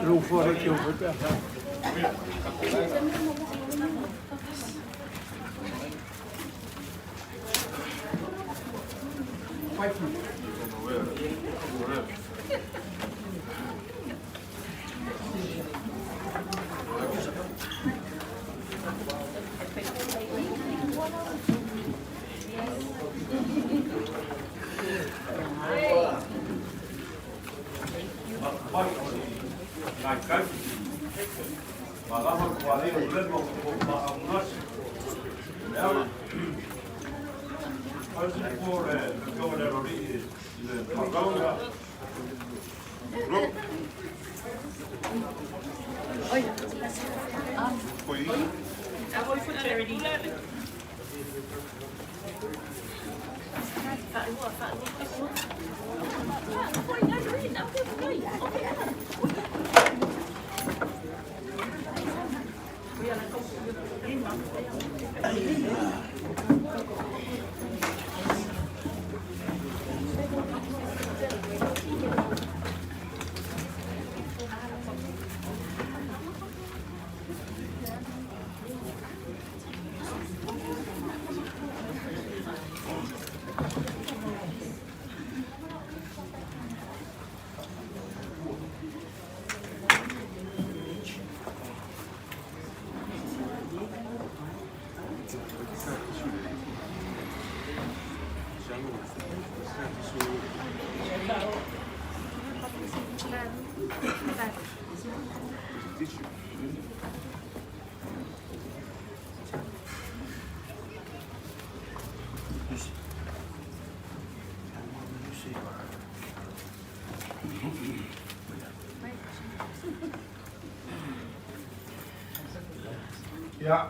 Ro voor het jobbet. Ja,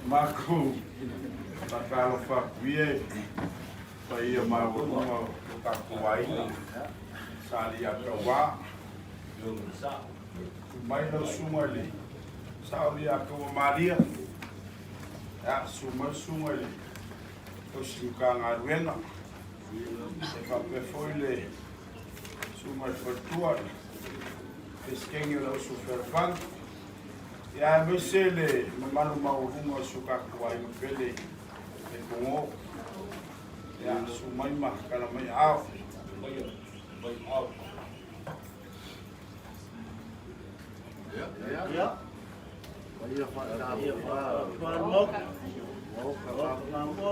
Marco, nakalo whakwie, pa ia maurunga o kakuai, sali a kawa, mai no sumali, sauri a kawa Maria, ya sumali, o siuka ngā ruena, e kape foile, sumali whatua, e skengi lau su ferfang, ya mesele mamanu maurunga suka kuai mapele e kongo ya sumaima kana mai au mai au ya Maria fata fa mo o ka fa mo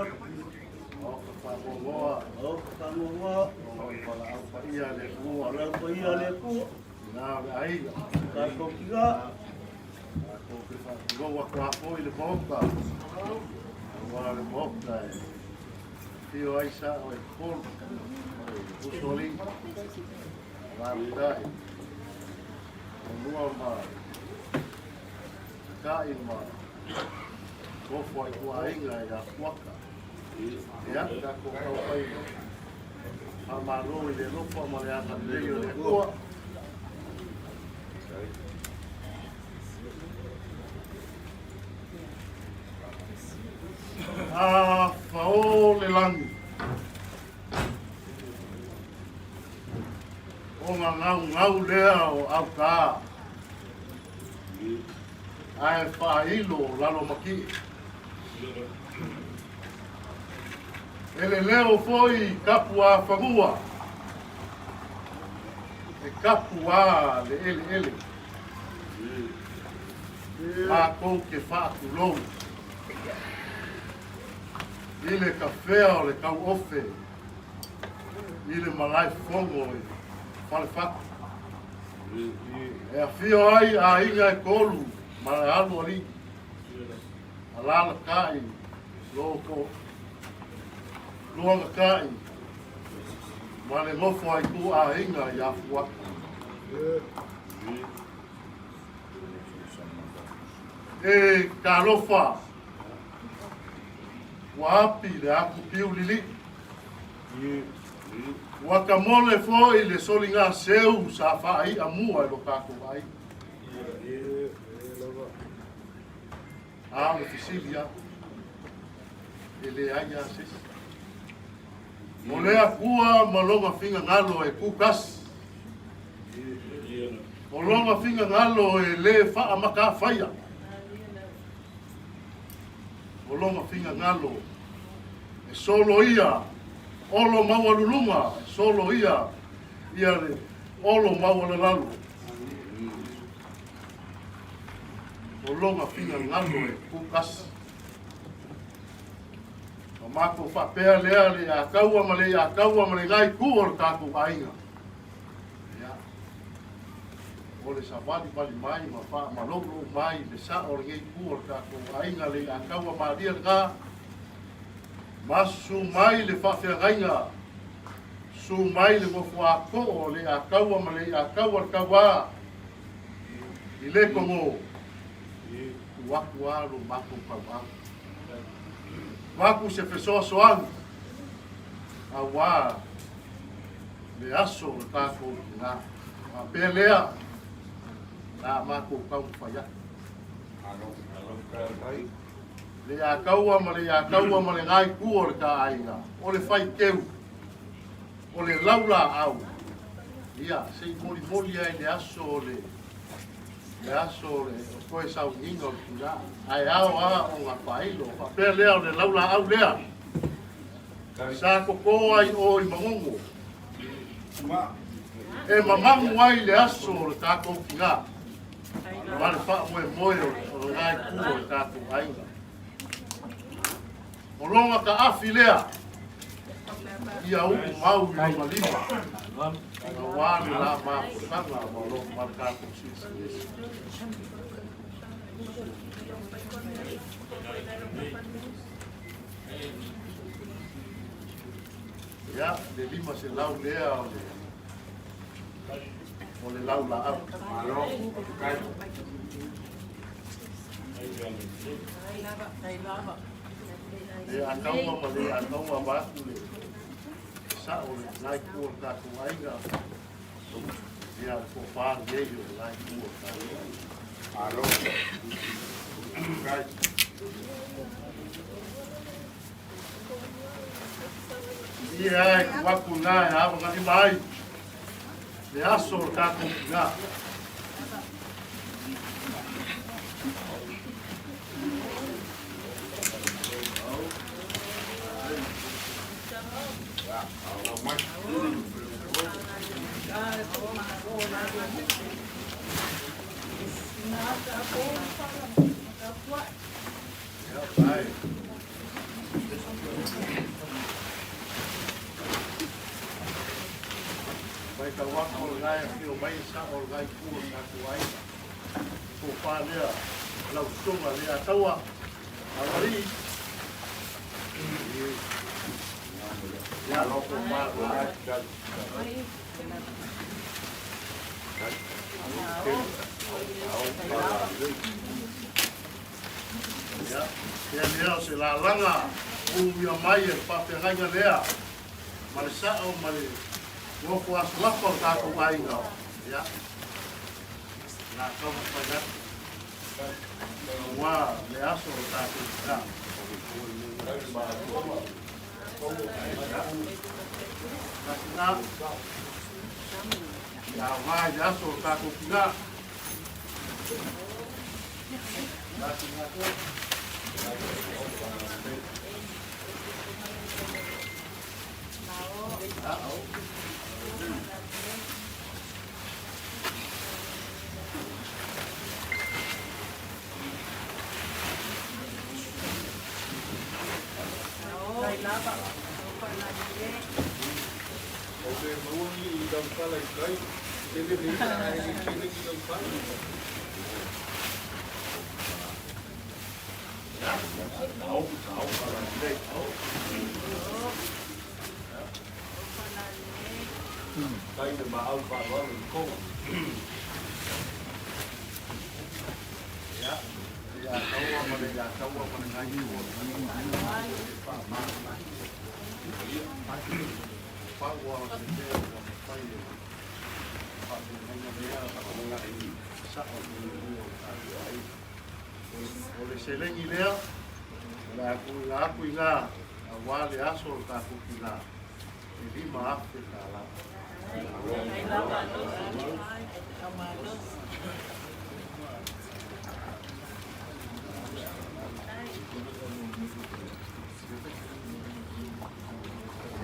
o ka fa mo o ka mo o fa ia le ku ala ko ia le ku na ai ka ko kiga go kwa foi le boca agora le boca tio Aisha o por o soli la vida no ma ka ilma go foi kwa inga ya kwaka ya da ko ka pai amaro ile no po mo ya ta le yo le ko faol le langi. O ngau lea o au ka. Ai whailo lalo maki. Ele leo foi kapua whangua. E kapua le ele. Mako ke whaakulou. Ile kawhea o le kau ofe. Ile malai fongo e whale whaku. E a whio ai a inga e kolu. Mara alu ali. Alala kai. Loko. Luanga kai. Mane mofo ai ku a inga i a fuaka. E kalofa. Wapi le aku piu lili. Wakamole foi le solinga seu sa fai amua lo kako ai. Ah, le fisilia. Ele aia sis. Molea kua malonga finga ngalo e kukas. Molonga finga ngalo e le fa amaka faia. Molonga finga ngalo e solo ia olo mawalulunga solo ia le olo mawalalalu. Molonga finga ngalo e kukas. Mako whapea lea le a kaua ma le ngai kua o tākou ainga. O le sawadi pali mai ma wha malolo mai le sa o le ngai kua o tākou ainga le a kaua ma lia ngā. Masu mai le whawhea ngainga. Su mai le mofu a ko o le a kaua ma le a kaua kaua. I le kongo. Waku alo mako kaua. Waku se fesoa soang. Awa. Le aso le tako na. A pelea. Na mako kau whaya. Le a kaua ma le ngai kua le ka ainga. O le whai keu. O le laula au. Ia, sei moli ai le aso le. Le aso le koe sau ningo kura. Ai ao a o ngā whailo. A pēr lea o le laula au lea. Sa koko ai o i mangongo. E mamangu ai le aso le tākou ki ngā. Mare wha moe o le ngai kua le tākou ainga. O longa ka afi lea. Ia uku mau i longa lima. Nga wāne la māpu tanga ma longa mara tākou sisi. Ya, le lima se lau lea o le lau la au. E a kaua ma le a kaua māku le sa o le nai kua tātou ainga. E a ko whāri e o le nai kua tātou ainga. Ia ai waku nā e hawa ngani mai. Le aso o tātou ki ngā. Vai ka waka o ngai a whio mai sa o ngai kua ka kuai. Ko whānea lau sunga lea taua. Awari. Ia loko māku ai. Ia lea se la langa uia mai e whawhengainga lea. Mare sa o mare woko asu lapa o tātou ainga. Ia. Nā kauma whaia. Wā le aso o tātou ainga. Kasina. Ya mai ya so ka ko kina. Kasina ko. Oleh selengi dia, aku ingat awal dia asal aku kina, jadi maaf kita lah.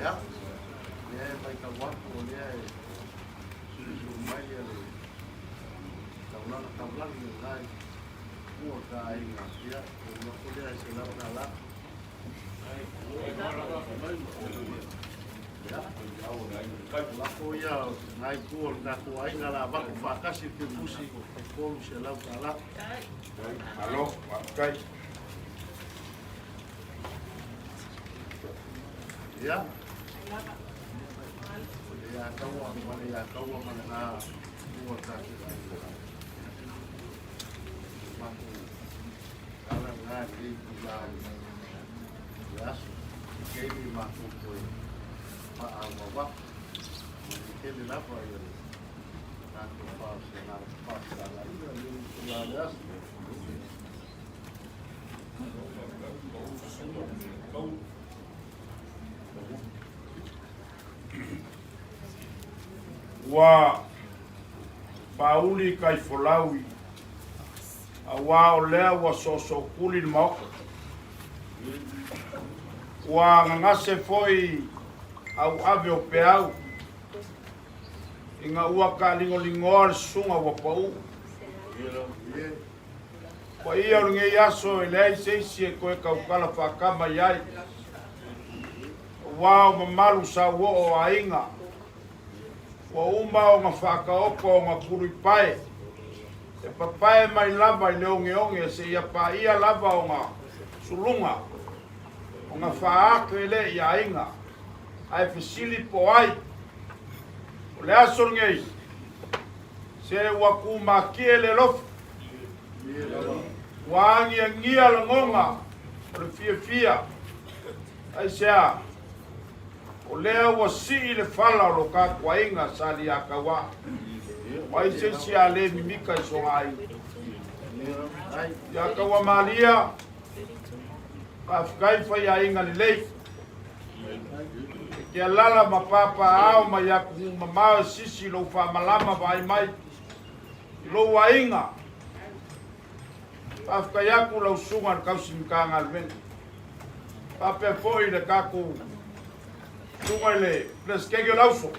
Ya, dia baik awak, dia sumai dia, taulan ni lain. Muda ingat dia, kalau dia sudah kalah. Ya, kalau ya naik gol, nak kuai ngalah, baku fakas itu musik, gol selau kalah. Halo, pakai. Ya, ya kau mana muda kita. Kalau ngaji bulan belas, jadi masuk ke Pak Al-Bawah, ini apa ya? Nanti pas lagi bulan belas. Wa Pauli kai folawi. Awa o lea wa soso kuli mo. Wa ngase foi au ave o peau. Inga ua ka lingo sunga wa pau. Ko ia o nge yaso ele seisi ko e kaukala whakama iai. Wa o mamalu sa wo o ainga. Wa uma o nga whakaoko o nga kuripae. E papai mai lava i leonge se ia pa ia lava o nga sulunga. O nga whaake ele ia inga. Ai fesili po ai. O le aso ngei. Se waku makie le lofu. Wangi a ngia la ngonga. O le fia. Ai sea. O lea wa si le fala o lo ka kwa inga sali a kawa. Wai se si a le mimika i songa ai. Ya kawa malia. Afkai fa ya inga li lei. Ke lala mapapa au ma ya ku mama sisi lo fa malama vai mai. Lo wa inga. Afkai ya ku lo sunga ka simkanga alven. Pape foi le kaku. Tungale, pleskege lauso.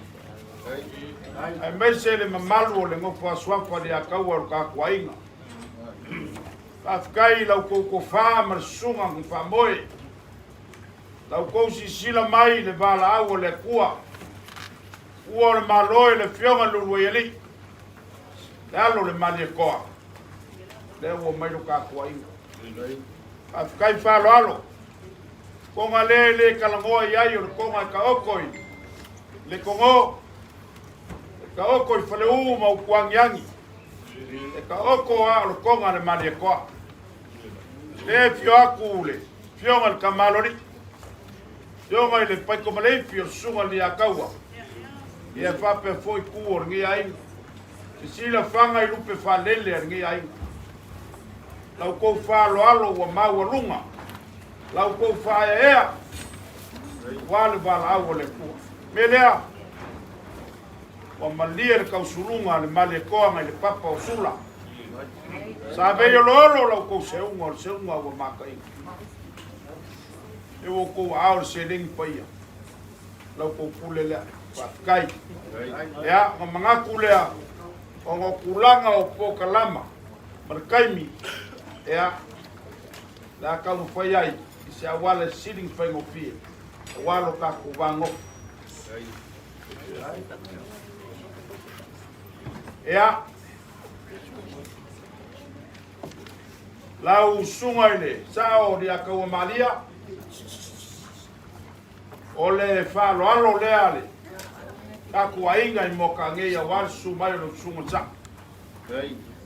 Ai mese le mamalu le ngofo aswafa le akaua o ka kwainga. Afkai lau ko fa mar sunga ku fa moe. Lau ko si sila mai le bala au le kua. Ua le maloe le fionga lulu yeli. Le alo le mali koa. Le ua mai lo ka kwainga. Afkai fa alo. Konga le kalangoa iai o le konga ka okoi. Le kongo. Ka okoi fale uma o kuangiangi. E ka oko a o le konga le mali e koa. Le fio aku le. Fionga le kamalori. Fionga le paiko malei fio sunga li akaua. Ia fape foi kuo ringi ai. Se sila fanga i lupe fa lele ringi ai. Lau kou fa alo alo wa maua lunga. Lau kou whae ea, wale wala au le ku melea o malia le kausulunga le male koanga le papa o sula sa ve yo lolo lo ko seunga o makai e o ko au se ling paia lo ko kulele kai ya o manga kulea o ngo kulanga o pokalama markaimi ya la ka no foi ai se a wala sitting foi mo pie walo ka ku vango ya la usunga ile sao dia ka o malia ole fa lo alo le ale ka ku ainga i mo ka nge ya wal su mai no sunga sa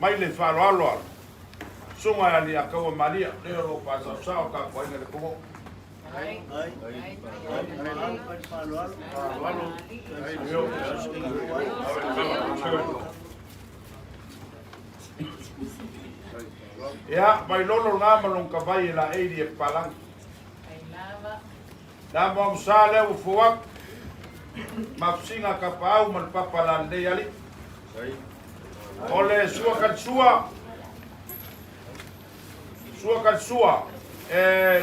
mai le fa lo alo sunga ali ka o malia le lo pa sao ka ku ainga le ko ya mai lolo nga malong kabay la edi e palang da mo sale u fuak mapsinga ka pau man papalande ali ole sua kan sua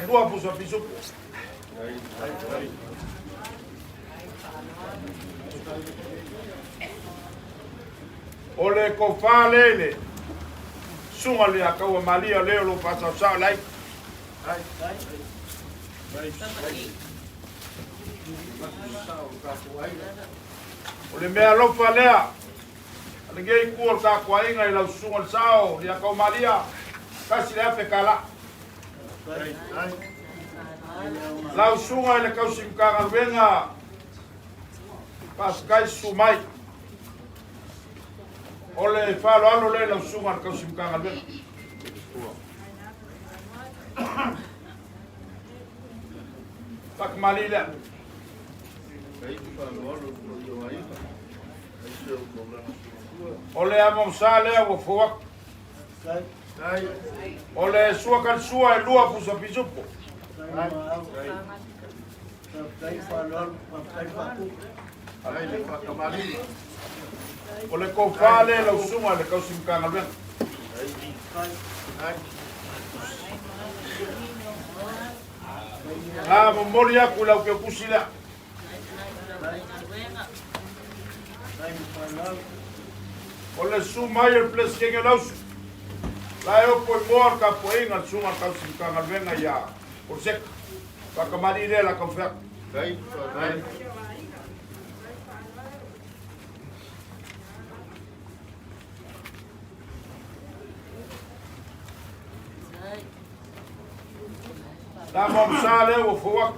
dua puso pisupo ole ko falele sunga le akawa malia leo lo pasa sa lai ole mea lo falea alingei kuol ka kwainga ila sunga sao le akawa malia kasi le afe kala lau sunga le kausim ka wenga pas kai sumai ole falo alo le lau sunga kausim ka wenga pak malila ole amom sale o fuak ole suakan sua e lua pusa pisupo ole ko fale lau sunga le kausim ka wenga mo mori aku lau ke kusila ole sumai el ples que lau la yo po mor ka po inga sunga kausim ka wenga ya por sek pa kamari de la konfek da mom sale o fuak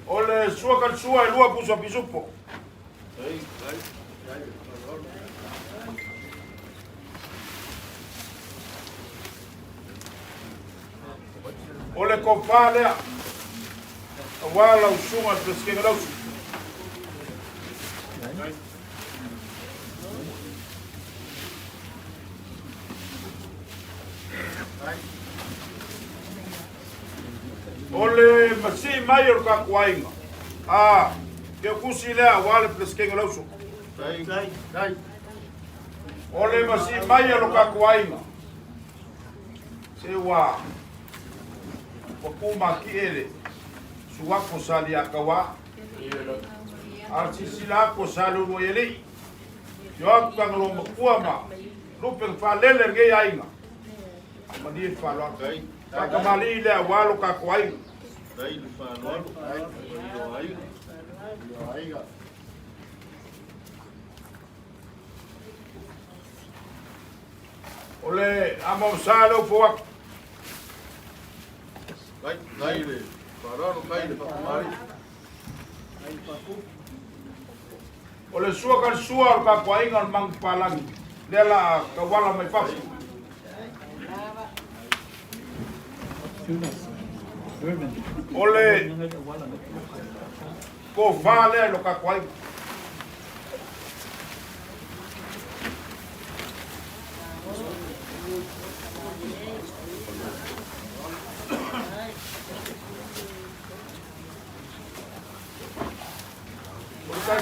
ole suakan sua e lua puso pisupo ole ko fale wala usunga peskenga lau ole masi mayor ka kwainga ke kusila wala peskenga lau ole masi mayor ka kwainga sewa wakuma kiele suwako sali akawa artisila ko salu royele yo ka ngolo makuama lupeng falele nge ainga madi falo ka mali le walo ka kwainga ole amo salo fuak Kaile, parano kaile pakumari. Ole suakan suar ka kwaingan mang palang dela kawala mai papu. Ole ko vale lo ka kwaing.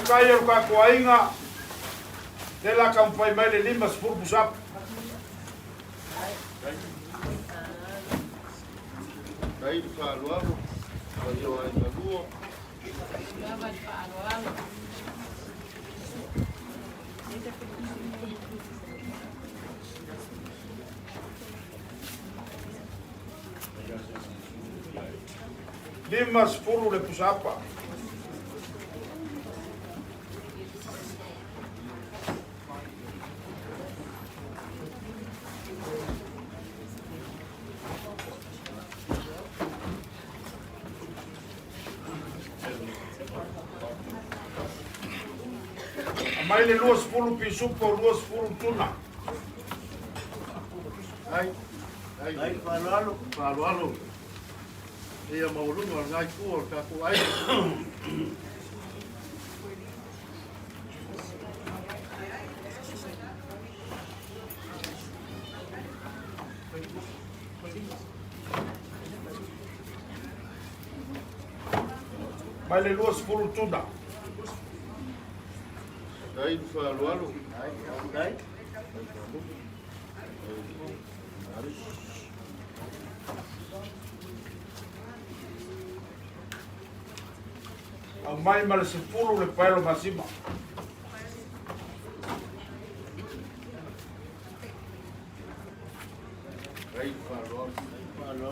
kai o ka kuainga te la kam fai mai le lima spur pusap Dai fa luago. Yo ai luago. lima spur le pusapa mai le lua spulu pisupo lua spulu tuna Ai falualo. Ia maulunga ngai ku ka ku ai. mai le lua spulu tuna Dai falualo. Dai. au mai ma le sepulu le paelo masima Dai falualo.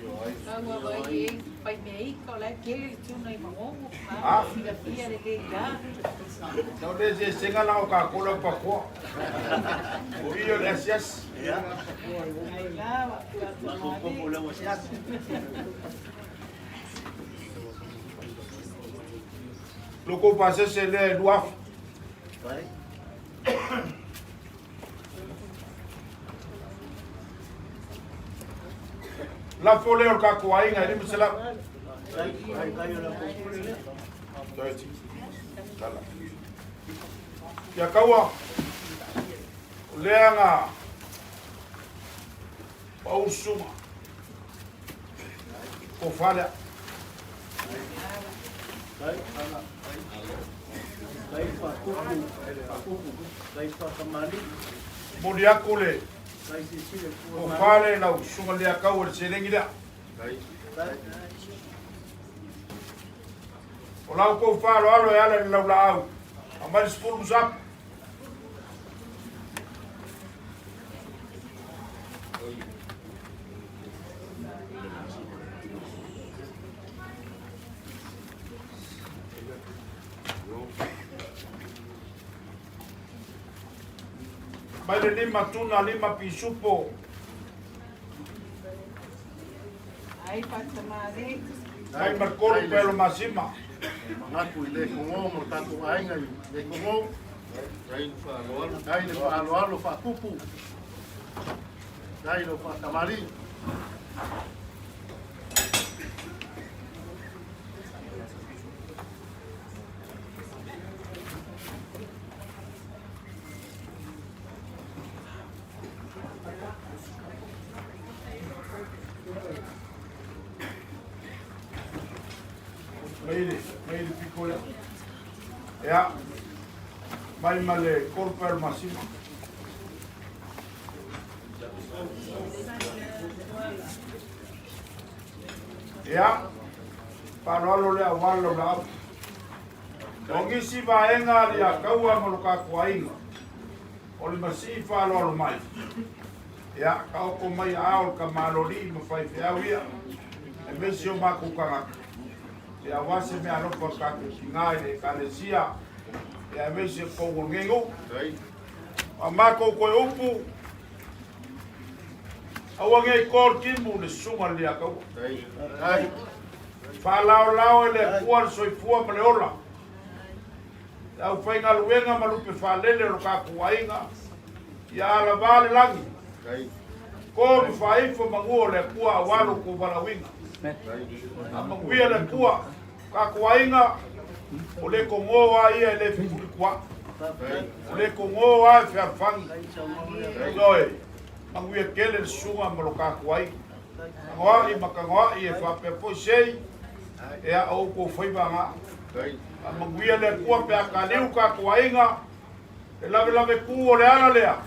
Yo ai. Agua vai pai mei ko la ke tu nei mangongo Ah. fia fia de ke ya no de se senga la o ka kola pa ko o io le asias ai la loko pase se le duaf Dai. la fole o ka ko ai ngai ni misela Dai la popule. toiti tala ya kawa leanga o suma ko fala Dai ana. Dai fa kupu. Dai fa kamali. modi akule Dai sisi ko fale na suma le kawa se lengi da Dai. o la ko falo alo ya le la la au amal spul musap mai le lima tuna lima pisupo ai patamari mai marcolo pelo masima Ngaku le kongo mo taku ai ngai le kongo. Dai falualo. Dai le falualo fa kupu. Dai lo fa kamali. mai le picola ya mai male corpo masima ya parolo le awalo la ongi si vaenga lia kaua moluka kuainga o le masi falo alo mai ya kau ko mai ao ka maloli ma fai fiawia e mesi o maku kanga ya wase me alo por ka kinga de kalesia ya mesi ko ngengo Dai. a mako ko upu awange kor kimu le sunga lia kau Dai. Dai. Falao lao ele kuar soi fua male ola. Au whainga luenga malupe whalele ro ka kuainga. Ia ala vale langi. Dai. Ko tu whaifo manguo le kua walu ku walawinga. Dai. A manguia le kua ka kuainga. O le kongoa ia ele fikuri kua. Dai. O le kongoa fiarfangi. Dai. Noi. Manguia kele le sunga malo ka kuainga. Ngoa i makangoa i e whape po sei. Ea au ko whaibanga A manguia le kua pe a kaliu ka kuainga. E lave ku o le ala lea.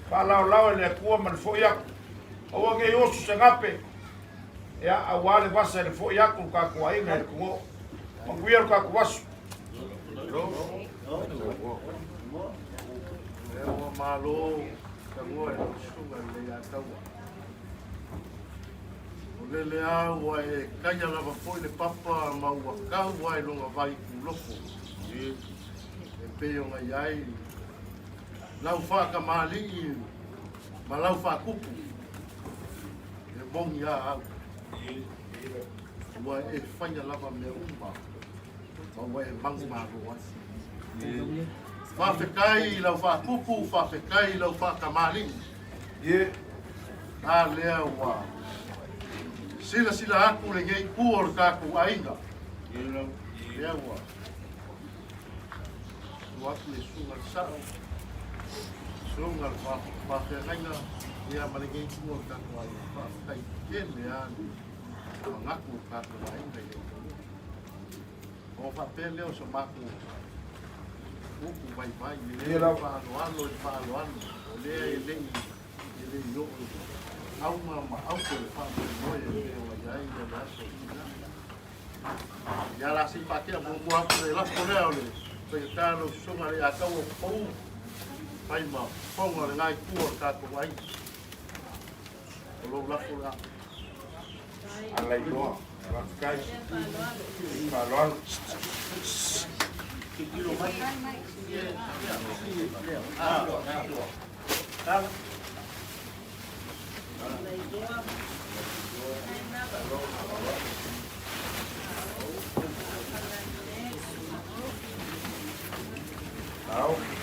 Pa lao le kua man fo iaku. Awa nge osu se ngape. Ea a wale wasa le fo iaku ka kuainga e kuo. Manguia ka kuasu. Ewa malo tangoe sunga le atawa. Lele au e kanya lava foi le papa maua kau ai longa vai kuloko. E peo ngai ai. Lau whaka mali ma lau whakupu. E bongi a au. Ua e whaina lava me umma. Maua e mangu maru ai. Whawhekai lau whakupu, whawhekai lau whaka mali. A lea ua. Sila aku le ngei kuor kaku ainga. Lea ua. Aku le sunga sao. Sunga whawhenga. Lea male ngei kuor kaku ainga. Whawhekai kene anu. Mangaku kaku ainga. O whapeleo sa maku. Uku vai. Lea whaaloalo e whaaloalo. O lea e lei. E lei yo. Au mama, au ke whamu moe e o iai e laso ina. Ia la si patia mo aku e laso lea ole. Pei tāno sunga le a kau o pou. Pai ma, ponga le ngai kua tātou ai. O lo laso lea. Alai loa. Rakai. Paloal. Kilo mai.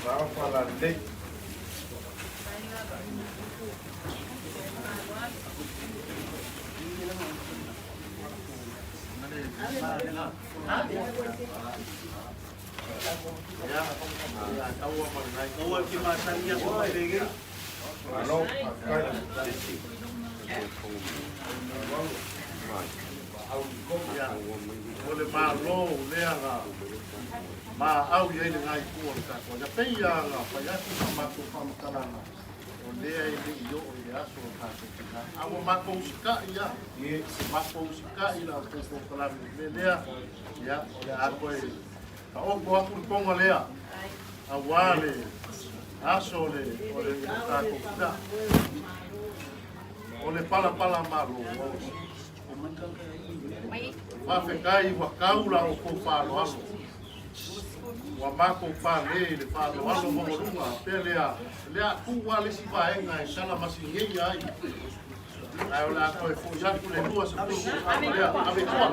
Tau fala le. Ole malo lea nga ma au ye le ngai ku ka ko ya pe ya nga pa ya ku ma ku pa makala nga o lea ile yo o ya so ka ko ka awo ma ko ska ya ye ma ko ska ila ko ko kala le lea ya ole a ko e ka o ko ku ko lea awale aso le ole ka ko ka ole pala malo Whawhekai wa kaula o ko whaaloalo. Wa mako whale le whaaloalo mongorunga. Pelea, lea kuwa le si whaenga e sala masi ngei ai. Ai o lea koe fu yaku le lua sa kuku. Lea, ave kua.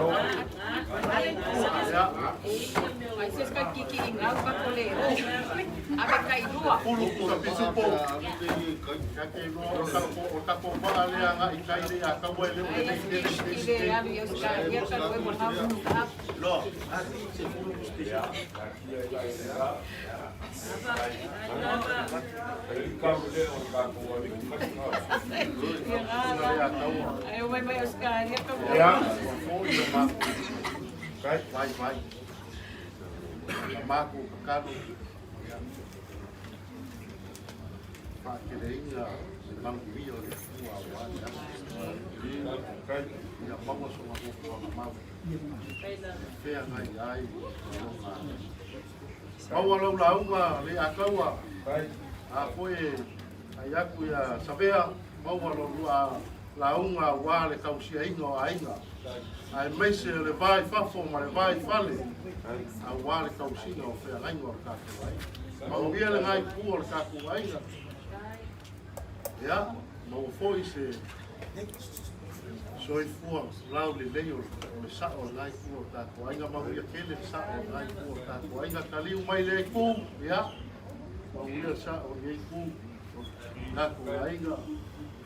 Lea. Ai se ska kiki ingau ka kole. Ave kai lua. Pulu kuka pisupo. Kake lua o kako wha lea nga i kai lea kaua e leo le Ile ya mi ska ya ka koe mo ha mu. Lo. Ai o mai Oscar ya ka mo. Ya. Vai. Mako kakalo. Pakireinga manguio le tua wala. Ya vamos a uma boa mau. Fea ngai ai. Au lo launga le akaua. A foi ai aku ya sabea mau lo launga wale kausia ingo ainga. Ai meise le vai fafo ma le vai fale. A wale kausia o fea ngai o ka ai. Mau via le ngai pu o ka ku ainga. Ya, mau foi se soi fua lau le leo o sa o ngai pu o ka ku ainga mau via kele sa o ngai pu o ka ku ainga kaliu mai le ku ya. Mau via sa o ngai ku na ku ainga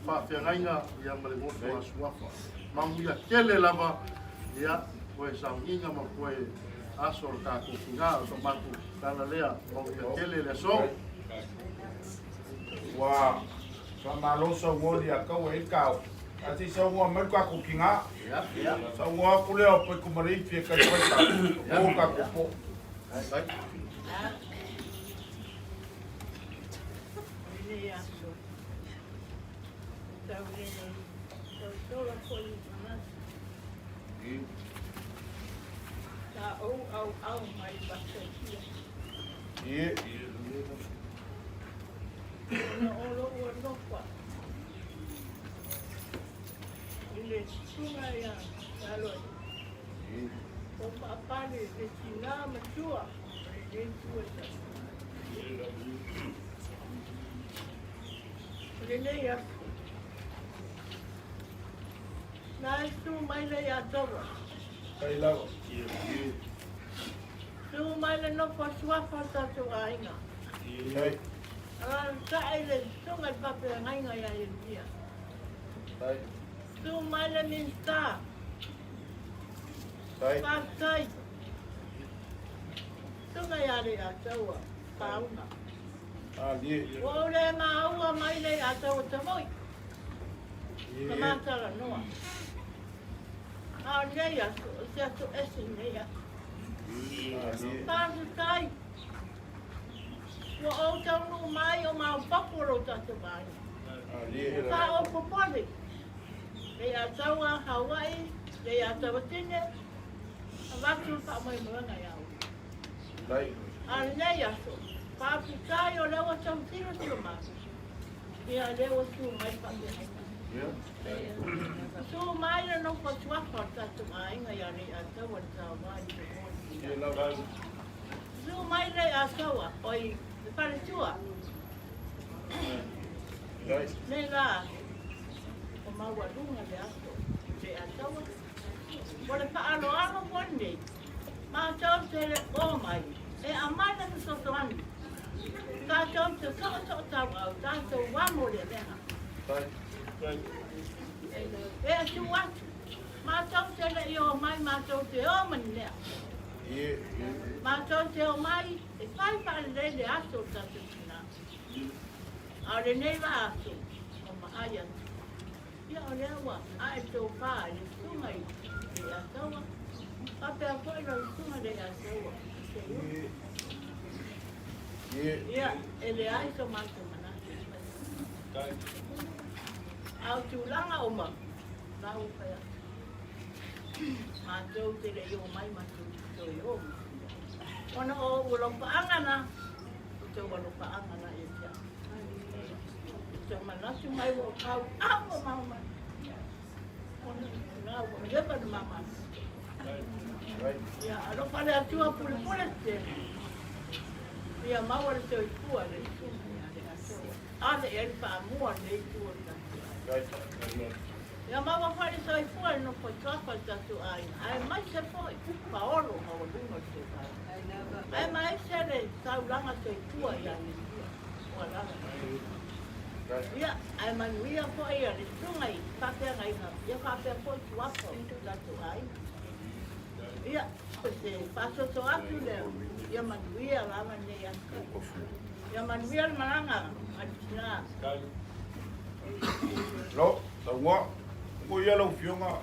fa fea ainga ya male mo fa suafa. Mau via kele lava ya koe sa inga ma koe asor ka ku finga o matu tala lea mau via kele le so. Wa. Sa malosa wodi a kau e kau. Ati sa ua mai ka kukinga. Ya, ya. Sa ua ku leo pe ku mari fi ka ta. O ka ku po. Sai. Ini aso. Tahu ini. Tahu poli mana. Tahu mai bahasa dia. Ye. Ono ono pa. Ini sungai yang lalu. Apa ni? Cina mentua. Ini tua. Ini ya. Nah, itu mainnya ya coba. Kai lao. Itu mainnya no paswa tu ainga. Kai. Saya le sungai pape ainga ya dia. Kai. Itu mainnya minta. Kai. Pasai. Sungai ada ya coba. Tahu nak? Ye. Boleh mau mainnya ya coba temui. Ye. Kemana no? Dia ya, satu esnya ya. Tanto sai. O tão no maio, mas papo tá também. Ye. Tá o popole. Dia tahu Hawaii, dia tahu sini. Waktu tak mau mana ya. Kai. Alnya ya so. Papi sai o lewat jam tiga tu mas. Dia lewat tu mai papi. Ya. So mai no pachwa porta tu mai ngaya ni ata wanta mai. Ye lao dai. So mai le asawa oi para tua. Kai. Nela. O mau lunga le aso. Le asawa. Pode pa ano bonde. Ma tau se le o mai. E amana no sotoani. Ta tau se so tau au ta so wa mo le ha. Kai. E tu wa. Ma tau se le yo mai ma tau se o man le. Ye. Ma tau se o mai. E fai pa le aso ta se na. Ale nei va aso. O ma aya. Ya o le wa. Ai to pa le sungai. Ya tawa. Apa apa le sungai le aso. Ye. Ya, ele ai so ma so mana. Kai. Au tu langa o ma. La o pa ya. Ma tau te le yo mai ma tu yo. Ona o ulo pa angana. Tu ulo pa angana e ya. Tu mana tu mai wo kau amo mama. Ona na wo le pa mama. Kai. Ya, alo pa le tu pule pule te. Ya mau le tu tua le tu. Ada ele pa mua le tu. Kai. Ya mau fa le tu tua no po tropa tu ai. Ai mai se foi pa oro ma o lungo tu. Ai mai se le tau langa tu tua ya ni. Wala. Kai. Ya, ai man wia po ia le sungai pa pe ngai ha. Ya pa pe po tua po tu ai. Ya, se paso to atu le. Ya man wia la man ne ya. Ya man wia malanga. Adina. Lo, sa ua. Ko ia lau fionga.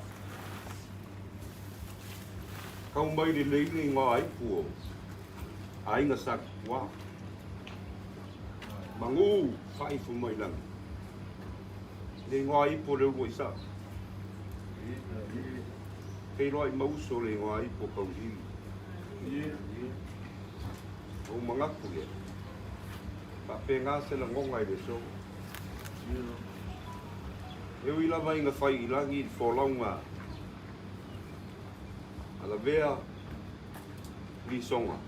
Kau mai ni lei ni ngā ai puo. Ai ngā sak wā. Mangu whai fu mai lang. Ni ngā ai po reu ngoi sa. Kei roi mauso le ngā ai po kau hiri. Ye. O mangaku le. Pa pe ngā se la ngongai le so. Eu ila vai ngā whai ilangi i wholaunga. Ala vea li songa.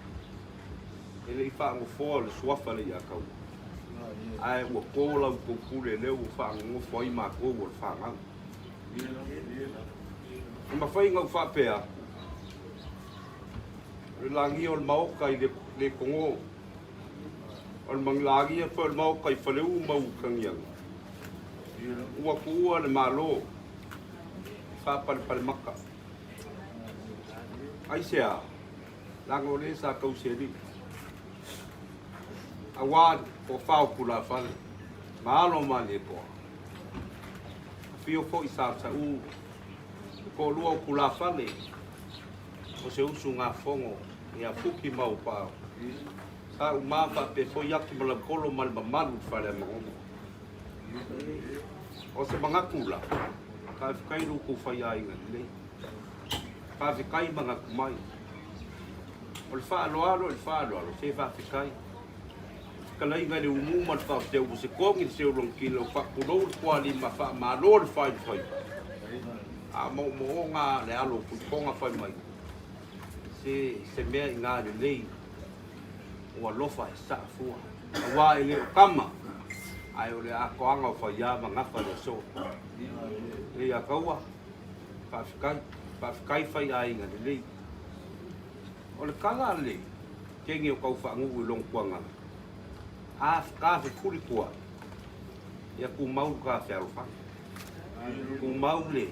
Ele i whaango fōa le suafa le i a kau. Ai ua kōlau kōpule leo u whaango whai mā kōu o le whaangang. I ma whai ngau whapea. Le langi o le maoka i le kongo. O le manglangi e wha le maoka i whaleu mau kangiang. Ua kua le malo. Whapale pale maka. Ai sea, lango le sa kau seri. Awan o whao pula whale. Maalo ma le poa. fio fo i sa u ko lua kula fale o se usu ngā fongo ia fuki mau pao sa u mafa pe fo yaki malakolo malmamalu fale mangomo o se mangakula ka fikai ruku fai ainga nei ka fikai mangaku mai o le whaaloalo se whaafikai kalai ngai le umu man fa te u se kongi se ulong kilo fa kulo kwali ma fa ma lo fai a mo nga le alo ku konga fai mai se me nga le lei o lo fa sa fu wa ile kama ai ole a ko anga fa ya ma nga fa le so e a kawa fa kai fai ai nga le lei o le kala le kengi o kau fa ngu long kuanga ka fe kuri kua ia ku mau ka fe alfa ku mau le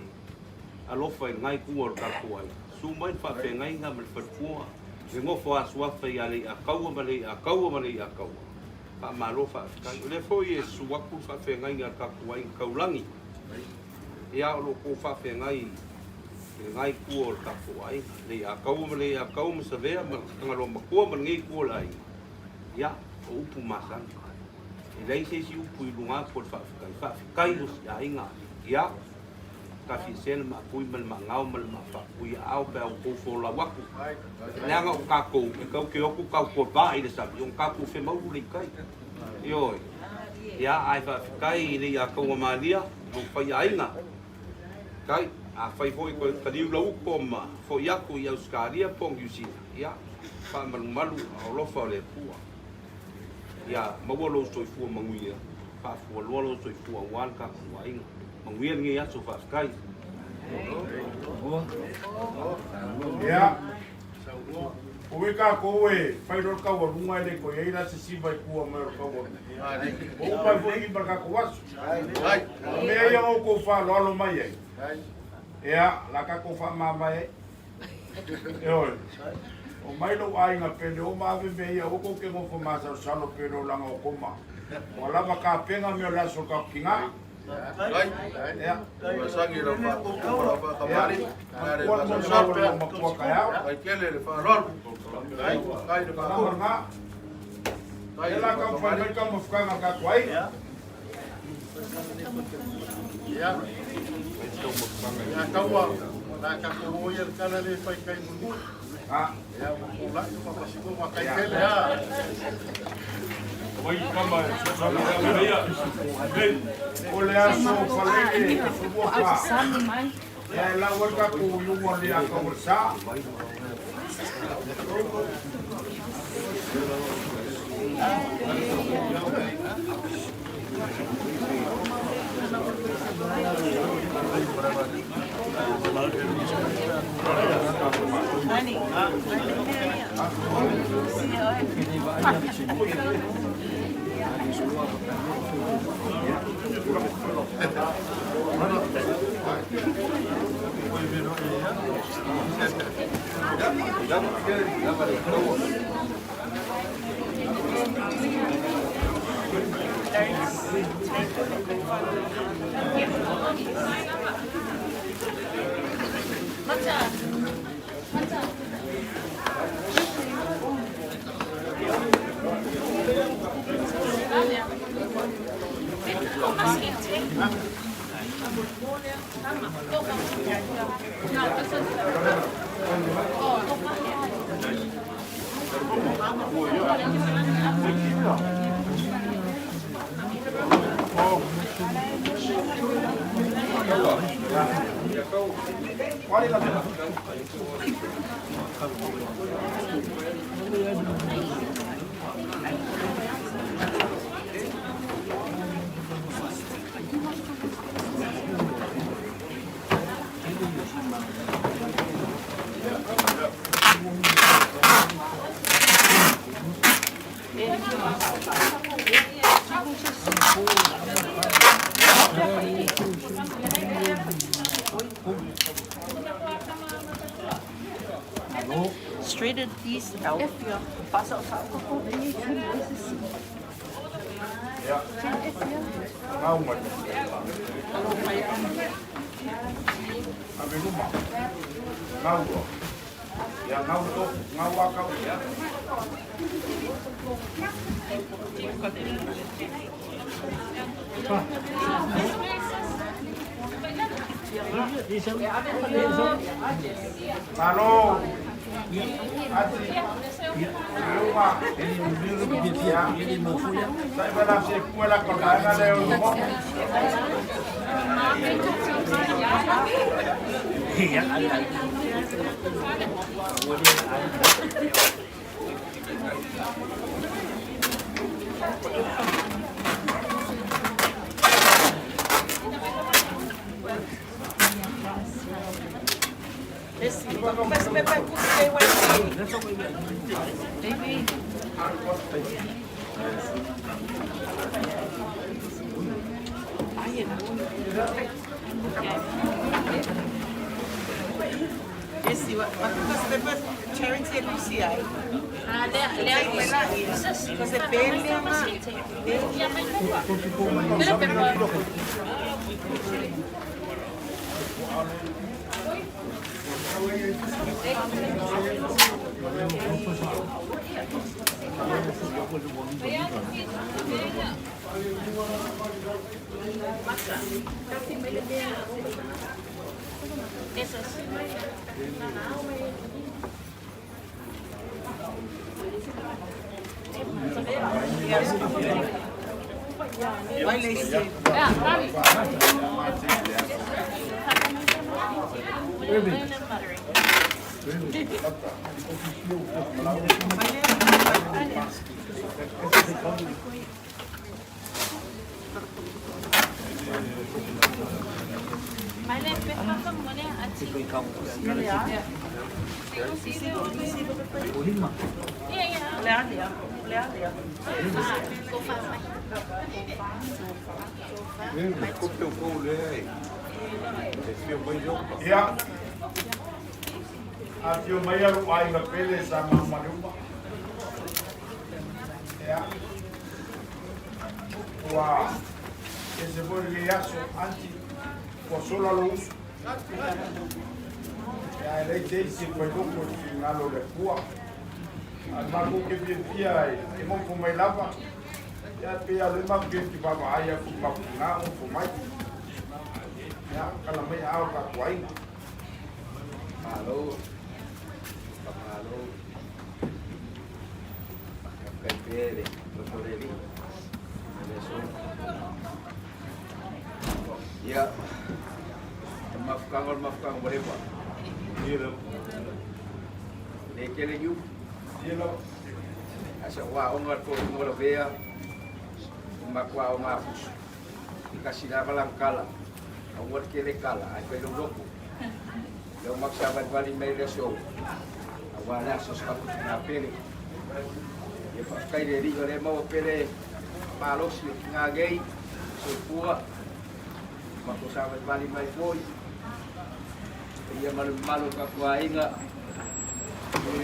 alofa ngai ku or ka kua su mai fa fe ngai nga mal fa kua e ngo fa sua fe ya le a kaua male pa malo fa ka le fo ye su wa ku fa fe ngai nga ka kua i kaulangi ia lo ku fa fe ngai ku or ka kua i le a kaua sa ve ma ngalo ma ku ma ngai ku lai ia o upu masan e lei se si upu i lunga por whaafikai o si ainga ia ka fisel ma pui mal ma ngau mal ma whakui au pe au kofo la waku leanga o kako e kau ke oku kau ko ba i le sabi o kako fe mauru le kai ioi ia ai whaafikai i le ia kau amalia o whai ainga kai a whai hoi ko tariu lau ko ma fo iaku i au skaria pong usina ia whaamalu malu au lofa o le pua ya mawalo soi fu manguia fa fu lo soi fu wan ka wainga manguia ngi ya so fa kai ya o we ka ko we fai ro ka wa runga le ko ira se si vai ku ma ro ka wa o pa fu i ka ko was me ya o ko fa lo mai ai ya la ka ko fa ma mai o mai lo ai nga pele o ma ve me ia o ko ke mo fo ma sa salo pero langa o koma o la ka penga me la so ka kinga ya Masangi ra fa ko fa kamari o mo sa mo ko ka ya ai kele le fa rol ai de ka nga ela ka fa me ka mo fa ka kwai ya kawa na ka ko yer kana le fa kai mungu ah ya pula ko pa si ko kai kele ya Wai kama sa ya o le aso falele ko fu pa ya la worka ko yu mo le a ko sa Straight at these out. Pasok sa ako po. ya ngau ngai. Abe rumah. Ngau to. Ya ngau to, ngau akau ya. Halo. Ati. Rumah. Ya. Saya berasa kuela kota leo rumah. Ya, ada. Charity Lucia. Ya. Atio mai aru ai na pele sama maruma. Ya. Wah. Ese boi liaso anti por solo luz. Ya ele disse foi do final de rua. Al mago que vivia e mo fumai lava. Ya pe ale ma que baba ai a fuma na o fumai. Ya kalau mai au ka kuai. Halo. Halo. Kapere, Torelli. Ya. Maafkan boleh Pak. Iya. Lekele yu. Iya. Asa wa ongar ko ngora bea. Makwa o mafus. Dikasih nama langkala. Awat kele kala, ai pelo loko. Yo maksabat bali mai leso. Awala sos ka na pele. Ya pakai dari ole mau pele palos ngagei supua. Mako sabat bali mai boy. Ia malu-malu ka kuainga.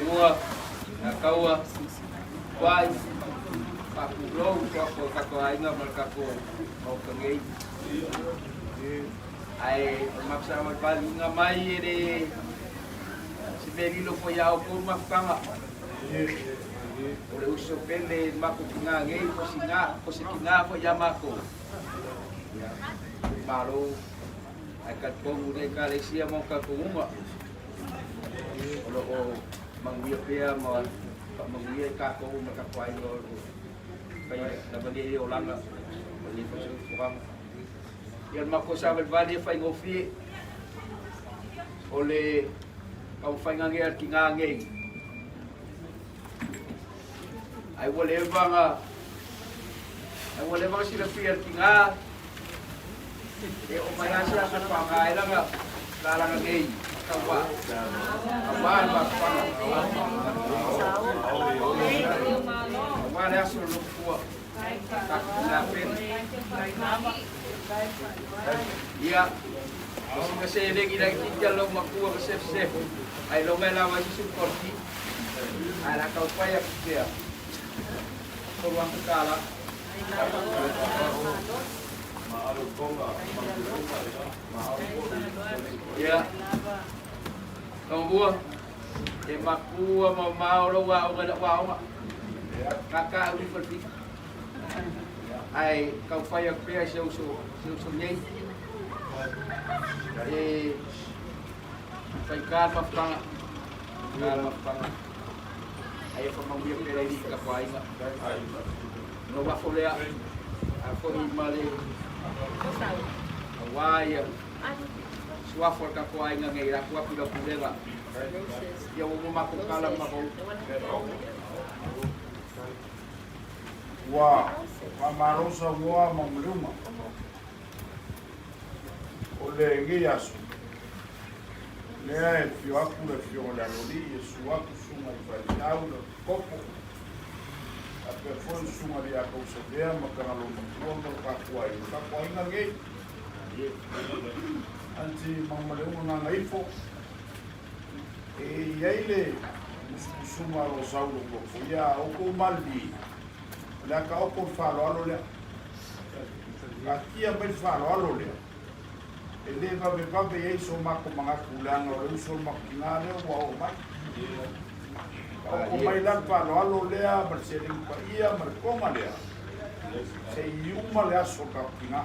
Mua nakawa kuai paku low ko ka kuainga malkako mau kengei. Ai maksa bali ngamai de sibeli lo ko yao ko makanga. Ole uso pele mako ngangei ko singa ko yamako. Ya. Malu akan pengundi Malaysia mau ke rumah. Kalau menguya pia mau menguya kakak mereka kuai lo. Kayak dapat dia ulang lah. Beli pasal kurang. Yang makko sahabat balik fai ngopi. Oleh kau fai ngangir kingangi. Ai boleh bang sila pier kinga. O mayasi akan pangai lang lalang ngay kawa kawan bakpang kawan ya suluk po kakilapin iya kasi lagi kita lo makuha ka chef ay lo may lawa si suporti ay lakaw pa ya kaya kurwang kala Ya. Kau buah. Dia makua mau lo wa o wa. Kakak uli pergi. Ai kau faya pia seu nyei. Fai calma fanga. Calma fanga. Ai fa mau dia pela di ka fai. No va folea. Ako male. Awaya. Suafo ka fai nga ngai ra ku pula pulela. Ya mo makukala mako. Wa mamarosa wa mamluma ole ngiasu le fio akule fio la loli e suaku suma i fai au no kopo a pe foi suma de a cousa de ma kana lo mo ka kuai na ngai anti mamale una naifo e yaile suma lo saulo ko ya o ko maldi la ka o ko falo alo le akia mai falo alo le ele va be va be so ma ko manga kulanga o so ma kinale wa o mai o mai lan falo alo le a marcelin pa ia mar ko ma le se yuma le so ka kina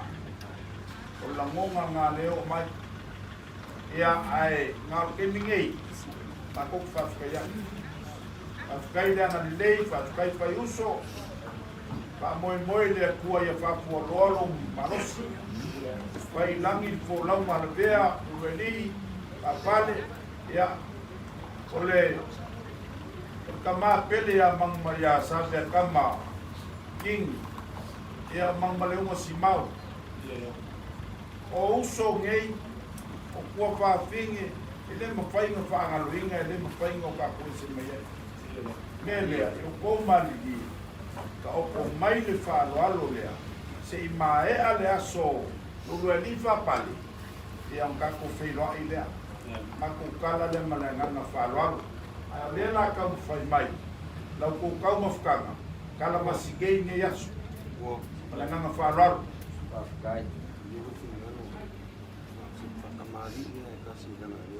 o la monga nga le o mai ia ai ngal ke mingai ma ko fa fa ya afkai da na le fa afkai fa uso pa moi le kua ia fa fu lolo marosi fai langi fo lau malvea uveli apale ya ole kama pele ya mang maria sa kama king ya mang maleu simau o uso ngei o kua fa finge ele ma fai no fa ngaluinga ele ma fai no ka kuisi meia nele o ko mali ka opo mai le whālo alo lea, se i mae a lea so, ulu e li whapali, i ang kako whiloa i lea, ako kala le malengana whālo alo, a lea la kau whai mai, lau ko kau mawhkanga, kala masigei ne yasu, malengana whālo alo.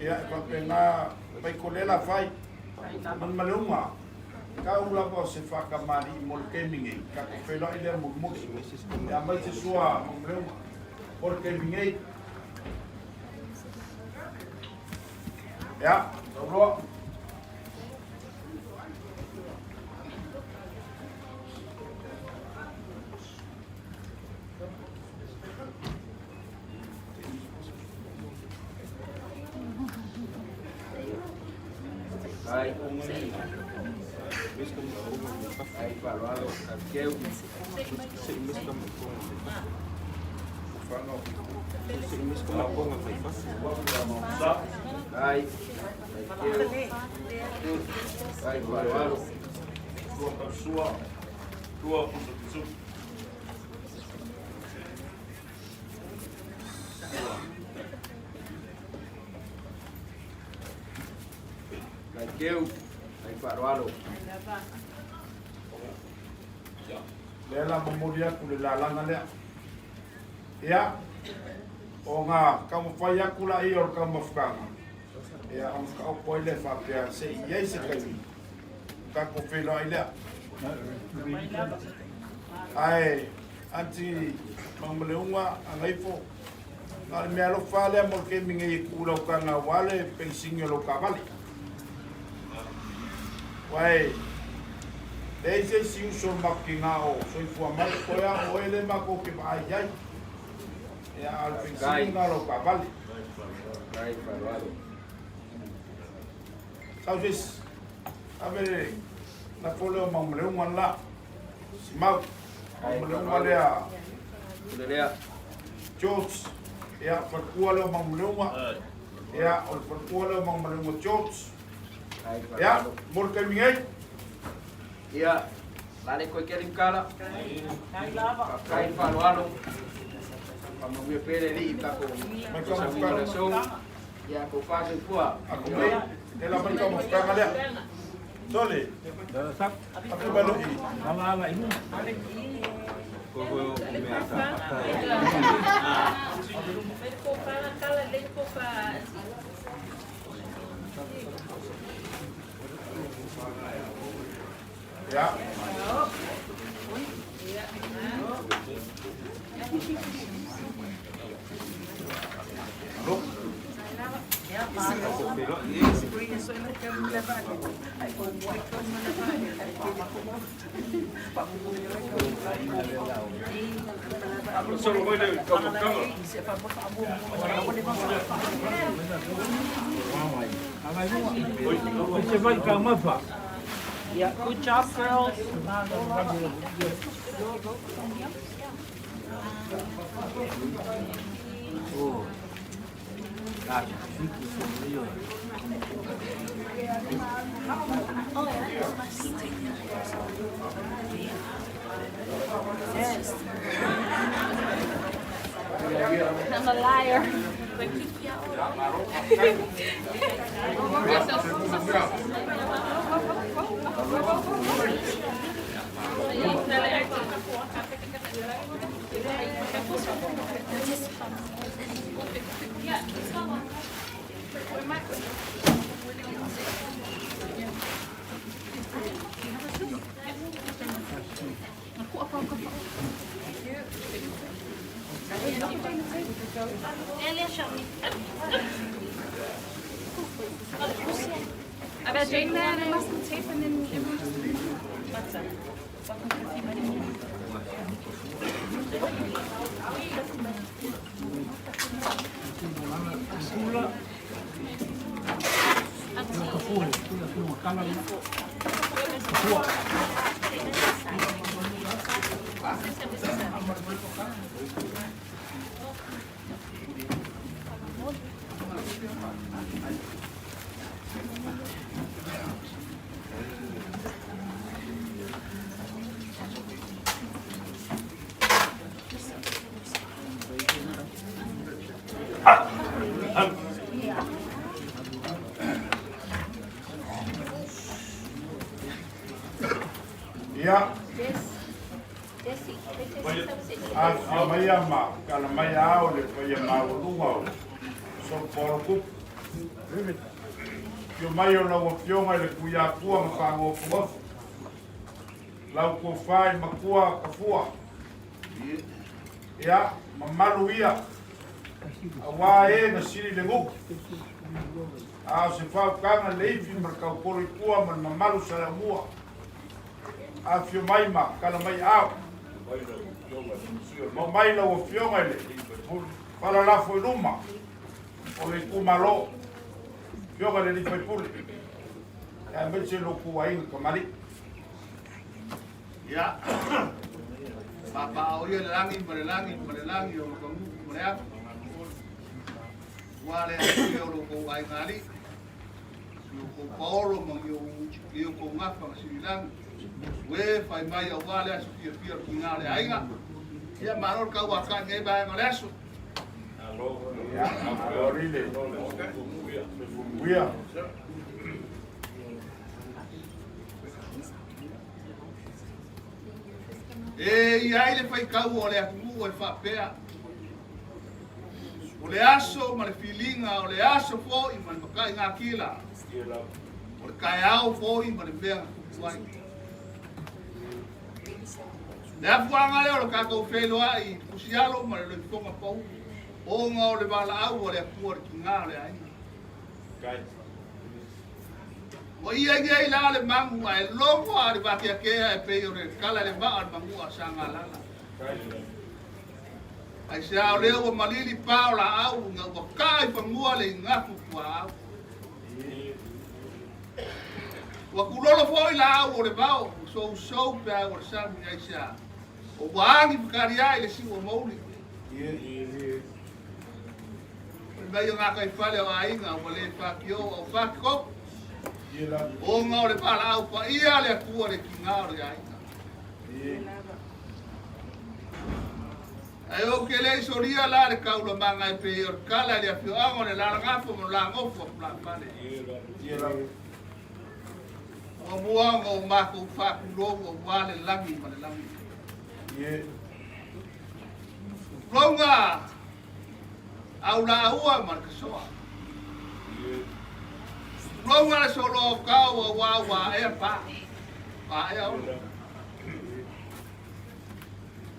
Ia, whapenga, pai kolela whai, man maleunga, kau lapa se whakamari mo le kemingi, ka ko whela i lea mukmuki, ia mai te sua mumreu, o le kemingi. Ia, tauroa. Ai, ai falado que eu ai falado Tua pessoa, tua pessoa. eu ai falado Lela memoria ku le lalanga lea. Ia, o ngā kamawhai aku la i o kamawhkanga. Ia, ang kaupoi le whapea se i ei se kaimi. Kako whelo ai lea. Ai, anti mamaleunga angaifo. Ngā mea lo whalea mo ke minga i kūrau ka ngā wale pensinga lo ka wali. Wai, Eise si uso makingao, so ifua mai koya o ele mako ke ai ai. Ya al pensinga lo kabali. ai falado Sausis. Abere na follow mamreu manla. Simau. Mamreu malea. udah George. Ya fakua lo mamreu ma. Ya ol fakua lo mamreu George. ai Ya, falado mor ke mingai. ia lale ko kerim kala kai falado kamu me pele li ta ko so ya ko fase kuah Aku mai ela mai kamawhkanga lea. Sole. Aku baloi. ko ho me ata. Ko para kala le ko pa. Ya. Look. Solo voy a Yeah, good job, girls. I'm a liar. Aber Jane, du machst einen Tape in den Ya. A mai ama, kala mai ao le mai ama ulunga. So por ku. Yo mai o na opionga le kuya tua ma ka ngo fu. Lau ko fai ma kua ka fua. Ya, ma malu ia. Awa e na siri le ngu. A se fa kanga leifi ma ka pori kua ma malu sara mua. A fio mai ma, kala mai ao. Ma mai la o fionga le. Para la foi luma. O le kumalo. Fionga le li fai puli. E invece lo kuainga kamari. Ya. Papa o ia langi, o ko mo le a. Wale a lo ko ai ngari. Yo ko Paulo mo yo ko ngapa silang. We fai mai a wale a sufia pia ngale ainga. Ia maror ka wa ka ngai ba ngale aso. Ya, orile. Buia. Ia ile fai ka o le aku o fa pea. O le aso ma le filinga o le aso fo i man ka nga kila. O le kai au fo i ma le pea wai. Le afuanga le o ka ko felo ai kusialo ma le fonga pau. O nga o le bala au o le aku o ki nga le ai. O ia ngai la le mangu ai longo a le vakia ke e pe o le kala le va al mangu a sanga lala. Ai se au le o malili paula au nga o kai pangua le ngafu kwa au. Wa kulolo foi la au o le vao so pe o le sangi ai sa. O wangi pukari ai le si o mauli. Vai nga kai fale o ai nga o le fakio o fakko. O nga o le pala au pa ia le kua le kinga o le ai. Ai o ke le soria la le kaula manga e pe o kala le afio ango le la ngafo mo la ngofo pla pale. O mua o mako fa ku lo o wale langi ma le langi. Longa au la ua markasoa. Longa le solo kau wa e pa. Pa e au.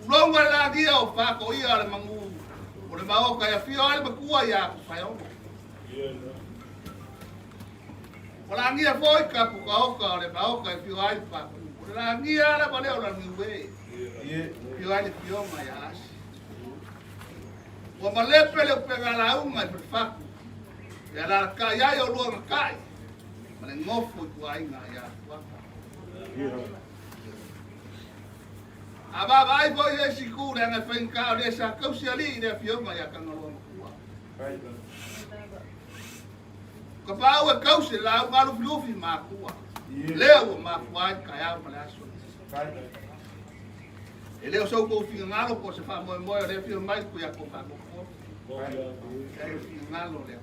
Longa la dia o pa ko ia le mangu. O le maoka ia fio ale makua ia ku pai o. O la ngia foi ka pu ka oka o le maoka ia fio ale pa. O la ngia la pa le o la ngiwe. Fio ale fio ma ia asi. O malepe le pega la unga i faku. Ya la ka ya yo lo kai. Mane ngofu ku ai nga ya waka. Aba vai voi e sicura nga fen ka le sa kausi ali le fioma ya ka ngolo ku. Ka pa o kausi la ma lu flufi ma ku. Leo ma kwai ka ya ma la so. E leo so ko fi ngalo ko se fa mo le fioma ku ya ko ka ko. Ngalo le.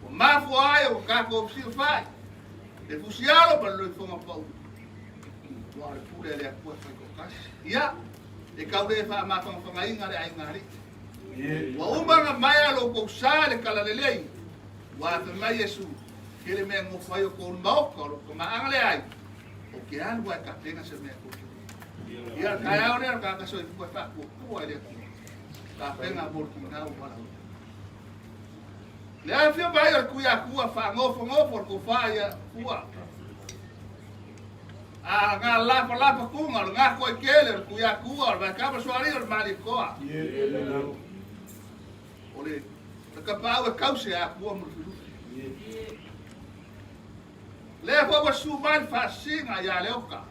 O mafu ai o ka ko si fai. Le fusialo per lo fonga pau. Wa le pule le ko ko kas. Ya. E ka le fa ma fa fa inga le ai ngari. Wa umba mai lo ko sale kala le lei. Wa te mai Yesu. Kele me mo fai ko no ko ma angle ai. O ke an wa ka tenga se me ko. Ya ka ya ore ka so ko fa ko ai le. La pena porque não para. Le fio vai al cuia cua fa ngofo ko faia cua. A nga la ku nga nga ko kele cuia cua va ka so ari al mari ko. Ole ka pa o cause a cua mo. Le fo su man fa singa ya le oka.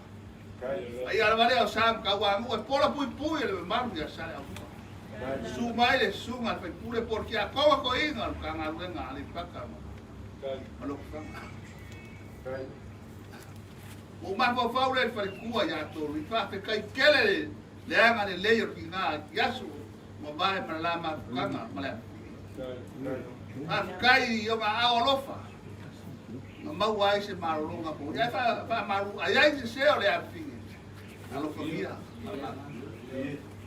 Ai al vale o sam ka wa mo pola pui le mar ya sale. Su mai le sunga pe pure porque a koa ko inga ka nga wenga ali paka ma. Alo ka. O ma fo faule fa kua ya to ri fa pe kai kele le anga le leyo ki nga yasu mo vai para la ma kanga mala. A kai yo ma a olofa. No ma wai se marunga po. Ya fa maru ai se o le a fingi. Alo ko mia.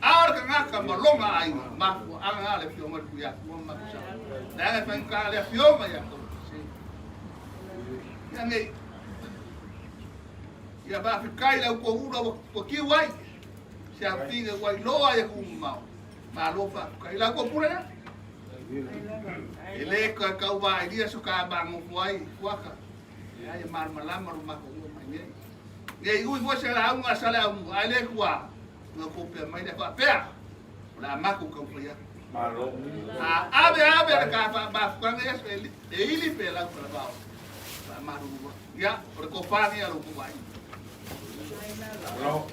Ahora que ngaka malonga ai ma anga le fioma ku ya ku ma ku sa. Na fa ka le fioma ya ko. Ya nei. Ya ba fi kai la ko ura ko ki wai. Se a pinga wai lo ai ku ma. Ma lo fa kai la ko pura. Ele ka ka wai dia su ka ba mo wai waka. Ya ya mar malama ru ma ko ma nei. Nei ui mo se la unga sala un ale kwa. No kopia mai de pa pea. La maku ka puya. Malo. Abe ka ba kwa ngai se ili pe la kwa ba. Ba maru. Ya, por ko fa ni alo ku bai. No.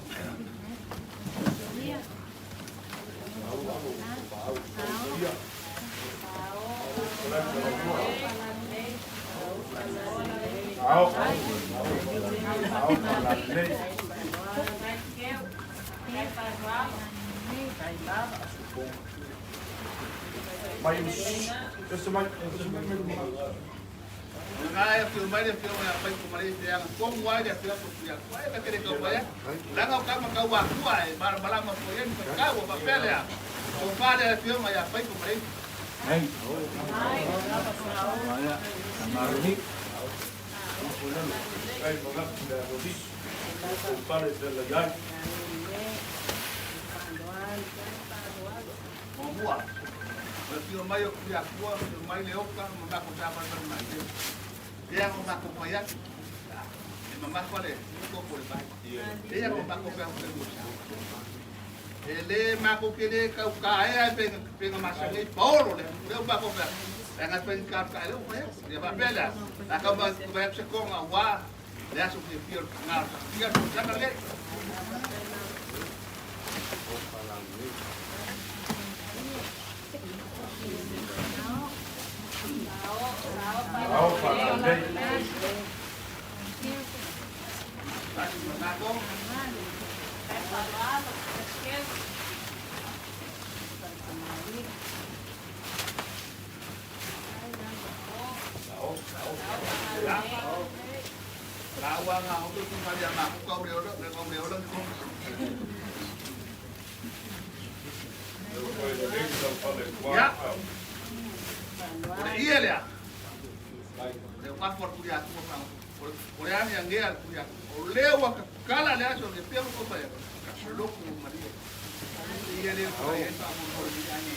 Ngai filmar dia film apa itu kemarin yang kongwai dia film punya. Wah, tak kira kau ya. Langgau kamu kau wakuai, malam mau yang kau papel ya. Kongwai dia film ya apa itu kemarin. Hai. Hai. Amaruhi. Hai, bangak sudah habis. Kongwai sudah lagi. Mau buat. Berarti mai aku ya kuah, mai leoka, maka aku dapat bermain. Dia mau aku payah. Memang boleh, kok boleh baik. Dia mau aku payah terus. Ele maku kene kau kaya pengen masak ni Paulo le. Dia aku payah. Dengan pengen kaya lu payah. Dia bela. Nak kau bayar sekong awak. Dia suka pior ngar. Dia jangan le. Lawa ngau tu tinggal dia mak kau dia orang kau. Ya. Iya lea. Le wa for kuya tu fa. Ore ani angea kuya. O lewa kala lea so le pego ko pa. Ka lo ku Maria. Iya le ko ya ta mo ko di ani.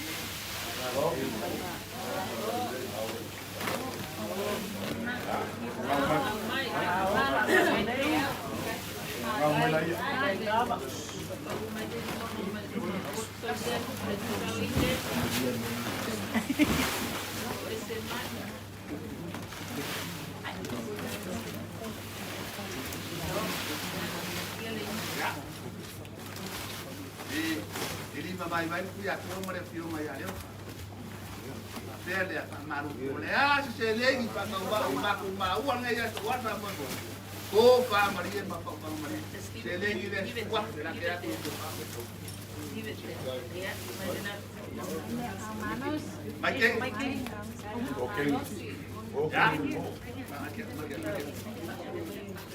Jadi babai-babai kuya ko mo re fiu mai aleo. Pele a maru ole a se legi pa ka ba u ngai ya so wa ba mo ko pa Maria ma pa Maria se legi de wa de la que ya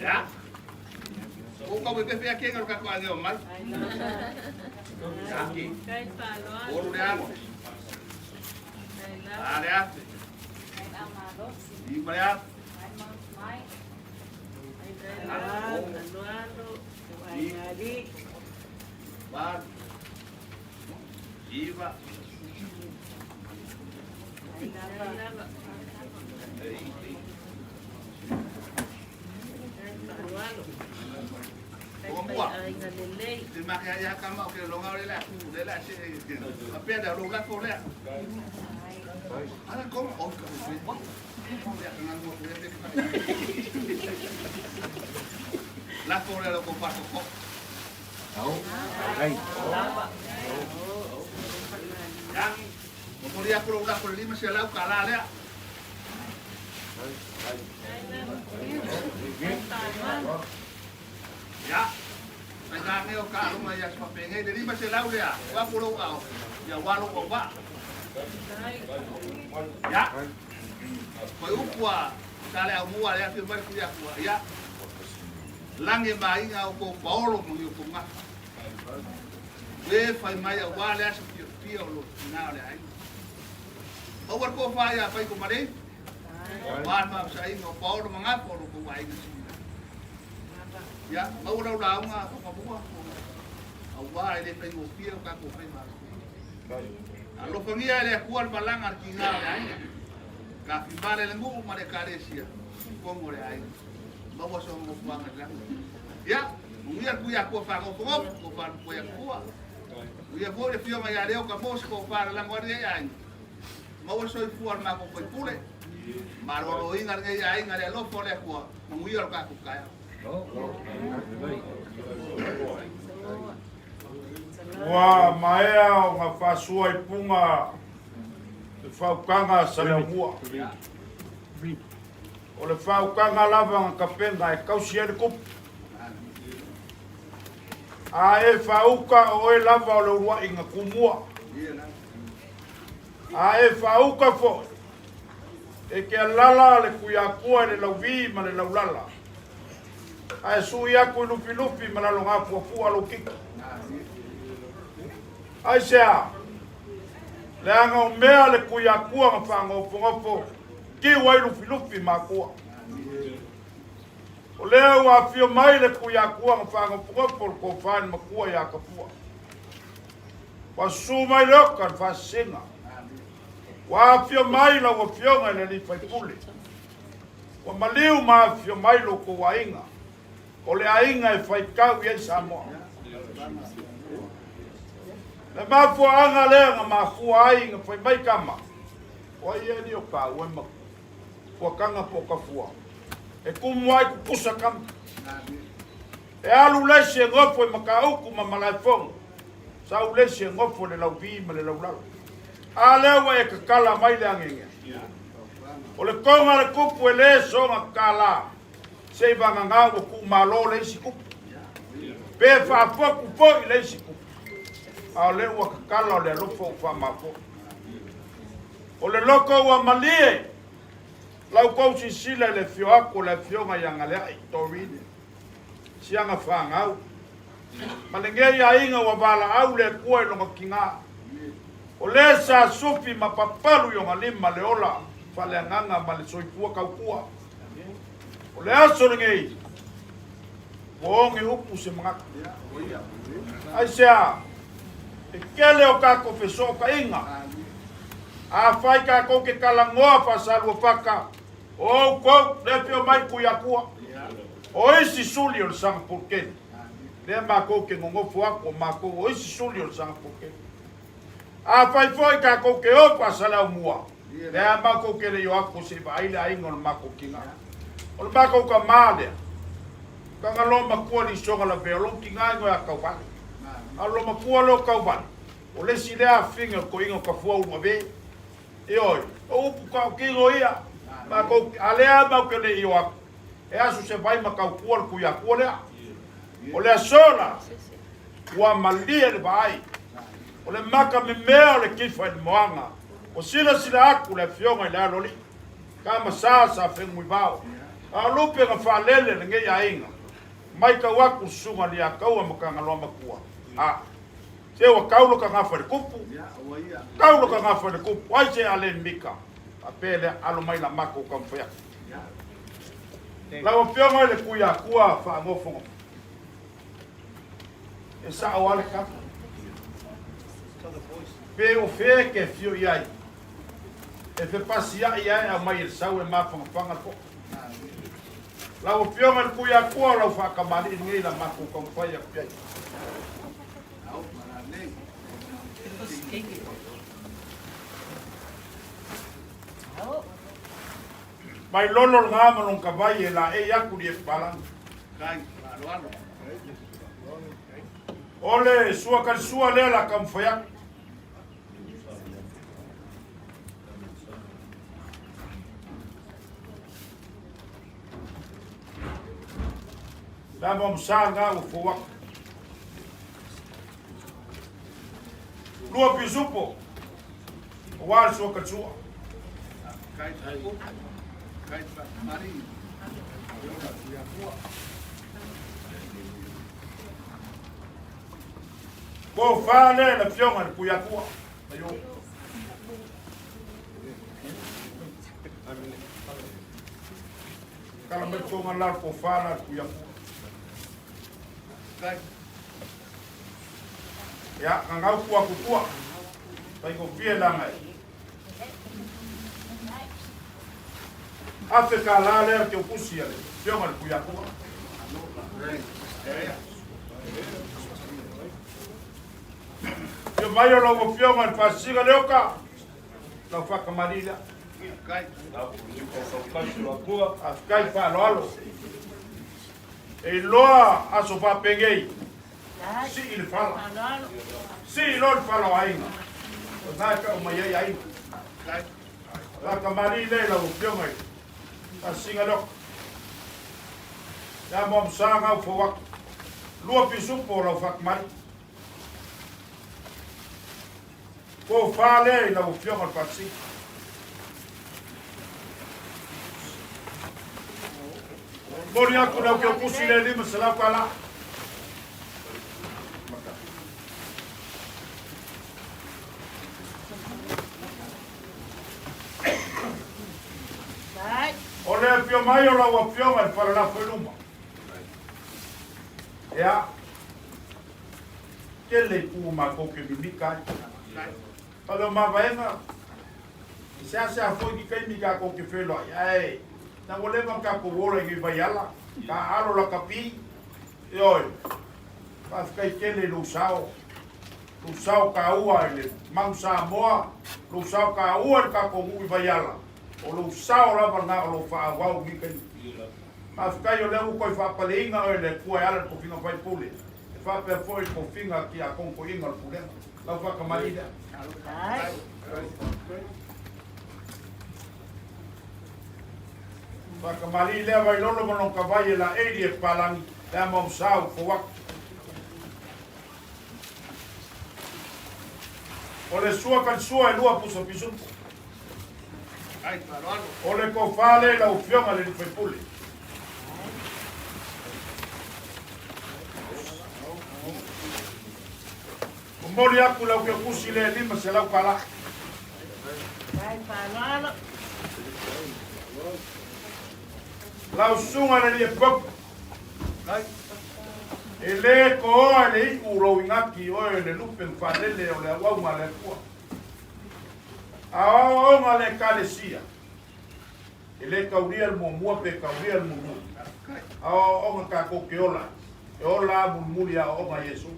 ya o ko be fe aquí en el caco de mal ya aquí o le hago Areate. Ibrahim. Bar. Iba. Terima kasih kamu ke longa lela lela se apa ada longa ko le ana como o ka se wa ya nan mo le de la ko le lo comparto ko ai ya mo podía ko longa ko lima se la kala le ya Nang ngeo ka lu mai ya papenge de lima se lau ya wa pulo au ya walu ko ba ya ko ukwa kale au mua ya fi mai ku ya ku ya lange mai nga ko paulo mo yo ko nga we fai mai ya wa ya se fi lo na le ai o war ko fa ya fai ko mare wa ma sai no paulo manga ko ko ai ya mau đâu đâu nga ko pa au wa ele pe ngo pia ka ko pe ma lo fangia ele kual balang arkinga ai ka fi vale le ngu ma de carecia ko mo le ai mau so mo fa nga ya mungia ku ya ko fa ngo ko fa ko ya ko ya bo le fio ma ya leo ka mo ko fa la ngore ai mau so fu al ma ko pule ma lo inga ngai ai nga le lo fo le ko mungia ka ku ka Wa maea o ngā whasua I punga le whaukanga sa le mua. O le whaukanga lava ngā kapenga e kausi ere kupu. A e whauka o e lava o le urua I ngā kumua. A e whauka fo. E ke lala le kuiakua e le lauvi ma le laulala. Ai sui aku I lupi ma lalo ngā puapua lo kiki. Ai sea, le anga o mea le kuiakua ngā whangopo ki wai lupi ma kua. O lea ua fio mai le kuiakua ngā whangopo ko whani ma kua ia kapua. Wa su mai leoka le whasinga. Wa fio mai la wa fionga le li whaipule. Wa maliu ma fio mai lo ko wainga. O le ainga e whaikau I Samoa. Le mafua anga lea ngā mafua ainga whai mai kama. O ia ni o ka ue maku. Fua kanga po ka fua. E kumu ai kupusa kama. E alu lesi e ngofo e maka uku ma malai fonga. Sa u lesi e ngofo le lau vi ma le lau lau. A lewa e kakala mai le angenge. O le konga le kupu e le songa kala. Sei vanga ngā o ku malo le isi kupu. Pe whaafoku po I le isi kupu. A le ua kakala o le alofo o whamafo. O le loko ua malie. Lau kousi sila le fio ako le fionga I angalea I torine. Sianga whangau. Ma le ngei a inga ua wala au le kua I longa ki ngā. O le sa sufi mapapalu yo ngalima le ola fale nganga ma le soifua kaukua. O le aso le ngei. Boonge upu se mangaka. Ai sea, e kele o kako feso ka inga. A fai kako ke kalangoa pasalu paka. O kou, le pio mai kuyakua. O isi suli o le sanga pulkeni. Le mako ke ngongofu ako mako o isi suli o le sanga pulkeni. A fai foi kako ke o pasala mua. Le mako ke le yo ako se ba ile aingo le mako kinga. O le mako ka male. Kanga loma kua ni songa la veolong kinga ngo ya kaupani. A loma kua lo kaupani. O le si lea finga ko ingo ka fua uma ve. E oi, o upu ka kingo ia. Ma ko alea ma ke le yo. E asu se vai ma ka kua ku ya kua le. O le sola. Wa malia le vai. O le maka me mea o le kifa le moanga. O sila aku le fionga le aloli. Kama sa fengu ibao. A lupe nga falele le nge ya inga. Mai ka waku sunga li a kaua makanga loa makua. Se wa kaulo ka ngafa le kupu. Kaulo ka ngafa le kupu. Wai se ale mika. A pele alo mai la mako ka mwhea. La wapionga le kuya kua wha ngofongo. E sa awale ka. Pe o fe ke fio iai. E fe pasi iai a mai el sau e mawhanga po. La o pionga le kuya kua la whakamani ngai la mako ka mwhea piai. Mai lolo ngā manong kawai e la e yaku li e palang. Ole sua kan sua le la kam fayak. La mom sanga u fuak. Lua pisupo. Wal sua kan sua. Ko fale la fionga le kuyakua. Ayo. Kala me ko ngala ko fala kuyakua. Ya, ngau kuwa. Pai ko pie langa. Afe ka la le ke kusia le. Fionga le kuyakua. Yo mayo lo fionga le pasiga le oka. La faka marila. Afkai fa lo alo. E loa aso fa pegei. Si il fala. Si lo fala ainga. Na ka o mai ai. La kamari le la upio mai. A singa lo. Ya mom sanga fo wak. Lua pisupo lo fak mai. Ko fale la upio mal pasi. Moria kuna ke kusile lima sala kala. Ole pio mai ola wa pio mai para la feluma. Ya. Kele kuma ko ke bibika. Palo ma vaenga. Se foi ki kai mika ko ke felo. Ai. Na wole ma ka ko wola ngi vaiala. Ka alo la kapi. Oi. Pas kai kele lo sao. Lo sao ka ua ile. Mang sa moa. Lo sao ka ua ka ko ngi vaiala. O lo sao la na o lo fa wa ngi kai. Pas kai o le ko fa palinga o le ko ala ko finga vai pule. Fa pe foi ko finga ki a kon ko inga pule. La fa ka marida. Waka mali lea vai lolo mono ka vai la eri e palang lea mom sao fo wak. O le sua kan sua e lua puso pisun. O le ko fale la ufionga le fai puli. O moli aku lau ke kusi le lima se lau kala. Kai whānalo. Lau sunga le lia pop. E le ko oa le i uro ingaki oe le lupen whanele o le awaunga le kua. A onga le kalesia. E le kauria le mua pe kauria le mumu. A onga ka koke ola. E ola mulmuli a onga Yesu.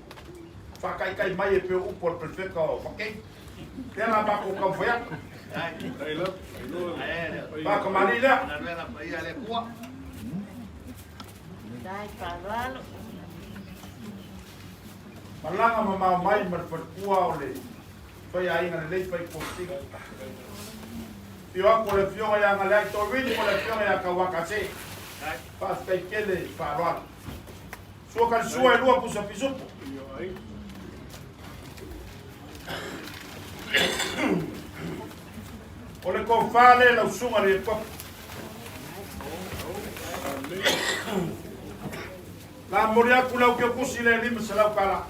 Whakai kai mai e pe upo le prefeka o whakei. Tēnā bako kau whaiaka. Bako mani lea. Kai whānalo. Malanga mamau mai marwhakua o le whai ainga le lei whai postinga. Pio ako le fionga ia ngale ai tō wini mo le fionga ia ka wakase. Pas kai kele wharoana. Sua kan sua e lua pusa pisupu. O le ko whale lau sunga le kopu. La mori aku lau ke kusi le lima se lau kala.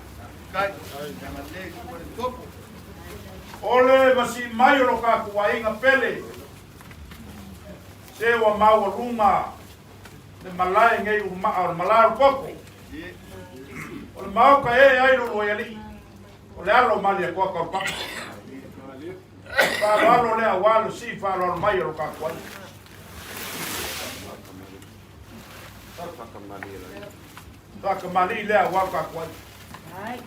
Ole masi mai o ka kuainga pele. Se wa mau runga. Le malai ngai o malai koko. O le mau ka e ai lo yali. O le alo mali ko ka pa. Pa alo le awalo si fa lo mai o ka kuai. Ka mali le awalo ka kuai. Kai.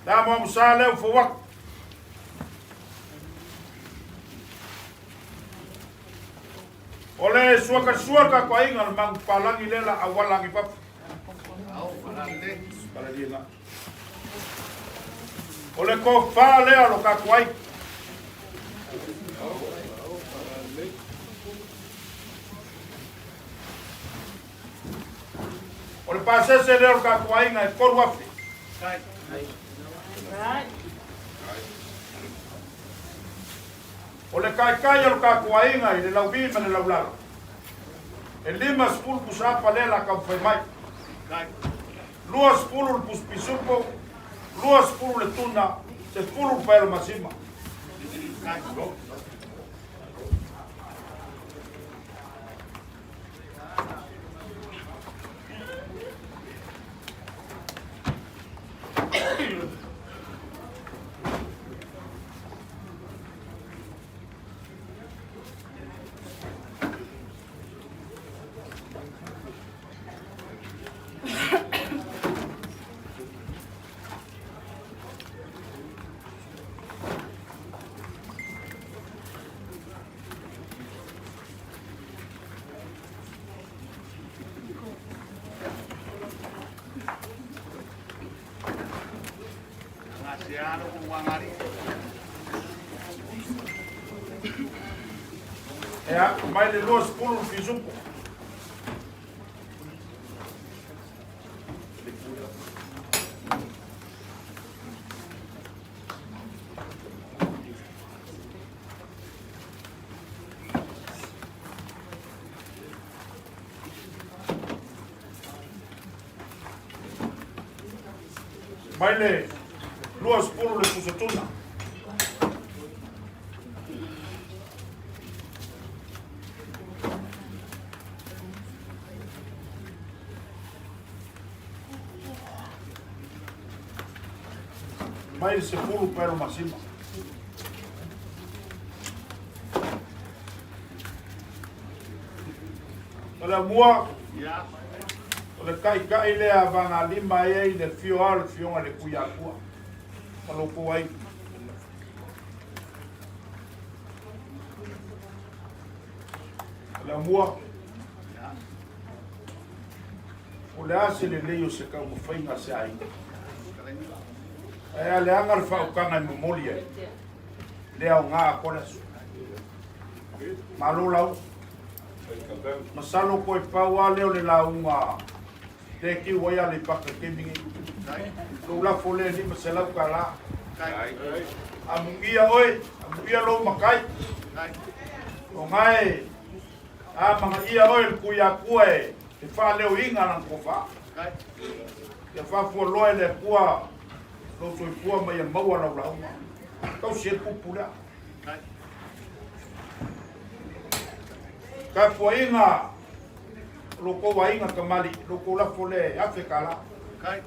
Da mo msa leo fo wak. Ole suaka ko inga mang palangi lela awalangi pap. Ole ko fa leo lo ka kwai. Ole pase se leo ka kwai nga ko wafi. Kai. Ole kai o ka kuainga i le laubi ma le laulalo. E lima spul pusapa lela ka fai mai. Lua spulu pus pisupo, lua spulu le tuna, se spulu pa el masima. Ja, mai le lua spulu pisupo. Mai le lua spulu le pusatuna. Mai se pulu pero masima. Ola mua. Ola kai le avanga lima e le fio al fio le kuya kua. Malo kuai. Ola mua. Ola se le leo se ka mo fainga se ai. E le angar whaukanga i momolia. Lea o ngā kore su. Malo lau. Masalo koe pau a leo le launga. Te ki waya le paka kemingi. Lau la fole ni ma se lau ka la. Amungia oi. Amungia lo makai. O ngai. A mga ia oi le kuya kue. Te wha leo inga nang kofa. ya fafu loe le kua lo soi kua mai maua la la kau se pupula ka poinga lo ko wainga kamali lo ko la fole Afrika la Kai.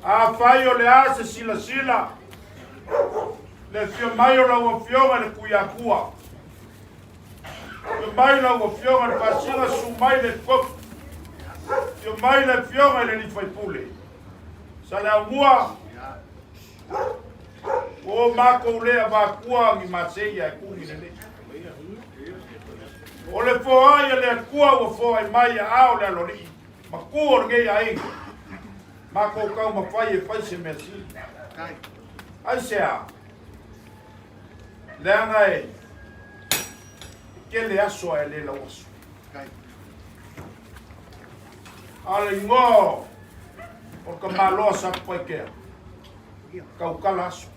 a fai o le ase sila sila le fio mai o la ua fionga le kuyakua fio mai la ua fionga le pasinga su mai le kop fio mai le fionga le ni fai pule sa le amua o mako lea vakua ngi maseia e kungi le o le foa ia le kua o foa i mai a ao le alori ma kua o ngei a ingo ma ko kau ma fai e fai se mesi ai sea le anga e ke le aso e le la waso ale ngo o ka malo sa pai ke kau kala aso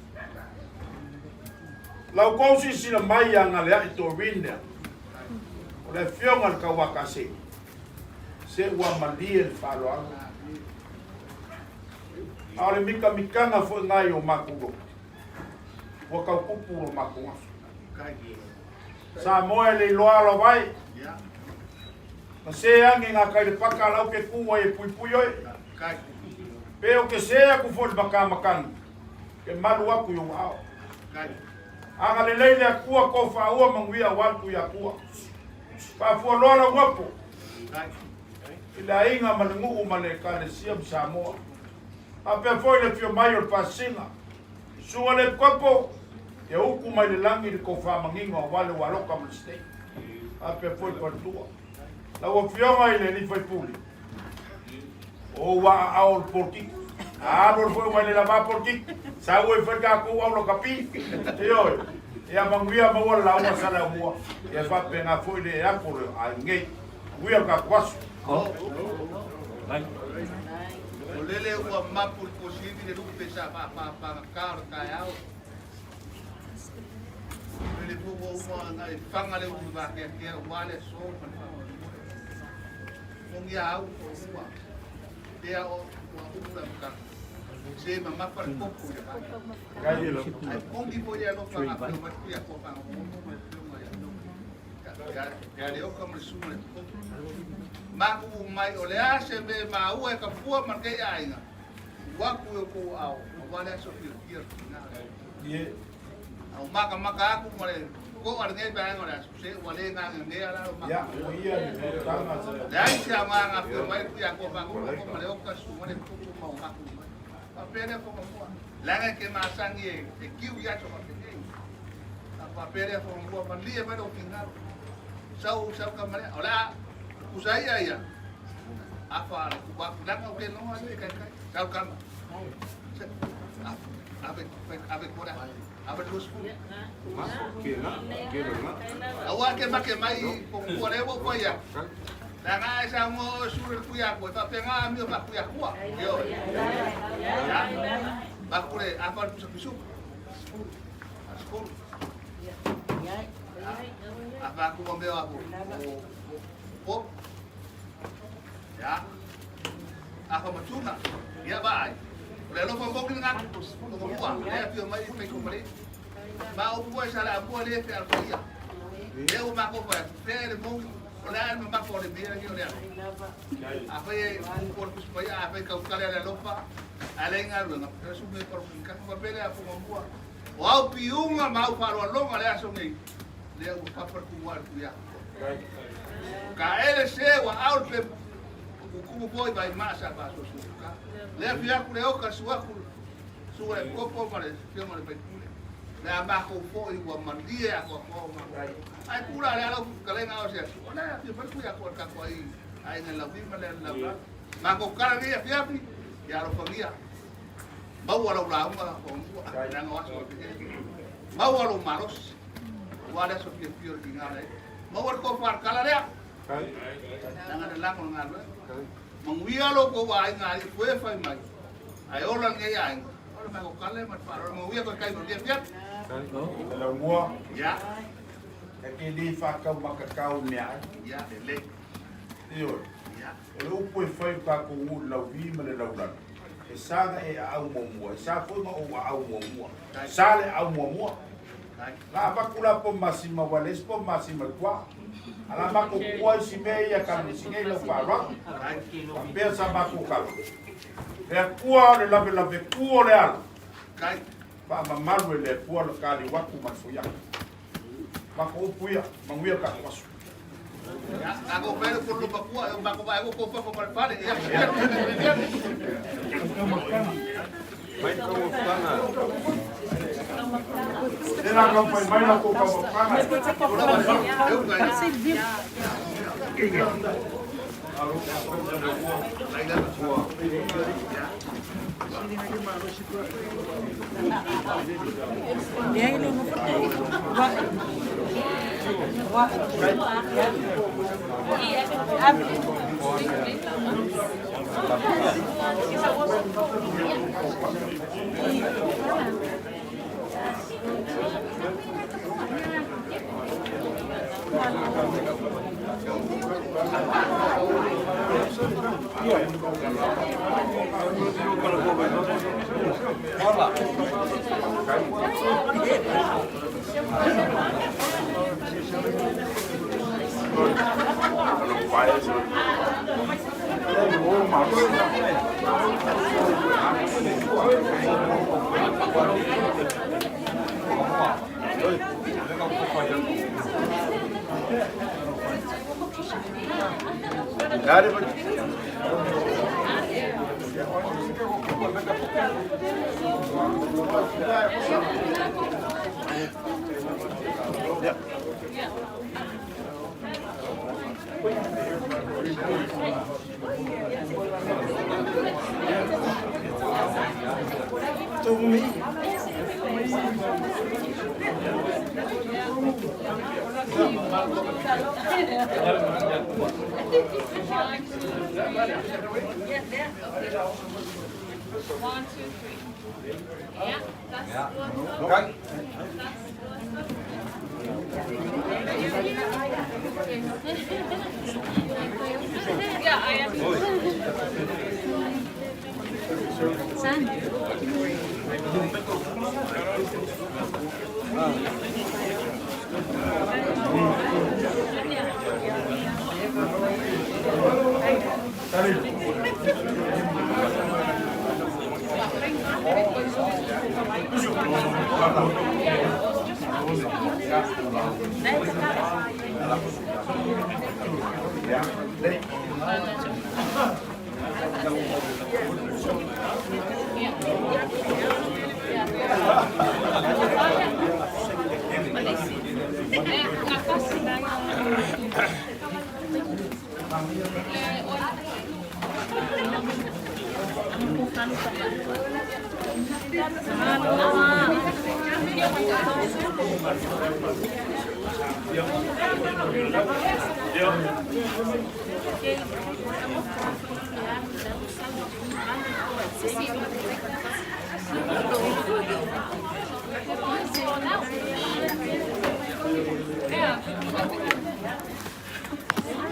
lau kousi sila mai anga le ai to rinde o le fionga ka wakase se ua malie le falo anga ale mika mikanga fo ngai o makulo wa ka kupu o makulo sa moe le loa lo vai ma se angi nga kai le paka lau ke kuwa e pui pui oi pe o ke se aku fo le baka makan ke malu aku yo ao anga le leile akua ko fa ua manguia walku ya kua pa fo loa la wapo ila inga malengu male kale siam Samoa ape foi le fio mai o pasinga sua le kopo e uku mai le langi le kofa manginga wale waloka mistake ape foi por tua la o fio mai le ni foi puli o wa ao porki no foi mai le lava porki sa o foi ka ko ao lo kapi e oi e a manguia ma wala la sala mua e fa pena foi le apolo a ngei wi ka kwasu O lele ua mapu le positi le lupe sa pa karo kai au. Lele pugo ua ngai whanga le ua wake kia wale so pan whanga. Kongi au ua. Tea o ua ua mka. Se ma mapa le popo ya pa. Ai kongi po ya lo whanga pa no matu ya ko whanga. Ya le oka mle sumo le popo. Maku mai o le ase me maua e ka fua marke ainga. Waku e ko au, wale aso pio na. ye Au maka aku male ko arnge ba ngora se wale nga nge ala maka. ya o ia le tanga sa Dai sia nga pio mai ku ya ko ba ko male o ka su male ko mau maku. Pa pere ko mo. Langa ke masangi e kiu ya cho ka ke. Pa pere ko mo pa lie ba do kinga. Sau ka male ola usai ya apa aku dah kau kena orang ni kan kau kan apa kora apa terus awak ke makai mai pokok lewo ko ya dan ai samo suruh kuya ko tapi nga mi ba kuya ko yo ya bakure apa bisu apa aku ambil aku pop ya ako matuna ya ba le lo pon bokin ngat ko buang ya pio mai pe ko mari ba o buai sala bu le pe al dia le o ma ko pa pe mo ola ma ko le mira yo le apa ye por pus pa ya apa ka kale le lopa ale ngal nga pero su me por ka ko pe le apo mo bua o au piunga ma o faro lo ngale aso ngi le o pa por ku war ku ya ka ele se wa au pe kumu boy by masa ba so suka le fia ku le oka suaku suwe kopo male fia male pe le amba ko fo i wa mandie ko ko ma ai kula le alo kale nga o se ona fia pa ku ya ko ka ko ai na la vi male la ba ma ko kala ni fia pi ya ro familia ba wa lo la ma ko na nga so ba wa lo maros wa da so fia fia di ngale ma wa ko par kala le jangan ada lang ngal mangwia lo ko wa ngai fue fai mai ai ola ngai ai ola ma ko kale ma pa mangwia ko kai no dia fiat la mua ya ke li whakau makakau mea. Ia, le. Iyo. Ia. E upo e whai kako ngu lau vima le lau lana. E sanga e au mua. E sa fui ma o au mua. Sa le au mua. La bakula po masima wales po masima kwa. Ala mako kwa si me ia kami singe lau wharang. Kampea sa mako kala. Le kua le lave kua le ala. Pa mamaru le kua le kali waku manfuya. Mako upuia, manguia ka wasu. Ako pero por lupa kuha, yung bako ba ako po pa pare. Mai kau tanga. Tena ka pai mai na ko ka makana. One, two, three. Yeah, that's one. Okay. Yeah, I am.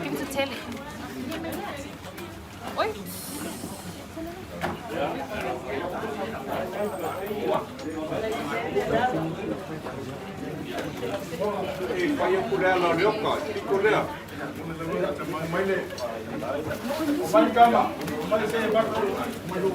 Kan du tælle? Oj! Kaya pula na lioka, pikulea. Maile. Omani kama. Omani se bako. Malu.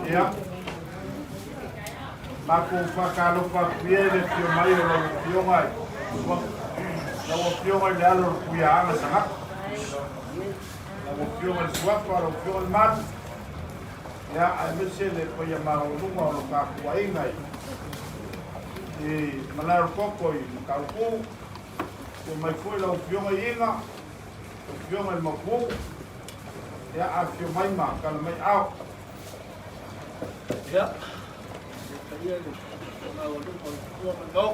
Ia. Mako whakalofa pia le pio mai o lau pionga e. Lau pionga le alo kuia anga sanga. Lau pionga le suapa, lau pionga le matu. Ia, ai mese le koia maurunga o lo kakua inga e. E manaro koko i makaruku. Te mai foi lau pionga inga. Lau pionga le mapu. Ia, a pio mai ma, kala mai au. Ia. Ia ni na o lu ko ko no.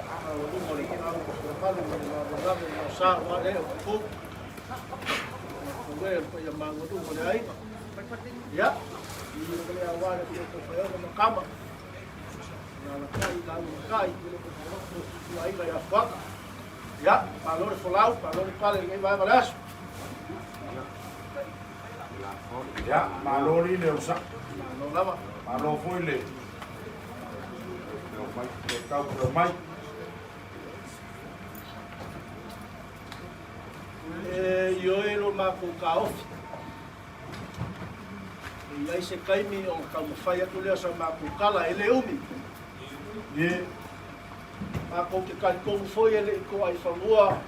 A o lu mo le kina ko pa lu mo na na sa wa le ku. Ko we ko ya ma ngo mo le ai. Ya. Ni ko le wa le ko fa yo na kama. Na kai ko ai ga ya fa. Ya, valor folau, valor pale ngai vai valas. Ya, malori le usa. No lama. Malo foi le. Leo mai, le kau pro mai. Yo e lo ma ko ka off. Ia se kai mi o ka mo fai atu le sa ma ko kala ele umi. Ye, Ma ko ke kan ko foi ele ko ai famua.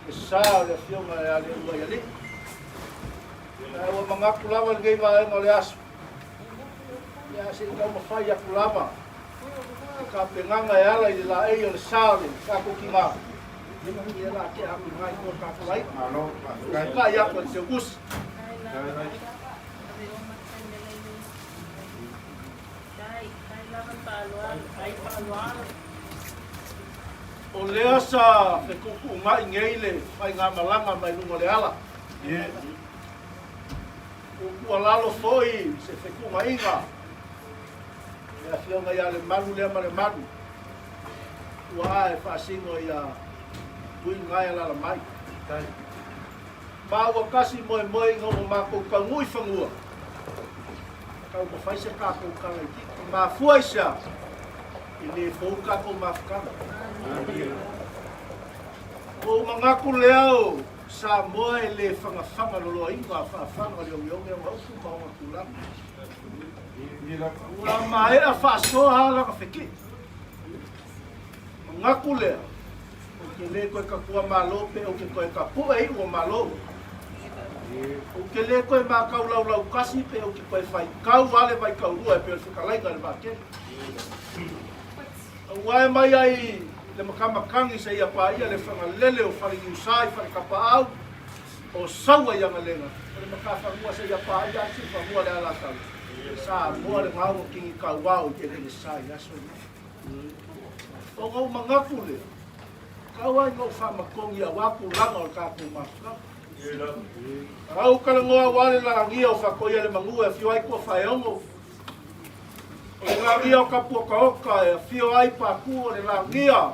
E sa le fiona e ale ua ali. O mga kulawa ngai va ngole asu. Ya se ka mo fai atu lama. Ka penganga e ala i la e o sale ka ko ki ma. Ia la ke aku ngai ko ka lai. malo, Ka ya ko se gus. O lea sa e kuku mai ngeile mai ngā malanga mai lungo le ala. ye, O kua lalo foi se wheku mai inga. Lea whionga ia le manu lea ma le manu. Ua e whaasingo ia ui ngai ala la mai. Ma ua kasi moe moe ngā o mākou ka ngui whangua. Kau ka whaise kākou kanga i tiki. Ma fuaisa i le fōu kākou mawhakanga. O mangaku leo sa moa e le whangawhanga lolo inga whawhanga leo yonge o mauku maunga kulanga. ye la, Ua mae a whaasoha langa whiki. Mangaku leo o ke le koe ka kua malo pe o ke koe ka pua i ua malo. O ke le koe mā kau lau lau kasi pe o ke koe whai kau wale vai kau rua e pe o whikalaika le mākeni. Ua e mai ai le makamakangi sa ia pa ia le whangalele o whare iusai, whare kapa au, o saua ianga lenga. O le makawhangua sa ia pa ia si whangua le ala kau. Sa mua le ngau o kingi kau wau ke le sai, aso ni. O ngau mangaku le, kau ai ngau whamakongi a waku langa o kākou mafukau. Au kalangoa wale la ngia o whakoia le mangua e whio ai kua whaeongo. O le langia o kapua kaoka e whio ai pāku o le langia.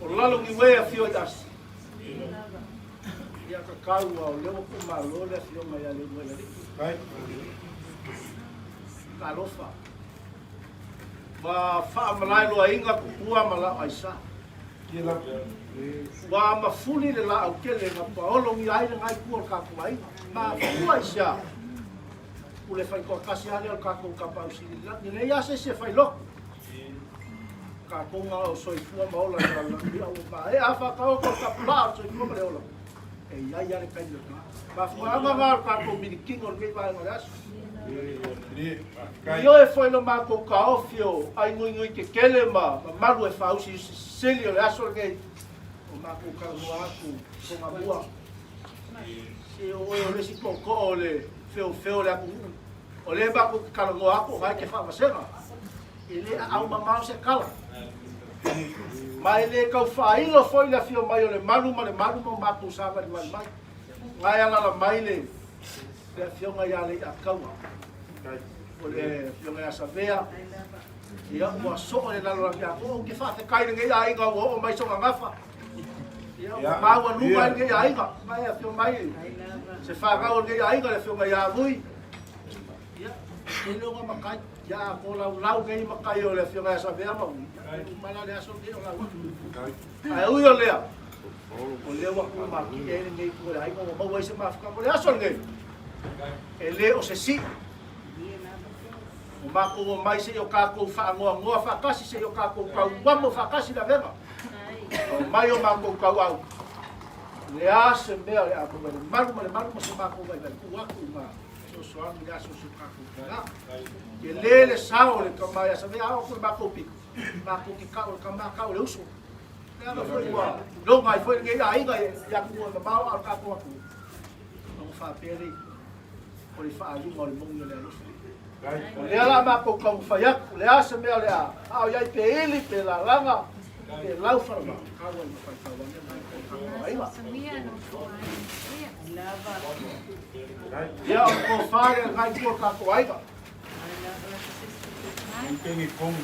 O lalo ngi wea whio i asi. Ia ka kaua o leo ku malo le whio mai ale mwea riki. kai, Ka lofa. Ma wha malailoa inga kukua mala aisa. ye la, Wa mafuli le la au kele nga paolongi ai le ngai kua ka kuai. Ma kua isa. Ule fai ko kasi ale o kako ka pa usili la. Ni le ase se fai loko. Ka konga o soi fua maola na la o ma e afa ka o ka pla soi fua le ola. E ia ia le kai le. Ma fua anga nga ka ko mini kingo le vai ngas. ye, kai, Io e foi no ma ko ka ofio ai ngui ngui ke kele ma malu e fausi selio le aso ke o ma ko ka no aku ko ma bua se o le si ko ko le feo le aku o le ba ko ka no aku ga ke fa masena ele au ma se kala ma ele ka fa ilo foi la fio mai o le malu ma ko sa va mai ngai ala la mai le fio ngai ale akaua o le fionga sa vea ia mo so le la la kia o ke fa te kai ngai ai ga o mai so ngafa ia ma wa nu mai ngai ai ga mai a fio mai se fa ga o ngai ai ga le fionga ia vui ia Ele nga makai ya ko lau ngai makai o le fionga sa vea mau. Mana le aso ke o lau. Ai u yo le. O le wa ko ma ki ele ngai ko ai ko mau wai se ma ka mo le aso ngai. Ele o se si. O ma ko mai se o ka ko fa ngoa fa kasi se o ka ko ka mo fa kasi la vema. O mai o ma ko ka au. Le aso me le a ko le maru se ma ko vai ku wa ku ma. Soan dia susu kaku kera. Ke lele sao le kamaya sabe ao ko bako pik. Bako ki ka o kamaka o le uso. Ka ba foi wa. Lo mai foi nge ai ga ya ku o ba ao ka ko aku. No fa peri. O le fa ali mo le mo le uso. Le ala ma ko ka fa ya le asa me le a. Ao ya pe ili pe la langa. Pe lau fa ma. Ka wa ma fa ka wa ne mai ko ai wa. Ya ko fare ngai ko ka ko ai ba. Pengi kong.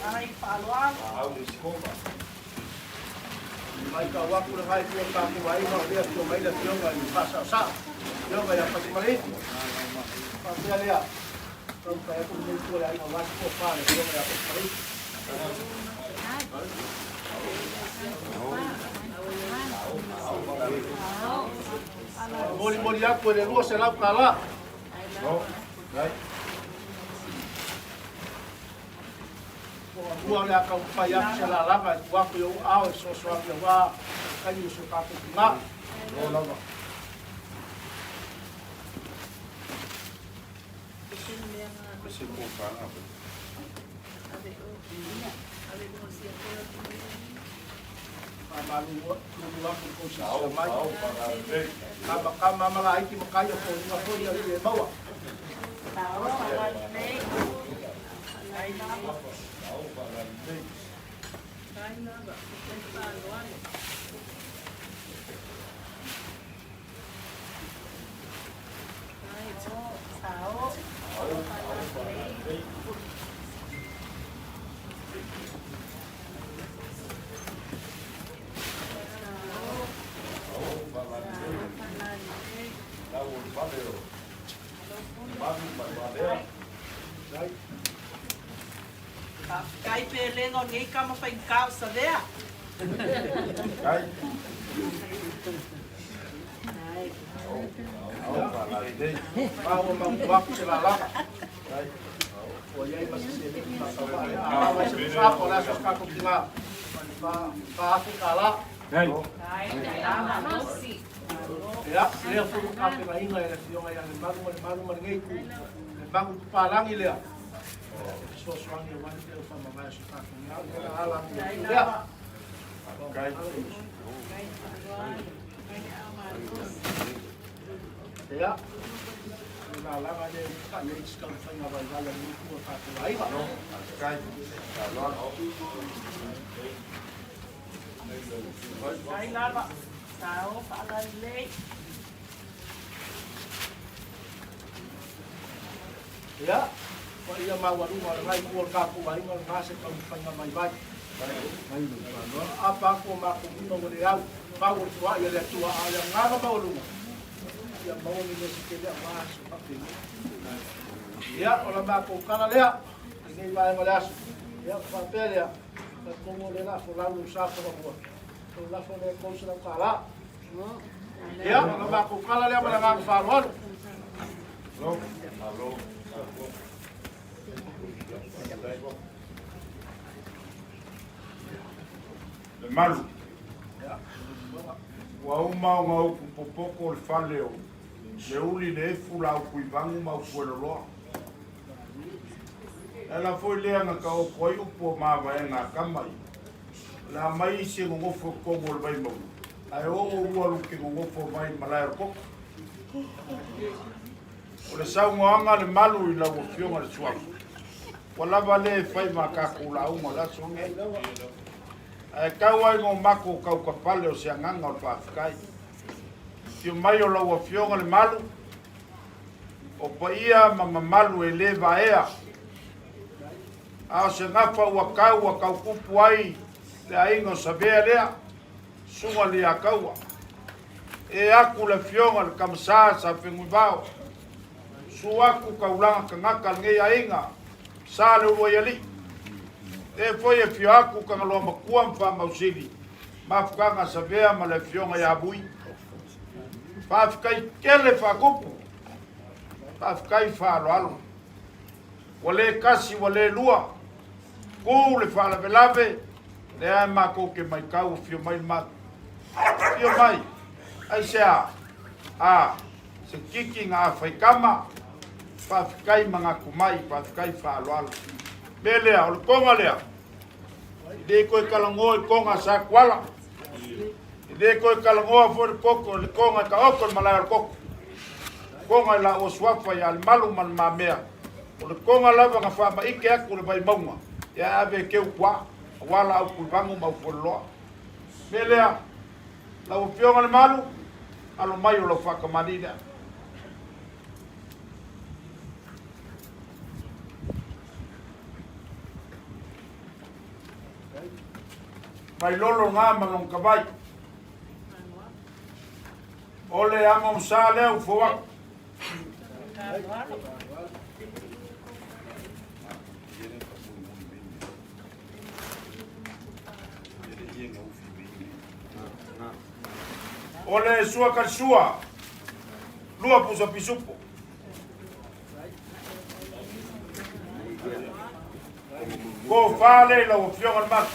Ai paluan. Mai ka wa ku hai ku ka ku ai ma dia ku mai la tio ngai pa sa. Yo ngai pa ti mali. Pa dia lia. Tom ka ku ni ku ai ma wa ku pa le yo ngai pa mali. Moli ya ku le lu se la kala. No. Right. Buang le akau paya se la langa wa ku yo ao so so ke wa ka ni so ka ku nga no no no Ese mo fa na. Malu wa ku sa mai ka malai ki makai ko ni ko ya le bawa Kai pele no ngai kama fai kau sa vea. Kai. Mau wa ku se la langa o ye ma se ni ma sa wa ma se fa ko la so ka ku nga pa ku kala ya le fu ka pe mai ngai le fio ngai le malu ngai ku le bangu pa langi le so so ngai wa ni le fa ma ma so ka ku nga le ala ya Kai. Ya. Na langa de ka le ska fa nga ba la ni ku ka ku ai ba no Kai. Kai lava. Sao pala le. Ya. Ko ia ma wa rumah ngai ku ka ku ai nga nga se ka fa nga mai ba. Apa ko ma ku no mo le au ba wo tua ia le tua ia nga ba wo rumah. Ya mau ni se ke ya ma so pa pe. Ya ola ma ko kala le. Ni ba ma le asu. Ya pa pe le. Ka ko mo le la fo la lu sa ko ko. Ko la fo le ko sa kala. Ya ola ma ko kala le ma la ga fa ro. Lo. Alo. Le malu. Wa uma ngau ku popoko le faleo. Le uli le fula ku ivangu ma ku le loa. Ela foi le nga ka o koi upo ma va nga kamai. La mai se ngo fo ko mo vai mo. Ai o o lu ki ngo fo vai malai ko. O le sau nganga le malu i la o fionga le suafu. Wala vale fai ma ka ku la uma la songe. e kau ai ngō mako kau kapale o se anganga o whaafikai. Tio mai o lau a fionga le malu, o pa ia ma malu e le vaea. A se ngafa ua kau kupu ai le aingo sa vea lea, sunga le a kaua. E aku le fionga le kamsaa sa whengui vao. Su aku kaulanga ka ngaka ngei ainga, sa le ua yali. E foi e fio aku ka ngaloa makua mwha mausili, mafukanga sa vea ma le fionga ya bui. Whaafikai kele whakupu, whaafikai whaaloalo. Wale kasi wale lua, kou le whaalavelave, le ai mako ke mai kau fio mai matu. Fio mai, ai sea, se kiki ngā whaikama, whaafikai mga kumai, whaafikai whaaloalo. Belea, o le konga lea, i le koe kalangoa i konga sa kuala. Le koe kalangoa fo le koko, le konga ka oko le malaya le koko. Konga la o swafa ya le malu man mamea. O le konga lava nga wha ike aku le vai maunga. Ya ave keu kwa, wala au kuivangu mau foloa. Melea, la o fionga le malu, alo mai o la whakamanida. Mai lolo ngā manong kawai. Ole amo sa leo fo ole sua kalsua. Lua pusa pisupo. Ko fale la o fionga mat.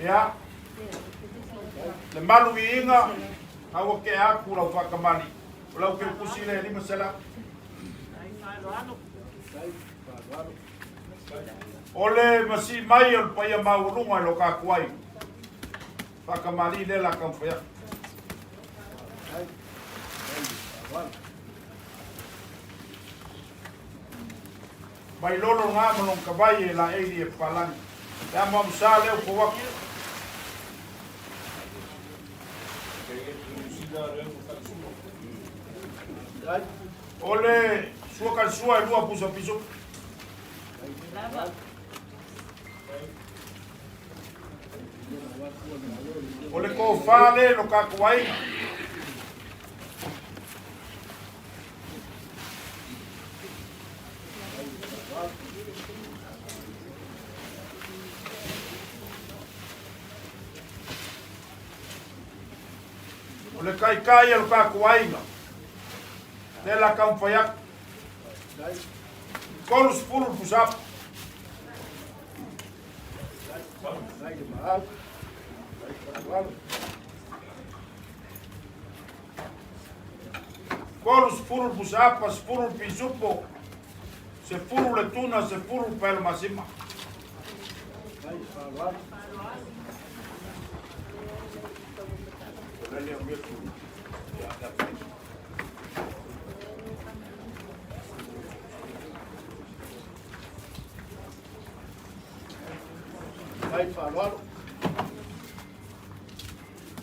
Ya, le malu inga, au ke aku lau whakamani, lau ke pusi le lima sela. Ole masi mai o paia maurunga lo ka kuai, whakamani le la kamwhia. Mai lolo ngā manong kawai e la eiri e palangi. Ya mam sa leo ko waki. Ole sua kalsua e lua pusa piso. Ole ko fale lo ka kuai. Ole kai al ka kuaina. De la kamfayak. Kolus pulu pusap. Kolus pulu pusap, pas pulu pisupo. Se pulu le tuna, se pulu pel masima. Vai falar.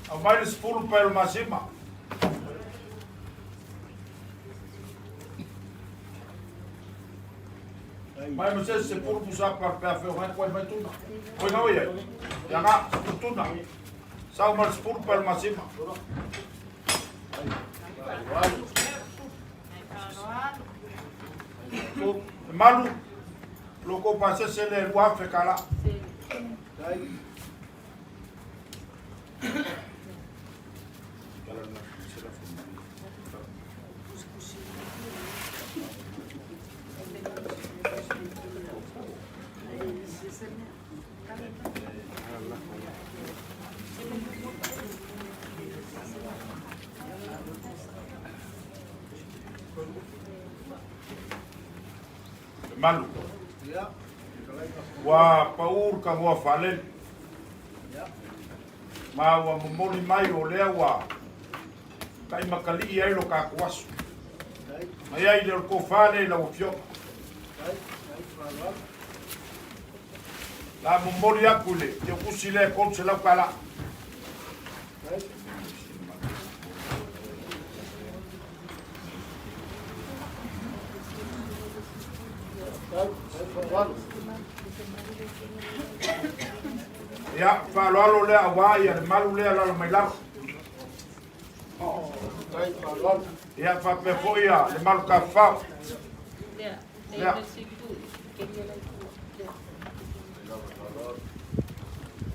A mais puro pelo masima. Mas não sei se puro puxar para ferro, vai vai tudo. Foi não ia. Já na tudo. Só mais puro pelo masima. Malu, logo passa se le rua fica lá. malu. Ya. Wa paur ka wa falen. Ma wa momoli mai o lea wa kai makali ai lo ka kuasu. Mai ai le ko fale la o fio. La momoli akule, te kusile ko se la kala. Ya, falo le awa ya malu le la mai la. Ya fa pe foia le malu ka fa. Ya.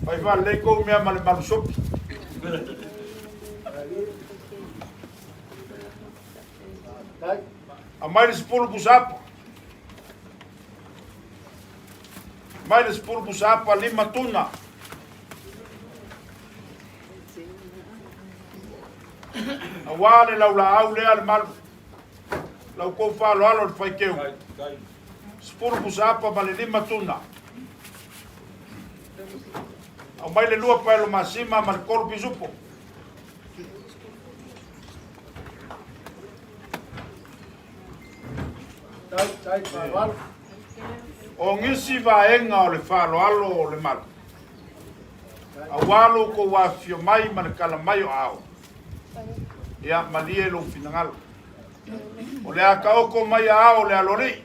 Vai va le ko me mal malu sop. A mais spul busap. Mais spul busap lima tuna. Awale lau la au lea le malu. Lau kou whalo alo le whaikeu. Spuru pusapa ma le lima tuna. Au mai le lua paelo masima ma le kolu pizupo. O ngisi vaenga o le whalo alo o le malu. Awalo ko wa fio mai ma le kalamai o ao. Ya malie lo finangalo. O le akaoko mai ao le alori.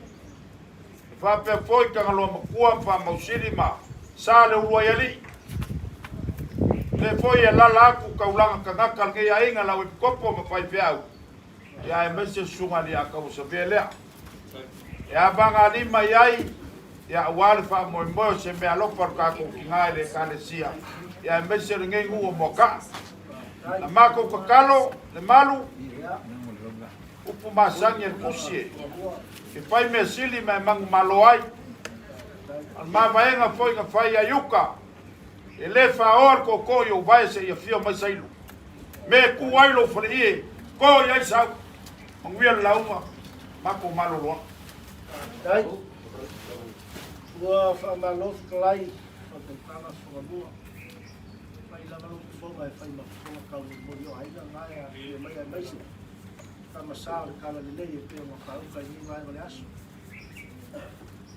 Fa pe foi ka ngalo makua fa mausiri ma sa le ua yali. Le foi la la ku ka ulanga ka ngaka nge ya inga la kopo ma fai fiau. Ya e mese sunga li akau sa vele. Ya banga lima yai ya wal fa mo mo se me alo por ka ku kinga le kalesia. Ya e mese nge ngu moka. La mako kakalo le malu upu masangi el kusie ke pai me sili me mang maloai al ma vaenga foi ka fai ayuka ele fa or ko ko yo vai se ia fio mai sailu me ku ai lo frie ko ia sa ang wian lauma mako malo lo dai wa fa malo klai fa tana so bua fai la malo fo mai fai ma fo ka mo yo ai na ya mai mai si tama sa kala le le pe mo ka ka ni mai vale aso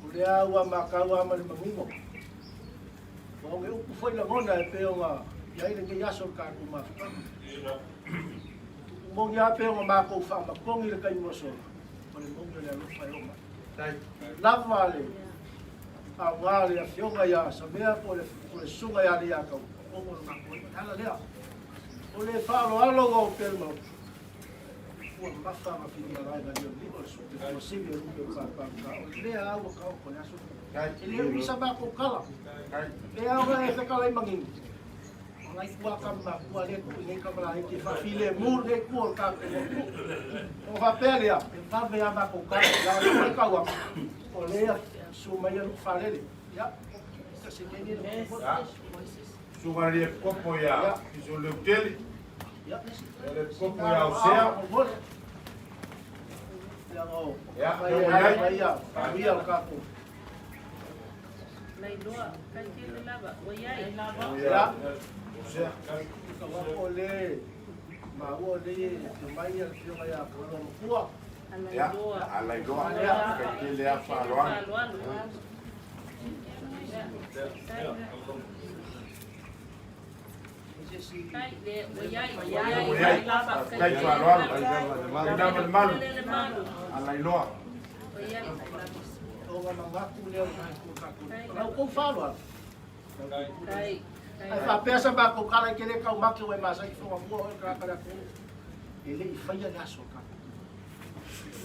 ulea wa ma ka wa ma le mangingo o nge u foi la ngona pe o nga ya ile nge aso ka ku ma mo ya pe o ma ko fa ma ko ngi le ka ni so o le mo le lo fa o ma dai la vale a wale a fionga ya sa mea po le sunga ya le ya ka o mo ma ko hala le o le fa lo alo go pe mo o ma fa ma fi ma lai ga yo ni o so te mo si le lu ka o le a o ka ko ya so ele o isa ba ko kala le a o e ka kala mangin o lai ku ka ma ku ale ku ni ka bra ke fa fi le mur le ku ka o fa pele ya fa be ya ba ko kala la ka wa o le sumaya lu falele ya se kene sumari kopo ya iso le tele ya le kopo ya o sea ya ya kapo Lai doa, kai ke lava, o yai. ya o sea ka ole ma o le mai ya ya ko lo ya alai doa ka tele a faloan Kai le o yai, kai faloan kai da mal alai loa o yai. o ga manga ku le na ko falo Kai. ai fa pesa ba ko kala ke le ka ma ke we ma sa ki fo mo ka ka ko ele i fa ya so ka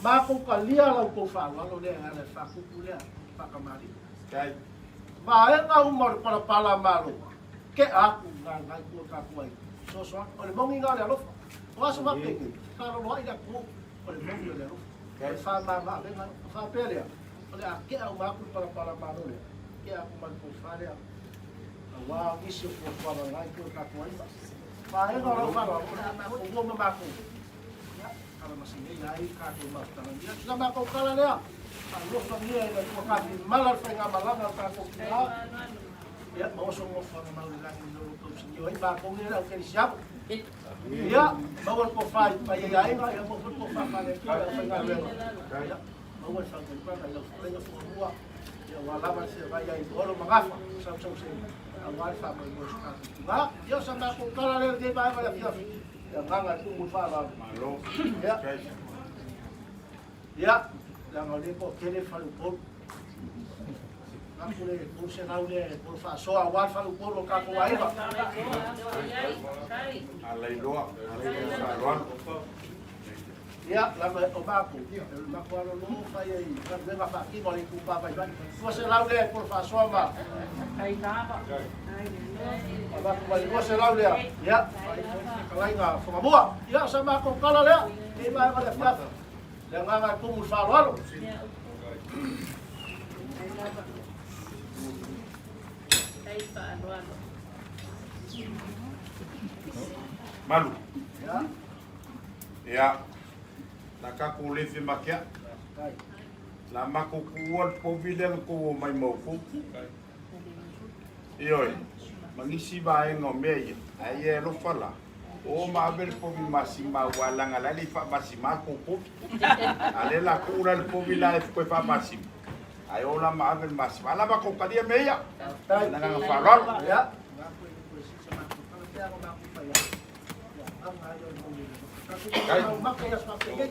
ma ko ka lia la ko falo lo le ala fa ku le pa ka mari kai ma e nga umar para pala malo ke aku nga ko ka ko ai so o le mongi nga le alo o so va pe ka lo ai da ko o le mongi le alo ke fa ma nga fa pele o le ke au ma ku para pala malo le ke aku man ko fa le wa isi ko para nga ko ka ko ai ma e nga lo fa lo ko mo ma ko ya kala masini ai ka ko ma ta nga ya ma ko kala le Lo familia ina tua kapi malal fa nga malanga ka ko kila. Ya mau so mo fa mal lagi no ko sinyo ai ba ko ni la ke siap. Ya mau ko fa pa ya ai nga ya mo ko fa ka le ka fa nga le. Ya mau sa ko pa ka lo fa ko bua. Ya wala ba se ba ya i olo magafa sa sa se. Awal fa mo mo ka. Ba yo sa ma ko kala le de ba ba ya. Ya nga tu mo fa ba. Malo. Ya. Ya. Yang oleh kok kene falu pol. Aku le pol se na ule pol fa so awal falu pol ka ko ai ba. Alai loa loa. Ya, lama obaku. Maku alo lo fa ai. Kan le ba fa ki mo le ku pa ba ba. Ko se na ule pol fa so ba. Kai ta ba. Abaku ba ko se na ule. Ya, kalai nga fo bua. Ya sama ko kala le. Ni ba ba le fa. Dan nga ko mu fa lo. Malu. Ya. Ya. Nakakulithi makia. Kai. La makukuan po videl ko mai mofu. Ioi. Mangisi bae ngomei. Aye lo fala. O mabel po vi masima wala ngalali fa masima ko. Ale la kura el po vila ko fa masima. Ayo la mabel masima. La ba ko kadia meya. Tai Na nga farol. ya. Kai makaya smakke.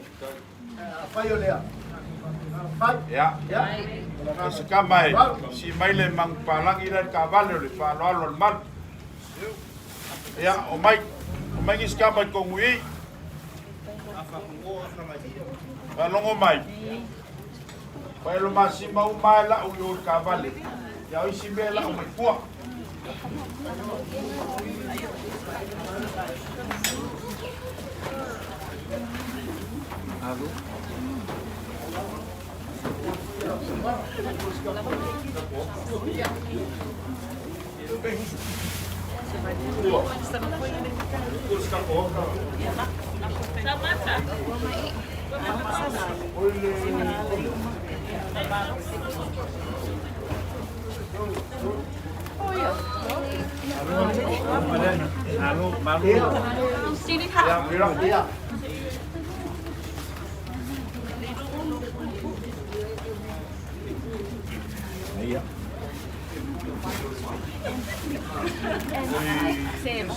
Apayo le. Ya. Ya. Sekamai si maile mang palang ilan kabalo le falol mal. Ya, omai ngis kamai ko ngui. Kalongo mai. Paelo masi mau mala u yo kabale. Ya isi bela o mai pua. Halo. Sini Kak. Ya. Iya. Same.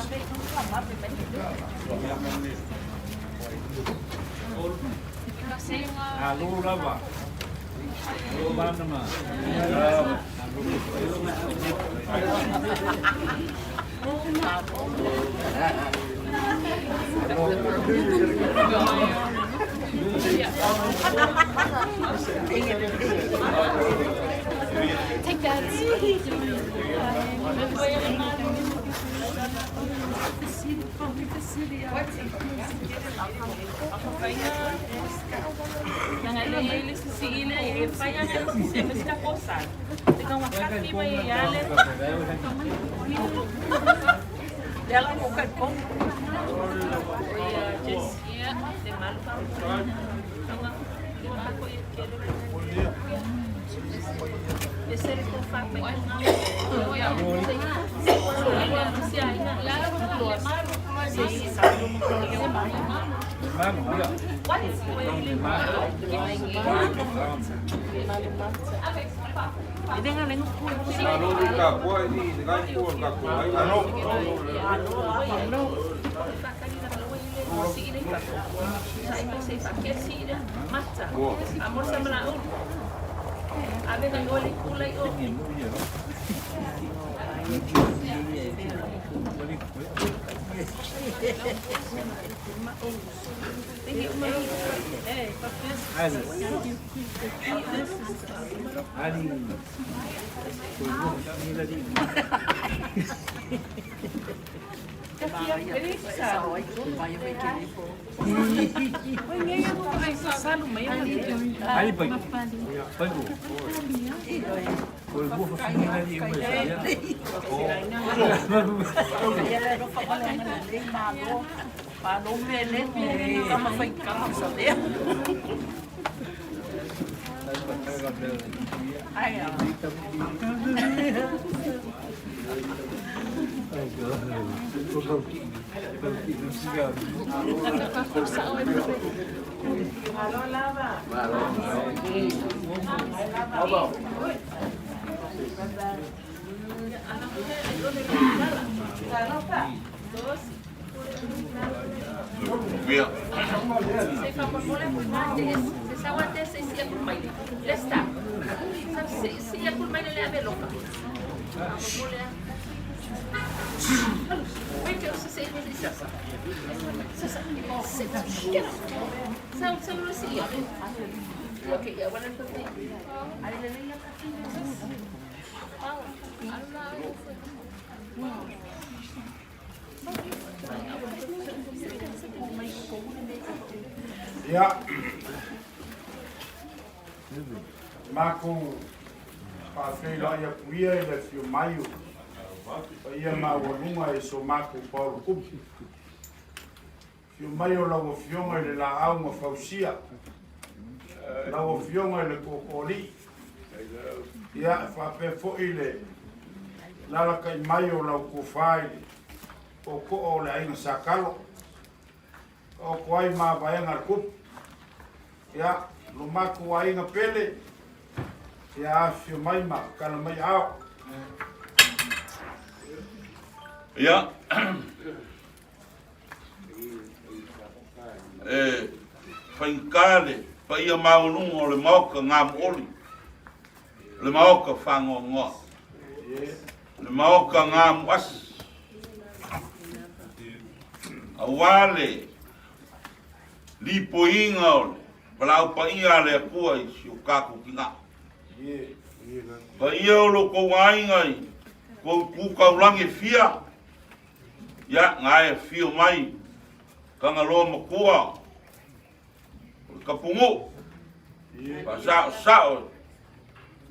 Halo lama. Halo mana mah? Take that. Yang ada ile sisi ile fanya sisi kosa. Ikaw wakati mo yale. Dalam bukan kong. Ya, just ya, de mal pa. Ako ese es el facto. Halo ka po ini dengan po ka po ay ano. Amor sama laut. Ada yang golek kulai oh. Via. Se fa mormole se sa guante se sia col mai. Le sta. Se sia col mai le ave loca. Mormole. Wait till se sa. Sa lo sia. Okay, ya bueno entonces. Ahí le ven la Ya. Mako whawhera ia kuia i le whio maiu. Ia mawalunga e so mako Paulo Kupi. Whio maiu lau whionga i le la aunga whausia. Lau whionga i le kokori. Ia whape fo i le lalaka i maiu lau kufai. O ko o le ainga sakalo. O kuai ma vaenga kup. Ya, lo maku ainga pele. Ya, fio mai ma, kana mai ao. Ya. Whainkare, whaia maununga o le mauka ngā moli. Le mauka whango ngoa. Le mauka ngā muasi. Awale lipo inga o palau pa ia le kua i si o kaku ki ngā. Pa ia o lo kou ainga i kou kukaulangi fia. Ia ngā e fio mai kangaloa makua o kapungu. Pa sao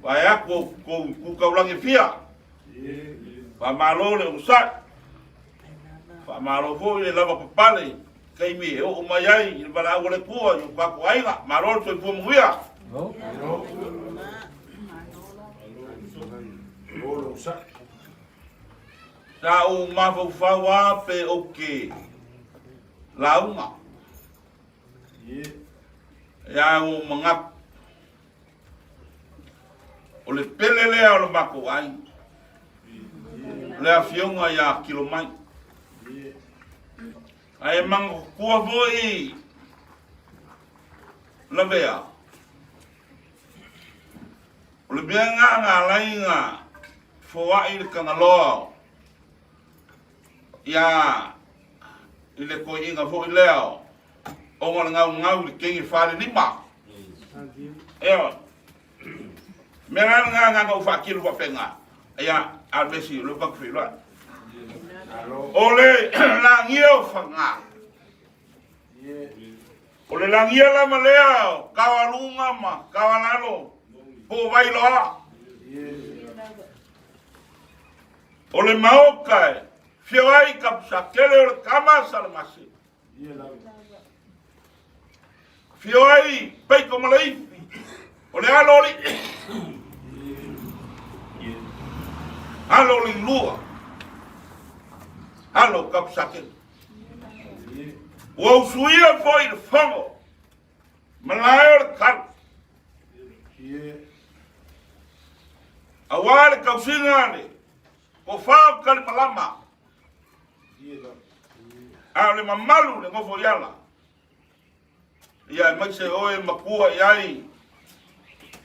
pa ea kou kukaulangi fia. Pa malo le usai. Fa malo fo le lava papale kai me o mai ai il bala o le kua yo pa ko ainga malo so fu muia sa o ma fo fa wa pe o ke la uma ya o manga o le pelele o le mako ai le afionga ya kilomai ai mang kua voi la vea o le bea ngā lainga fua i le kangaloa ia i le koi inga fo i leo o ngā ngau le kengi whare lima eo mea ngā ngau whakiru wapenga ia albesi le wakwhira ole langio fanga ole langia la malea kawalunga ma kawalalo po vai loa ole maokai fioi kapsakele ole kama salmasi fioi peiko malai ole aloli aloli lua Halo kapsakin. Wau suia foi de fango. Malayor kar. Awal kausingani. Ko fa kal malama. Ale mamalu le ngofo yala. Ya mai se oe makua yai.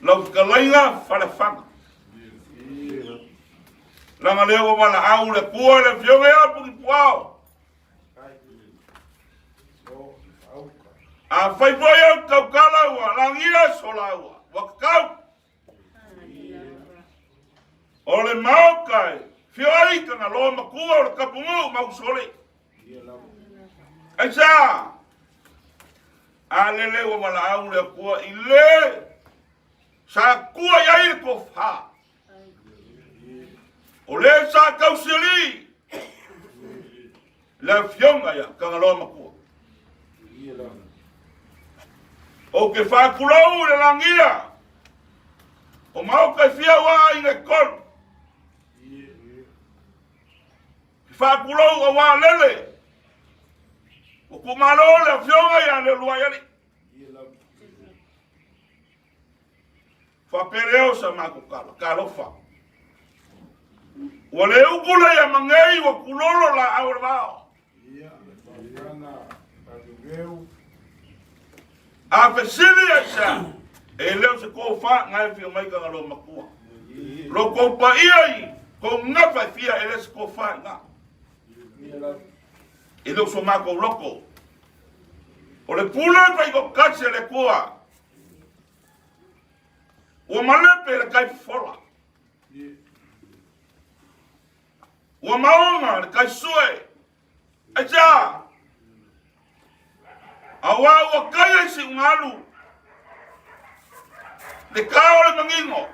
Lau kalainga fala fanga. Langa leo wala au le kua le fionge apu ki puao. A fai boia kau kala ua, langia sola ua, wakau. O le mau kai, fioi ka na loa makua o le kapungu mau sole. Aisa, a lele ua wala au le kua i le, sa kua yai ko fa. O le sa kausili le fionga ya kangaloa makua. O ke whakulau le langia O mau kai fia wa inga kon. Whakulou a wā lele. O kumaro le fionga ia le lua iari. Whapereo sa mako kala, karofa. Wa le ukula ia mangei wa kulolo la aur vao. A fesili a sa. E leo se kou wha ngai fio mai ka ngalo makua. Lo kou pa iai, kou ngapa fia ele se kou wha ngā. E leo so mako loko. O le pula kai ko katse le kua. O malepe le kai fola. O maonga le kai sue. Aja. Awa o kai si ngalu. Le kao le mangingo.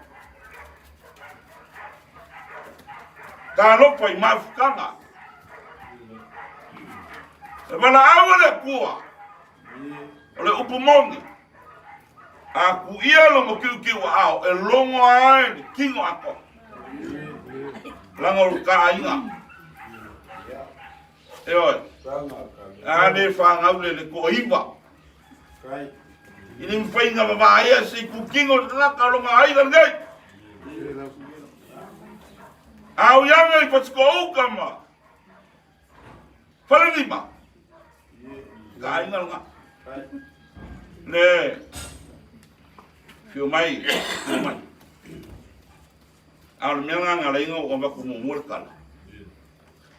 Ka lopa i mafukanga. E wala awa le kua. O le upumongi. A ku ia longo kiu ao. E longo ai ni kingo ako. Lango ka ainga. E oi. A le whangau le ko iwa. Ini mwhainga mawaaia si ku kingo na ka longa ai ngai. Au yanga i patsko uka ma. Whalanima. Ka ainga longa. Ne. Fio mai. Au le meanga ngā leinga o maku mumul kala.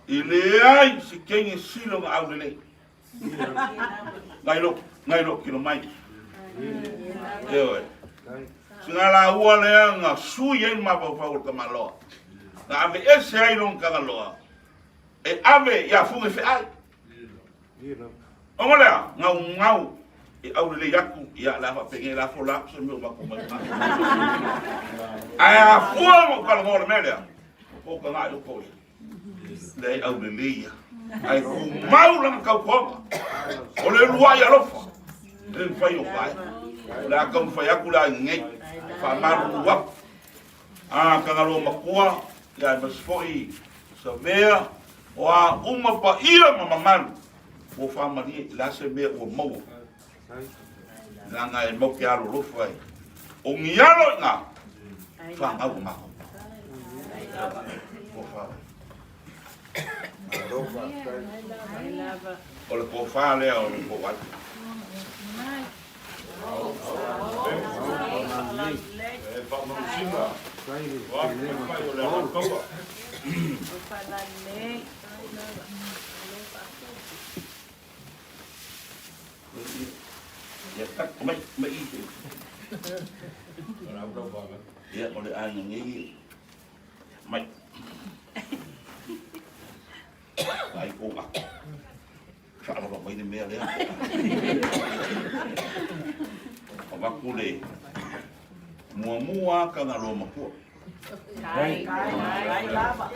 I le ai si kengi silo ngā au le. Ngai lo kilo mai. Eoi. Singa la ua lea ngā sui ei mapau pau ka maloa. Ngā ave ese ai long ka ngaloa. E ave ia fungi fe ai. Ongo lea, ngau. E au le yaku, ia la fa penge la fola, so meu mako mai. Ai a fua mo ka ngore melea. O ka ngai lo koi. Le au le leia. Ai ku mau lang kau konga. O le lua ia lofa. Le fai o fai. La kam fai aku la ngai. Fa maru wa. A ka ngalo makua, ia masfoi sa vea o a uma pa ia mamaman. O fa mari la se me o mau. Nanga e moke alo lofu ai. O ngialo nga. Whangau mako. O wha. O le ko wha lea o le ko watu. Ya tak mai itu. Ya oleh angin ini. Mai. Ai ko ah. Kalau kau main mel ya. Apa kule. Mua kana lo mapu. Kai lava.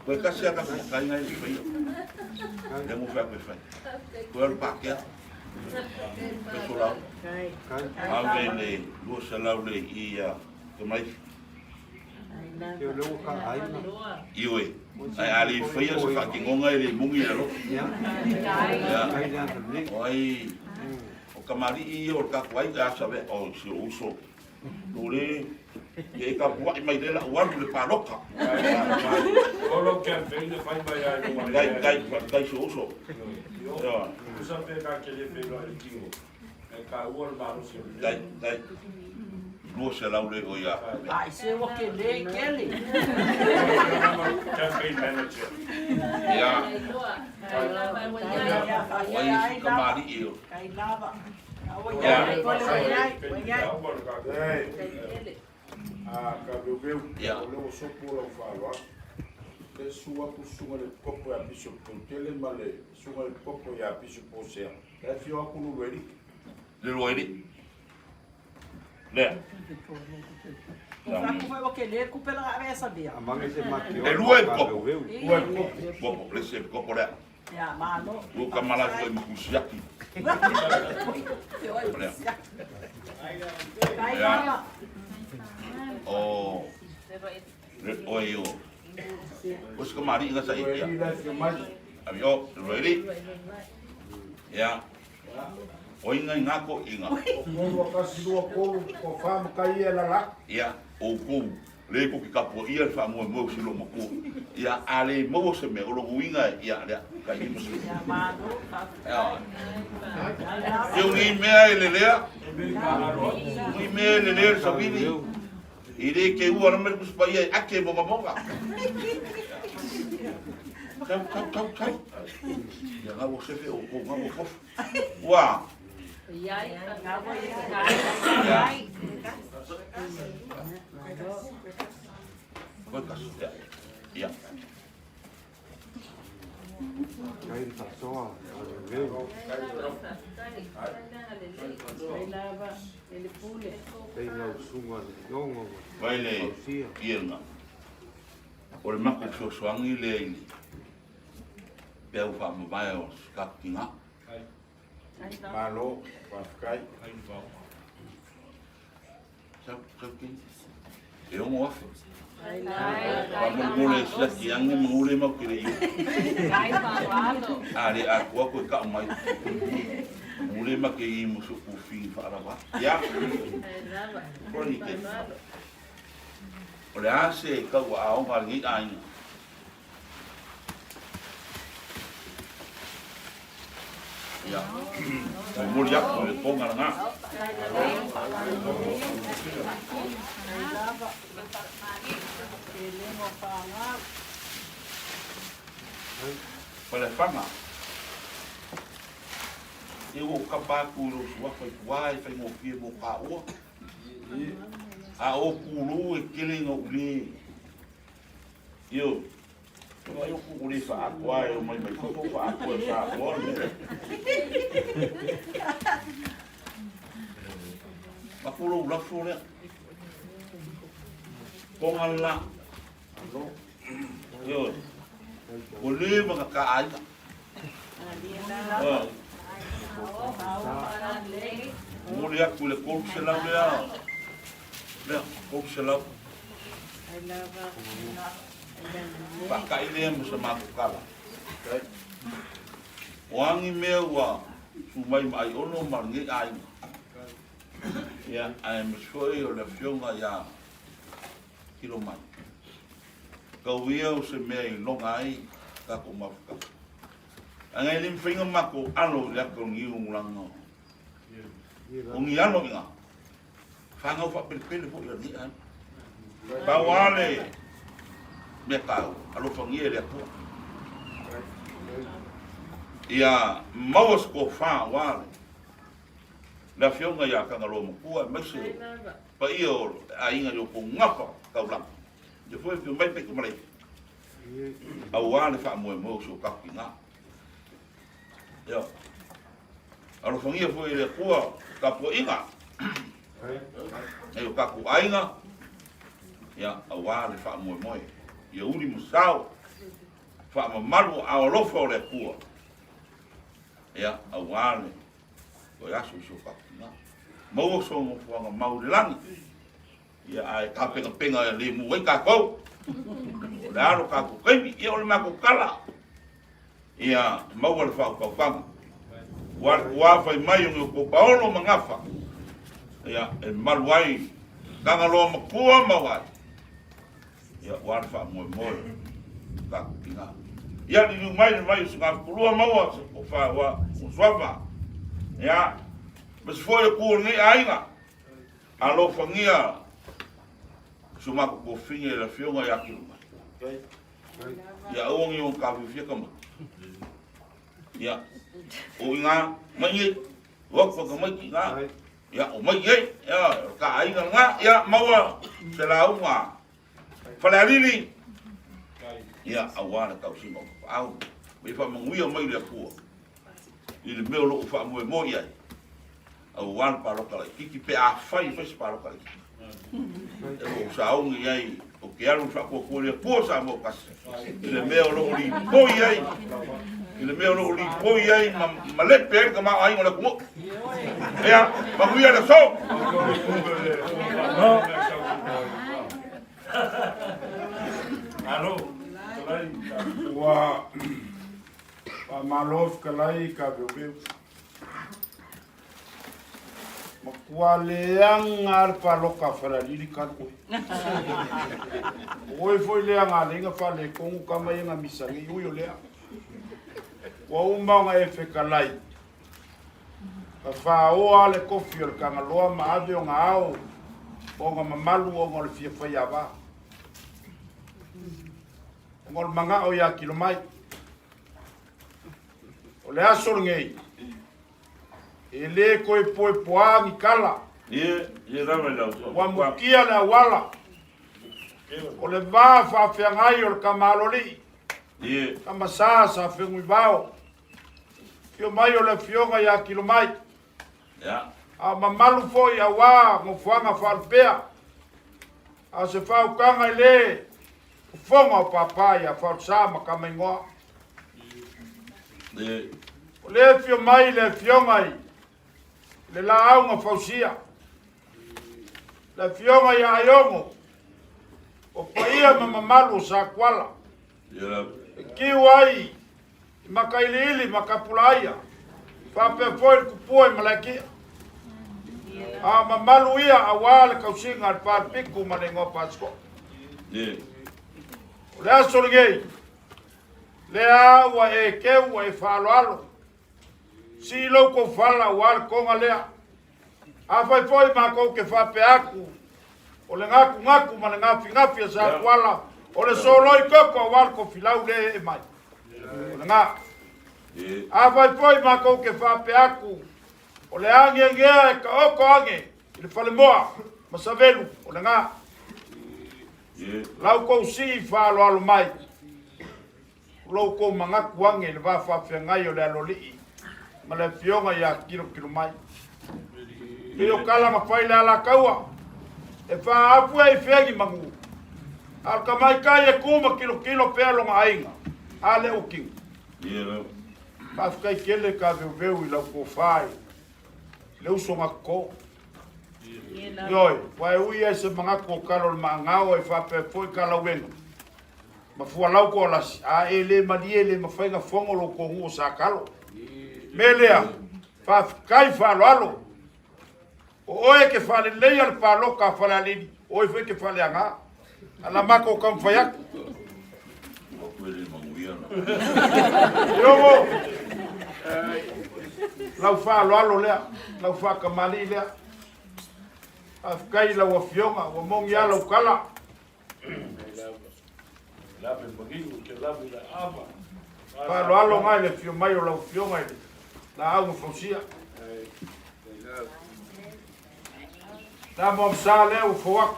Kau kasih akan kai ngai fai. Dia mau fai. Kau pakai. Pesolau. Ave le lua salau le ia ke mai. Iwe. Ai ali fai se fa ki ngonga le mungi lo. Ya. Oi. O kamari I o ka kwai ka sabe o si uso. Dole e ka puai mai le la wan le paroka. O lo que vem de fai mai ai. Gai si uso. Ya. Usa pe ka ke le pe lo el kingo. E ka ua maru se. Dai. Lua salau le o ia. Ai se o ke le kele. Campaign manager. Ya. Kai Oi kamari io. lava. Ka veu Ya. o le sopo lo falo. Le sua ku sunga le popo ya biso tele male sunga le popo ya biso posea. Ka fio ku lu ready. Le loiri. Le. Saku foi o que ler com pela cabeça dele. E lua e popo. Popo, le se popo le. Ya, mano. O kamala foi mkusiaki. Kai lava. le oi o os kamari nga sa Ready, ia let's go, Mike. abi o ready ya o inga ngako inga Kolo kasi dua kolo ko fam kai la la. ya o ko le ko ki kapo ia fa mo si lo mo ko ya ale mo se me o lo winga ya ya kai mo se eu ni me ele le ni me ele le so vini ire ke u ana me kus pa ia ake mo monga kau ya ngabo se fe o ko ngabo fo wa Bekas, ya, ya. Kain tak soal. Leo. Kain lau sunga ngongo. Baile, ienga. Ore mako suangi le ini. Peu fa mai o skakinga. Malo, paskai. Sakin. Eu mo afu. Vamos mole slati yang mole mau kire iu. Ali aku ka mai. Mole ma ke i musu ku fi fa ara ba. Ya. Koni ke. Ore ase ka wa au ma ngi ai. Ya. Mole ya ko ko ngara. Pada fama. Eu kapaku lo sua foi wai foi mo fie mo ka o. A o kulu e kele no uli. Eu eu ku uli fa akwa eu mai ko fa akwa fa akwa. Makulo la flore. Pongala. Yo. Boleh mengkakai. Boleh aku le kol selau dia. Dia kol selau. Pakai dia bersama aku kalah. Wangi mewa. Sumai mai ono mangi ai. Ya, I'm sure you're fionga ya. Kilomai. Kau ia se mei longai ka ko mafka. Angai lim finga mako alo ya ko ngi ungulango. Ungi alo inga. Fanga fa pel fo ya ni an. Bawale. Me kau alo fangi le ko. Ya mawas ko fa wale. La fionga ya ka ngalo mo ku mese. Pa io ainga yo ko ngapa kau lang. Je foi que mai pe kumai. Awa le fa mo so ka kinga. Yo. Alo fangia foi le kua ka po inga. Yo ka ku ainga. Ya awa le fa mo. Ye uli musau. Fa ma malu a lo fo le kua. Ya awa le. Ko ya so ka kinga. Mo so mo fo nga mau langi. Ya ai ka penga le mu wai ka ko. Ora ka ko kai e o ma ko kala. Ya mau le fa ko fa. Wa fa mai o ko paolo mangafa. Ya el malwai kanga lo ma ko ma wa. Ya wa fa mo ka pinga. Ya ni mai su ka ko ma wa ko fa wa uswafa. Ya mas foi ko ni ainga. Alo fangia Suma ko finge la fionga ya kiluma. Ya ongi on ka vivia kama. Ya. O nga mai wa ko ka mai nga. Ya o mai ya ka ai nga ya mawa se la uma. Fala lili. Ya awana ka usimo. Au. Me fa manguia mai le ko. Ile meu lo fa mo ya. Awan pa lo kala kiki pe a fai pa lo kala. O saung ai o que era um saco com ele posa mo cas ele meu lo li poi ai ele meu lo li poi ai ma le per que ma ai ona como ya ma cuia de so Alo. Wa malof kalai ka beu. Makualeang ar paloka faralili kanko. Oi foi leang alinga fale kongu kama yenga misangi uyo lea. Wa umanga efe kalai. Ka fa o ale kofi or kanga loa ma ave o ngao. Onga mamalu o ngol fia fia ba. Ngol manga o ya kilomai. O le asol ngei. Ele koe poe poa ni kala. Ye rame lau. Wa mukia na wala. O le va fa fiangai o le kamaloli. Ye. Kama sa fengui bao. Fio mai o le fionga ya kilomai. Ya. A mamalu foi a wa mo fuanga falpea. A se fa ukanga ile. Fonga o papaya fa sama kama ingoa. Ye. O le fio mai le fionga le la aunga fausia. Le fionga ya ayongo. O paia mamalu sa kwala. Ya. Kiwai. Makailili makapulaia. Fa pe foi kupoi malaki. A mamalu ia awal kausinga al par piku malengo pasko. Ye. Le asolgei. Le awa e keu e faloalo. Si lo ko fala wal konga lea. A foi mako ke fa pe aku. O le ngaku ma le ngafi sa kwala. O le soloi koko wal ko filau le e mai. O le nga. A foi mako ke fa pe aku. O le ange ngea ka oko ange. Le fale moa. Masavelu. O le nga. Lau ko si falo alo mai. Lau ko mangaku ange le va fa ngai o le aloli. Ma le fionga ya kilo mai. Io kala ma fai la kaua. E fa apu e fegi mangu. Al kamai kai e kuma kilo pelo nga ainga. Ale uking. Ye. Pa fkai kele ka veu i lau ko fai. Le uso ngako. Yoi, wai ui e se mangako kalo ma ngao e fa pe foi kala wenga. Ma fua lau ko las a ele madiele ma fai nga fongo lo ko ngu sa kalo. Melea, fa kai fa alo. O oe ke fa le lei al palo ka fa la lidi. Oe fe ke fa le anga. Ala mako kam fa yak. O kwele manguia. Yomo. Lau fa alo lea, lau fa kamali lea. Afkai lau afionga, wa mongi ala ukala. Pa alo ngai le fio mai o lau fionga ele. Na au fausia. Na mom sa le u foak.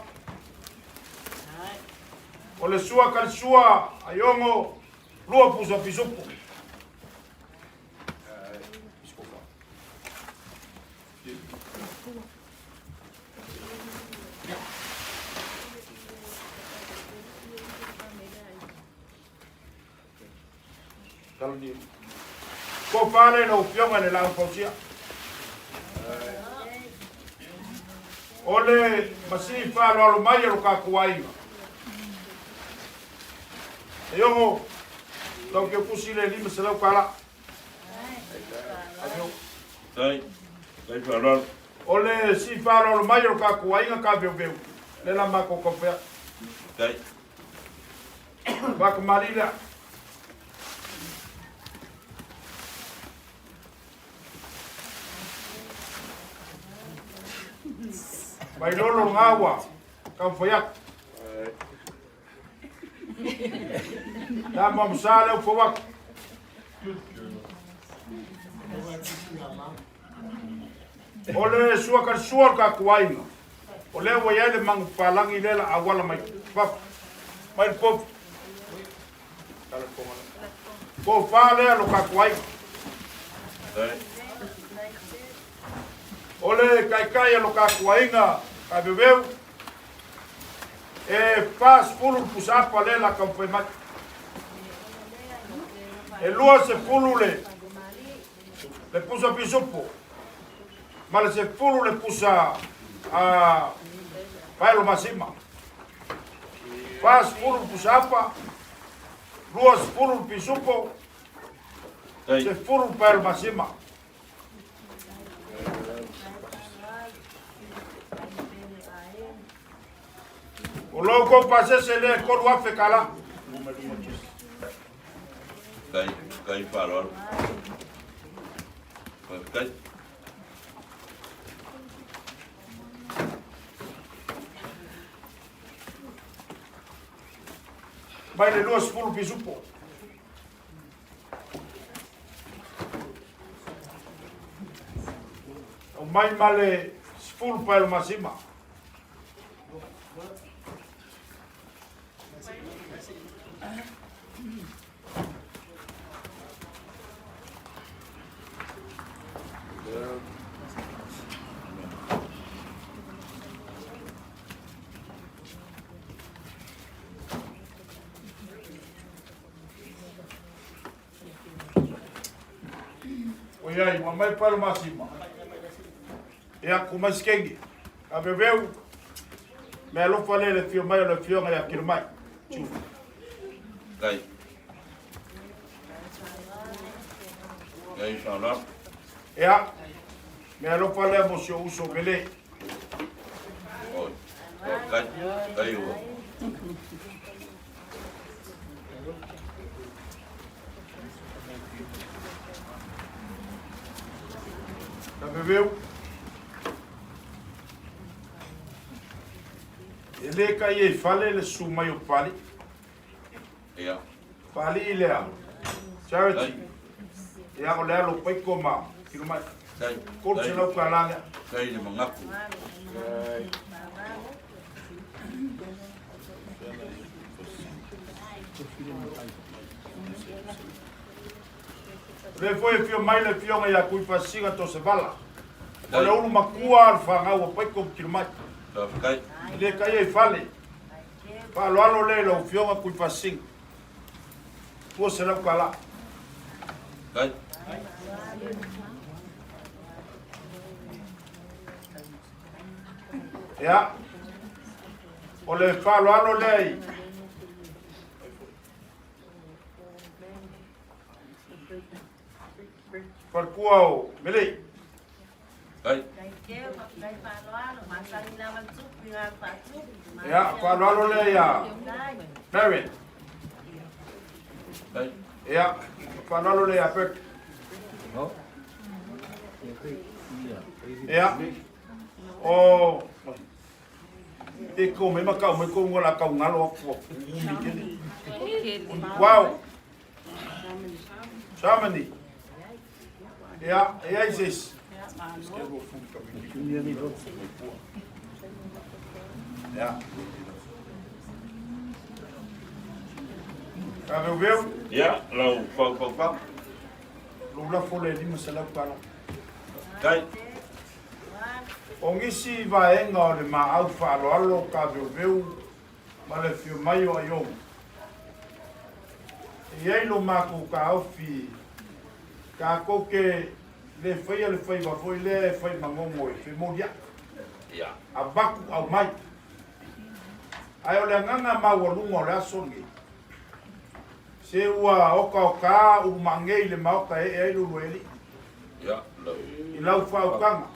O le sua kal sua ayongo lua pusa pisupu. Ko fale no fionga le la fausia. Ole masi fa lo mai lo ka kuai. Yo donc eu pusile lima se la kala. Sai. Sai fa Ole si fa lo mai lo ka kuai ka beu. Le la ma ko ko fe. Sai. Ba ka malila. Vai lolo ngawa. Kam foyak. Dama msale ufowak. Ole suar ka kuaina. Ole wo yale mang palangi lela awala mai pap. Mai pop. Ko fale lo ka kuai. Ole kai lo ka kuaina. Ka bebeu. E faz pulu pusapa lela kam foi mat. E lua se pulu le pusa pisupo. Mala se pulu le pusa a bailo masima. Pas sepuluh pusapa, 20 pisupo, Kai. 10 pel masima. O logo pase se le ko wa fekala. Kai whāroa. Kai. Vai le 20 pisupo. O mai male 10 pel masima. Oiai, mamai pel masima. E aku maskengi. A bebeu. Me alo fale le fio mai le fio ngai akir mai. Chu. Kai. Kai whāroa. Ea. Me alo fale mo sio uso mele. Oi. Kai. Kai ua. A bebeu. Ele kai e fale le su mai o pali. Ia. Pali lea. Charity. Ia o lea lo pai koma. Kiro mai. Kai. Kolo se lau kalanga. Kai le mangapu. Le foi fio mai le fio ngai a kui pasinga to se bala. O le ulu makua al whangau o pai ko kiro mai. Kai. Le kai e fale. Pa lo alo le lo fio ngai kui pasinga. Tua se lau kala. Kai. Ia. O le whalo alo lei. Parkua o mele. Kai. Ia, whalo alo lei a Marion. Kai. Ia, whalo alo lei a Pek. Ia. O e ko me makau me ko ngola ka ngalo ko. Wow. Samani. Ia, ia is. Ja. Ka veu? Ia. Lau whau. Lula fole di masala pala. Kai. O ngisi vaenga o le maau whaaloalo ka veu ma le fio mai o aiong. E eilo mako ka aufi ka koke le whai wafoi le whai mangongo e whi moria. Ia. A baku au mai. Ai o le nganga mau o lunga o le asongi. Se ua oka u mangei le mauka e eilu lueli. Ia. Lau. I lau whaukanga.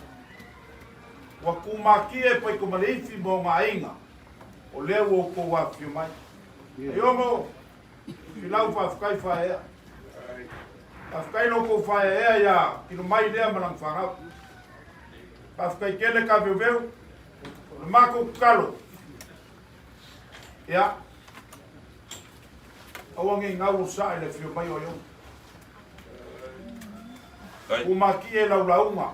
Wa kumaki e pai ko malifi mo mainga o leo o ko wa fiu mai e omo filau fa fkai fa e fkai no ko fa e ya kilo mai le malang fa pa fkai kele ka veu ma ko kalo ya awangi ngau sa le fiu mai o yo kumaki e laulaunga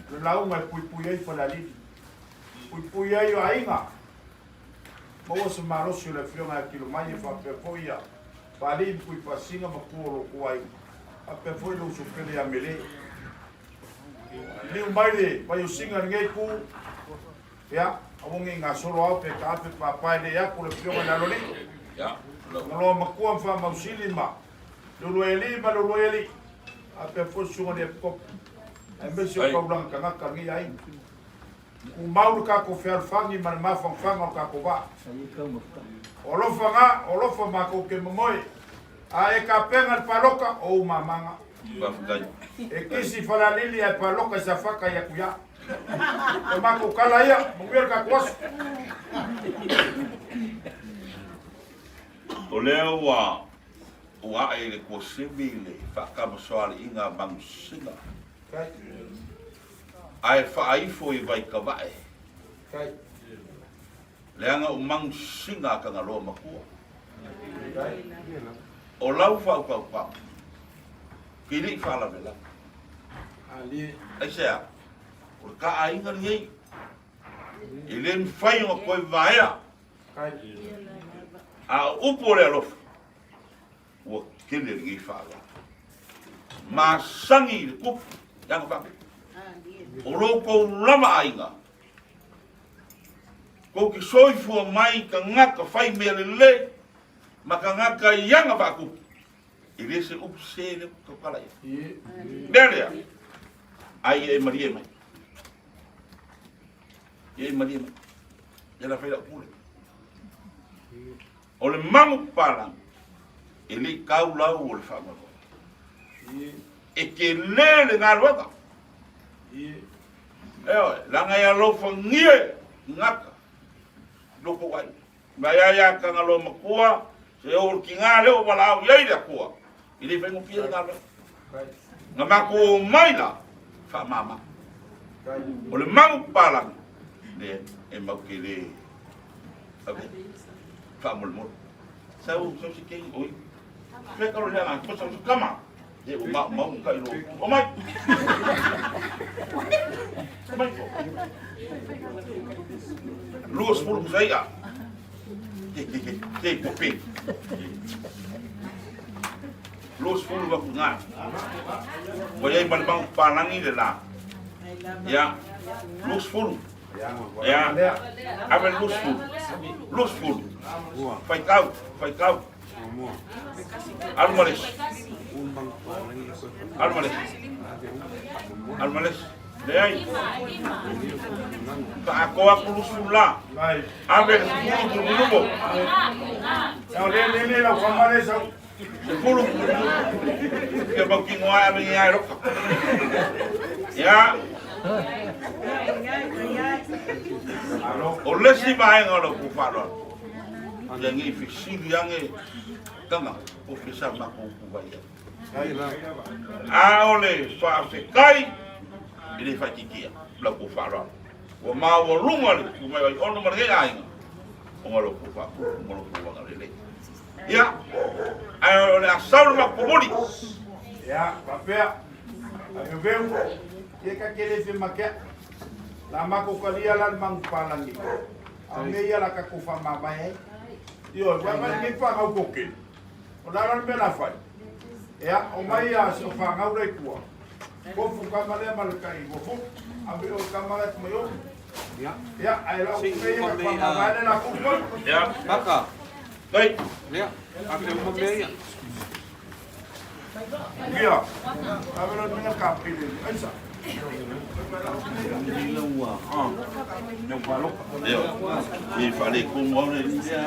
le launga pui ai falali pui ai o ainga mo se maro se le fionga kilo mai fa pe foia pali pui pasinga ma koro kuai a pe foi lo su pele a mele ni mai le vai o singa ngai ku ya awongi nga solo au pe ka pe papai le ya ku le fionga la loli ya lo ma ku fa ma usili ma lo eli a pe foi su ngone ko e me se ko blanca ngaka ngi ai Umau ka ko ferfangi man mafangfanga ka ko ba. Olofa ma ko ke momoe. A e ka penga paloka o mamanga. E kisi falalili e paloka sa faka ya kuya. E ma ko kala ya, mungir ka kwas. O leo wa e le ko sibile faka maswali inga bangsinga. Ai whaaifo I vai ka vae. Leanga umang singa ka ngaloa makua. O lau whau. Kiri whala vela. Ai sea, o ka ainga ni ei. I le mwhai o koe vaea. A upo le alofa. Ua kele ringi whala. Ma sangi le kupu. Yanga whaku. O roko lama ainga. Ko ki soifua mai ka ngaka whai mea le. Ma ka ngaka ianga whaku. I rese upu se le kapala ia. Nerea. Ai e maria mai. E maria mai. Ia la whaila kule. O le mamu palang. E le kau lau o le whamako. E ke le ngā ruaka. Eoi, langa ia lofa ngie ngaka. Loko wai. Mai ia ka ngalo makua. Se o ki ngā leo wala au iei rea kua. I le whengu pia ngā leo. Ngā mako mai la. Wha mama. O le mangu palang. Le e mau ke le. Wha mole mole. Sau si kei oi. Whekaro lea ngā kosa su kama. E o mau kai lo. O mai. O mai. Luas pulu saya. Ke popin. Luas pulu wa kunga. Wa yai malbang palangi le la. Ya. Luas pulu. Ya. Aben luas pulu. Luas pulu. Fai kau. Almales. Leai. Ka ako lusulah. Aben lupo. Yang le la famale sa. Sepuluh. Ke baki ngoai aben ngai roka. Ya. O lesi mai ngalo ku falo. Yang i fisi yang e tanga o fisa ma ku vai. A ole fa kai ile fa kikia la ku falo. O ma o lunga ku mai ono ma ngai ai. O ngalo ku fa ngalo ku wa ngale. Ya. A ole asal ma ku moli. Ya, papea. Ayo vem. Ke ka kele fe makia. La mako kalia lan mang palangi. Ame ia la ka ku fa mabai. Yo, wa ma ni fa ngau koke. O la ran bela fai. Ya, o mai ya so fa ngau re kuwa. Ko fu ka male mal kai, ko fu. Abe o ka male mo yo. Ya, ai la ku me ya fa mabai la ku ko. Ya, Kaka. kai. Ya. Aku mau meia. Ya. Abe lo mina ka pili. Aisa. Yo, il fallait qu'on mange les saber,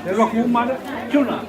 Pero aku mana cuna.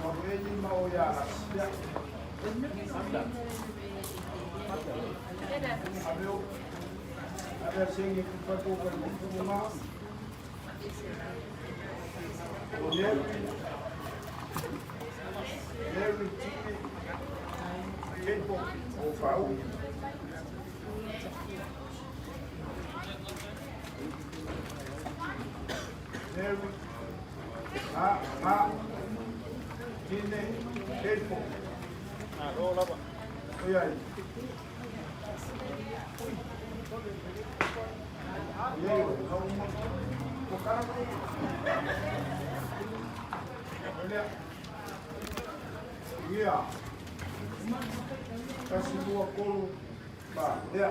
Maweli mauya ya. Abeu. Ada singi kupatu kumuma. Oye. Every TV. Tempo o fau. Every Tine, tempo. Rola ba. Oye aí. Iya. Kasih dua kolu. Ba, ya.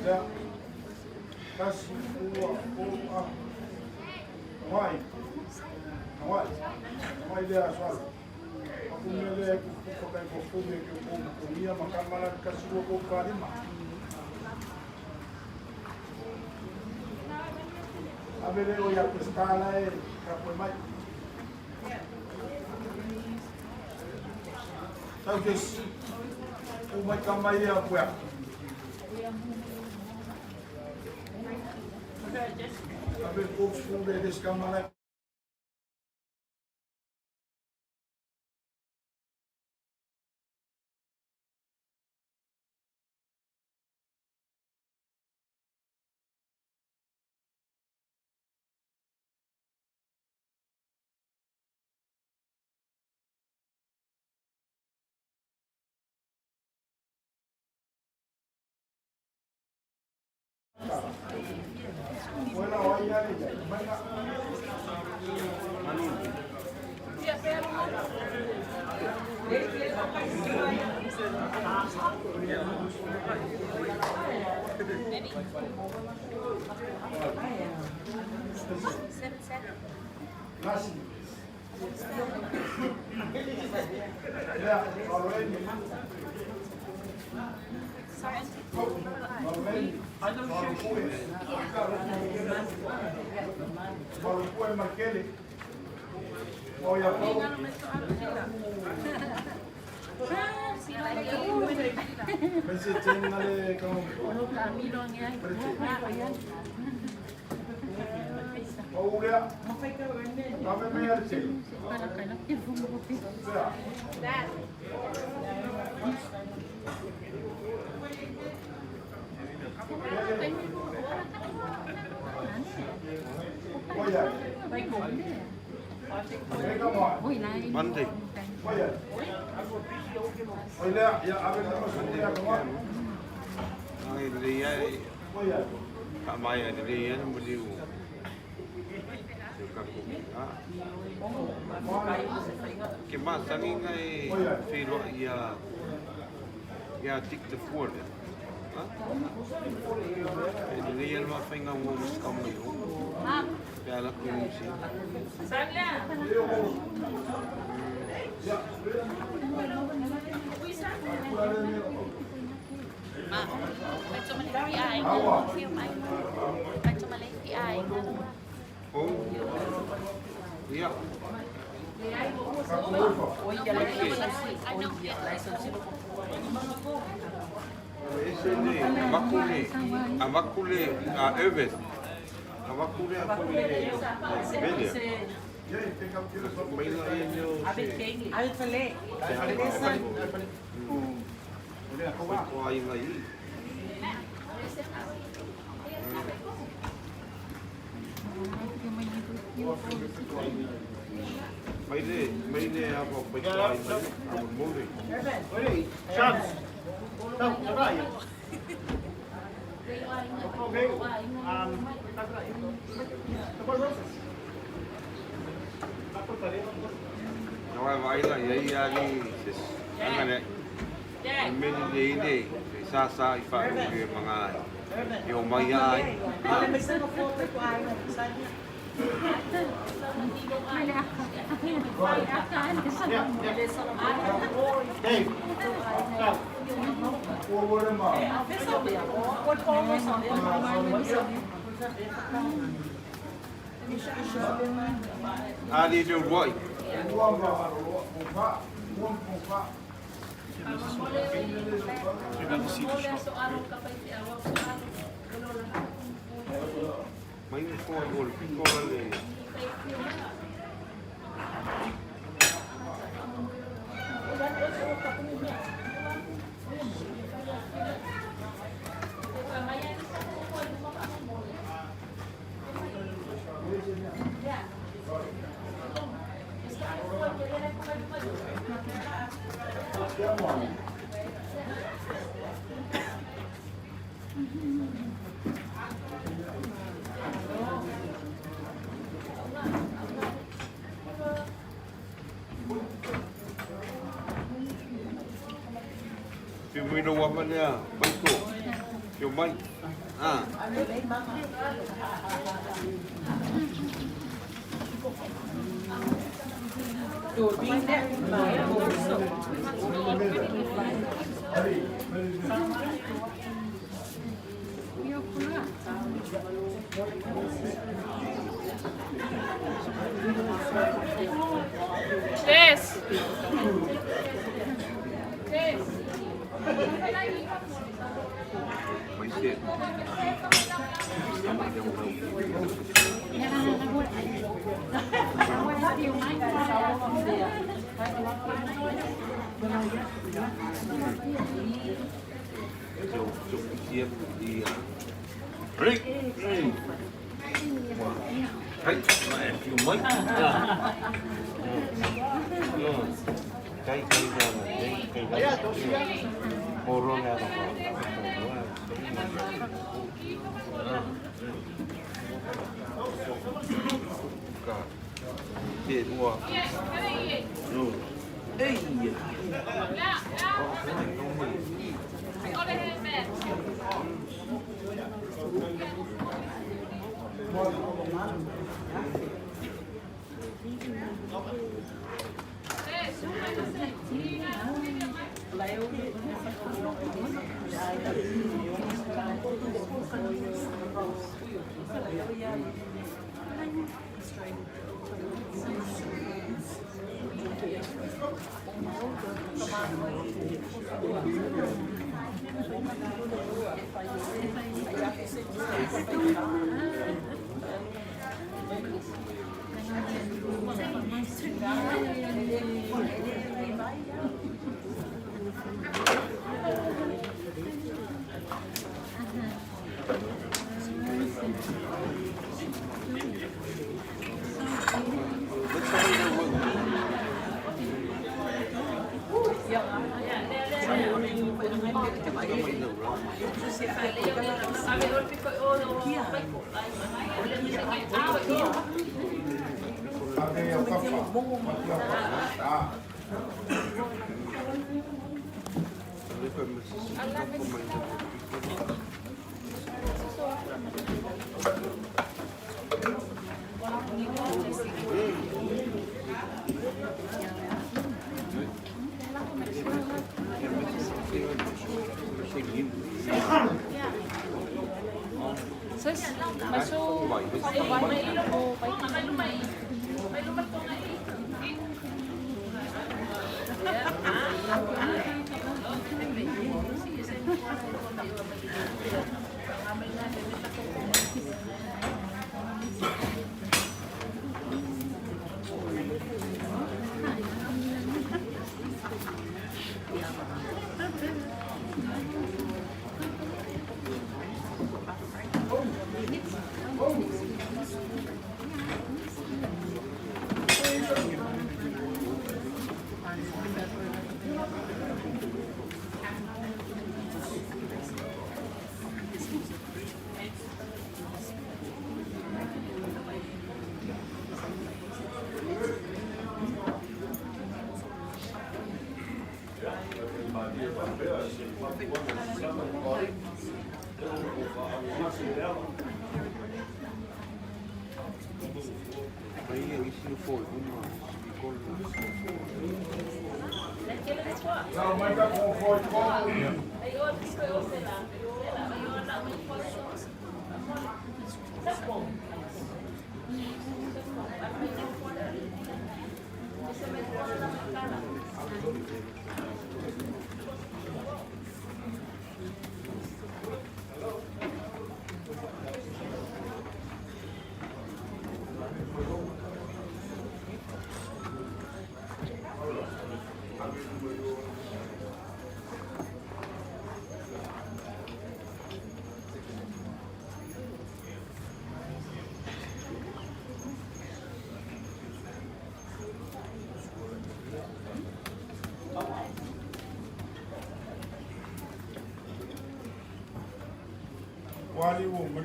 Ya. Kasih dua kolu. Vai. Vai dia soal. Aku mele aku pakai kopi ke kopi makan malam kasih dua kopi lima. Abele o ya pestana kapo mai. Talvez uma cambaia puya. Abele kopi funde deskamana. Bueno, hoy ya venga. Nasi. Ya, already. Baru kue Markeli. Mau ya kau? Pensé cengale kamu. Oh udah. Kami bayar sih. Mandi. Ya abel nama sudah kawan. Ay dia kamaya dia beliau. Kemas tani ngai filo ya tik de voorde. En die helemaal vinger woens kan me joh. Ja, dat kun je zien. Oh, ja. Avakule a evet. Avakule a Belia. Al falei. Maile apa pekai apa mori. Oi, chance. Não, vai. Okay. Vai lá e aí ali angane. Meni ini sa ifa ke mga yung maya ay. Olha, mas você não for com a água, sabe? Hey. Ali do wai. Mai ko gol pingo le. Pimino wa mana mai ko. Yo mai. Ah. Yes. Yes. Mai se. Chụp chiếc đi. Rick. Hey, mà em chịu mấy. Cây ra này, cây ra. Corona đó. Để mua. Rồi. Ê.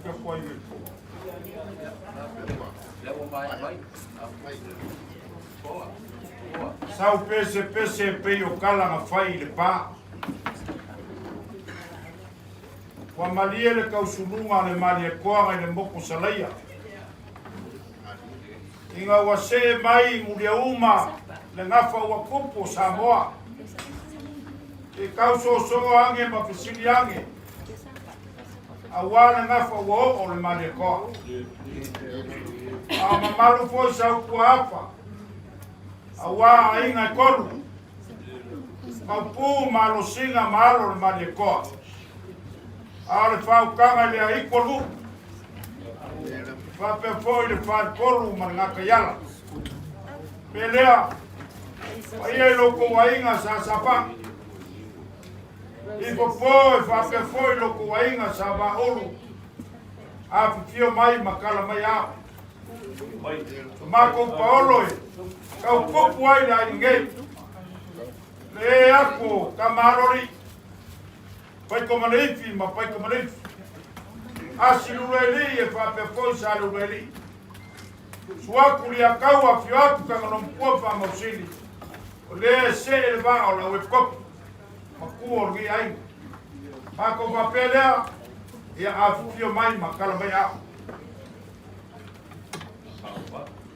ka koi ni. Lewa mai. Sau pese pe o kala nga fai le pa. Wa malie le kausulunga le mali e koanga le moko salaia. Inga wa se mai mulia uma le ngafa wa kupo Samoa. E kauso so ange ma fisili ange. Awana ngafa wa o le mali e koa. A mamalu foi sau kuafa. Awa inga kolu. Mapu malo singa malo le mali e koa. Ale fau kanga le ai kolu. Fa pe foi le fa kolu manga kayala. Pelea. Ai lo ko wainga sa sapa. I po fa pe foi lo ko wainga sa ba olu. A fio mai makala mai a. Marco Paolo kau popu ai la inge. Le ako kamarori. Pai como leifi, ma pai como leifi. Asi luleli e fa pe foi sa luleli. Sua kulia kaua fiatu ka no po fa mosili. Le se el va o la webcop. Ma ku orgi ai. Ma ko papelea e a fio mai ma kala mai a.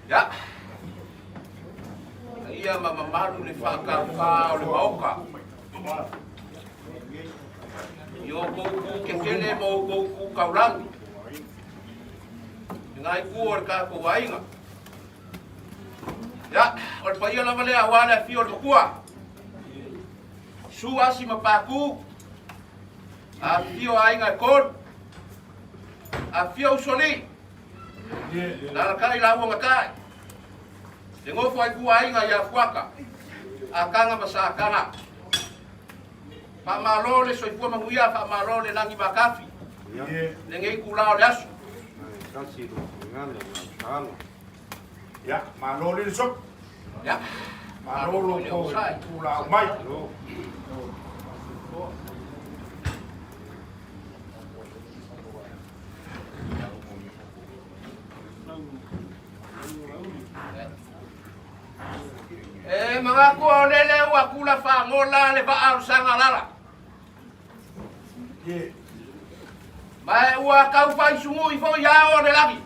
Ya. Ia mama malu le whakawha o le mauka. Yo kouku ke kele mo kouku kaurangi. Ngai kuor ka ko wainga. Ya, o le paia lama lea wala fio le makua. Su asi mapaku. A fio ainga kon. A fio soli. Nara kai la wonga kai. Le ngofo ai kua inga ya fuaka. Akanga masakanga. Pa malole so ikua manguia pa malole langi bakafi. Le ngei kulao le asu. Kasi ngana ngala. Ya, malole le sok. Ya. Malolo ko kulao mai. Mga ko lele wa kula fa ngola le ba ar sanga lala. Mai wa kau fai sungu i fo ya o le lagi.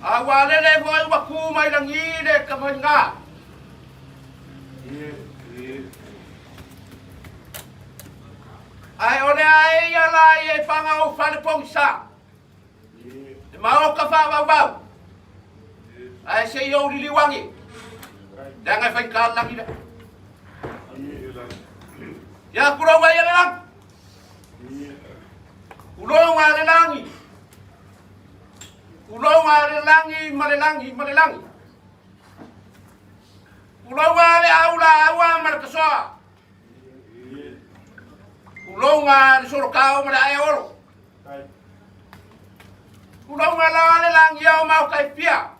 Awa lele fo wa ku mai langi le ka manga. Ai ole ai ya la e fanga o fa le pongsa. Ma o ka fa wa wa. Ai se yo li liwangi. Jangan fai kal lagi dah. Ya kulo wa ya lang. Kulo wa le langi. Kulo wa le langi, malelangi. Kulo wa le aula awa mal kasoa. Kulo wa le soro kao mala ai oro. Kulo wa le langi au mau kai pia.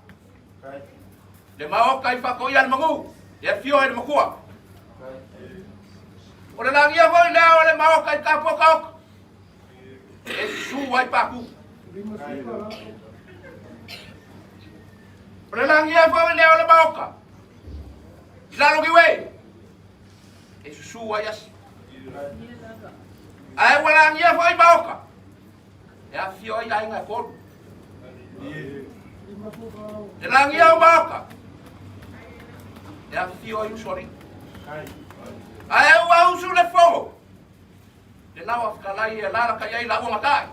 Le mau kai fa ko yan mangu. Le fio e makua. O le langi a voi leo le mau kai ka po ka. E su wai pa ku. O le langi a voi leo le mau ka. Lalo ki we. E su wai as. Ai o langi a voi mau ka. E a fio e ai nga ko. Le langi a mau ka. Ya fio ai usori. Ai wa usu le fogo. Le lawa kalai e lara kai la wa kai.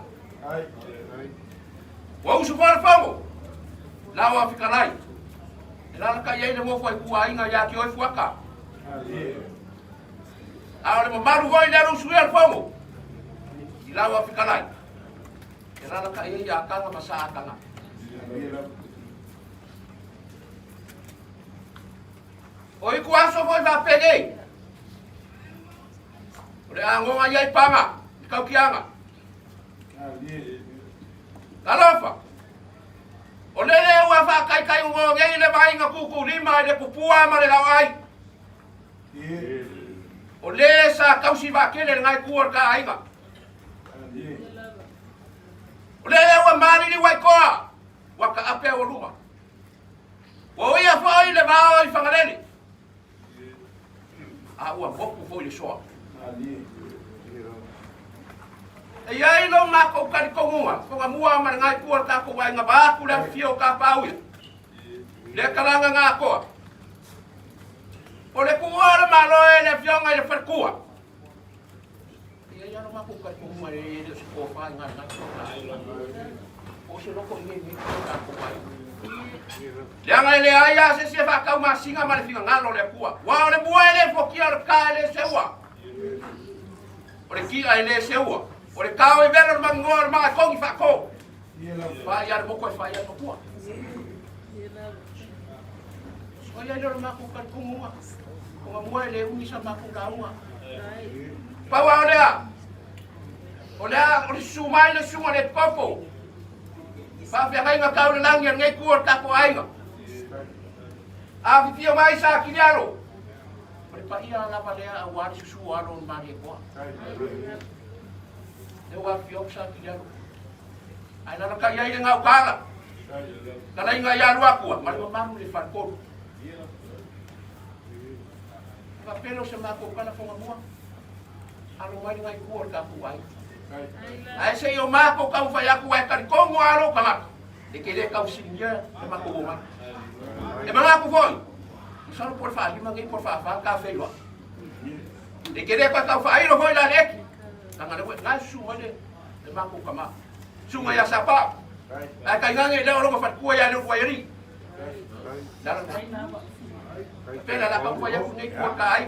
Wa usu fa le fogo. Lawa kalai. Le lara kai le mo foi kua inga ya ki oi fuaka. Ahora mo maru voi le usu le fogo. I lawa kalai. Le lara kai ya kanga masa kanga. Oi kuaso foi va peguei. Ore angonga yai panga, kau kianga. Talofa. Ole le wa fa kai ngo ngai le vai nga kuku lima le pupua ma le lawai. Ole sa kausi va kele ngai kuor ka ainga. ni waikoa. Waka ape o luma. O ia foi le vao i fangaleni. A ua moku foi le soa. E ia ilo mako kari kongunga. Konga mua marangai kuar ka ko wai ngaba ku le fio ka pauia. Le kalanga ngā koa. O le kuara maloe le fio ngai le farkua. Ia ia no mako kari kongunga le se ko fa ngā o se loko i mi ka ko wai. Leanga le aia se se fa kau masinga ma le finga ngalo le kua. Wa le bua le fokia le ka le seua. O le ki ai le seua. O le kau e velo ma ngor ma kongi fa ko. Fa ia mo ko fa ia ko kua. O ia le ma ko ka kumua. Ko mo le uni sa ma ko laua. Pa wa le. O le sumai le sunga le popo. Fa fia ngai nga kau le langi ngai kuor ka ko ainga. A fia mai sa kiliaro. Pare pa ia la valea a wari su alo ma le ko. E wa fia sa kiliaro. Ai la ka ia nga ukala. Kana inga ya lu aku, ma mamu le fa ko. Ka pelo se ma ko kana fo mua. Alo mai ngai kuor ka ko ai. Ai se yo mako kau fa yaku ai kan kongo aro kala. De que le kau sinja e mako goma. E manga ku foi. Solo por fa, di mangi por fa ka fe lo. De que le kau fa ai ro foi la lek. Tanga le ngai su mole e mako kama. Sunga ya sapa. Ai kai ngange le ro fa ku ya le ku yari. Dalam pela la kau fa yaku ngai ku ka ai.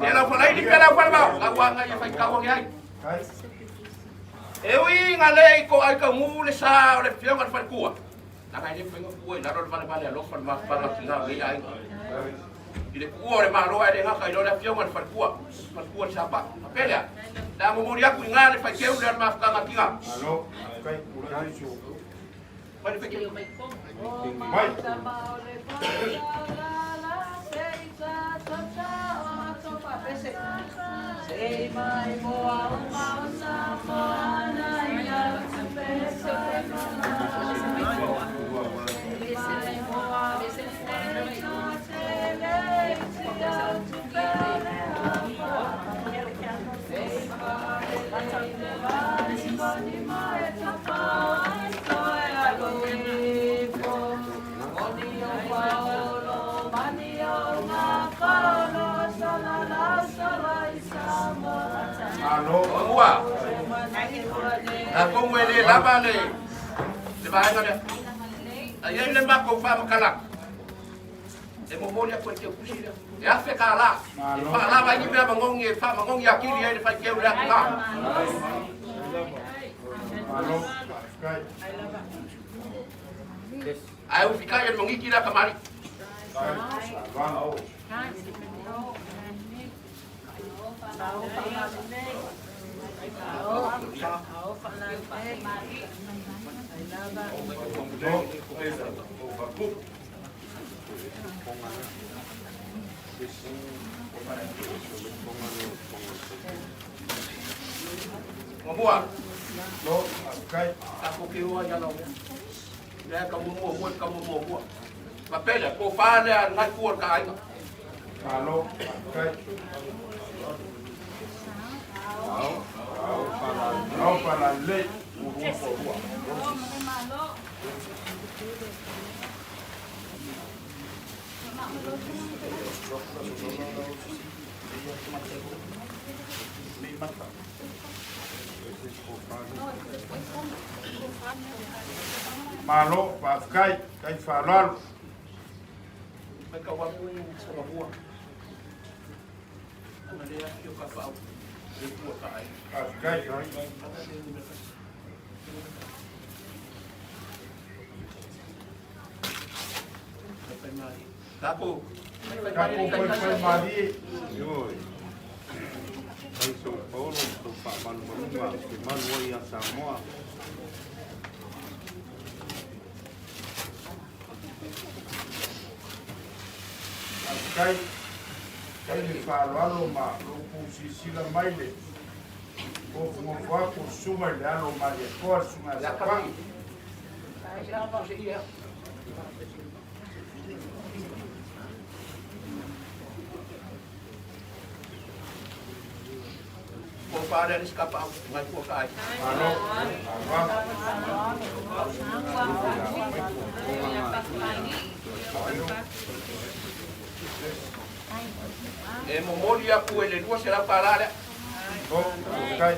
Pela fa lai di pela fa ba. Awanga ya fa ka wong ai. Ewi ngale ko ai ka mule sa le fio ngal fal kua. Na ngai le fio kua la ro vale vale lo fal ma pa kinga le ai. Ile kua le ma ro ai nga ka lo le fio ngal fal kua sa pa. Pela. Da mo muri aku ngale fa ke le ma ka kinga. Alo, kai kurai su. Mai fa ke Mai ko. Mai. Sei mai moa uma sa moana ia Alo, Gua. Aku ngene laba le. Le ba ngale. Ai le ma ko fa makala. E mo molia ko te kusira. E afe kala. Fa la ba ni me mangong e fa mangong ya kiri e fa ke ula ka. alo, kai. Ai u fika e mongi kira kamari. Vamos. Ngomua. Lo, kai. Aku kiwa ya lo. Ya kamu mo. Papel ko fa le ngai kuor ka ai. Alo, kai. Não para lei, o rumbo Malo, pascai, cai falal. Mereka wangi sama buah. Ana dia yo ka fa. Itu ka ai. Pascai, Kapo. foi Maria. Oi. Ai São Paulo, do Pamano Manua, que Manua ia Samoa. Kai, kai le falalo ma, lo kusisila maile. O mo fa ko suma le alo ma le ko suma La sa pa. kami. Ko para ris ka pa ngai ko kai. E mo mori aku ele dua será parada. Kai.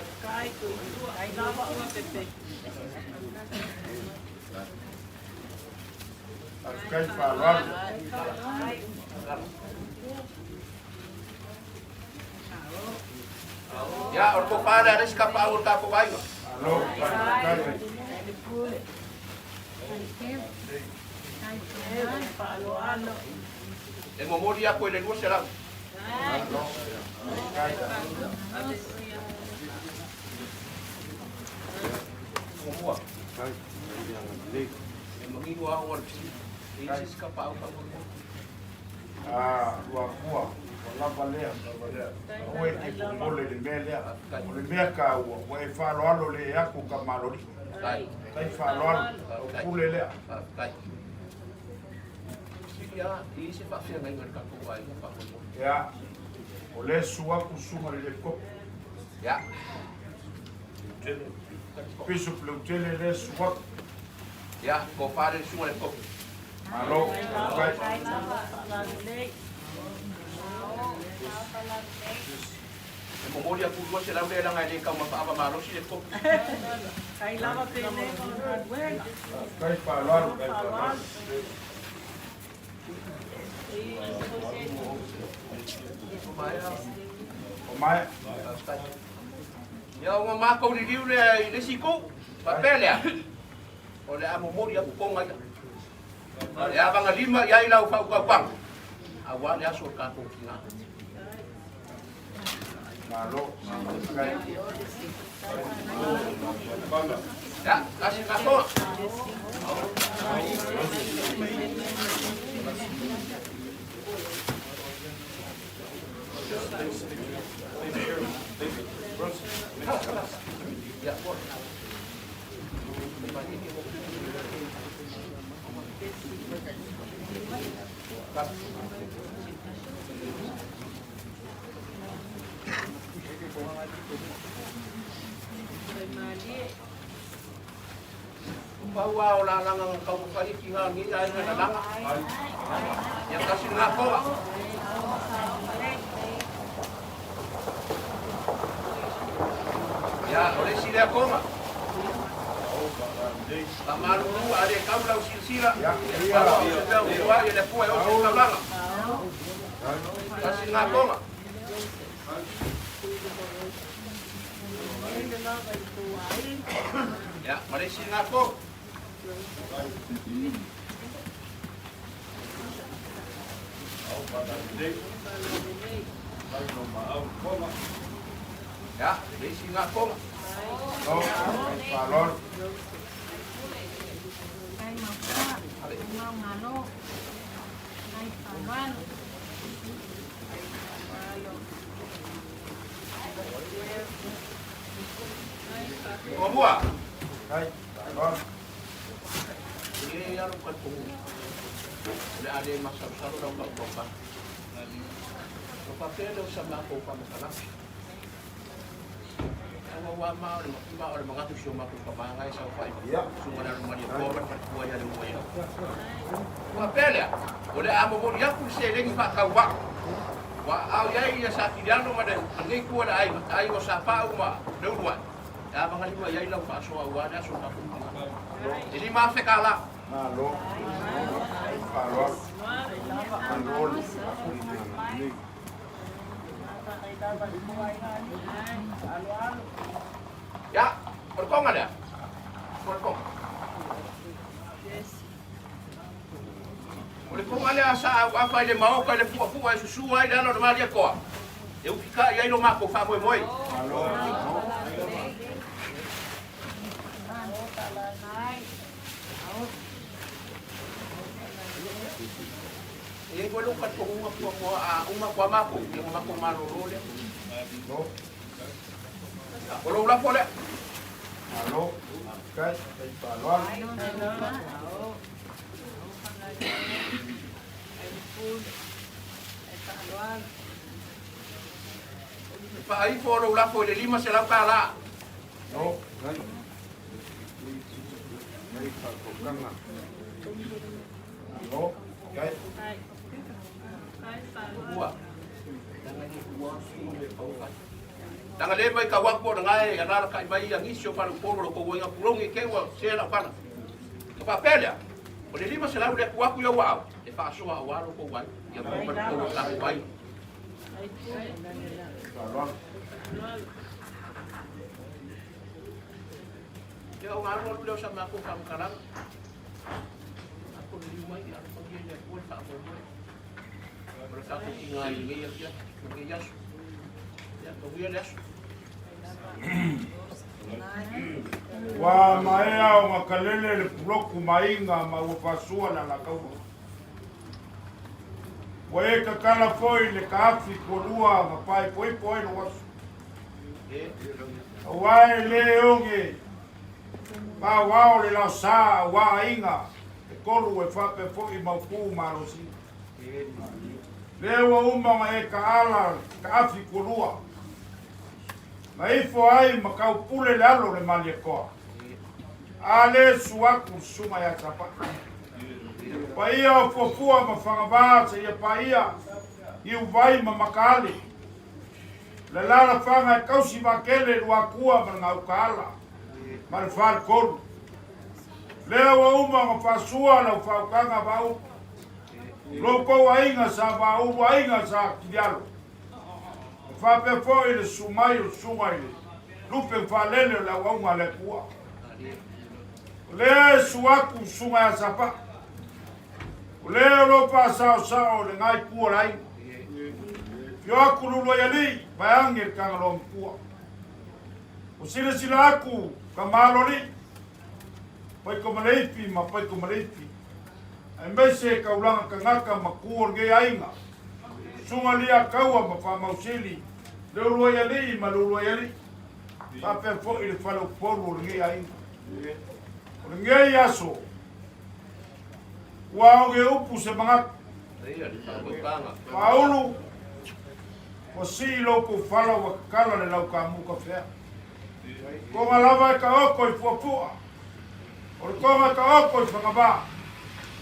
Kai falar. Ya, orko para ris ka pa urta ko bayo. Alô, kai. E mo mori aku ele dua será. Semua. Mengingu aku harus isis kapal kamu. Lua kua, la balea. Oe ke mole le melea. Le mea ka o e fa lo le aku ka malori. Kai fa lo pule le. Ya, isi pa fia ngai ngai ka ko ai pa ko. Ya. O le sua ku suma le ko. Ya. Piso plutele le sua. Ya, ko pare suma le ko. Alô, kai. Mo mori aku dua se lau le la ngai le ka ma pa ma lo si le ko. Kai lava pene con buena. Kai fa lo kai fa. Mai. Ya o ma ko ni diu le siku. Papel ya. O le amo mori aku ko ngai. Ya bang lima ya ila fa ka bang. Awak ya so ka ko kinga. Alô, kai. Ya, kasih kasih. Ya, bawa orang-orang kau kali tinggal ni ada dalam. Yang kasih ngapo. Ya, oleh sila koma. Tamaru ada kau lau silsila. Ya, sudah buat ya lepo ya sudah dalam. Kasih ngapo. Ya, mari sini ngapo. Ya, di sini ngapo. No, valor. Ngomua. Kai, valor. Ini yang bukan pungu. Sudah ada masa-masa dalam bangsa. Lepas itu sama aku kamu kalah. Awak mau orang mengatur semua aku kemangai sampai. Semua dalam rumah dia korban buaya dan buaya. Apa ya? Oleh amu pun yang kursi lagi pak kau pak. Wah, awak ya sakit dia rumah dan ini kuat air wasapa rumah dua. Ya bang Ali ya ilang pak so awak ada so aku. Jadi maaf kalah. Alô, valor. Valor. Ya, berkong ada? Berkong. Berkong ada sa apa ele mau ka ele fu susu ai dano de malia ko. Eu fica e aí no maco fa moi. Alô. E ko lukat ko uma kwa mako, yung mako marurule. No. Ko lo la pole. Alo, kai palualo. Paai foro la fo le lima se la kala. No, kai. Kai pakokanga. Alo, kai. Ua. Tanga le mai ka wapo ngai ana ka mai yang isio para polo ko wenga pulongi ke wa se la pana. Ka papelea. O le lima se la le wapo yo wa. E fa so wa wa ko wa. Ya mo pa ko la bai. Palualo. Ya o ngaro lu sama aku kam karang. Aku le lima ya ko dia ya ko ta mo. Berasa aku tinggal ini ya. Mengias. Ya ko dia das. Wa maea o makalele le puloku mainga ma wapasua na lakaua. Wa e kakala foi le kaafi kolua ma pai poi poi no wasu. Wa e le onge ma wao le la sa wa inga e kolu e fape foi ma pu marosi. Le wa uma ma e kaala kaafi kolua. Ma ifo ai makau pule le alo le mali koa. Ale suaku suma ya tapa. Pa ia o fofua ma whangabaa se ia pa ia. Iu vai ma makali. Le lara whanga e kausi makele rua kua ma ngau kaala. Ma le whare kolu. Lea wa uma ma whasua lau whaukanga vau. Loko wa inga sa vau wa inga sa kidialo. Fape foi le sumai o sumai le lupe falele la wanga le kua le suaku sumai a sapa le lo pasa sao le ngai kua lai yo aku lu yali bayangi kangalo kua o sila sila aku kamalo li pai ko maleipi ma pai ko maleipi ai mese ka ulanga kangaka makuor ge ainga sungalia kaua ma fa mauseli le royali ma royali pa pe fo il falo polo ngi ai ngi yaso wa ngi upu se manga Paulo o si loko fala wa kala le lau ka mu ka fe ko malava ka oko i fopua o ko ma ka oko i fangaba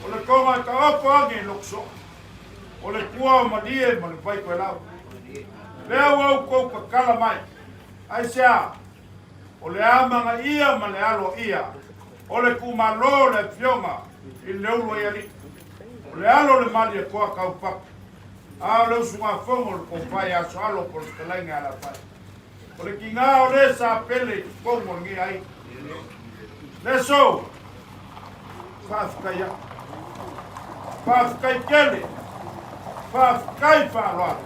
o le ko ma ka oko agi lokso o le kua o madie ma le pai koe lau. Lea wau kou ka kala mai. Ai sea, o le amanga ia ma le alo ia. O le kumalo le fionga i le ulu ia li. O le alo le mali e koa kau paku. A le usunga fongo le kompai aso alo por skalainga ala pai. O le kinga o le sa pele fongo ngi ai. Le so, whafkaya. Whafkai kele. Kai fa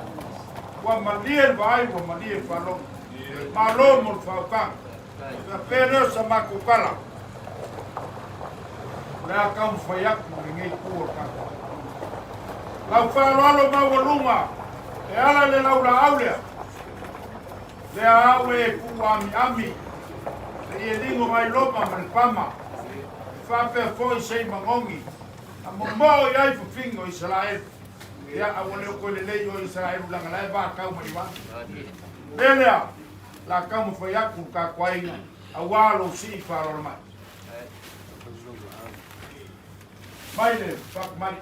wa malie vai wa malie fa lo ma lo mo fa ka pero sa makukala la kam fa yak mo ngi ku ka la fa lo ma voluma e ala le laura aulia le awe ku ami le yedingo mai lo ma pama fa pe foi sei mangongi amo mo yai fu fingo Israel ya awale ko le lei o Israel la ngala ba ka mo iwa belea la ka mo fa ya ku ka kwainga awalo si fa ro ma baile pak mari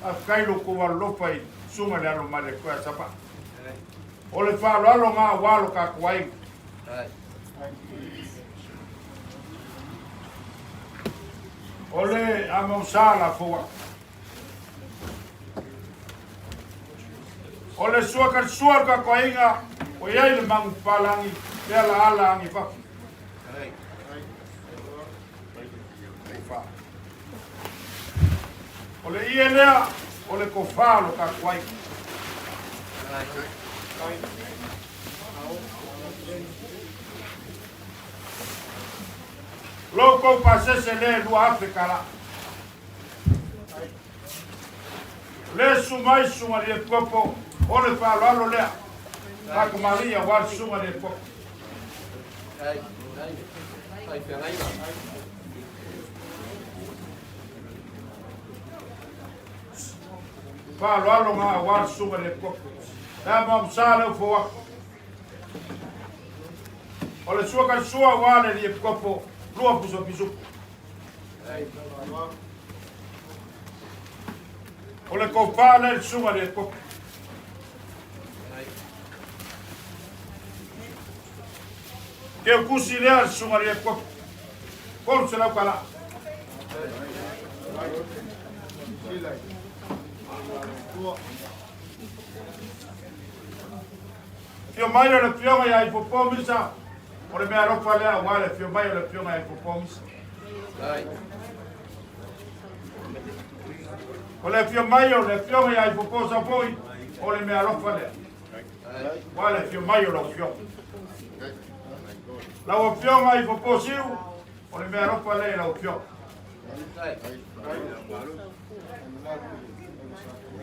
afkai lo ko lo fai suma le alo male ko sapa o le fa lo alo nga awalo ka kwainga ole amonsala fua ole suar ka koinga o yai le mang palangi te ala ngi fa ole ielea ole ko falo ka kwai Loko pasese le lu Afrika la. Le sumai suma le popo o le fa lo lea. Kako malia wal sunga le ko. Ai pengai ba. Pa lo nga wal sunga le ko. Da mam sala fo wa. Ole sua ka sua wale le ko po. Lua puso pisu. Ole ko pa le sunga le ko. Ke kusi le sunga le ko. Ko se la kala. Fio mai le fio ya ipopomisa. Ole me aro fale a wale fio mai le fio ya ipopomisa. Ole fio mai le fio ya ipoposa poi. Ole me aro fale. Wale fio mai le fio. La fio mai ipoposiu. Ole me aro fale la fio.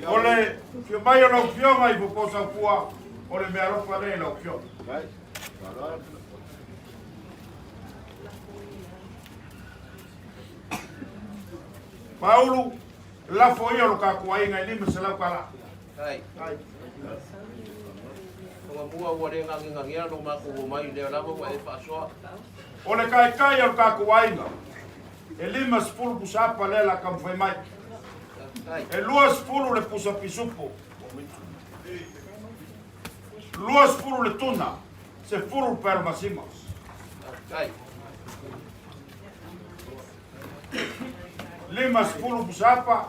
Ole fio mai le fio mai ipoposa pua. Ole me aro fale la fio. Paulo la foi o ka ko ai ngai lima sala kala. Ai. Ko mua wore ngangi no ma ko mai le la mo e paso. Ole kai o ka ko ai nga. E lima spul ku sa pale la kam foi mai. E luas spul le pusa pisupo. Luas spul le tuna. Se furu per masimos. Ai. Lima sepuluh busapa.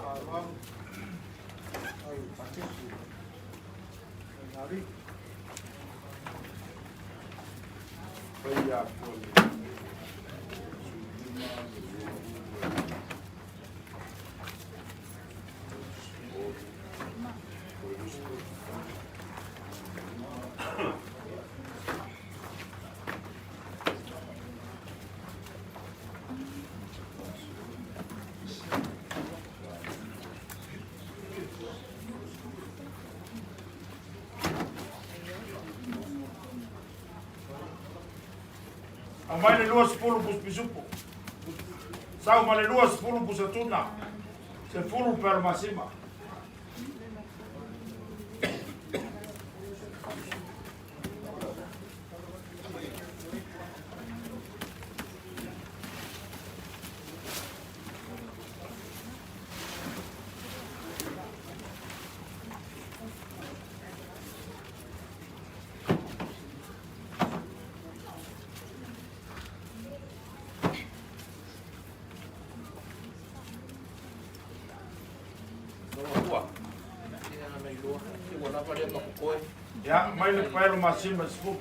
Amai le luas sepuluh bus pisupo. Sau ma le luas sepuluh bus atuna. Se furu per masima. Ya, mai le pai masima sepuluh.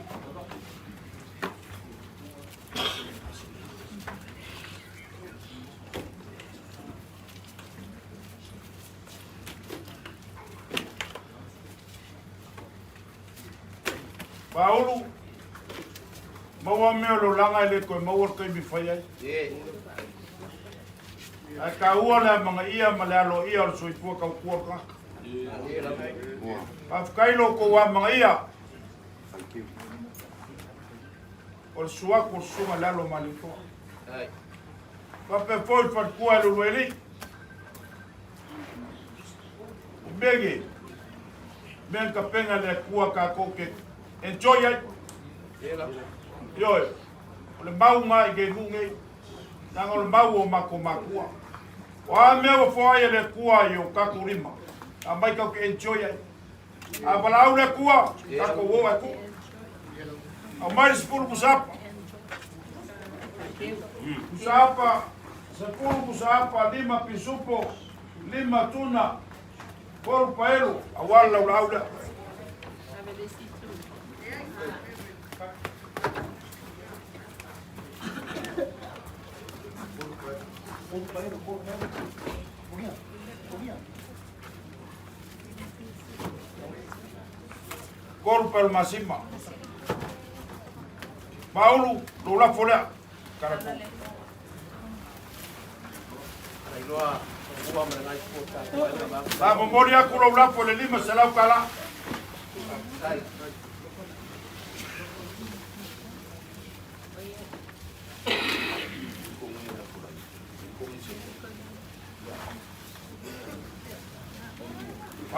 Paulo, mau me lo langa le ko mau ko mi fai ai. Ai ka ua mga ia malalo ia o sui tua ka ka. Afkailo ko wa mga ia. O sua ko suma lalo malito. Pape foi fat kuwa lo weli. Bege. Ben ka penga le kuwa ka ko ke. Enjoy it. Yo. Le mau mai ge nunge. Nang o mau o mako makua. Wa me o foi le kuwa yo ka kurima. Amai ka ke enjoy it. A balau le kuwa ka ko wo ku. Amai sepuluh busapa. Busapa. Sepuluh busapa 5 pisupo 5 tuna. Por paelo awal laula. Corpo al masima. Paulo, lola folha. Caracol. La memoria con lola folha lima se la cala.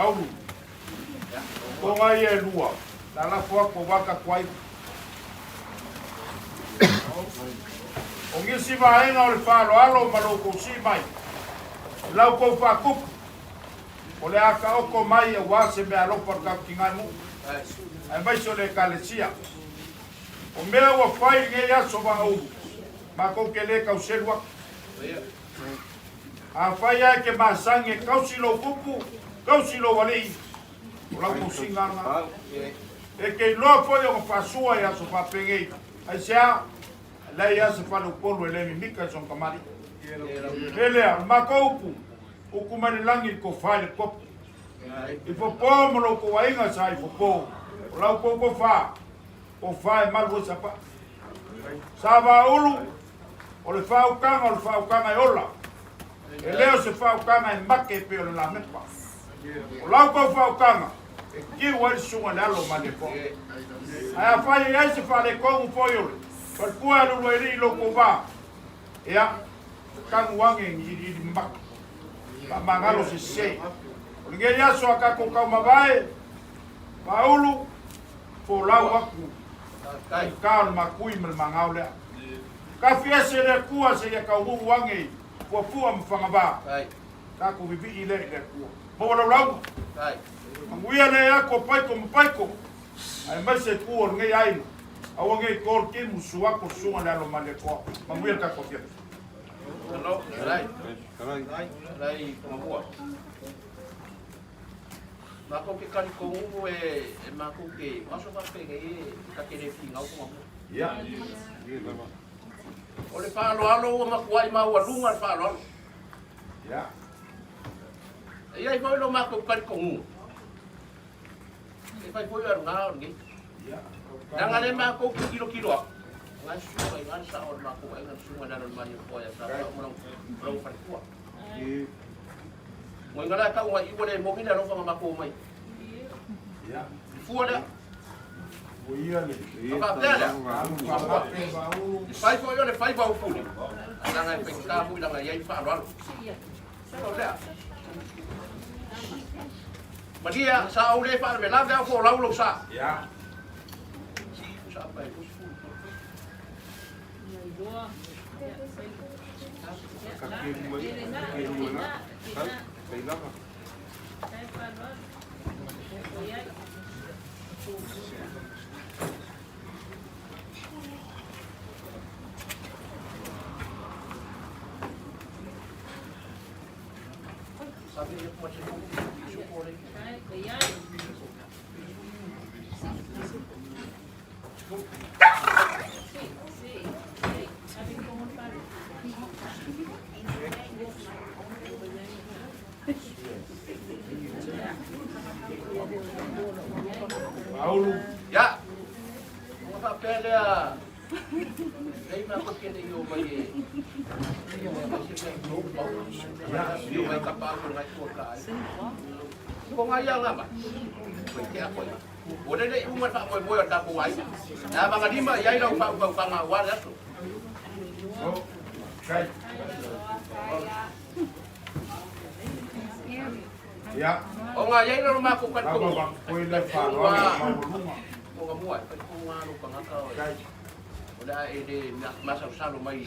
Aulu. Ko ngai e lua. La la fua ko waka kwai. O ngisi vaenga o le whalo alo maloko si mai. Lau kou whakupu. O le aka oko mai e wase me alopa ka ki ngai mu. Ai mai so le kalesia. O mea ua whai nge aso wa au. Ma kou ke le kau selua. A whai ai ke masange kausilo kupu. Kausilo walei. O lau kou singanga. E kei loa foi o whasua e aso whapengei. Ai sea. Lai asa whalu polo e lemi mika son kamari. Pelea, makaupu. Uku mani langi ko whaile kopu. I popo molo ko wainga sa i popo. O lau ko wha. O whae malu sapa. Sa wa ulu. O le whaukanga o le whaukanga e ola. E leo se whaukanga e make pe o le la mepa. O lau ko whaukanga. E ki wai sunga le alo mani ko. Ai a whae ai se whaile kongu foi ole. Palpua lu ri lo ko va. Ya. Kan wange ni mbak. Pa mangalo se se. Nge ya so aka ko ka mabae. Paulu fo la waku. Kai ka makui mal mangaule. Ka fiese le kua se ya ka wu wange. Fo fua mfanga ba. Kai. Ka ko bibi ile le kua. Mo lo lau. Kai. Nguia le ya ko pai ko. Ai mai se ku nge ai. Awange kor ke musua ko sunga la lo male ko. Manguia ka ko fiel. No, right. Right, mo. Mako ke kali ko ngu e mako ke maso ka pege e ka kere finga ko mo. Ya. Ole pa lo alo o makuai ma wa lunga pa lo. Ya. Ia i lo mako kali ko ngu. E pai foi ar nga ngi. Ya. Dangane mako kilo. Ngai suwa ngai sa or mako ngai suwa na ron mani ko ya sa mo fa ko. Mo ngala ka wa i wole mo kina ro fa mako mai. Ya. Fuada. O ia le. Apa tela? Fai ko yo le fai ba upuni. Danga pe ka mu danga ia fa ro. Sia. Madia sa ule fa me la ga fo laulo sa. Ya. Sa pa ko. Ya. Apa pela? Dai ma ko kene yo mai. Ya, yo mai kapal ngai ko ka. Ko ngai yang apa? Ke apa? Ode dai umar tak boy tak ko ai. Na banga lima yai lau pa ngawal ya. Kai. Ya. O nga yai lau ma ko kan ko. Ko le fa lo ma. Ko mua ko ngalo pa ngaka. Kai. Oda ede masa usalo mai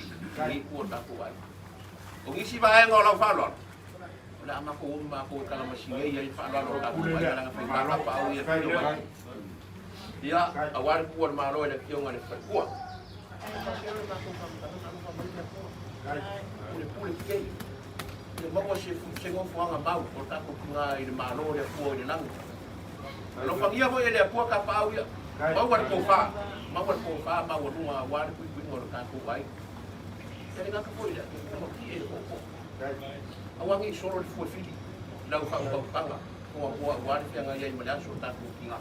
ni ko ta ko ai. O ngisi ba ai ngolo fa lo. Oda ma ko kala masinge yai fa lo ta ko ai kala fa pa au ya. Ya, awar kuat malo ada kiong ada kuat. Pule ke. Dia mau sengong fuang mau, kota ko nga ide malo dia kuat dia nang. Lo pangia mo ele kuat ka pau ya. Mau war ko fa, mau runga war ku ngor ka ko ai. Jadi ka ko dia, ko ki ele ko. Awang i soro fu fili. Lau fa ko panga. Ko war yang ngai madan so ta ko kinga.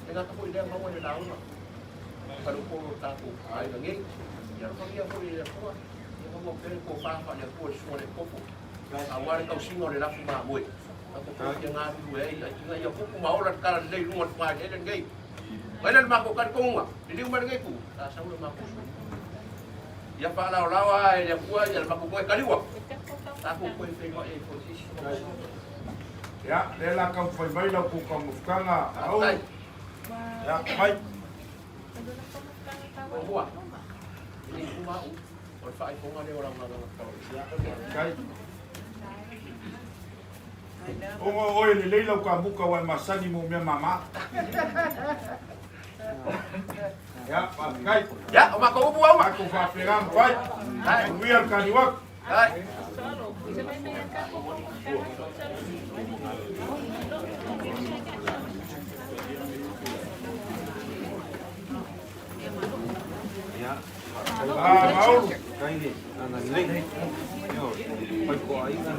Dengan aku dia mau ada tahu mah. Kalau kau tahu, ay lagi. Jangan kau dia kau dia kau. Dia mau beli kau faham dia kau semua dia kau. Awal kau singgah dia langsung mabui. Aku kau jangan dulu jangan ya kau mau orang kalau dia rumah rumah dia dan gay. Mana melakukan kau mah? Jadi rumah gay ku. Tak sahul maku. Ya pak lawa dia kau jangan maku kau kali wak. Aku kau tengok posisi. Ya, lela kau fai mai lau ku kau mufkanga au. Ya, mai. Buah. Ini kumau. Oi fai fonga de orang orang kau. Kai. Ongo oi le leila ka buka wa masani mo me mama. Ya, kai. Ya, oma kau buah oma. Aku fa pegang fai. Hai, wiar ka diwak. Hai. Mau. Kaini, anak leng. Yo, pai ko ai na.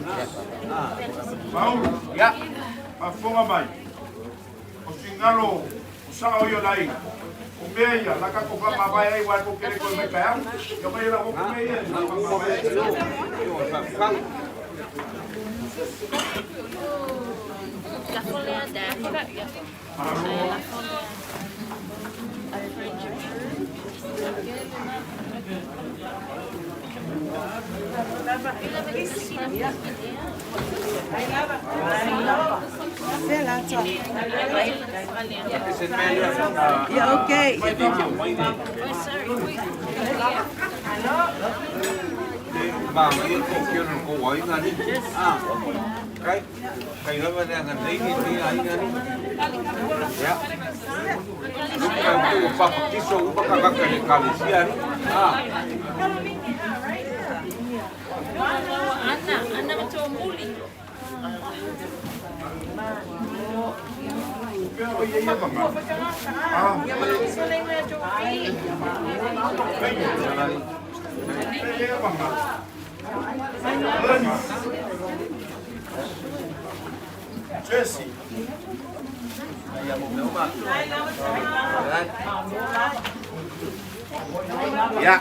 Mau. Ya. Afonga mai. O singalo, usao yo lai. O meia, la ka ko fa mabai ai wa ko kere ko me kaya. Yo mai la ko meia. Yo, kang. La folea de ya. Yeah, okay. Ba, ini kok kira ko ai ngani. Kai la ba ngan nei ni ai ngani. Ya. Bukan tu pak kiso pa ka kali sian. Anak macam muli. Pero iya iya bang. Ah, iya bang. Jesse. Ya.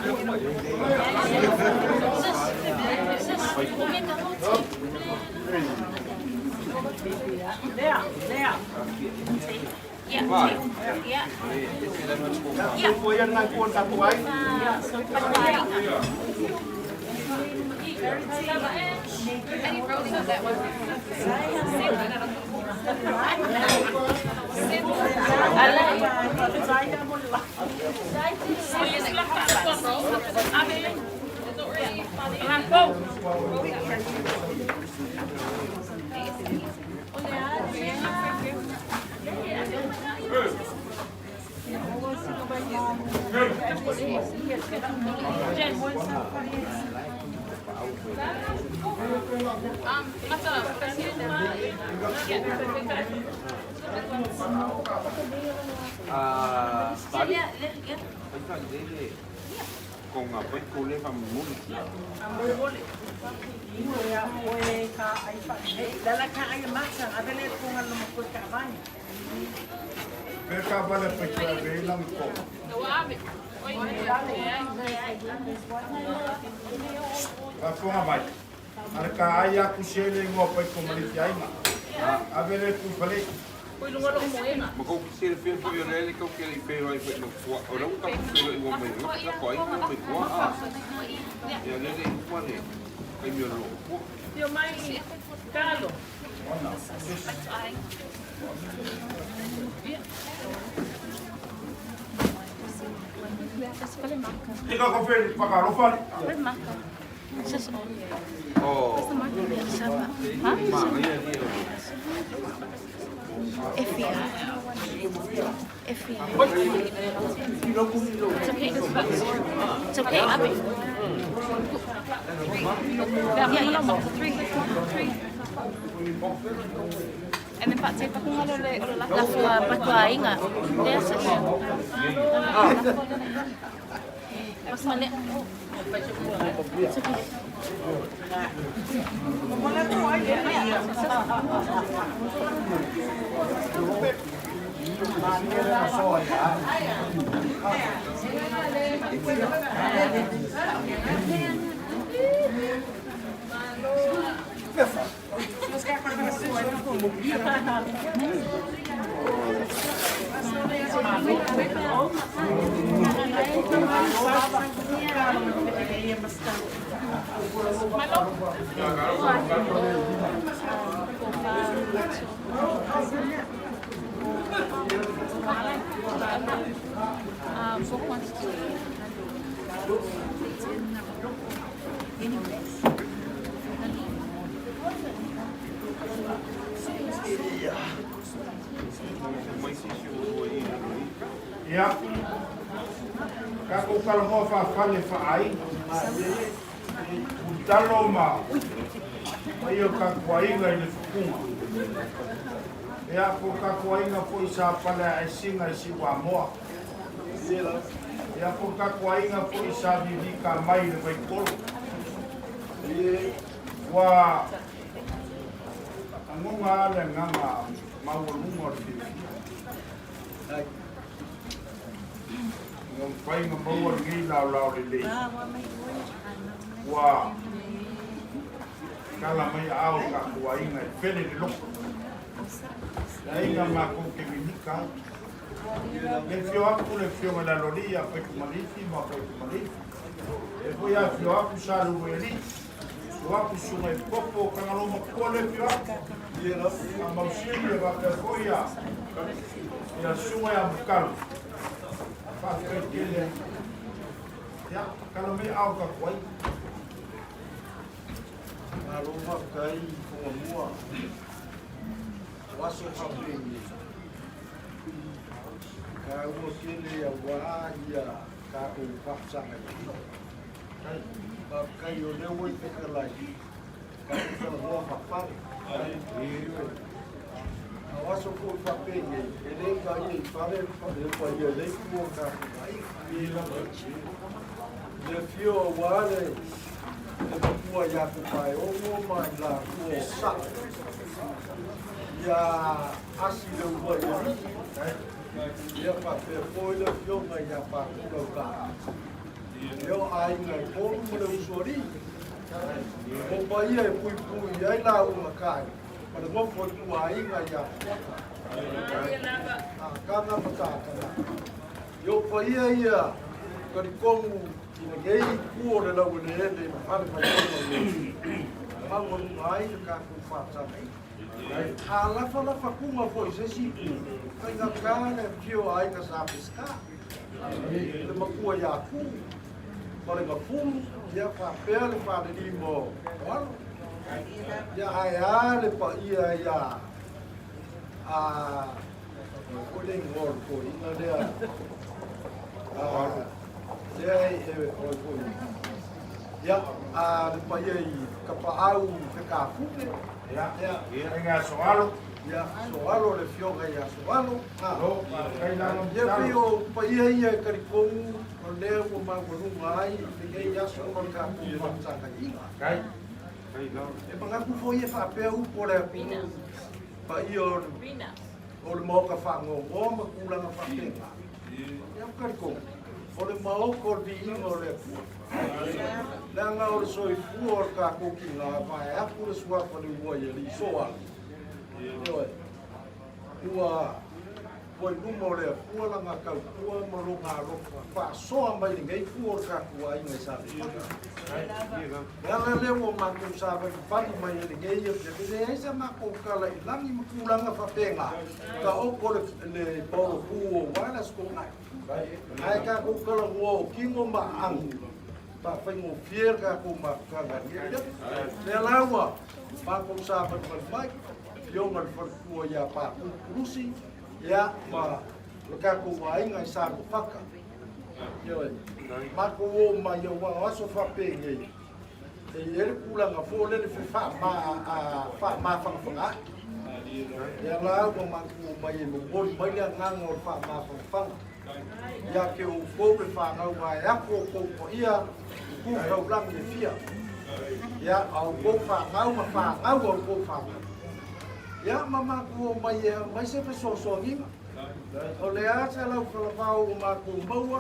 Tadi kita jadi kung apa kulit kamu muli. Mereka balik pergi bilang kok. Aku ngabai. Mereka ayah kusele ngopai komuniti aima. Abele ku balik. Maka kisir fil fil lele kau kiri fil ai fil kuat. Orang kau fil ngom mai. Nak kau ini fil kuat. Ya lele kuat ni. Kau miolo. Yo mai kalo. Ikaw ko fil pakarofan. Oh. Hah? Mak dia dia. Effia. It's okay, Abby. Yeah. 3. And then Pat, pa kung ano la patwai nga. Yes. Mas mali. Ia, kako kalamoa whawhale whaai, utalo ma, ia kakuainga i le whukunga. Ia ko kakuainga po i sa pale ai singa i si Wamoa. Ia ko kakuainga po i sa vivika mai le waikolo. Wa angonga ale nganga mawalunga le vivika. Ngam whainga maua ngi lau le le. Wa kala mai au kakuainga i pene le loko. Ainga mako ke minika. Le fio aku le fio la lolia pe kumalifi ma pe kumalifi. E foi a fio aku sa lu eli. O aku sunga e popo kangalo ma ko le fio aku. Ia a mausili va pe foi a. Ia sunga ya bukal. Fa ke tele. Ya kala me au ka koi. Aroma kai ko mua. Waso hapini ka ua kele a wā ia ka o whapsanga ka kai o lewa i pekalai ka kutala hoa whapare a waso ko whapenge e le ka i whare whare pa ia le kua ka kuai le fio a wāre le kua ia kupai o mua mai la kua sa ia asi le ua ia ia whape poi le fionga ia whakura ka leo ai ngai pōru mo le usori o pa ia e pui pui ai la uma kai ma le ngofo tua inga ia kanga matakana yo pa ia karikongu ina gei kuo le lau le ele ma hale pa ia mango ngai le kaku whatana lafa kunga foi se sipu kai nga kane pio ai ka sa pesca le makua ya ku pare ka fum ya fa pele fa de limo wal ya ai le pa ia ya o le ngol ko ina de ya ya le pa ia ka pa au ka fume Ya, venga soalo. Ya, soalo le fioga ya soalo. No, kai na no. Ya pio pa ia karikongu o le o ma ko mai, te ke ya so ko ka ku ma tsaka i. Kai. E pa ku foi e fa pe u por e pa io o le mo ka fa ngo o ma ku la fa pe. Ya karikongu. O le mau ko di ingo le fu. Nanga o soi fu o ka ko ki nga vai a pu le swa ko le wo ye li so a. Ua poi numo le fu la nga ka fu mo lo nga lo fa so a mai ngai fu o ka ku ai ngai sa. Ya le wo ma ku sa ba pa mai ngai ye de ai sa ma ko ka la langi ma ku la nga fa penga. Ka o ko le po fu o wala sko ngai. Ai ka ko kala wo kingo ma ang pa fengo fier ka ko ma ka ga le lawa pa ko sa pa mai yo ngal fa ko ya pa rusi ya ma ka ko ai ngai sa ko faka yo ma ko wo ma yo wa so fa pe ngai e ele kula nga fo le fa ma fa ya lawa ma ko mai mo bon mai nga ngor fa ma fa ya ke o pobre fa ngau mai a ko ia ku ka ulang ni fia ya au ko fa ngau ma fa ngau ko fa ya mama ko mai se pe so ni o le a sa la fa fa o ma ko maua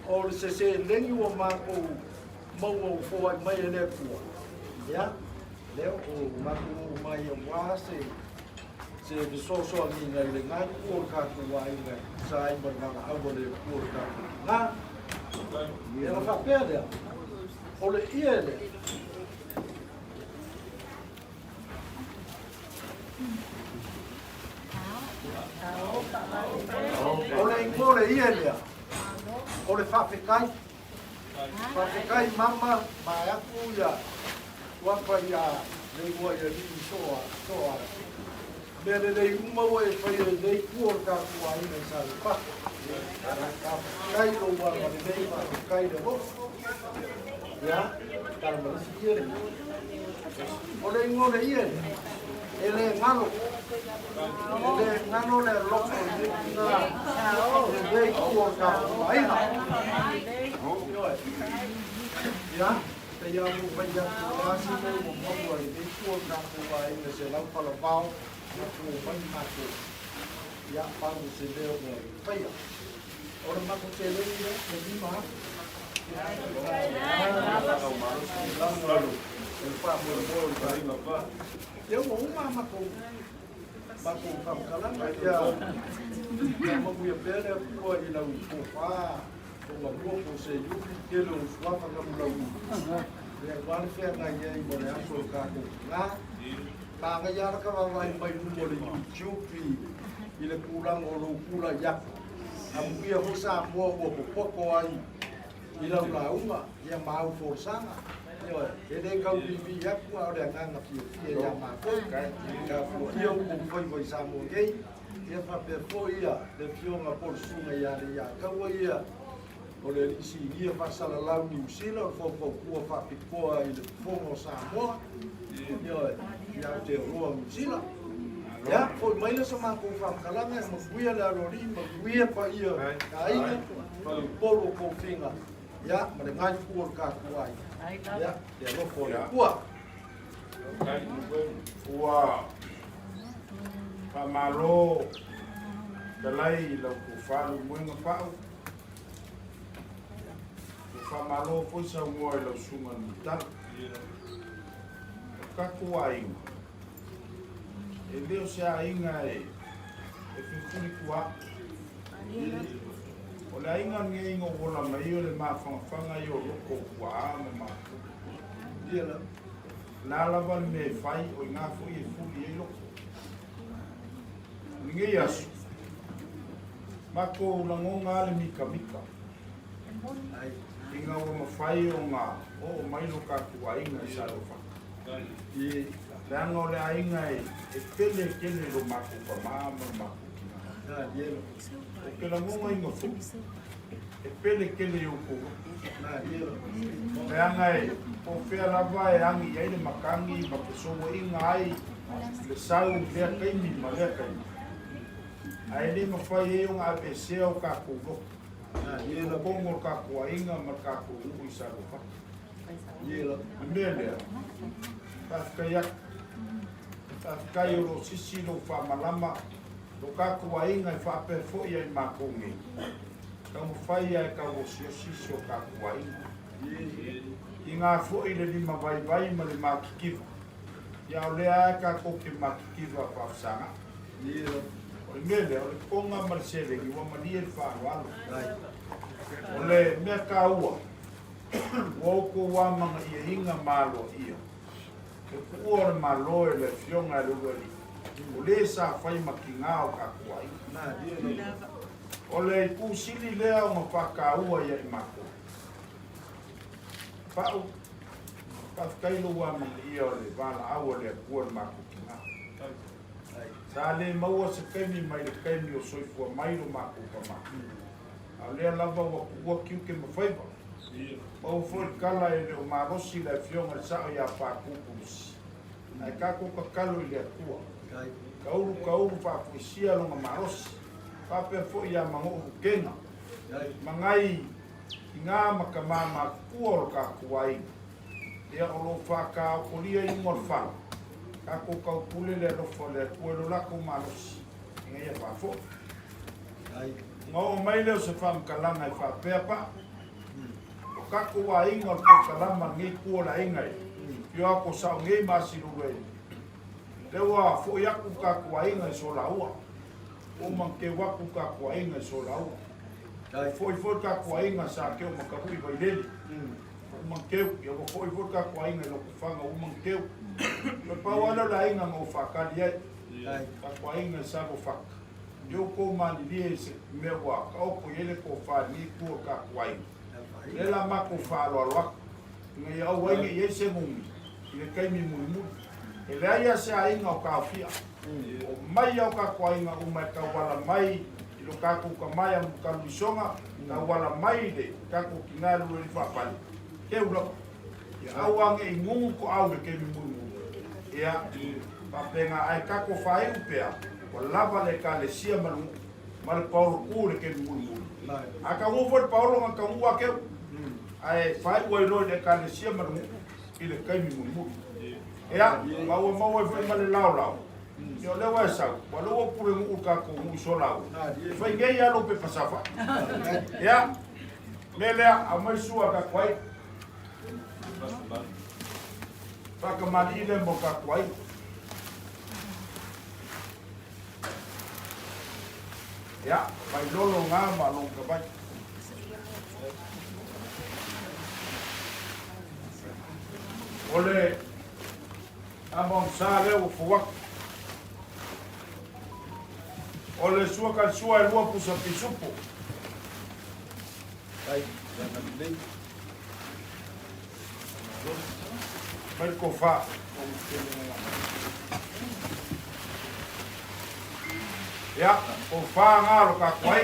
o se lengi o ma ko maua fo mai le ku ya le o ma ko mai wa se de so ni ngai le ngai ko ka ku wai ngai sai ba na au le ko ka na ni ela fa perde o le iele Ole ingole ia lea. Ole whawhekai. Whawhekai mama mai aku ia. Wapa ia lewa ia li soa. Mele lei umawa e whai e lei kuor ka kua ina sa lupa. Whawhekai lo wala lei whawhekai le ho. Ya, kala marasi ia le. Ole ingole ia lea. Ele ngano le loko le kuor ka kua ina. Ya, te ia mu paia kuasi mo mo ai le kuor ka kua ina se lau pala pau. Aku mati. Ya pang se leo mo paia. Ora mako se leo ni lima. El pa mo mo pa. Eu uma mako kamkalan ya. Ya mo buya pele ko ila ko fa. Ko ko se yu ke lo swapa ka mo lo. Ya wal fe na ye mo le aso ka ko. Na Tanga yara ka wawai mai mo le YouTube ile pulang o pula yak. Amuia hosa mo poko ai. Ila launga ya mau forsana. Yo, ele kau bibi yak ku au le nganga fi ya ma ko ka fu yo mo foi sa mo gei. Ya fa pe fo ia de fio ma por sunga ya le ya ka wo ia. O le isi ia fa sala lau ni usila fo ku fa pikoa ile fo mo sa mo. Yo, ya te roa musila. Ya, foi mai le sama ko fa kalanga mo buia la rori mo buia pa ia. Ai, polo ko finga. Ya, ma le ngai ku ka kuai. Ya, te lo ko le kua. Ua pamalo dalai lau ku falu moinga pau. Ku famalo foi sa ngoi lau sunga mutal. Kakuai. E leo se ainga e whiwhuri kua. O le ainga nge ingo wola mai o le mawhangwhanga i o loko kua ama mako. Dia Nā lawa me whai o i ngā fui e furi e loko. Nge asu. Mako langonga le mika mika. Inga o mawhai o ngā o mailo kakua inga i saro whaka. I lango le ainga e pele kele lo mako pa mama mako kina. O ke la monga inga fu. E pele kele o ko. Le anga e o fea lava e angi e le makangi ma ke soa inga ai le sau lea kaimi ma lea kaimi. Ai le mawhai e o ngā ABC o kako lo. O kongo kako inga ma kako ui saro whaka. Mele Tafkaiak Tafkai o sisi lo whamalama lo kaku a inga i whape fo ia i makongi ka mo whai ai ka o sisi o kaku a inga i ngā fo i le lima vai vai ma le makikiva ia o lea ka koke makikiva whafsanga o le mele o le konga ma le selengi wa mani e le wharualo o le mea ka ua Woko wa manga ia inga malo ia. E kua le malo e le fionga e luweli. O le sa whai makingao ka kuai. O le kusili lea o mawhaka ua ia i mako. Pau. Pafkailo wa manga ia o le vala awa le kua le mako kingao. Sa le maua se kaimi mai le kaimi o soifua mailo mako ka mako. A lea lava wa kua kiuke mawhaiva. O foi kala e o marosi le fionga sa ia pa kupusi. Ai ka ko kalo le tua. Kauru fa puisia lo marosi. Pa pe foi ia mango kenga. Mangai inga makamama kuor ka kuai. Ia o fa ka polia i morfa. Ka ko ka pule le lo fo le puelo la ko marosi. Ngai pa fo. Ai ngo mai le se fam kalanga fa pepa. Kako wa inga o kalama ngi kuola inga i. Yo ako sa ngi masiru rei. Lewa fo yaku kako wa inga i so laua. O manke waku kako wa inga i so laua. Foi kako wa inga sa ke o makapui vai leli. O mankeu, yo foi kako wa inga i loko whanga o mankeu. Me pau ala la inga ngau whakali ai. Kako wa inga i sa go whaka. yo ko mani se me wa ka o ko yele ko fa ni ko ka kwai le la ma ko fa lo lo ngai au wai ngai ese mumi ile kai mi mu e le ia se ai nga ka fia o mai au ka kwai nga o mai ka wala mai ilo ka ku ka mai am ka bisonga ka wala mai de ka ku kinga lu ni fa pali ke ulo au ange ngungu ko au ke mi mu ia pa penga ai ka ko fa e upea o lava le ka le sia malu mal Paulo ku le ke mu aka u for Paulo nga ka u ke ai fai o lo le ka le sia malu ile kai mi mu ia mau e foi mal lao yo le wa sa wa lo ku le mu ka ko mu so lao fai ngai ya lo pe pasafa ia lele a mai sua ka kwai Pakamali le mo ka kwai. Ya, vai lolo nga ma long ka bai. Ole among sa le o fuak. Ole sua ka sua e lua pusa pisupo. Ai, na dei. Vai kofa ya kofa ngalo ka kwai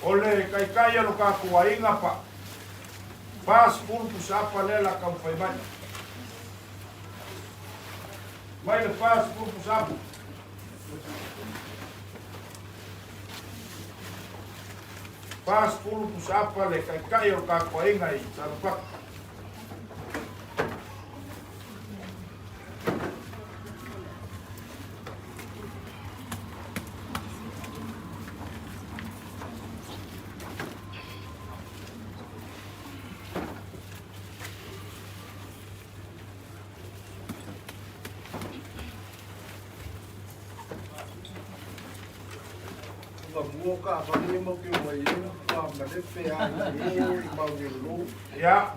ole kai lo ka kwai ngapa pas pun pusapa lela kam fai vai le pas pun pusapa pas pulu pusapa le kai o ka koinga I sarupak. Buka apa ni mau ke mai pa ma le pe a ni ma ke lu ya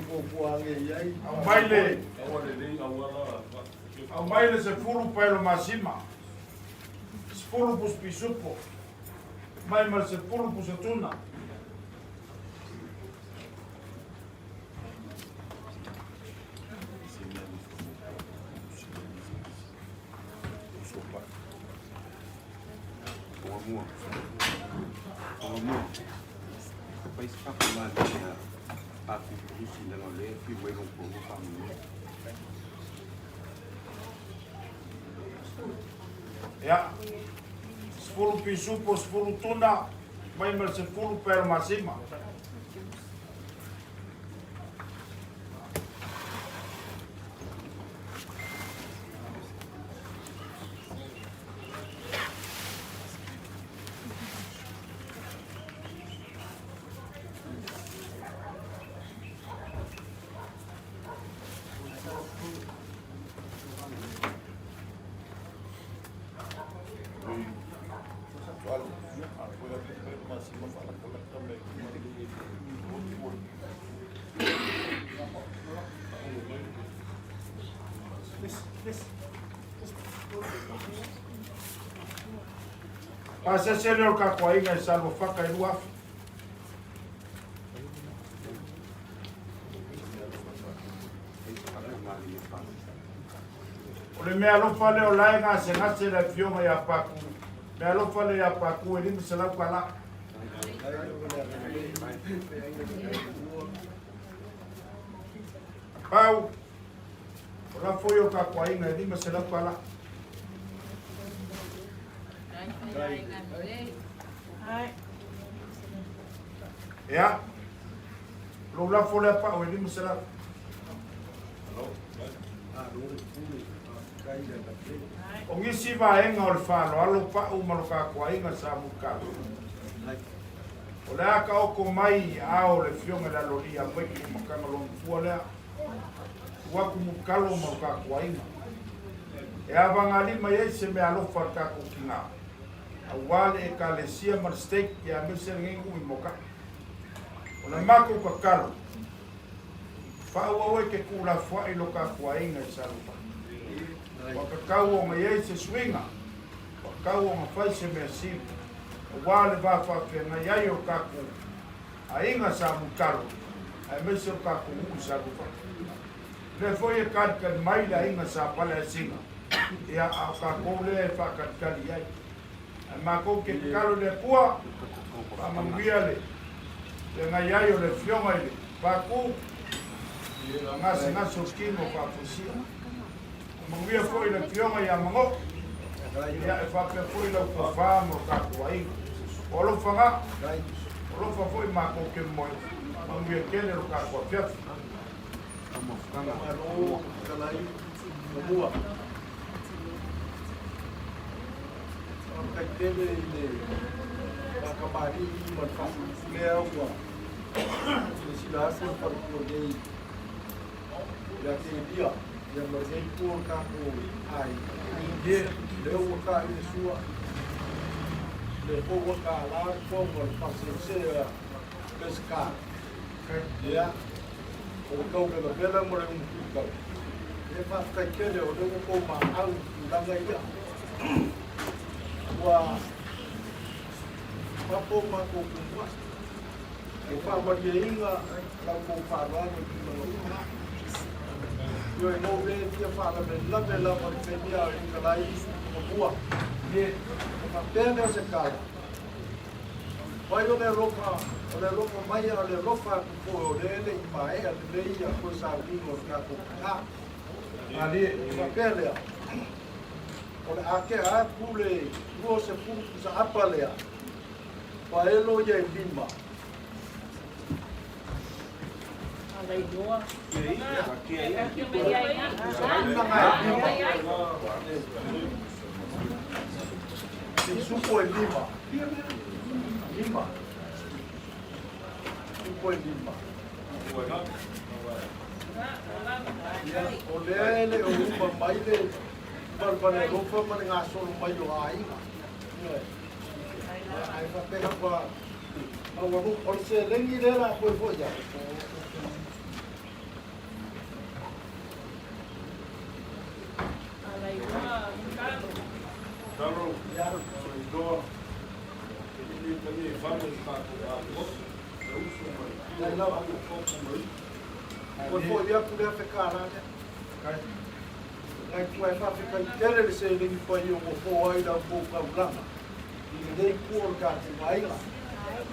ko buang ai au maile se fulu pelo masima fulu pus pisupo mai mal se fulu pus tuna ya 10 pisupo 10 tuna mai mal se fulu pelo masima Pasa se o ka ko inga salvo faka I lua. Ole me alo fale o lai nga se ngase la fioma ya paku. Me alo fale ya paku e limu se la kala. Pau. Ora foi o ka ko inga e limu se la kala. Ya, lo la fole pa o limu se la. O ngisi va enga o falo alo pa o maloka ko inga sa muka. O le aka o ko mai ao le fionga la lolia mai ki makanga lo fuala. Wa ku mukalo maloka ko inga. E avanga lima ye se me alo farka ko kinga. Awale e kalesia mar steak ya mese ngengu I moka. O le mako ka kalo. Fa o ke kula fo I loka ko inga sa lupa. Wakakau o ngai se swinga. Wakakau o ngawhai se mea sili. O wale whawhawhia ngai ai o kaku. A inga sa mutaro. A mese o kaku uku sa rufa. Le foi e kan mai la inga sa pale a singa. Ia a kaku le e whakatkali ai. A mako ke karo le pua. Pamanguia le. Le ngai ai o le fionga ile. Paku. Ngasi o kimo whapusia. Manguia foi le fionga ia mango. Ia e whapea foi lau kawha mo kaku ai. O lo whanga. O lo wha foi mako ke moe. Manguia kele o kaku a fiafi. Alo, kalai, mua. Kai tele le wakamari man fasu lea ua. Le silasi farko dei. Ya te dia, ya mazei por kaku ai. Ye, le waka i sua. Le waka la ko mo fasu se pescar. Ya. O kau ke bela mo le un kau. E fa ka kele o le ko ma au langa ia. Wa pa po ma ko ku. E fa ma ye inga la ko fa wa no ki no. Yo e no ve ti fa la bela ma te dia in ka lai o bua. Ye fa pena se kala. Vai o le roka mai o le rofa ko le mai a le ia ko sa vingo ka ko ka. Ali fa pele. O le ake a pule ro se pu sa apalea. Pa elo ye bimba. Alai doa. Si supo e bimba. Lima. Supo e lima. O lele o uma mai le barbane rofa mane ngā solo mai o ainga. Ai fa pega pa au wabu o se lengi lela koe fo ya. Alai doa. Taro, Ya, doa. Ele também vai estar com dai la wabu. Koe fo ya pule a whekara ne. Ngai koe fa whikai tere le se lengi pai o mo fo ai da fo kauranga. I nei kua ka te wainga.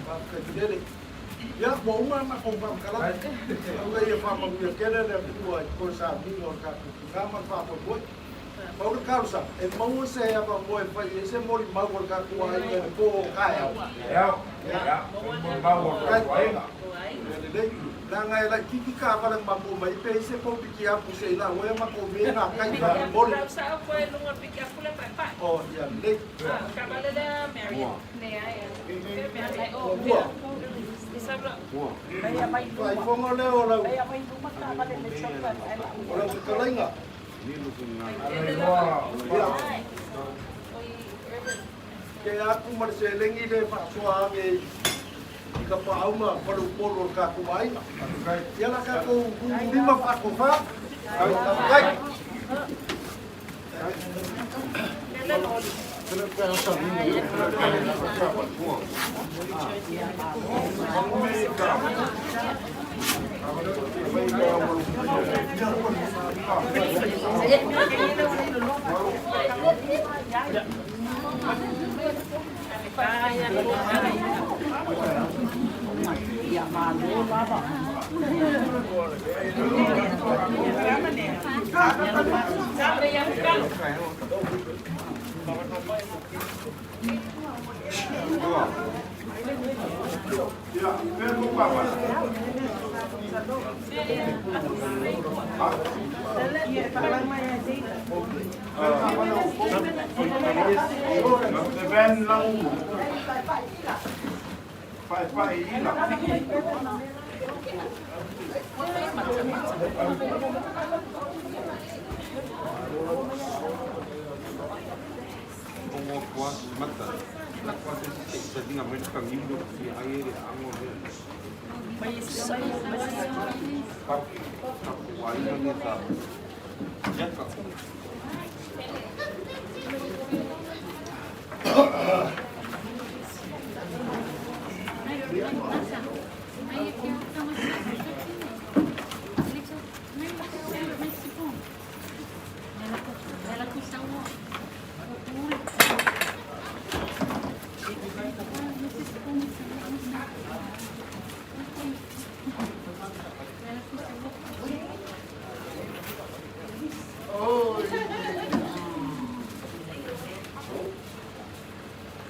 Fa whikai tere. Ya, mo uma ma ko pa kala. Ngai e fa ma kuia kere le kua ko sa mingo ka ku. Ngama fa po boy. Mau causa, e mau se ia pa mo e fai ese mori mau ka ku ai e ko kai au. Ya, mo mau ko ai. Nanga e la kiki ka para mambo mai pe se po piki apu se la we ma ko me na kai ba mori. Sa ko e lunga piki aku le pai pai. Oh, ya le. Ka vale le Marian. Ne ai. Ua. Isabra. Ai fongo le o la. Ai mai duma ka vale le chocolate. O la ka lainga. Ke aku mar se lengi le fa soa nge ka pa au ma paru polo ka ku ai. Ya la ka ko lima fa ko fa. Ai.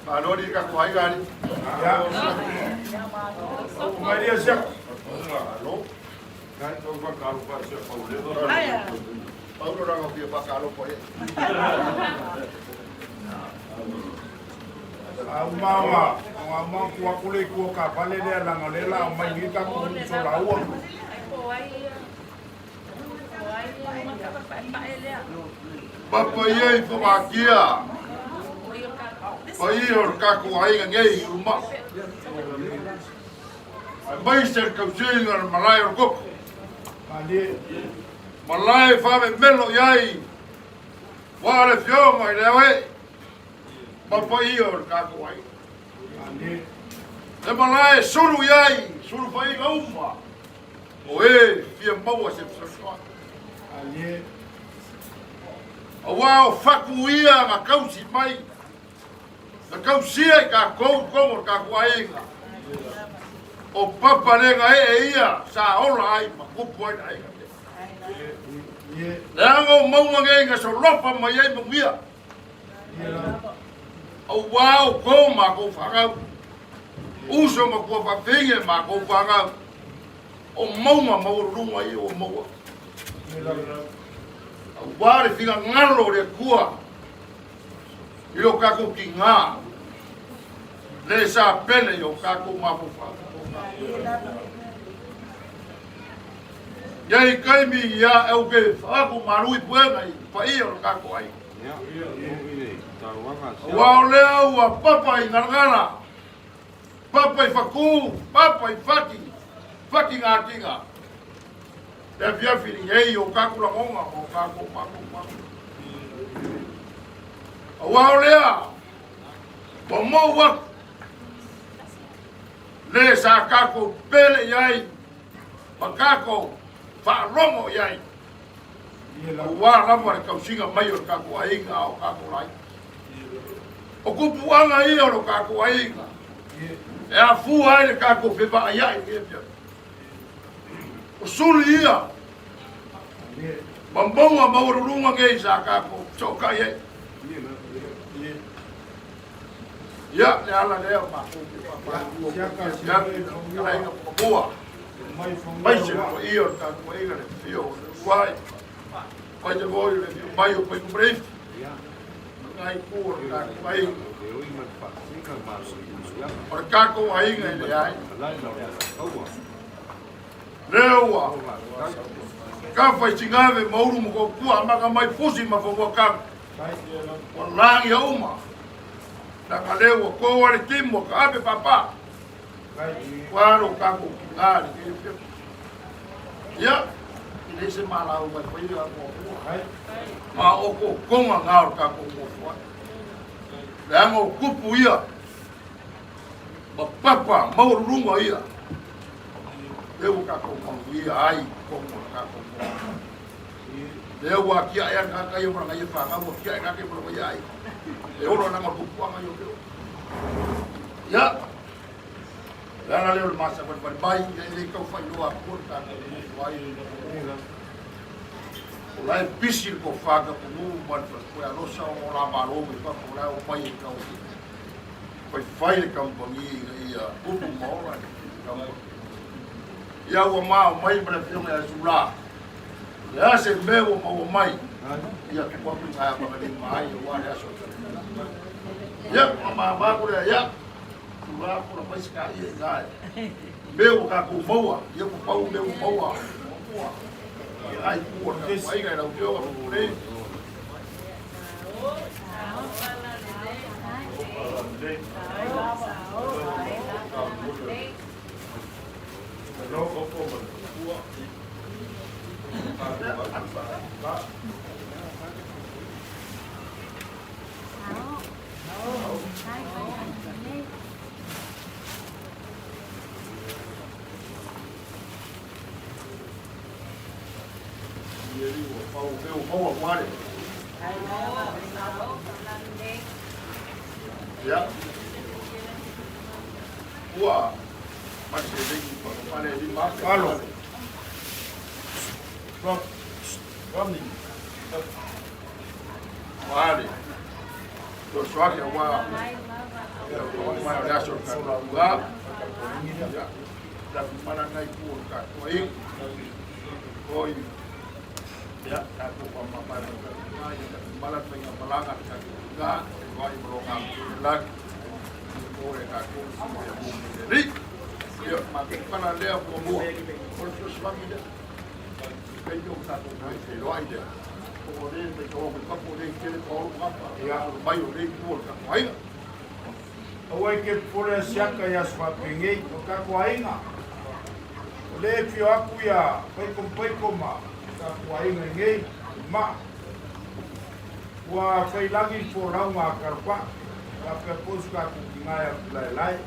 Alo di ka kuai gani. Ya. Mai dia siap. Alo. Kan kau kalau pas siap Paulo. Paulo orang dia pakalo poe. Mama kuwa kule kuwa kapale dia langalela mai kita ku solaua. Papa ye fumakia. Pai or ka kuai ngai uma. Mai ser kausin ar malai or kop. Ali Malai fa me melo yai. Wale fio mai lewe. Papa ye or ka kuai. ali Le malai suru yai, suru pai uma. Oe, fia mau se so. ali Wow, fakuia ma kausi mai. Na kausia ka ko ka kuainga. O papa lenga ia sa ola ai ma kupu ai ai. ye Lango mau ngenga so lopa mai ai mia. O wow, ko ma ko fanga. Uso ma ko fa finge ma ko fanga. O mau runga i o mau. Ware figa ngalo re kua. Io kako ki ngā. Le sa pele yo kako mapufa. Yai kaimi ya euke aku marui puenga i pa iyo kako ai. Wao leo wa papa i ngargana. Papa i faku, papa i faki. Faki ngā kinga. Le via fini yei o kako la ngonga o kako mapufa. Wao lea, mo wak, le sa kako pele yai, makako whaarongo yai. Wa rama kau singa mai o kako ainga o kako lai. O kupuanga ia o kako ainga. E a fu ai le kako pepa ayai kia. O suli ia. Bambonga maururunga ngei sa kako soka yai. Ya, le ala leo ma. Ya, ai no boa. Mai se ko io ta ko ega le fio. Wai. Pai de voi le mai o pai bref. Ngai ko ta pai. Por ka ko ai ngai le ai. Leo. Ka fai tingave mauru mo ko ku ama mai fusi ma fo ka. Wallahi ya uma. Naka leo ko wale timo ka abe papa. Waro kako ari ke. Ya, ile se mala o ba ko ya ko. Ma o ko konga ngao kako mo fo. Lango kupu ia. Ba papa mau runga ia. Leo kako mo ia ai ko mo kako. Leo wa kia ya ka yo mara ngai fa ngao kia ka ke mo ia ai. Leo na ma kupu anga yo. Ya. Lana leo masa berbai ele kau fai loa porta vai. Olai pisir ko faga punu ban ko ya losa o la balo me pa ko la o pai kau. Fai kampangi ia upu mola. Ya o mai para filme ya sula. Ya se meu o mai. Ya ko pa ngai pa ni mai o ya so. Ya mama ba ko ya. Sula ko pa ska ia dai. Meu ka ko moa, ya ko pau meu moa. Ai ko ka ai ga rau yo ko le. Yeri o pau veo mau wale. Ya. Ua masih lagi pada di mak. Halo. Kami. Wale. Dosuari wa. Ya, mana dia so kan. Ya. Dan mana ngai pun kan. Oi. Ya, aku pemaparan malam dengan melangat kan. Enggak, koi melongam lagi. Oi, aku semua yang jadi. Ya, makin pana dia promo. Terus lagi dia. Kayu satu naik kilo aja. Kemudian kalau kita boleh kiri kalau apa? Ya, bayu lagi pun kan. Baik. Awai ke pura siaka ya swapingi ka kuainga. Le fio aku ya pai koma ka kuainga ngai ma. Wa fai lagi po raunga karpa ka pe pos ka ku ngai lai.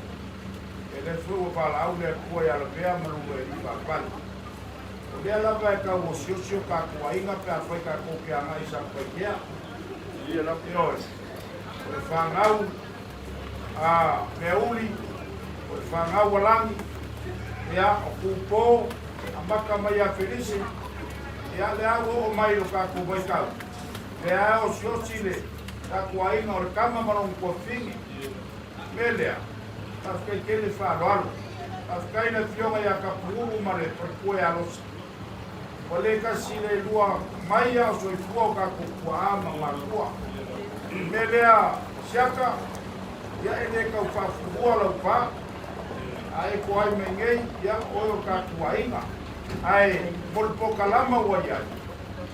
Ele fu pa la au le ko ya le pea malu e ba pan. Dia la ba ka wo sio ka kuainga ka fai ka ko ke ngai sa pa kia. Dia la Yo. Fa ngau meuli o whanga walangi ia o kupo a maka mai a Felisi ia le au o mai o ka kupai kau le au o siosile ka kuainga o le kama marong kua fingi me lea tas kai kele whaaloalo tas kai na fionga ia ka puru mare per kue alosa o le ka sile lua mai a o soifua o ka kukua ama marua me lea siaka ya ele ka fa fua la pa ai ko ai mengei ya o ka kuainga ai por kalama wa ya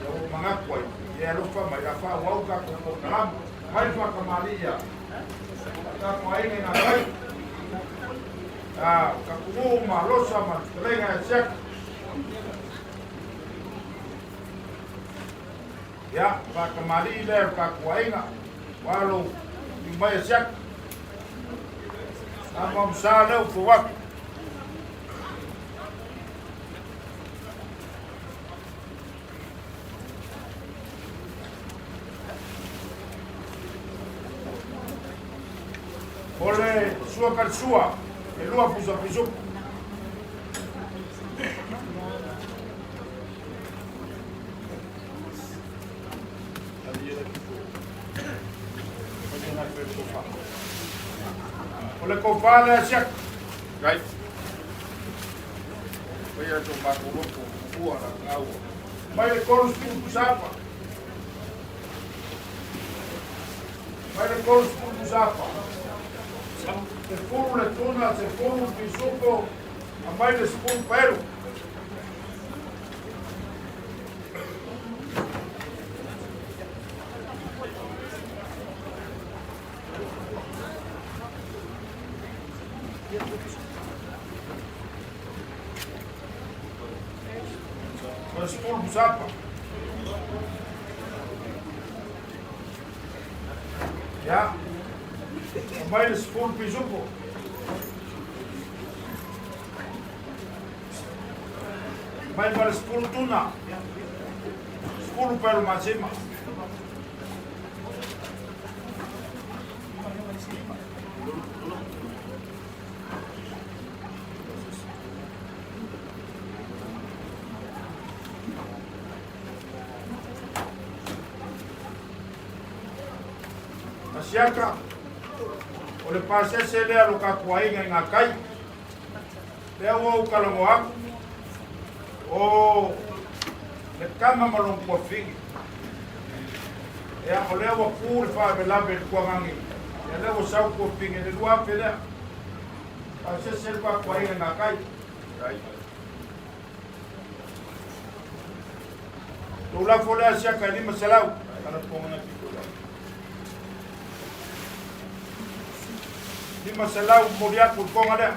o manga ko ya lo fa mai fa wa ka ko kalama mai fa kamalia ka kuainga na kai ka ku ma lo sa ma lenga sek ya fa kamalia ka kuainga walo mai sek Amam sana ufuwak. Ole sua karsua, elua pusa pisuk. Ole ko pala siak. Right. Kaya to ba ko ko buwa na ngau. Mai le korus pusapa. Mai le korus pusapa. Se furu le tuna, se furu pisuko, a mai le spun peru. Spun pusapa. Ya. Mai le spun pisuko. Mai para spun tuna. Spun peru mazima. Siaka o le pasese lea lo ka kuainga i ngā kai lea ua ukalongo aku o le kama malong kua fingi ea o lea ua pū le whae me labe le kuangangi ea lea ua sau kua fingi le lua ape lea pasese le ka kuainga i ngā kai tau lafo lea siaka i lima selau kana pongana ki lima selau moriak pulkonga dia.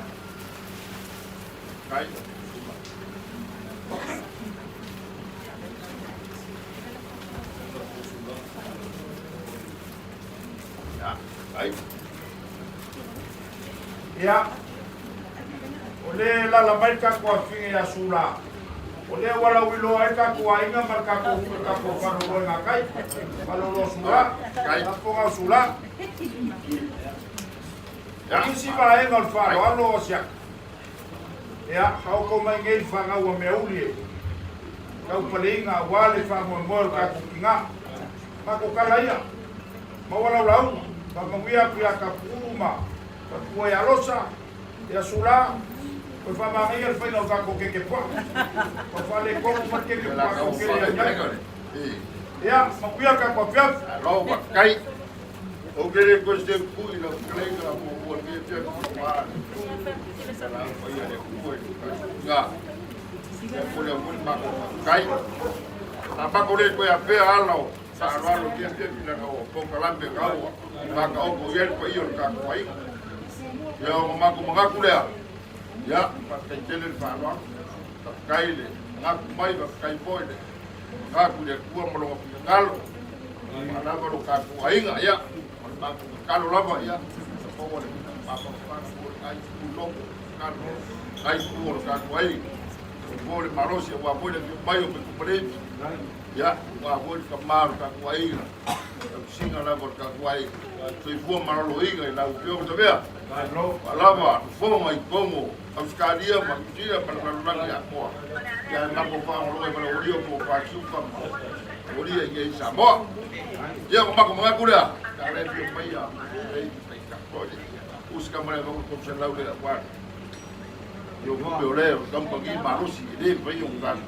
Kai. Ya, kai. Ya. Ole la mai ka ko fingi ya sula. O lea wala wilo ai ka kuainga mar ka ko whanoro ngā kai. Malolo sula, ka ponga sula. Isi va e ngal wharo alo o siak. Ea, kau ko mai ngei whanga ua mea uli e. Kau palinga wale whango moel ka kukinga. Mako kalaia. Mawala ulaunga. Ka mawia pia ka puruma. Ka kua e alosa. Ea sula. Koe whamangai al whainau ka ko keke pua. Ka whale koku mat keke pua ko kere a nyai. Ea, mawia ka kua piaf. Rau wa kai. O kere ko se kui na klenga mo ke te ko wa. Sala ko ia le ku nga. Ko le mo ma ko kai. Apa ko le ko ya pe alo. Sa alo ke na ko ko kalambe ka wa. Ka ka o ko ye ko io ka ko ai. Ya ma ko ma ku le. Ya, pakai tele falwa. Kai le. Ngaku mai ba kai boy le. Ngaku le ku mo lo ngalo. Mana ba lo ka ku ai nga ya. Kalau lama ya, semua orang apa kai pulau kai pulau kai boleh manusia boleh bayu berkumpul ya boleh kamar kai singa lah berkai tujuan malu ingat lau kau tu ya lama forma i como Australia manusia berlalu ya semua ya nak faham lo yang audio ko pasu kam audio yang sama ya mengaku dah. Karena dia bayar, uskan mereka komisen laut tidak kuat. Yo boleh, kamu pergi manusia dia bayar kan.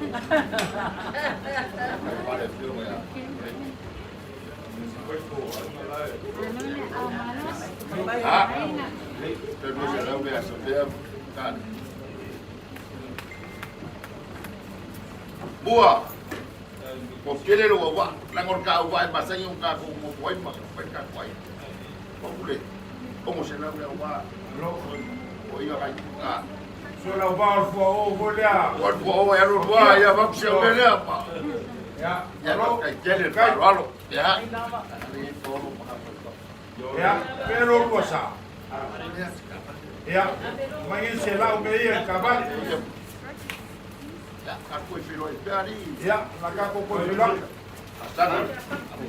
Ah, terus saya biasa dia kan. Buah. Kau kira lu apa? Langor kau buat bahasa yang kau mau buat macam apa kau buat? Kau boleh, kau mesti nak buat apa? Kau iya kan? Sudah bawa fuau boleh. Buat fuau ya lu buat ya maksud boleh apa? Ya, ya lo kau jadi kalau ya. Ya, pero cosa. Ya, main selau meia kabal. Ya, aku filo esperi. Ya, laka ko filo. Sana.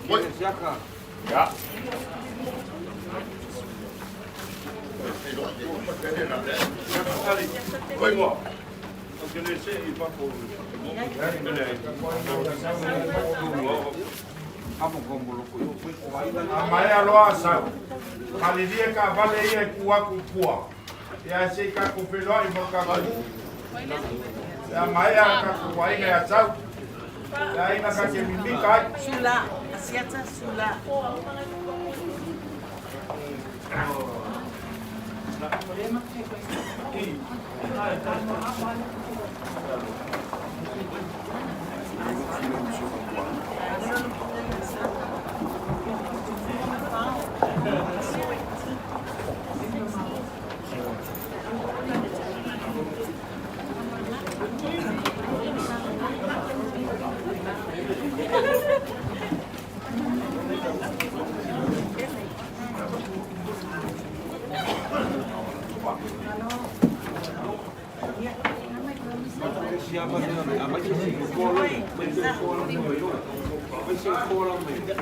Boy, siaka. Ya. Boy mo. Porque le sei pa ko. Amo como lo cuido, pues amaya loa sa. Kalidia ka vale ia kuwa kupua. Ya sei ka ko filo i mo ka ku. Ya maya ka kuai ya tsau. Ya ina ka ke mimika. Sula, asiata sula. siapa dia? Apa sih sekolah? Sekolah itu. Apa sih sekolah itu?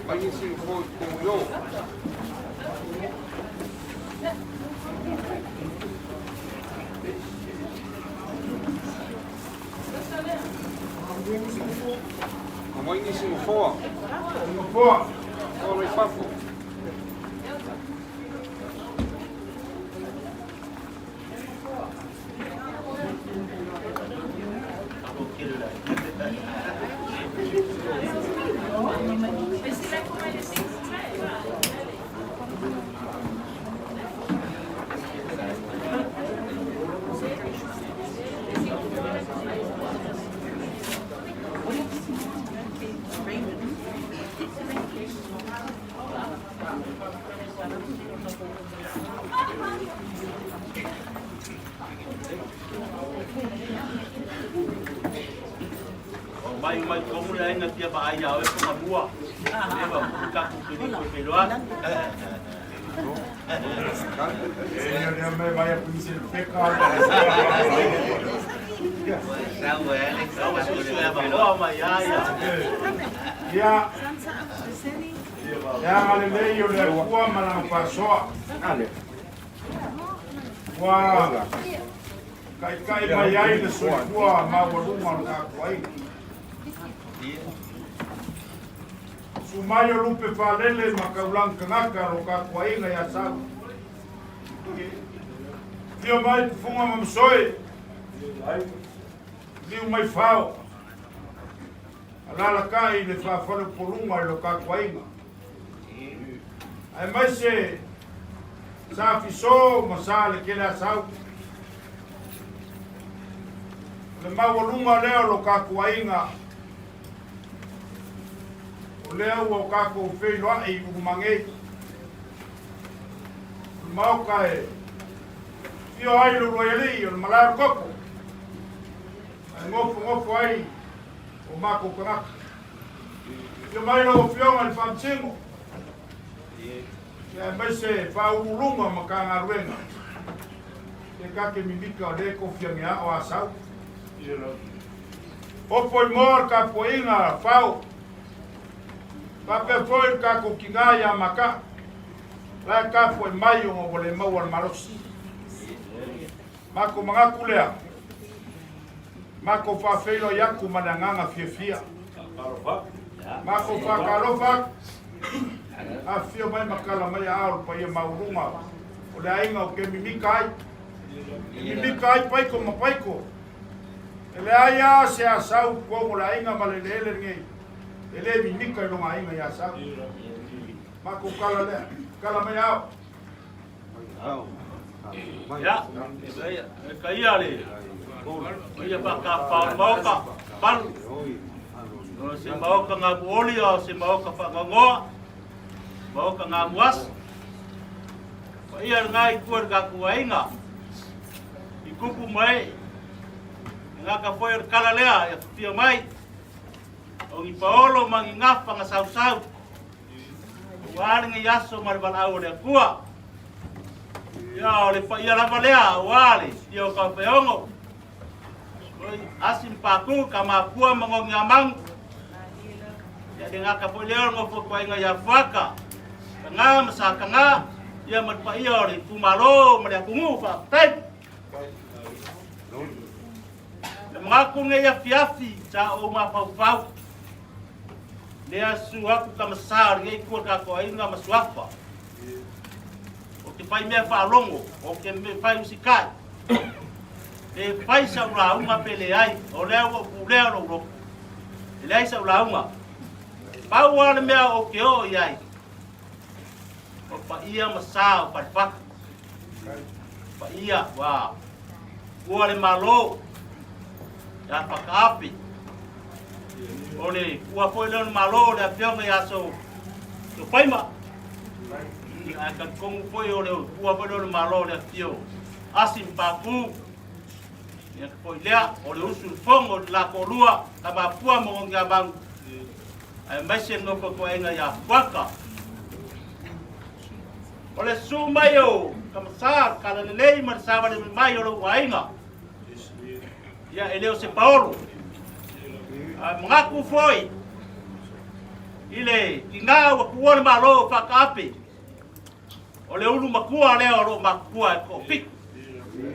Aí se for com eu. Mamãe disse no fogo. No fogo. Fogo e fafo. Mai komu le ainga tia ba ai au e ko mabua. E ba ka ku ki ko pe loa. Eu me vai a polícia pecar. Sawa su e ba loa mai ai. Ya ngale leio le kua mana pasoa. Ale. Wa kai mai ai le so kua ma walunga ka kwai. Sumayo lupe falele makaulang kangaka ro ka kwai nga ya sa. Tio mai funga mamsoi. Liu mai fao. Alala kai le fa fora polunga lo ka kwai nga. Ai mai se sa fiso masale ke la sau. Le mawalunga leo lo ka kwai nga. O lea ua o kako o whei loa e ukumangei. Mau kai Io ai lo royali, o malaro koko. Ai ngofo ai o mako kanaka. Io mai no fionga il famchingo. Ya mai se fa ulunga makanga ruenga. Ke kake mimika o de kofianga o asau. O foi mor ka poinga fau. Pape foi ka ko kinga ya maka. La ka foi mai o vole mau al maros. Mako mga kulea. Mako fa feilo yaku mananganga fiefia. Mako fa karofa. A fio mai makala mai aur pa ia maurunga. O le ainga o ke mimikai. Mimikai paiko mapaiko. Ele aia se asau ko mo le ainga malelele ngai. Ele mimikai longa ainga ya asau. Mako kala le. Kala mai au. Ya, kaya le. Ia pa ka pa moka pal. No se moka nga boli o se moka pa ngoa. Moka nga muas. Pa ia ngai kuar ka kuainga. Ikupu mai. Nga ka foi kala lea ya fia mai. O ni paolo mangi ngapa nga sau. Wali nga yaso maribal au le kua. Ya ole pa ia lava lea wale io ka peongo asim paku kama pua mangong yamang ya denga ka poleo ngofo kwa inga ya faka nga masaka nga ya mat pa ia ole kumalo mada kungu fa tai ngaku nge ya fiafi cha o ma pau dia suaku kama sar nge ko ka ko inga masuafa ke pai mea whaalongo, o ke me pai usikai. E pai sa ulaunga pele ai, o leo o kulea lo. E lei sa ulaunga. Pau wana mea o ke o iai. O pa ia masao, pa whaka. Pa ia, wā. Ua le malo. Ya whakaapi. O le, ua foi leo malo, le a pionga ya so. Yo paima. Akan kong foi o leo ua pelo malo le tio asim papu ya foi lea o le usul fongo la kolua taba pua mo ngabang ai mesen no ko ainga ya waka o le sumayo kamsar kala lei marsava le mayo lo ainga ya eleo se paolo ngaku foi ile kinga wa kuona malo fakapi o le ulu makua leo lo makua ko pik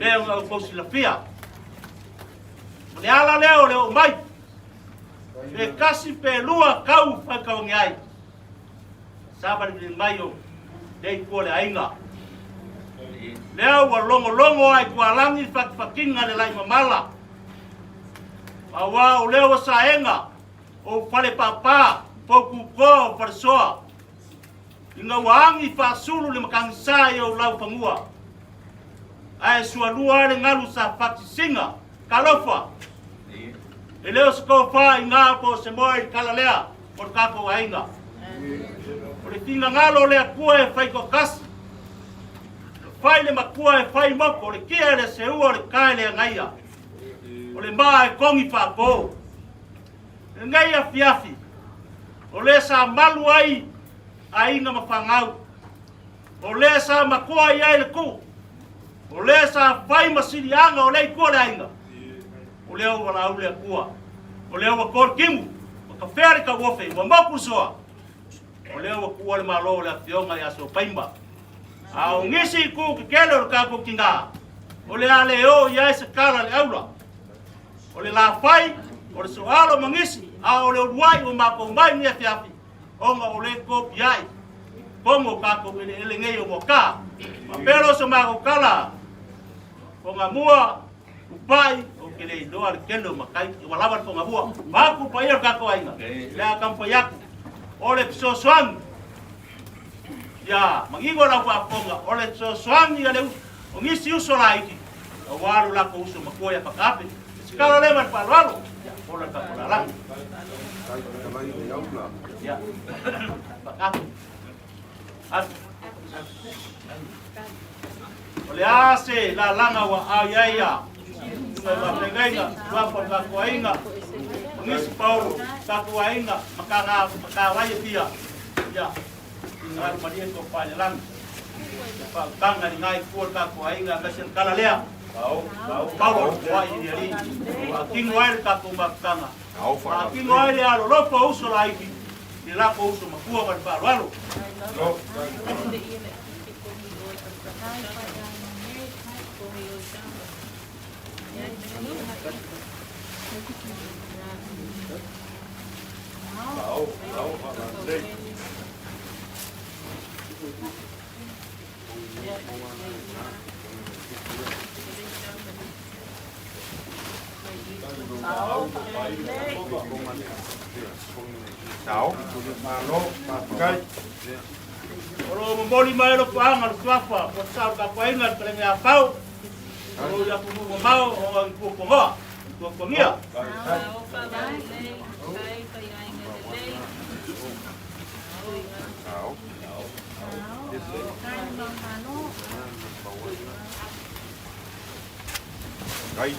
leo ko silafia le ala leo mai e kasi pelua kau whakawangi ai. Sabari ni maio, dei kua le ainga. Leo wa longo ai kua langi whakinga le lai mamala. Awa o leo sa enga, o whale papa, poku ko wharesoa. Inga waangi whaasulu le makangsai o lau pangua. Ai sualua le ngalu sa whakisinga, kalofa. E leo se ko wha i ngā po se moe kalalea, o kako ainga. O le tinga ngalo le akua e whaiko kasi. Whai le makua e whai moko, o le kia le se ua o le kai le ngaia. O le maa e kongi whako. Le ngaia fiafi. O le sa malu ai, a inga mawhangau. O le sa makua i ai le ku. O le sa whai masiri anga o le kua le ainga. O leo wala au le akua. O leo wa kor kimu. O ka whare ka wofe. Wa moku soa. O leo wa kua le malo le afionga i aso paimba. A o ngisi ku ke kele o kako kinga. O le ale o i ai se kala le aula. O le la whai. O le soalo mangisi. A o le uruai o mako mai ni afiafi. Onga o le kopi ai. Kongo kako ele ngei o moka. Ma pero so mako kala. Onga mua. Upai o ke le doa le kendo makai walawa ko ngabua maku pa ia kako ainga le akampa yaku o le sosoang ya mangigo la pa ponga o le sosoang ya le o ngisi uso laiki o walu la ko uso makoya pakape sikala le man palwalo o le kapola la ya pakape o le ase la langa wa ayaya Mapengainga, wapa kakuainga, ngisi Paulo, kakuainga, makawaya pia. Ya, ngai madia ko pale lang. Tanga ni ngai ko kakuainga kasi kalalea. Paulo wa ini. King wile kakumbakanga. King wile alo lopo uso laiki. Ni lapo uso makua ba walo. Tau, malo, pakai. Oro memboli mai lo panga lo tuafa, o sa ka painga pele nga pau. Oro ya kumu mau o ku konga. Ku kongia. Gai.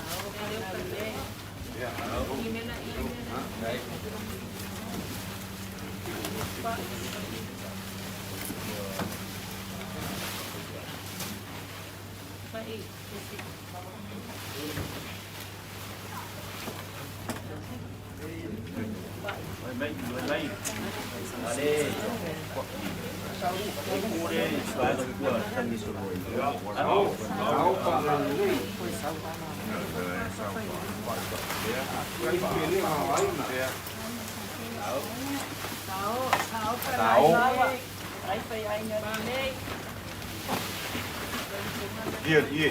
Iya.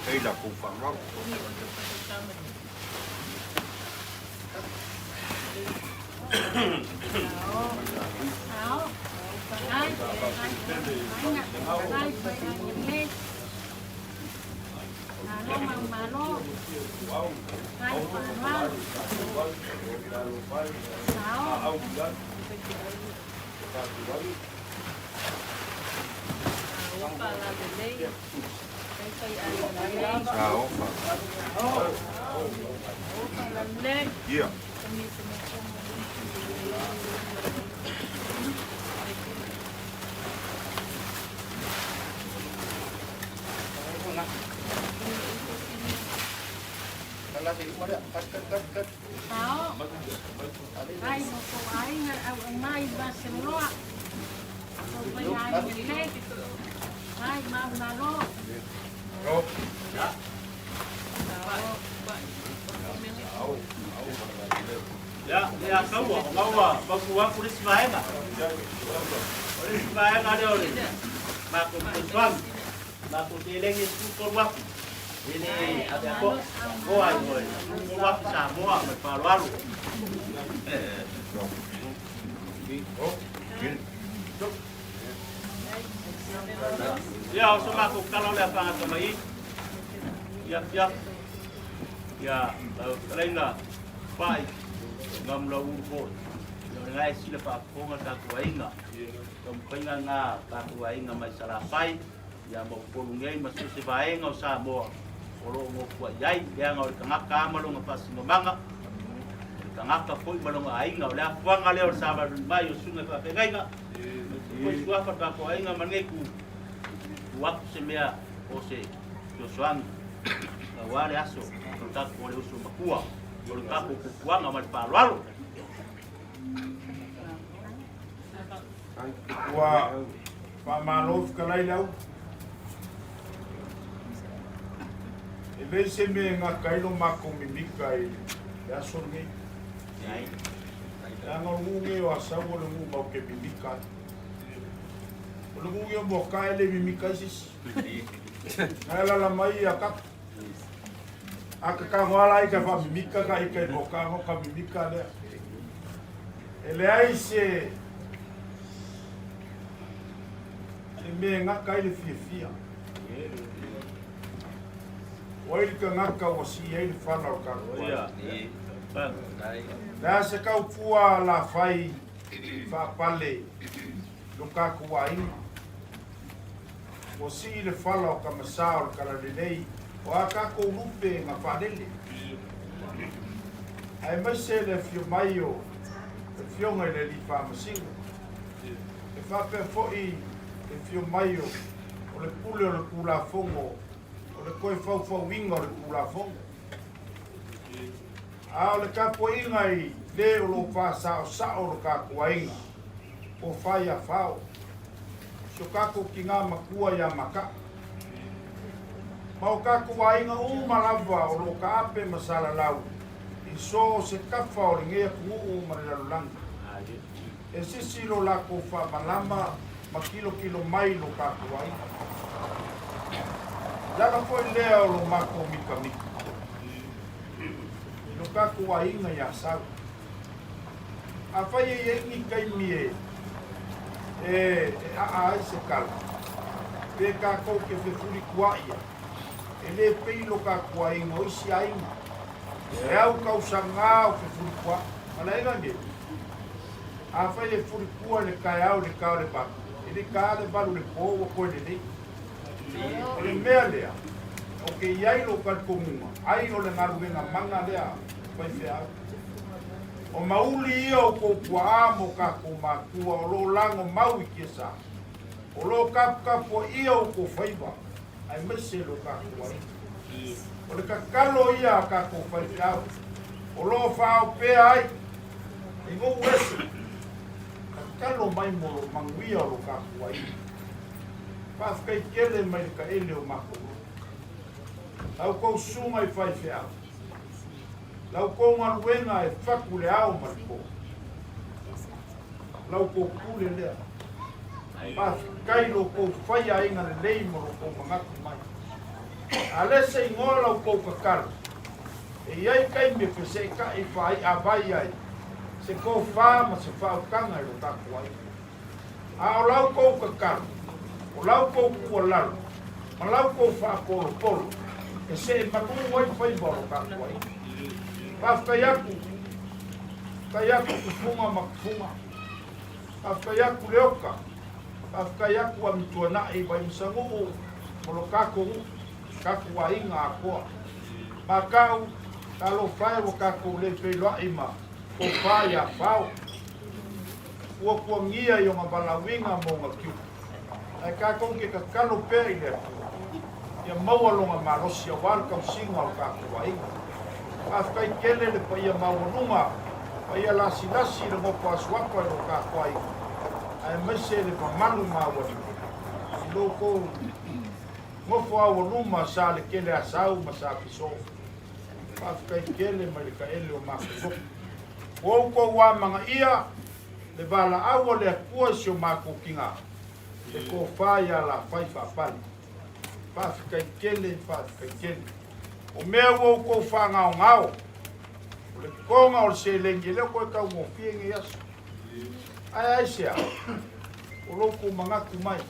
Đây là củ phẳng rau. Sao? Iya. Ai một cô ấy mai bác se moloa. Vai ai ni Vai mau na lo. Ya kau bawa polis main ah. Polis main ada orang. Maku tuan, maku tiling itu keluar. Ini ada kok, kau keluar semua berpalu. Ya, semua aku kalau lihat pangat kembali, ya, lainlah, baik. Ngam la urpo yo ngai sila pa ponga ta kuainga tom penga nga ta kuainga mai sala pai ya mo polungai masu se baenga o sa mo oro mo kwa yai ya nga o tangaka malunga pas ngomanga tangaka foi malunga ainga o la fuanga le o sa ba mai o sunga pa pengainga ko sua pa ta kuainga maneku waktu se mea o se yo soan wale aso ta ko le usu makua Kalau kaku kukuang amal palu-palu. Wa Pak Maluf kalai lau. Ebe se me ngakai lo mako mimikai ya sorngi. Ya ngungi wa sawo lo ngu mau ke mimika. Lo ngu yo mo kai le mimika sis. Ala la mai akap. Aka ka wala ika fa mimika ka ika boka mo ka mimika le. Ele ai se me ngaka ile fia. Oi ka ngaka o si ele fala o ka. Da se ka upua la fai fa pale luka ku ai. O si ile fala o ka masao ka la lei. Wa ka ko lupe nga fadele. Ai mai se le fio maio. Le fio ngai le li fa masinga. E fa pe foi e fio maio. O le pule o le kula fongo. O le koe fau winga o le kula fongo. A o le kapo ingai le o lo fa sa o lo kapo inga. O fai a fao. So kako ki ngā makua ya maka. Mau kaku wainga malava o lo ka ape masala lau. I so se kafa o ringea kuu marilalulangi. E sisi lo lako fa malama ma kilo mai lo kaku wainga. Lala foi lea o lo mako mika mika. Lo kaku wainga ya sau. A fai e ingi kai mie. A se kala. Pe kako ke fe furi kuaia. Ele peilo ka kuainga o isi ainga. E au kausanga o fe furikua. Ala ega nge. A fai le furikua le kai au le kao le baku. Ele ka le balu le po o koe le nei. Ele mea lea. O ke iai lo kalkongunga. Ai o le ngaruenga manga lea. Fai fe au. O mauli ia o koukua amo ka kumakua o lo lango mau i kia sa. O lo kapu ia o ko faiba. Ai mese lo kaku ai. O le kakalo ia kako whaifiau. O lo whao pea ai. I ngō wese. Kakalo mai mo manguia o lo kaku ai. Whawhkai kele mai ka ele o mako. Lau kou sunga i whaifiau. Lau kou maruenga e whaku le au mariko. Lau kou kule lea. Whawhkai lo kou whaia inga le leimo lo kou mangaku mai. Alese ingola o kou kakaro. E iai kai me whese ka i whai a vai ai. Se kou wha ma se whao kanga i lo taku ai. A o lau kou kakaro. O lau kou kua lalo. Ma lau kou wha polo polo. E se e makungu ai whai boro taku ai. Whawhkai aku kufunga ma kufunga. Whawhkai aku leoka. Whawhkai aku a mituana i vai msangu molo kakongu. Kaku wa inga a koa. Makau, talo whai wa kaku le wheloa ima. Ko whai a whao. Kua ngia i o ngā balawinga mo ngā kiu. Ai kaku ke kakalo pēr i lea. Ia maua longa marosi a wal kau singa o kaku wa inga. Whawhkai kele le pa ia maununga. Pa ia lasi le mopo asuapa i o kaku wa inga. ai mai se le pamalu maua loko ngofo au luma sa le kele asau ma sa piso pa kai kele mai ka ele o maso o ko wa manga ia le bala au le kua sio mako kinga le ko fa ya la fai fa pali pa kai kele o mea wo ko fa ngao ngao le konga o se lengi le ko ka mo fiengi as ai sia o loko mangaku mai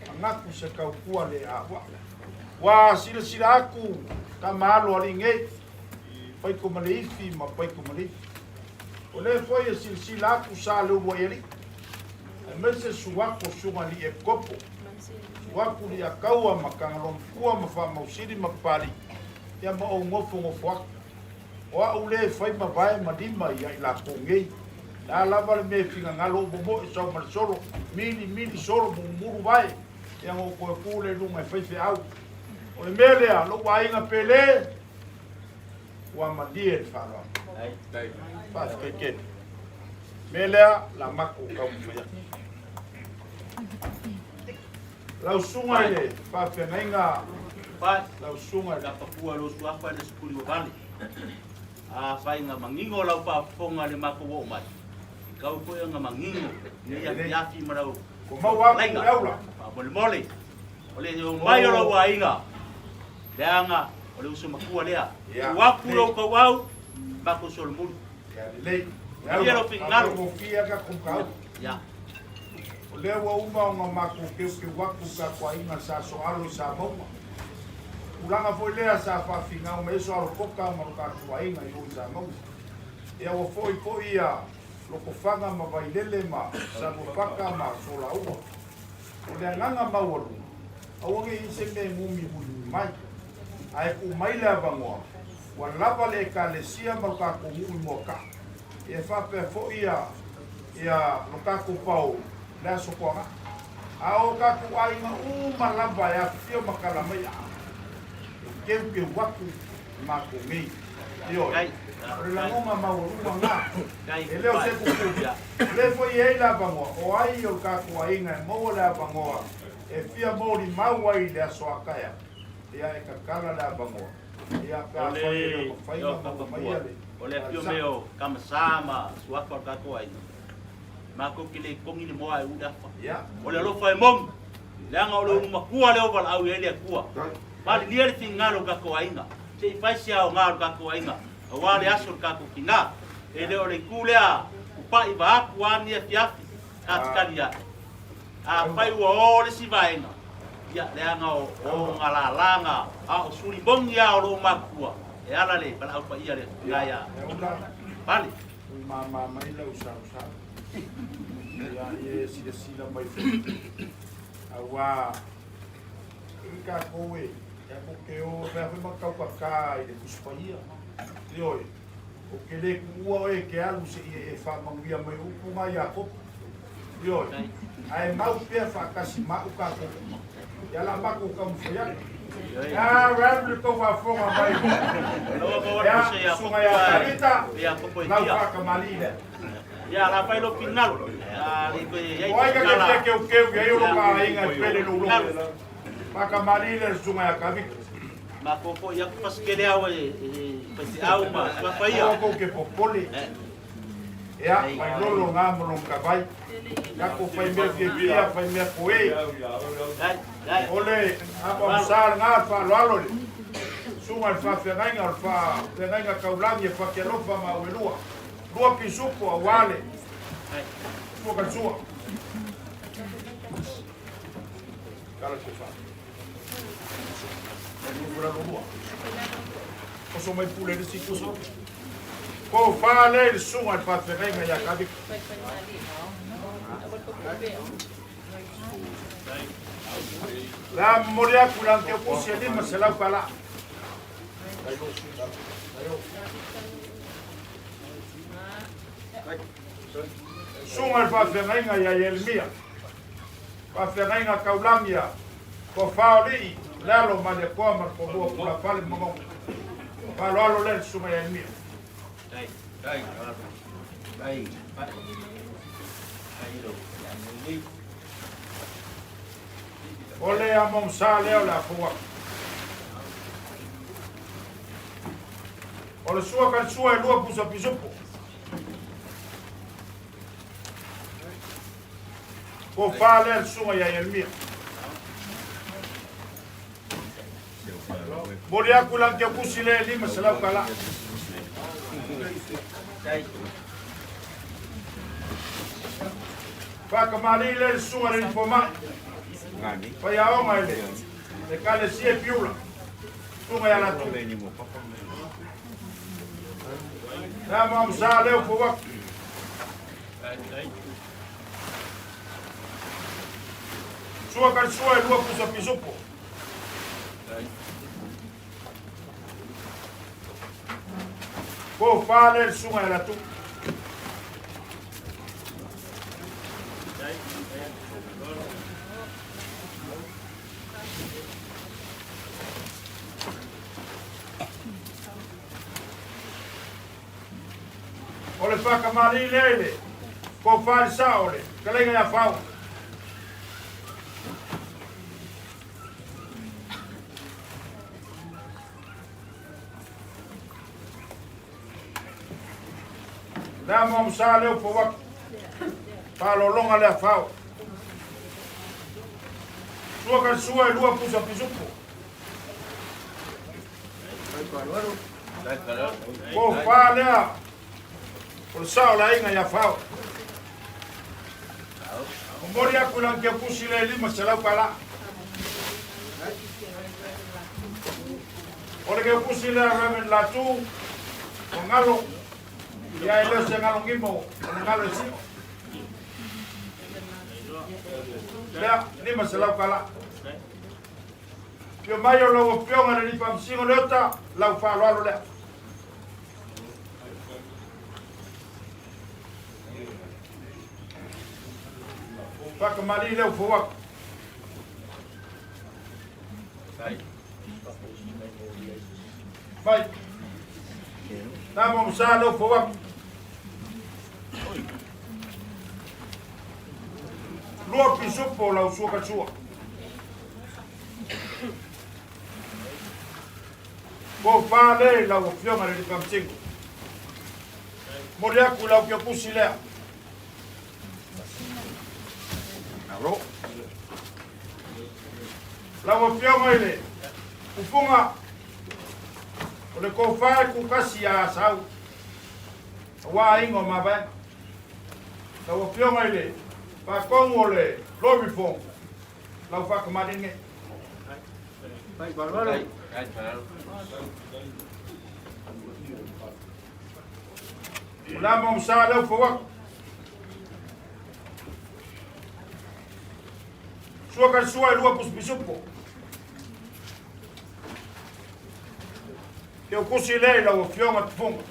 mangaku se ka kua le awa wa sila aku ka malo ali ngai pai ko malifi ma pai ko malifi o le foi sila aku sa le wo yeli mese suwako sunga li e kopo suwako li akaua makangalom kua mafa mausiri mapali ya ma o ngofo o au le fai mawae madima ia ila kongei la lava le me finga ngalo bomo e sau solo mili solo muru vai ya ngo ko kule lunga fai fe au o le melea lo wainga pele wa madie fala ai fa ke melea la mako ka mfaya lau sunga ile fa fenga pa lau sunga da papua lo suapa le skuli vale a fai nga mangingo lau pa fonga le mako wo mai kau ko nga mangingo ni ya fi marau ko mau wa aula mole ole yo mai lo wa inga leanga ole usu makua lea wa kulo ko wau mako sol mul ya le ya lo pingalo ko fia ka kumkau ya le wa uma nga mako ke waku ka kwa inga sa so alo sa mo ulanga foi lea sa fa finga o meso alo koka ma ka kwa inga yo sa mo ya wo foi ia loko fanga ma vailele ma sa mo paka ma so la uwa o le nganga ma wolu awange ise me mumi bulu mai ai ku mai la bango wa lava le kalesia ma ka ko mu mo ka e fa pe fo ia lo ka ko pau la so ko ao ka ku ai ma ma lava ya fio makala mai ke waku ma ko mi yo la ngoma ma uruma nga ele o se ku le foi ela bango o ai o ka ku ai nga mo la bango e fia mori mawai le so akaya ia e ka kala la bango ia ka fai ma mai ale ole fio meo kama sama suaka ka ku ai ma ko kile kongi le mo ai uda ya ole lo fai mom le anga lo makua le oval au ele kua Mali niere tingalo ka ko ainga. Sei faisia o ngalo ka ko ainga. Awale asur ka ko kinga. Ele ole kulea upai ba kuani e fiafi. Katikalia. A pai wo ole si vaenga. Ya le anga o ngala langa. A o suri bong ya o makua. E ala le pala upa ia le ngaya. Bali. Mama mai la usa. Ya ye sila mai. Awa ka koe ya ko ke o va fa makau ka i de kuspaia lioi o ke le kua e ke alu se e fa mangia mai upu mai a ko lioi ai mau pe fa kasi mau ka ko ya la maku ka mfia ya ram le ko va fo mai ya sunga ya karita ya ko po la fa ka malile ya la pai lo final ya le ko ya oi ka ke ya yo lo ka inga pele lo maka marile sunga ya kavi makoko ya paskele awe pasi au ma papaya ko ke popoli ya mai lolo ngamo lo kabai ya ko fai me ke via fai me koe ole aba sar nga fa lolo sunga fa fenga kaulangi fa ke lo fa ma welua lua pisupo awale ko ka sua kala ko fa Koso mai pule de si koso. Ko fa le sunga al fa fenga ya kabi. La moria kulang ke pusi ni masala pala. Sunga al fa fenga ya Yelmia. Fa fenga kaulamia. Ko fa oli lalo mane ko mar ko bo ko pale mo pa lo le suma ya mi dai Ole a mom sa leo la fua. Ole sua kan sua e lua pusa pisupo. Ko fale al sunga ya Elmia. Boli aku lang kia kusile lima salau kala. Pak kemali le sunga le poma. Pa ya o mai le kale sie piula. Sunga ya la tu. Na mam sa le po wak. Sua kan sua e lua pusa pisupo. Ko fale sunga ya la tu. Ole whaka mari lele, ko whare sa ole, ka lenga ya whau. Nā mamu sa leo po wak, whalolonga lea whau. Sua ka sua e lua pusa pisupo. Ko whalea, o sao la inga ya whao. O mori aku lang kia pusi le lima salau kala. O le kia pusi le ramen latu, o ngalo, ia e leo se ngalo ngimo, o ngalo e simo. Lea, lima salau kala. Pio mayo lau o pionga le nipa msingo leota, lau whalo alo lea. Whaka mari leo fo wak. Vai. Nā mamu sa leo fo wak. Lua pisupo lau sua ka sua. Ko whale lau o whionga re ni kamsingo. Mori aku lau kia pusi lea. Alo. Lawa fioma ile. Ufunga. Ole ko fai ku kasi ya sau. Wa ingo mabe. Lawa fioma ile. Pa kongo le lobi fong. Lawa fa kamadinge. Bai barbaro. Ulama msala fo sua kan sua e lua pus pisupo. Ke o kusi lei lau o fionga tufunga.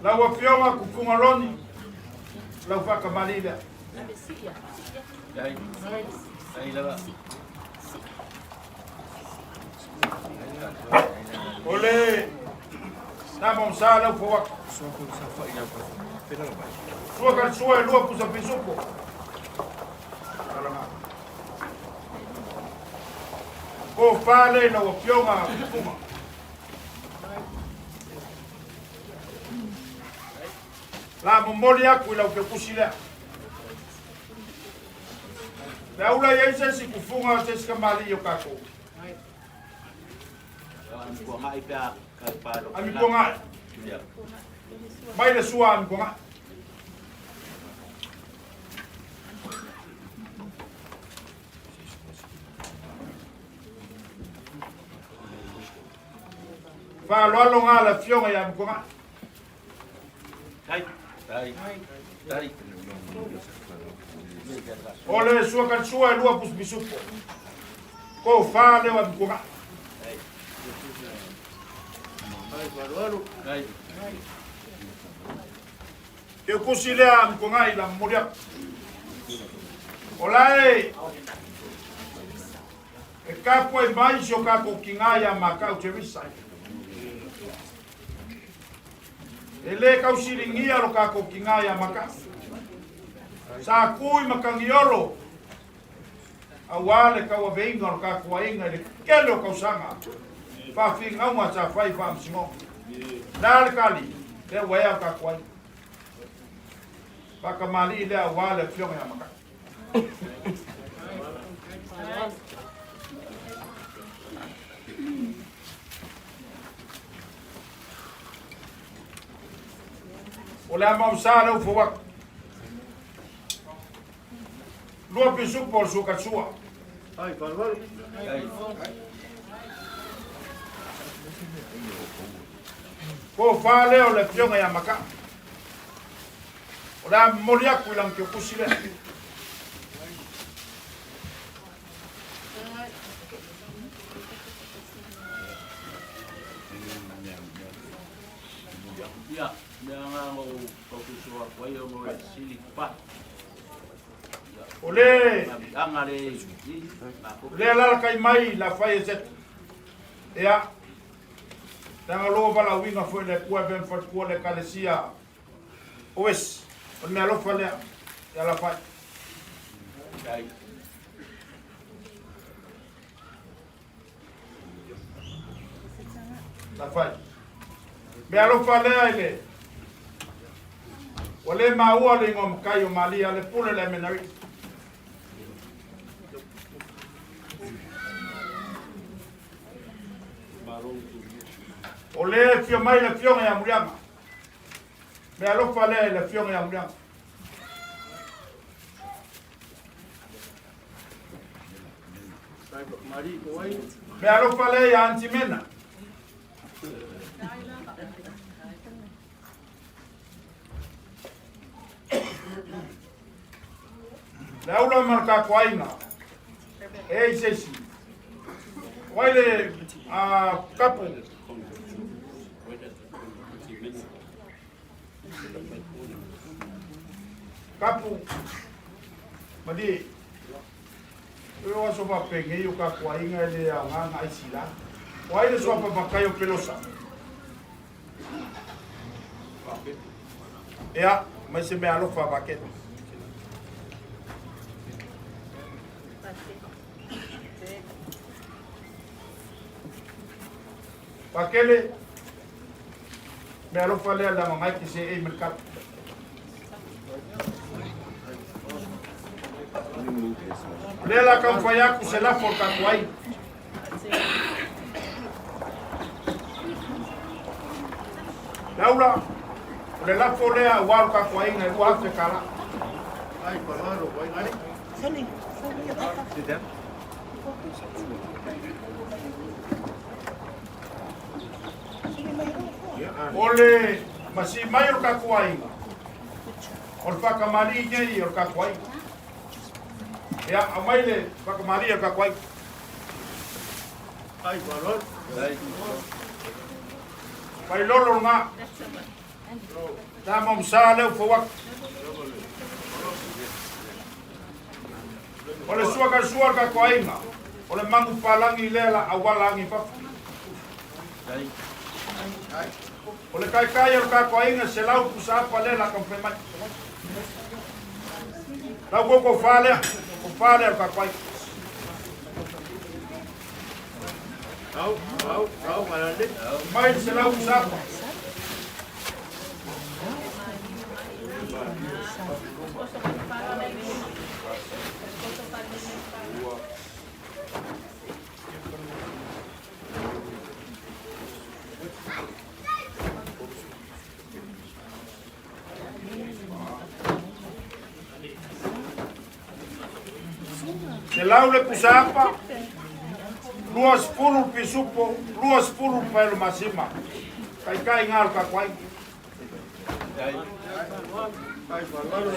Lau o fionga kufunga loni. Lau whaka malila. Ole. Nā sa lau fo wak. Sua kan sua e lua pusa pisupo. Ko whale na o pionga puma. La momoli aku i lau ke kusilea. Le aula i eise si kufunga se skamali o kako. Ami ponga. Mai le sua ami ponga. Fa lo longa la fionga ya ami ponga. Dai. Ole sua kan sua e lua pus bisupo. Ko fa le ami ponga. Ke kusilea mkongai la mmoja. Olai. E kapo e mai si o kako kinga ia makau te visai. E le kau siringia lo kako kinga ia makau. Sa kui makangiolo. Awale kau aveinga lo kako ainga le kelo kau sanga. Whawhinga unga sa whai whamsingo. Nāle kali, le wea kako ainga. Whakamali le awale fionga ia makau. O le ama usara u fowak. Lua pisu por su katsua. Ai, parwal. Ko fale o le fionga ya maka. O le molia kuilang ke kusile. Ya, jangan mau fokus suap, wayo mau silik pak. Ole, Angare, le la kai mai la fai set. Ya. Tanga lo bala winga foi le kua ben fat kua le kalesia. Oes, on me alo fale ya la fai. La fai. Me alo fale ele. Ole maua le ngom kayo malia le pule le menari. Ole fio mai le fionga ya muriama. Me alo fale le fionga ya muriama. Me alo fale ya antimena. Laula marca kwaina. Ei sesi. Waile a kapu. Kapu. Madi. Eu acho que peguei o cacoainha ele a nganga ai sila. Waile só para bakayo pelosa. Ya, mas se me alo fa baquet. Pakele me alo fale la mamá que se e mercado. Le la campanya ku se la for kakwai. Laula le la fole a war kakwai na wa fe kala. Ai, parwal, wai ai. Sali. Ole masi mayor kakwai. Or fakamali ye or kakwai. Ya amaile fakamali or kakwai. Ai, parwal. Pai lolo nga. Tamam sale fowak. Ole suar kakwai nga. Ole mangu palangi lela awalangi pa. Ole kai or kakwai nga selau kusapa lela kampemai. Tau ko fale or kakwai. Au, malande. Mai selau kusapa. Selau le kusapa. Luas pulu pisupo, luas pulu pelo masima. Kai ngal kakwai. Ai, parwal.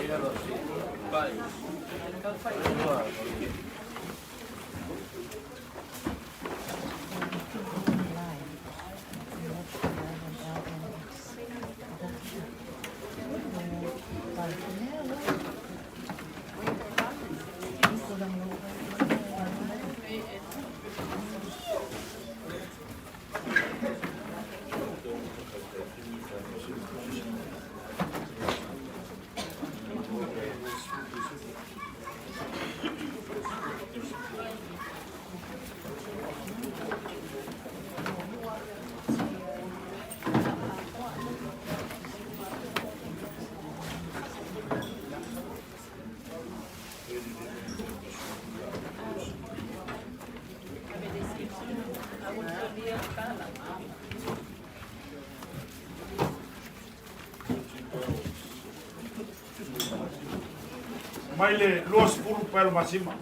mai le 20 pelo masima.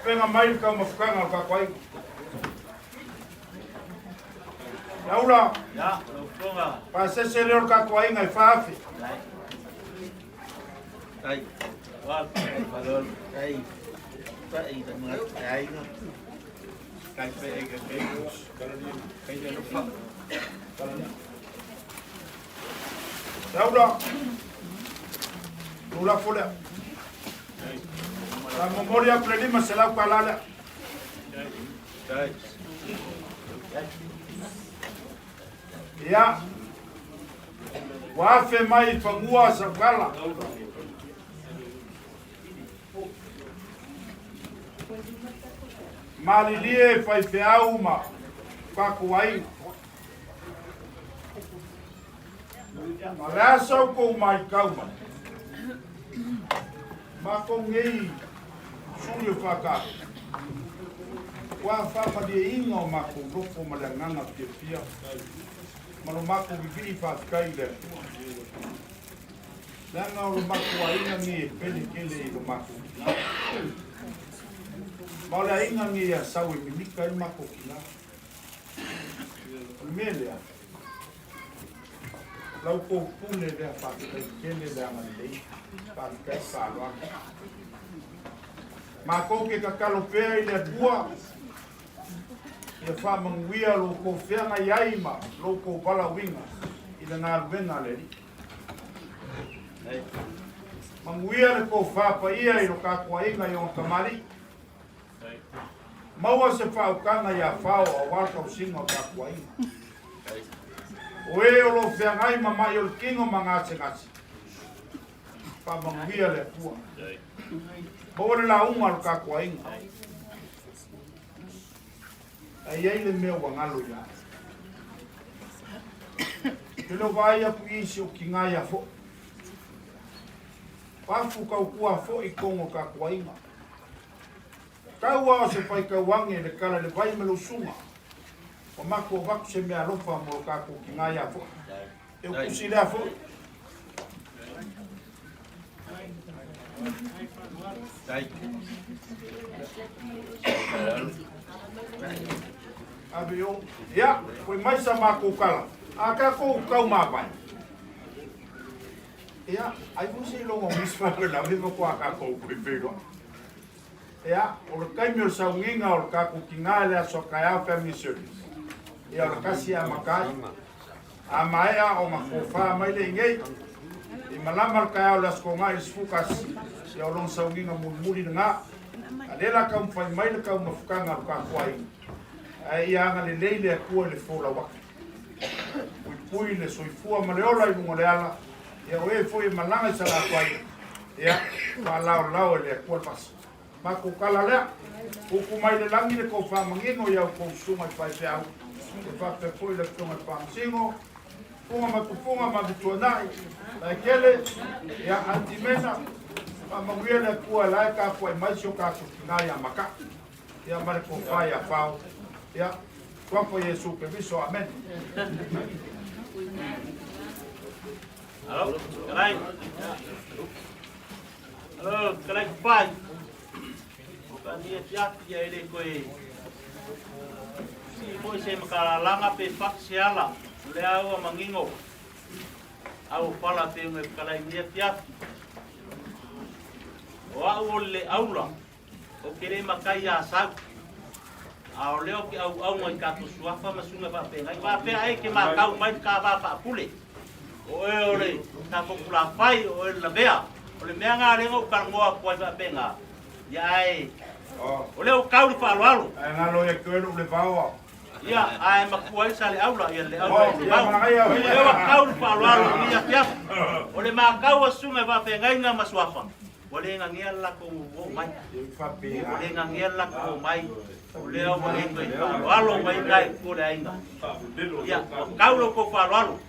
Penga mai ka mafukanga ka kwai. Laura. Ya, ufunga. Pa se leo ka kwai ngai fafi. Kai. Wa palol kai. Kai da mga kai no. Kai pe ega kai. Kai da no fa. Laura. Laura fola. La memoria prelima se la palala. Ya. Wafe mai pangua sa kala. Malilie fai feauma pa kuai. Malasa ko mai kauma. Mako ngei Suri whaka. Wa whaka de inga o mako rofo malanganga pia. Malo mako vivi whakai le. Langa o mako a inga ngi e pele kele i lo mako. Mala inga ngi a sawe minika i mako kina. Melea. Lau ko pule lea whakai kele lea manei. Whakai whalua. Mako ke kakalo pea i le bua. Ia wha manguia lo ko whianga iaima, lo ko pala winga. I le ngā ruenga le ri. Manguia le ko whapa ia i lo kakua inga i o kamari. Maua se whaukanga ia whao a waka o singa o kakua inga. O e o lo whianga i mamai o le kingo mangase ngasi. Wha manguia le bua. Bore la unga lo kakua inga. Ai ai le mea wangalo ia. Telo vai a puisi o kinga ia fo. Pafu kau kua fo i kongo kakua inga. Kau a se pai kau wange le kala le vai melo sunga. O mako waku se mea rofa mo kakua kinga ia fo. E o kusi lea fo. Abio, ya, foi mais sama ko kala. Aka ko kau mapai. Ya, ai você longo misma la vivo ko aka ko prefiro. Ya, o kai meu saunginga o ka ko kinga so kaya family service. Ya o kasi amakai. Amaya o makofa mai le ngei. I malama kaya o las ko ngai fukas. Ya o long saunginga muri nga. Adela ka mfai mai le ka mafukanga ka kwai. Ai anga le leile a kua le fola waka. Pui le soifua ma le ola i mungo le ala. Ia oe foi malanga i sa la kwai. Ia, pa lao le a kua pasa. Ma ko kala lea. Uku mai le langi le ko wha mangino ia o kou sunga i whai te au. E wha pe foi le tonga i wha msingo. Funga ma tufunga ma vitua nai. Lai kele, ia antimena. Ma mawia le kua lae ka kwai maisio ka kukingai a maka. Ia mare ko whai a whao. Ya, kwa Yesu Kristo, amen. Halo, kalai. Halo, kalai pai. Bukan dia siap dia ini koi. Si koi saya makalanga pe pak siala. Leau mangingo. Au pala te me kalai dia siap. Wa ole aula. O kere makai ya sak. Ao leo ki au ngai ka tusuafa masunga pa pe ngai pa pe ai ke ma kau mai ka ba pa pule o e ole ta ko kula fai o e la bea o le mea nga rengo ka ngoa ko ba pe nga ya ai o le o kau fa alo Ai nga lo e ko le vawa Ia, ai makuai sale aula ia le Oh, aula. ia mangai au. Ia wa kau pa lalo ia pia. Ole ma kau asunga va pe ngai nga maswafa. Ole nga ngia la ko o mai. Ole nga ngia la ko mai. Ole o mai ko pa lalo mai ngai ko le ainga. Ia, kau lo ko pa lalo.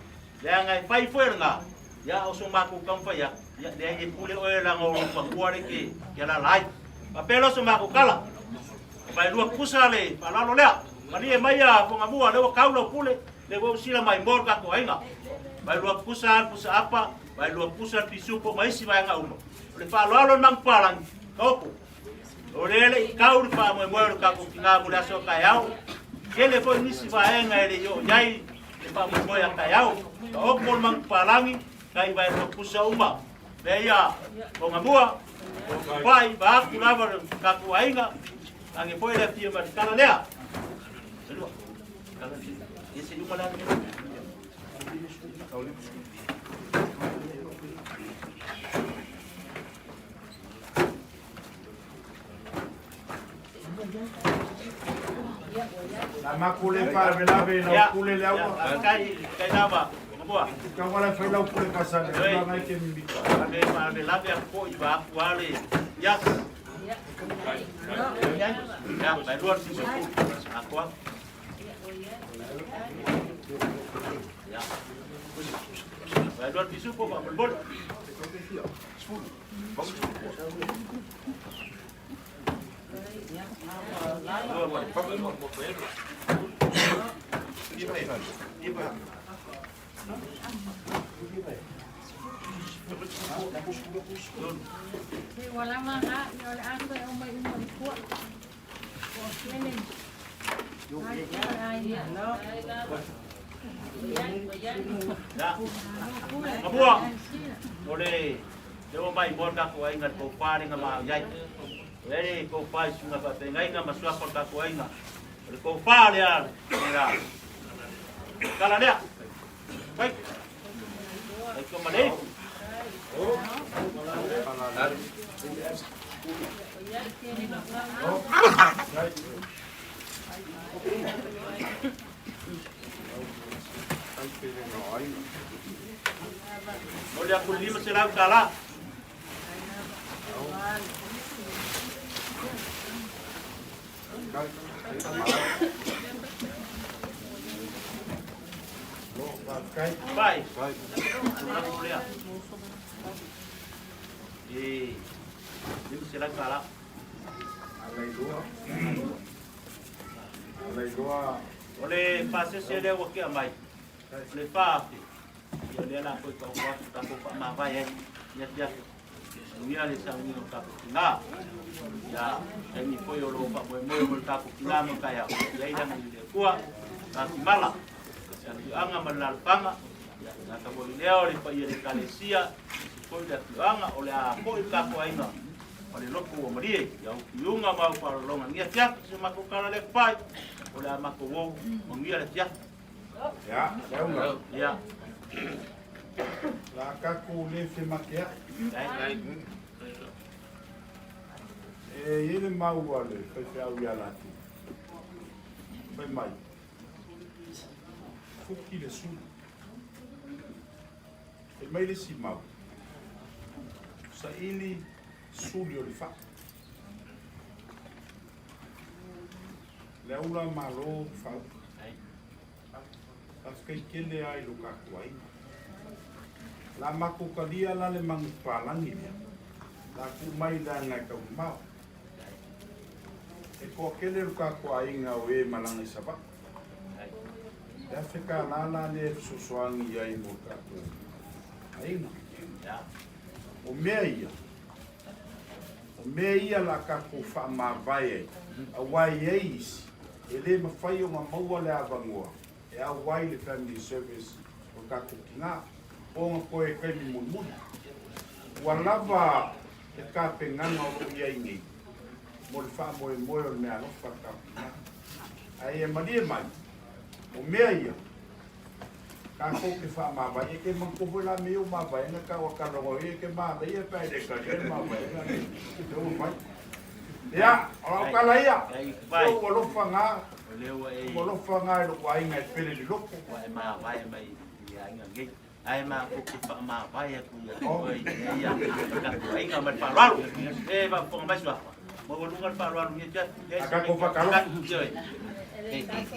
Le ngai pai foi nga. Ya o so ma ko kam fa ya. Ya le ai pule o la ngo pa kuare ki la lai. Pa pelo so ma ko kala. Pai lua kusale pa lalo lea. Mani e mai a fonga mua lewa kaulo pule le wo sila mai mor ka ko ainga. Pai lua pusa apa, pai lua pusa pisupo mai si vai nga uno. Le fa lalo mang palang kopo. O le kaul pa mo mo ka ko kinga mo la so ka yao. Kele fo ni si vai nga ele yo yai le pa mo mo ya ka yao. O ko mang palangi kai vai lua pusa uma. Le ya fonga mua. Pai ba ku lava ka ko ainga. Ange foi le pia ma kala lea. Esse é o malado. La makule para velave la kule le agua. Kai nava. Boa. Kau wala foi la kule pasale. Não vai que me bica. Ave para velave a coi va quale. Ya. Ya, vai luar situ. Aqua. Ya. Vai luar pisu po Pak Bol. Wala mga wala ako ay umay ko. Ya. Kabua. Oleh. Dewa mai bor ka ko ingat ko pare nga ma yai. Ele ko pai sunga pa tengai nga masua ko ka ko inga. Ole ko pare ya. Mira. Kala dia. Baik. Baik kembali. Olha a colima será o cala. Vai. E lima será o cala. Oleh pasal saya wakil amai. Oleh papi. Ia le na ko ko ta ko pa ma vai ya ya ia le sa ni ka na ya ni foi o lo pa mo mo ta ko na mo ka ya ia na ni le kuat ta mala ya ni anga malal panga ya na ka mo le o le pa ia le kalesia ko le anga o le a ko ka ko ainga o le loko o mari ya o kiunga ma pa lo nga ia ya se ma ko kala le pai o le ma ko wo mo ia le ya Ya, ya la kaku le fe makia. Ele mau ale, foi fe au ya la. Foi mai. Fuki le su. E mai le si mau. Sa ili su le fa. Le ula malo fa. Kai kele ai lo kakuai. La makukalia la le mangpalangi dia. La ku mai la ngai ka mau. E ko kele lo kakuai nga we malangi sapa. Ya fika la le susuangi ai mo kaku. Aina. ya O meia. O meia la kaku fa ma vai. A wai eis. Ele ma fai o maua le avangua. E a wai le family service o kaku kinga o nga koe kai mi mun wa lava e ka penganga o ia ingi mo le fa mo o me alo fa ka ai e mali mai o mea ia ka ko ke fa ma ba e ke man ko la me o ma ba nga ka wa ka ro e ke ma le e pa de ka e ma ba o mai Ya, o kala ia. Ai vai. O lo fanga, O leo e o lo fanga lo ai ngai pele di loko. wa e ma vai mai ia nga ngi. Ai ma ko ki fa ma vai ku oi ia ka ko ai ka ma pa lalu. E va po mai swa. Mo lo ngal pa lalu ni ja. Aka ko fa kalo. Ele está só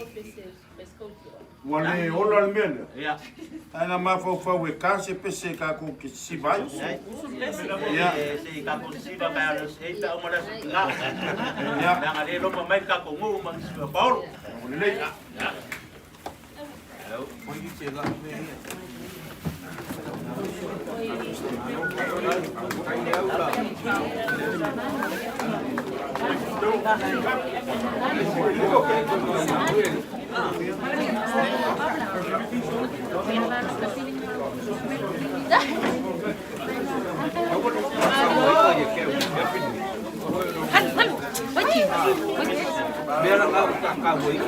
pescoço. Wale olo al mele. Ia. Ana ma fa we ka se pese ka ko ki si vai. Ia. Se ka ko si va ka lo se ta o ma la. Ia. Na ngale lo pa mai ka ko ngu ma si Paulo. Le. Hello. Mo i te la me. Biar enggak kamu itu.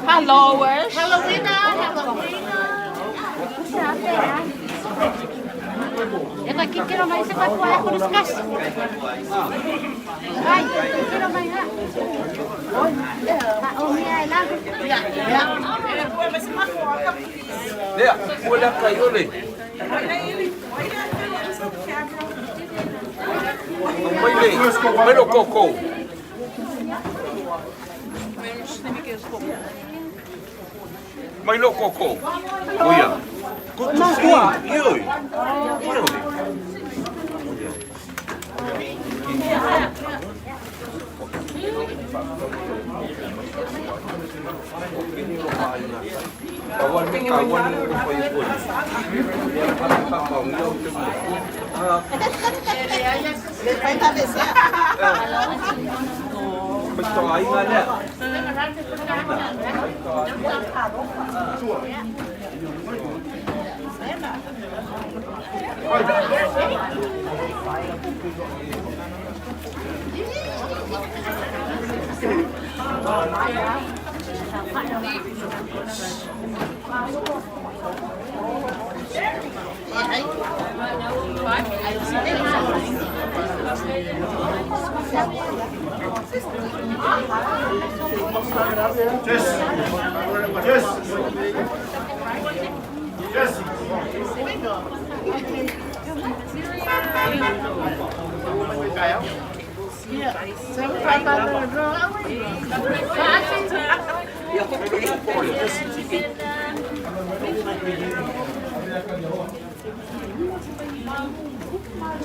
Followers. Eka quiero mais se vai puar con escas. Vai, quiero mais. O minha lá. Dia, boleh kayu le. Mai lo koko. Mai lo koko. Oh ya. Good to see you. Kawan rupa itu. Betul aing ada.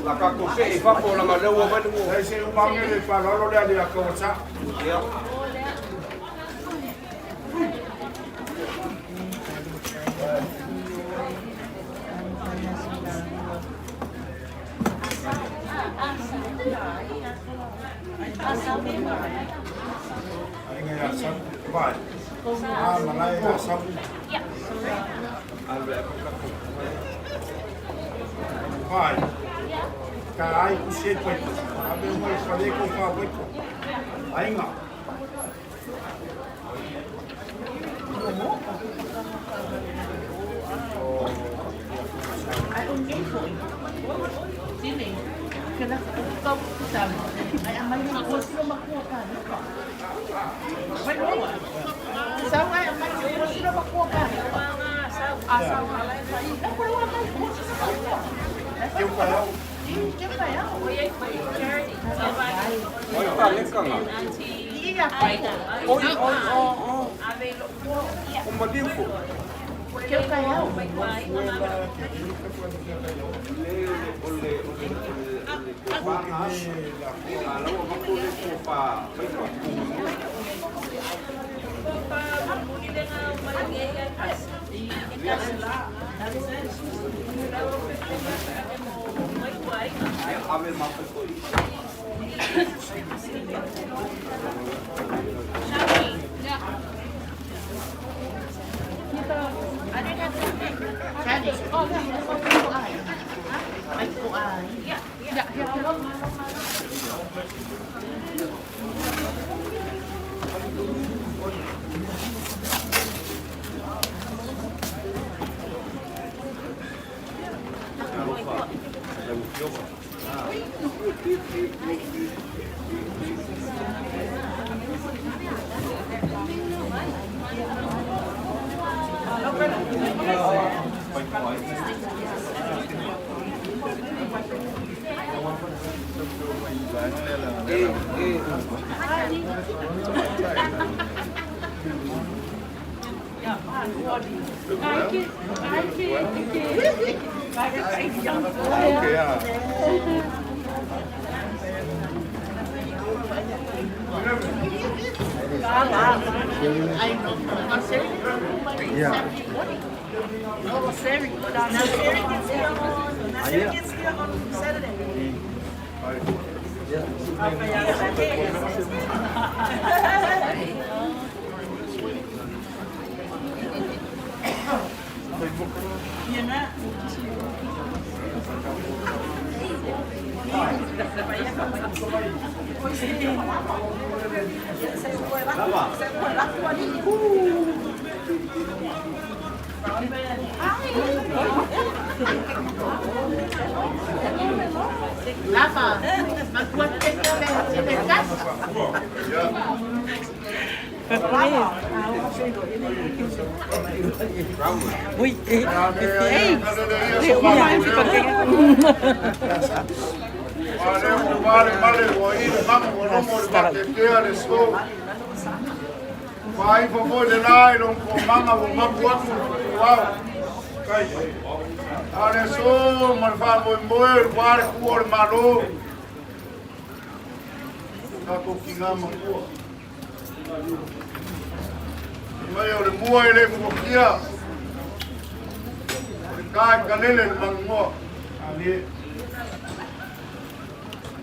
Laka ko se ifa ko la ngale wo ba ni. Sai se umange le pa lo le ali ko sa. Ya. Ai asam. Vai. Malai asam. Ya. Vai. Kai ku se ko. Abe mo fale ko fa ko. Ai nga. Sini. Kena kau sama. Ay, amal ni ko sila makuha.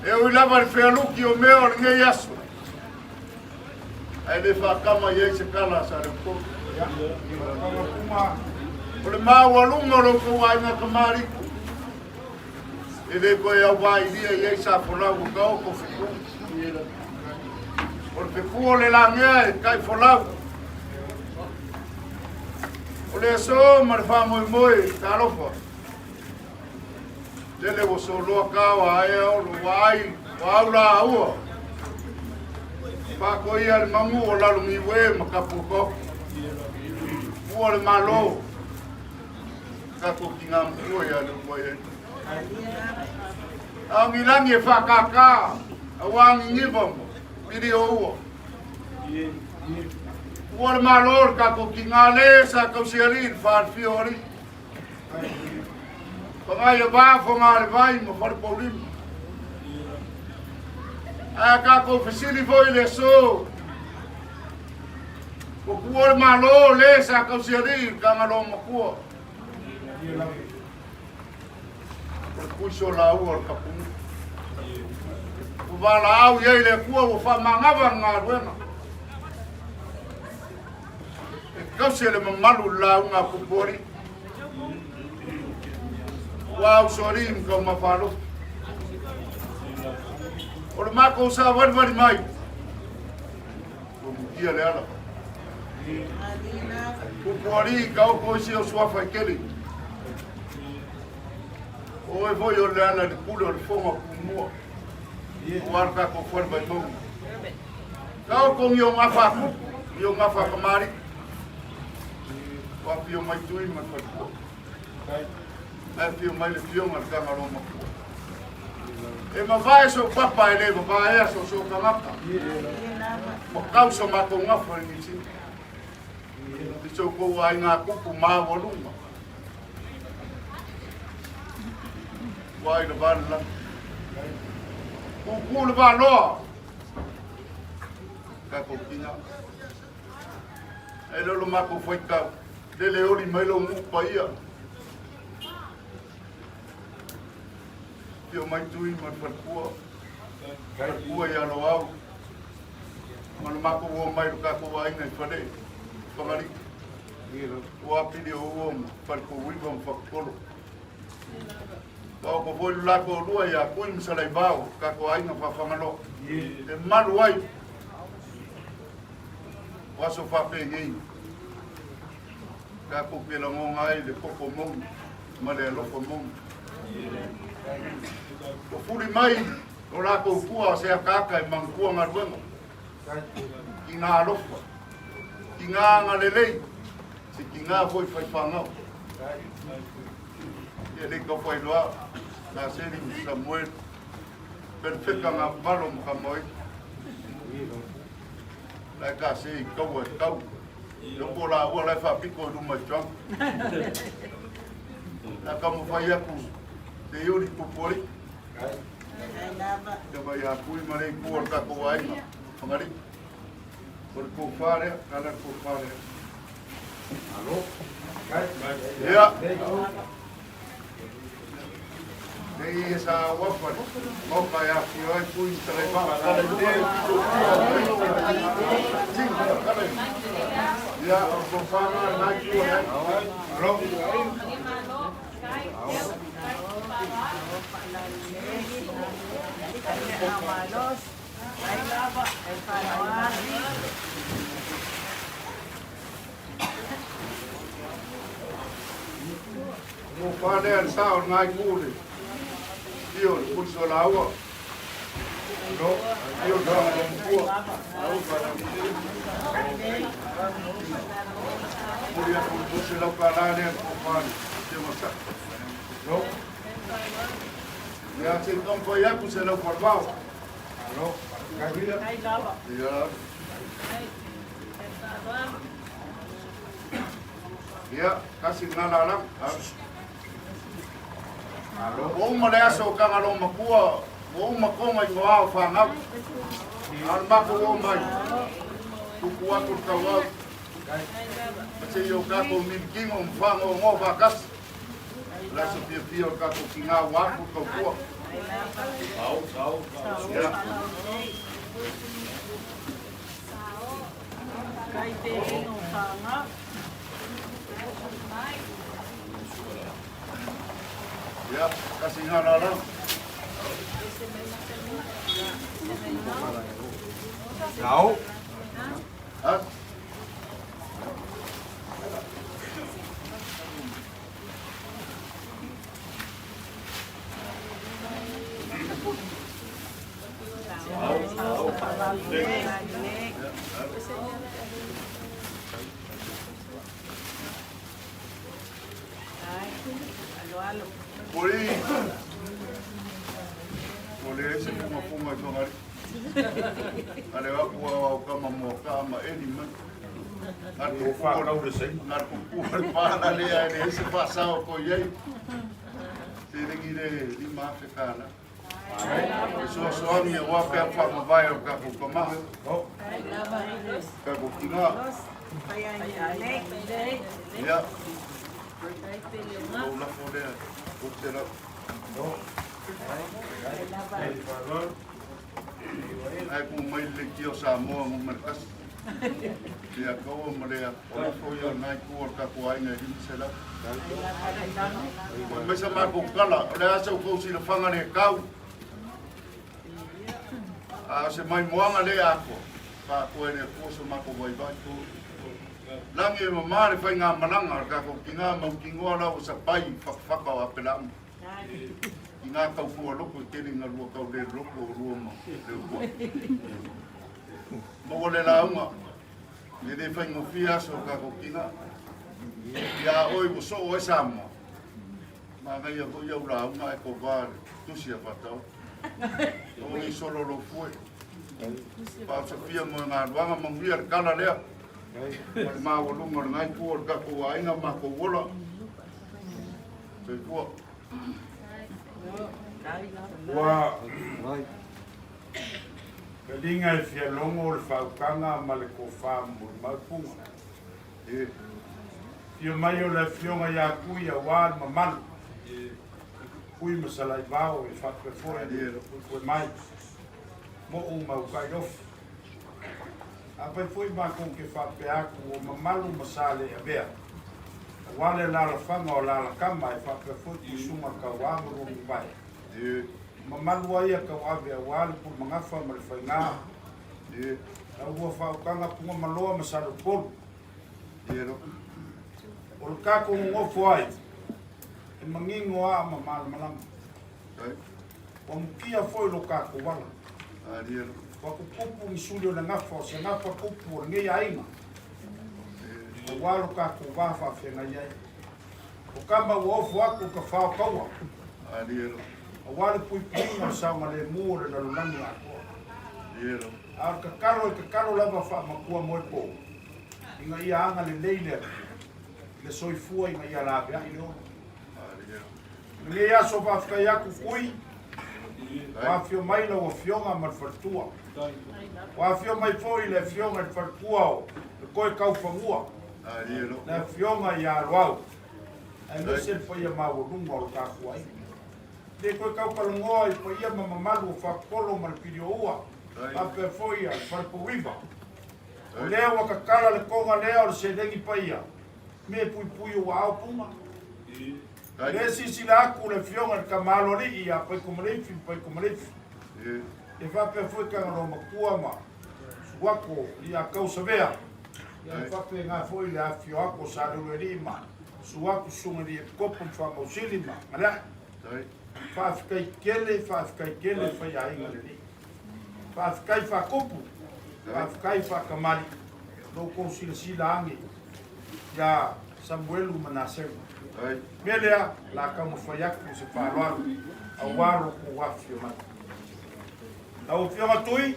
Eu lava feluki o meu nge yasu. Ai le fa kama ye se kala sa re ko. Ya. Ole ma walunga ro ko wa na kamari. Ele ko ya wa dia ye sa fola ko ko fiku. Porque fu le la nge kai fola. Ole so mar fa moi talofa. Lele wo so lo ka wa ya lo wai wa la u pa ko ia le mangu o la lu mi we ma ka pu ko o le malo ka ko kinga mo ya lo mo ye a mi la ni fa ka ka a wa ni bom video o le malo ka ko kinga le sa ko si ali fa fiori Pagaya ba fonga vai mo for problem. Aka ko fasili foi le so. Ko kuor malo le sa ka siari ka malo mo ko. Ko so la u ka pu. Ko ba la au ye le ko fa mangava ngarwena. Ka se le malu la nga ko bori. Wow, sorry, kau mafalu. Orang mak usah wan mai. Dia le ala. Kupori kau kau si usah fakeli. Oi voi o le ala de pulo de foma kumua. Warka ko for mai mo. Kau kong yo ngafa kamari. Wa pio mai tui ma whakua. Ai pio mai le pionga kanga roma kua. E ma vai so papa e le vai a so kangaka. Ma kau so ma ko ngafa ni si. Ti so ko ai nga kupu ma voluma. Wai le ban la. Ku le ba lo. Ka ko kinga. E lo ma ko foi ka. De le ori mai lo mu pa ia. Pio mai tui ma whakua. Whakua ia lo au. Mana mako ua mai ruka ko ai ngai whare. Whangari. Ua pili o ua whalko wiwa mwhakolo. Pao ko voi lako lua ia kui misalai bao. Kako ai ngai whawhangalo. E malu ai. Waso whape ngei. Kako pila ngonga ai le koko mongi. Ma le aloko mongi. O furi mai, o lako kua se a kaka e mangkua ngaruenga. Ki ngā alofa, ki ngā ngalelei, si ki ngā foi fai whangau. Ia le ka whai loa, nā seri Samuel, perfeka ngā malo mka moi. Lai ka se i kau e kau, loko la ua lai whapiko e ruma chuang. Nā ka mo whai aku, te iori pupori. Ka mai a pui marei kua ka ko ainga. Whangari. Por ko whare, kala ko whare. Alo? Ia. Nei e sa wapari. Moka ia ki oi pui tare maa. Kala te. Ia, ko whanga nai kua. Alo? Mo whane an sao ngai kūre. Tio, putso la ua. No, tio tanga o mpua. Puri a putso la ukalane an kufani. Tio masa. No. Ia te tompo iaku se lau formau. No. Kavila. Ia. Ia, kasi ngala alam. O uma le aso kanga lo makua, o uma koma i moa o whangau. Al mako o mai. Tuku aku kawau. Pase i o kako milkingo mwhango o ngō wakas. Laso pia pia o kako ki ngā waku kau. Sau. Ya. Kai te ino whanga. Ya, kasi ngana lang. Now, Ha? Puri. Puri ese kuma kuma i whangari. Ale waku au kama mua kama eni man. Ngarko whakau re sei. Ngarko kua pāna lea ene ese whasao ko iei. Te ringi re i Mafekana. So soangi e wapea whamawai o kako kamaha. Kako kinga. Ia. Kou lafo lea. Uktera. Ai ku mai le kio Samoa mo merkas. Ia kou ma lea. Ola fo ia nai ku o kako aina i rimsela. Mesa mako kala. Lea asa u kou sila whangare kau. Se mai moanga lea ako. Pa koe ne poso mako vai vai ku. Langi e mamare whai ngā mananga, kako ki ngā maukingoa lau sa pai whakawhaka o apelamu. Ki ngā kaukua loko, tēne ngā rua kau le loko o rua ma. Moko le launga, me de whai ngofia aso kako ki ngā. Ya oi mo so o sama. Ma ngai ko ia ura una e ko var tu sia fatau. O i solo lo foi. Pa sa pia mo nga wanga mo via kala lea. Ma o lunga ngai ko ka ko ai na ma ko wola. Te ko. Wa Kalinga e fia longo le whaukanga ma le ko whamu maupunga. Fia mai o le fionga ia kui a wān ma malu. Kui masalai vāo e whakrefoe ni koe mai. Mo o mau kai ofi. A pai foi ma kon ke whape aku o ma malu masale a bea. Wale lala whanga o lala kama e whakrefoe ki sunga ka wāmuru ni vai. Mamalu ai ka wawe a wale pu mangafa ma le whainga. Na ua whaukanga punga maloa masalo polu. O le kako ngofo ai. E mangingo a ma malama. O mukia foi lo kako wala. Wa kupupu ni sulio na ngafa o se ngafa kupu o ngei ainga. O walo kako wafa whenga iai. O kamba uofo aku ka whao kaua. O wale pui pinga saunga le mua na lunani ako. A kakaro lava wha makua moe po. Inga ia anga le leile. Le soifua inga ia la bea i o. Le ia so whafkai aku kui. Wafio mai la o fionga ma whartua. Wafio mai foi le fionga le whartua o. Le koe kau whamua. Le fionga ia roau. E nusel pa ia mau runga o kakua ai. Le koe kau kalungoa i pa ia mamamalu o whakolo ma le pirio ua. Ape foi a wharpuiva. O lea wa kakala le konga lea o le se lengi pa ia. Me pui pui o au puma. Le sisi la aku le fionga le kamalo li ia pai kumalifi, pai kumalifi. E whape foi kanga no makua ma. Suwako li a kausa vea. Ia whape ngā foi le a fio ako sa luri ma. Suwako sunga li e kopo whamausili ma. Mara. Whafkai kele whai a inga le li. Whafkai whakopu. Whafkai whakamari. No konsila sila angi. Ia Samuelu Manaseu. Melea la kamu whaiaku se whāloaru. A waro ko wafio mai. Lau fio matui.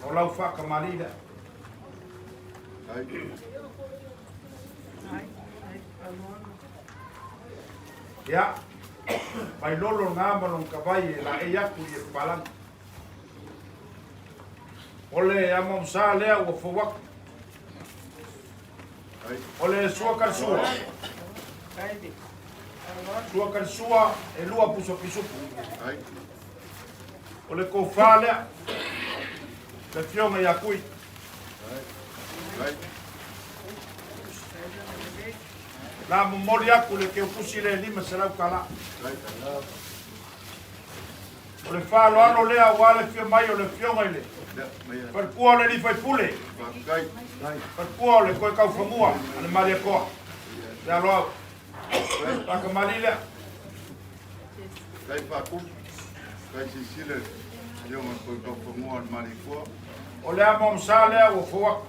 O lau whakamari da. Ia. Mai lolo ngā malong kawai e la e aku i e palang. Ole e amam sā lea ua whawaku. Ole e sua karsua. Sua karsua e lua puso pisupu. Ole ko whā lea. Le fionga i akui. La momori aku le ke upusi le lima serau kala. O le whalo ano lea wale fia mai o le fionga i le. Parkua le li fai pule. Parkua o le koe kau whamua. Ane maria koa. Le alo au. Paka mali lea. Kai paku. Kai sisile. Yonga koe kau whamua ane maria koa. O le amam sa lea o fua.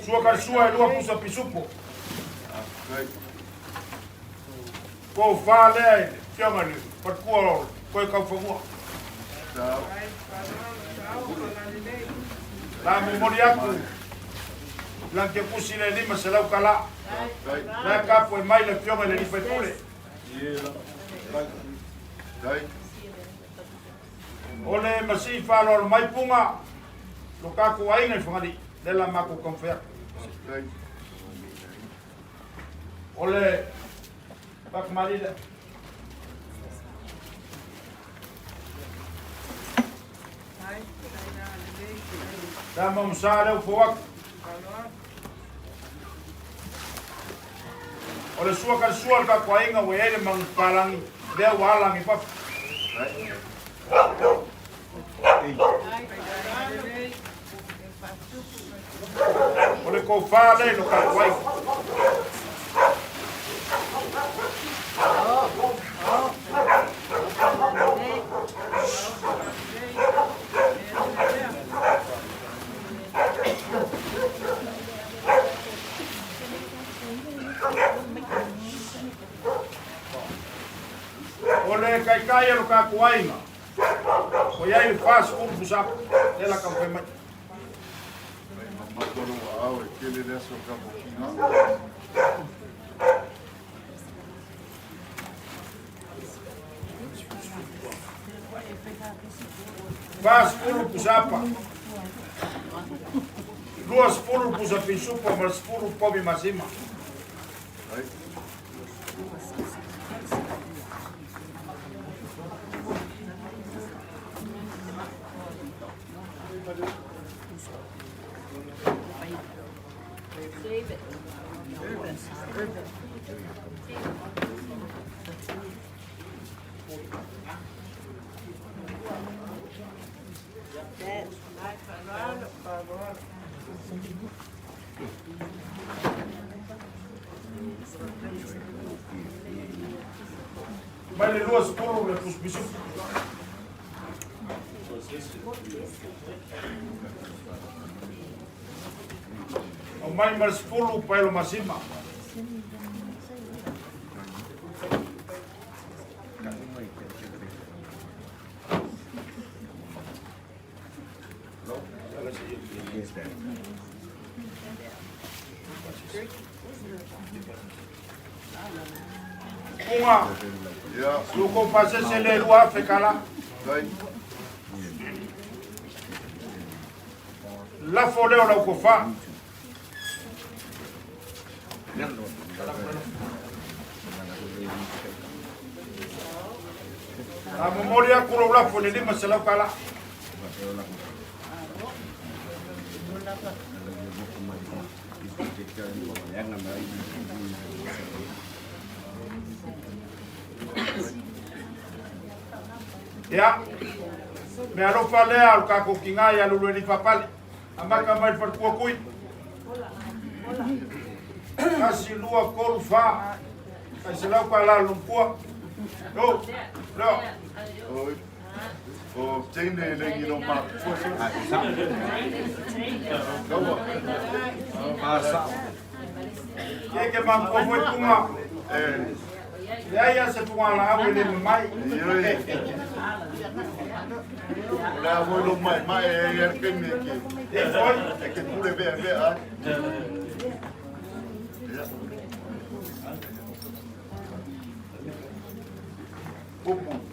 Sua karsua e lua pusa pisupo. Ko wha lea e fionga ni. Parkua koe kau whamua. La memori aku. Lang ke pusi le lima se lau kala. La kapo e mai le fionga le lipa e pule. Ole masi whalo al mai punga. Lo kako ainga i whangari. Lela mako konfea. Ole pakmarida. Dama msare ufowak. Ole sua kan sua kako ainga we ele mang palangi. Lea walangi pap. Ole ko fale lo ka wai. kaya lo ka kuainga. Ko yai fast food busa ela ka pe mai. Makoro au e kele leso ka bokinga. Fast food busapa. Duas food busa pinsupa mas food pobi masima. Vai le duas food le pus bisu. O mai mas food pa lo masima. Uma, eu compassei se ele o África lá. Lá fora eu não confá. A memória curou lá fora ele mas lá para lá. Ya, me alo fale al kako kinga ya lulu ni papal, amaka mai per kuo kui. Kasi lua kolfa, kasi lau kala lumpua. No, no. O tene lengi no ma. Que man ko foi kuma. Ya se tunga la awe le mai. La voi lo mai e che me che. E foi E che pure be a.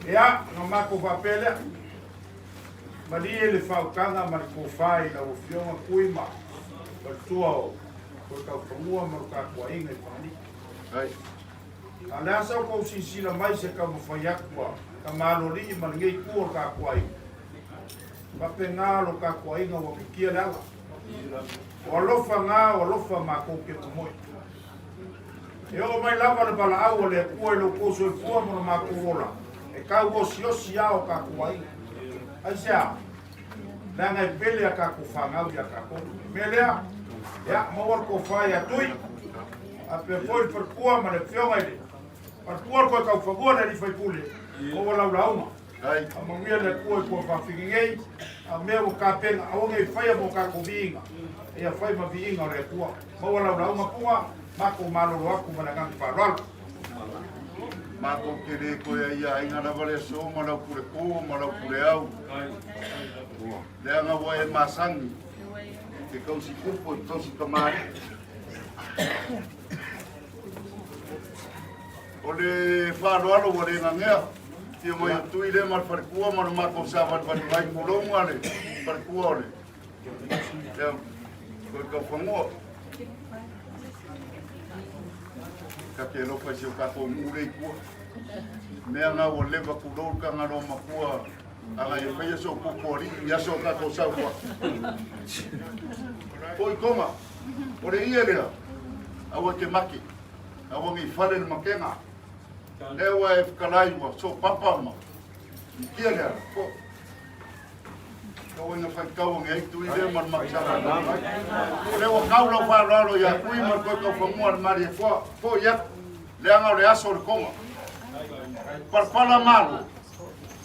Ya, no ma ko papele. Mali ele faukanga mar ko fai la ofionga kuima. Per tuo ko ka fumua mar ka ko inga pani. Ai. Ala sa ko sisila mai se ka mo fayakwa. Ka malori mal ngai ku ka ko ai. Ba pengalo ka ko inga wo kia la. O lofa nga o lofa ma ko ke mo. Eu mai lava le bala au le ku lo ko so fu mo ma ko rola. E ka wo sio sia o ka ko ai. Ai sia. Nanga pele ka ko fanga ya ka ko. Melea. Ya mo war ko fa ya tui. A pe foi per kuwa ma le fionga ile. Per kuwa ko ka fa bona li fai pule. O wala uma. Ai. A mo mia le kuwa ko fa fingei. A me o ka penga o ngai fai mo ka ko vinga. E a fai ma vinga o le kuwa. Mo wala uma kuwa. Mako malo aku manangang parol. Mako kere ko ia inga na vale so ma la pure ko ma la pure au. Le anga wa e masangi. Ke kau si kupo to si kamari. Ole faroalo wa le ngea. Ti mo ya tu ile mar par kuo ma ma ko sa va vai mulong ale par kuo le. Ya ko fango. Ka ke lo fa se ka ko mure ku me nga o leva ku do ka nga no makua aga e fa so ku ko ri ya so ka ko sa ku oi koma ore iele awa ke maki awa mi fale no makenga lewa e kalai wa so papa ma iele ko ko nga fa ka o ngai tu ile mar maksa lewa ka lo fa lo ya ku i mar ko ko fa mo ar mari ko ya le anga le aso le koma par pala malo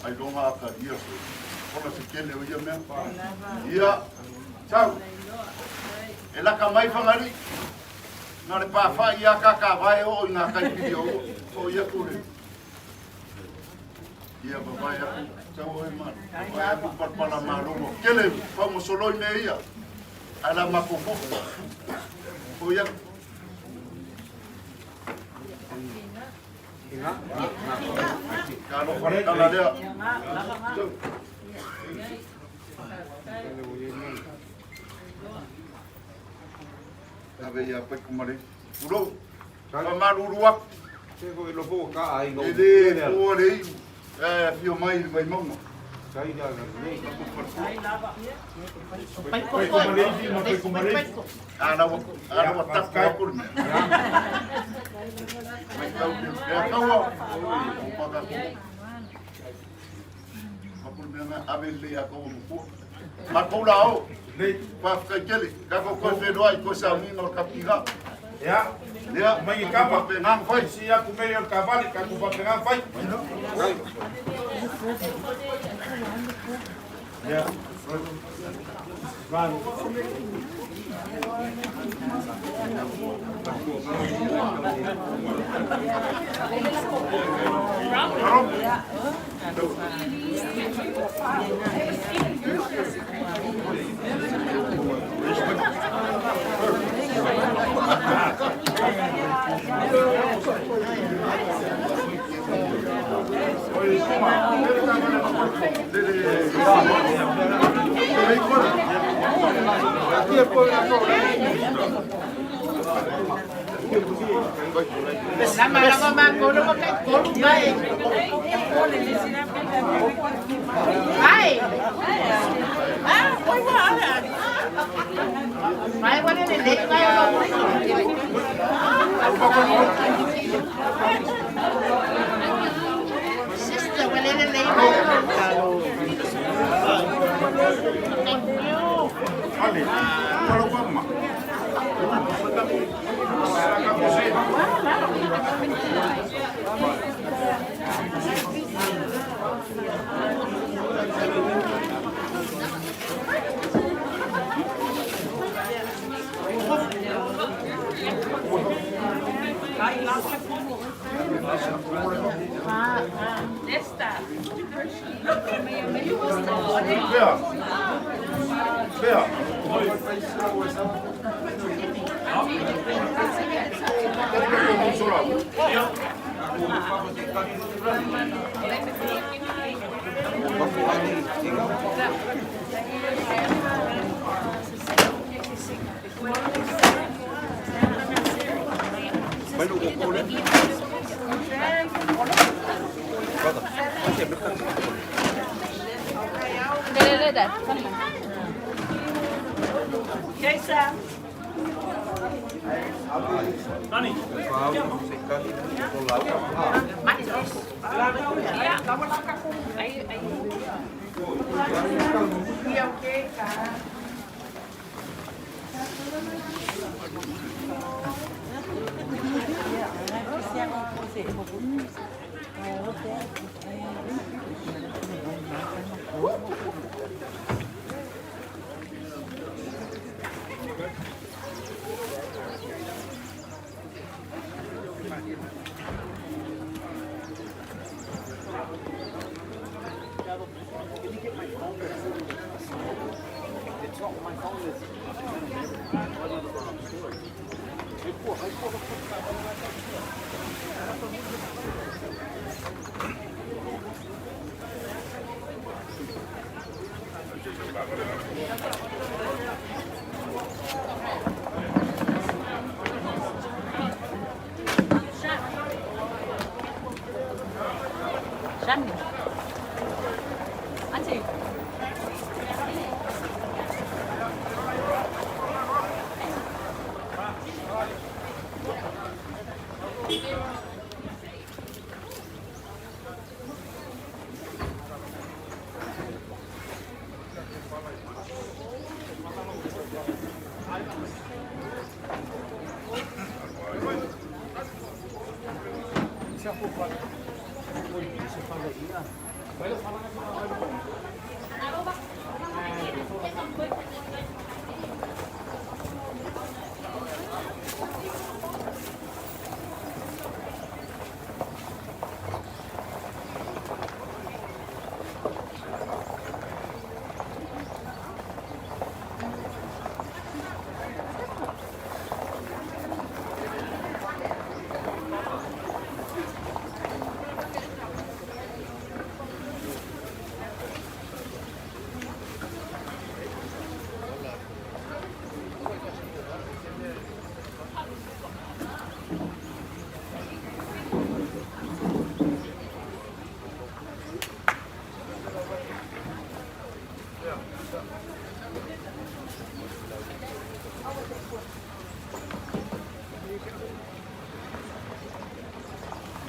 ai don't have ka dia so ona se kele o ia me ia chao ela ka mai fangari na le pa fa ia ka vai o na ka video o ia kule Ia babai aku tau oi man. Babai aku parpala marongo. Kele famo soloi me ia. Ala makoko. O ia. Kalau kalau dia. Tapi ia apa kemarin? Udah. Kalau malu ruak. Saya kau ilo po ka ai ngau. Ele pore fio mai vai mama. Sai dah ni. Ana watak ka kur. Mai kau dia kau. Upaga. Kapur dia abel aku mu. Makau lao. Pa kele ka ko fe doai ko sa mi no kapira. Ya. Dia mai kapa pengang fai si aku meio cavalo ka ku pengang fai. Ya. Van. Lama-lama manggulo mo kay Kolo bay. Bay. Ah, koy wala. Bay wala ni late kayo ba? Sister, wala ni late kayo. Thank you. Ali. Kalau mama. Vea.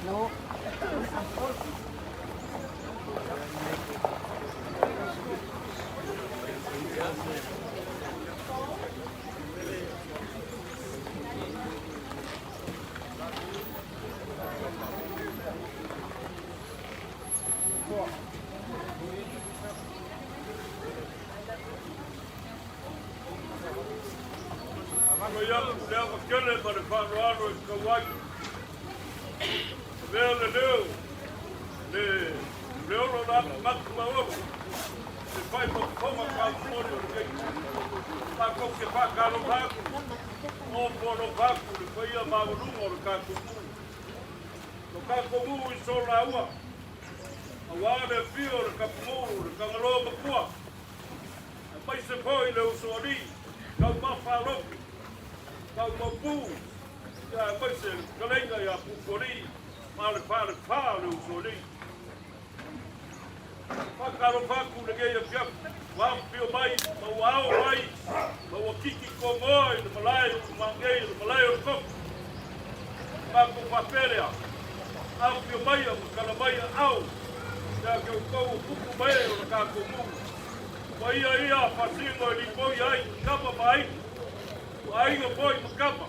No. Ako yang lea makele ma le whanoano e kawai. Lea le leo, le leono na matu maoku. Le whai ma koma ka umori o le kei. Ta kou ke whakaro haku. O pono haku le whaia maurunga o le kakumu. No kakumu I sola ua. A wāne pio le kapumuru, le kangaloa makua. A mai se poi le usori. Kau mawharoki. Kau mapu, ya maise kalenga ya pukori, male pale usori. Pakaro paku lege ya piak, wampio mai, mawao mai, mawakiki kongoi, le malayo mangei, le malayo kop. Paku paperea, ampio mai, makala mai au, ya kau kau puku mai le kako mu. Ia fasingo lipo ai, kapa mai. Ainga foi makapa.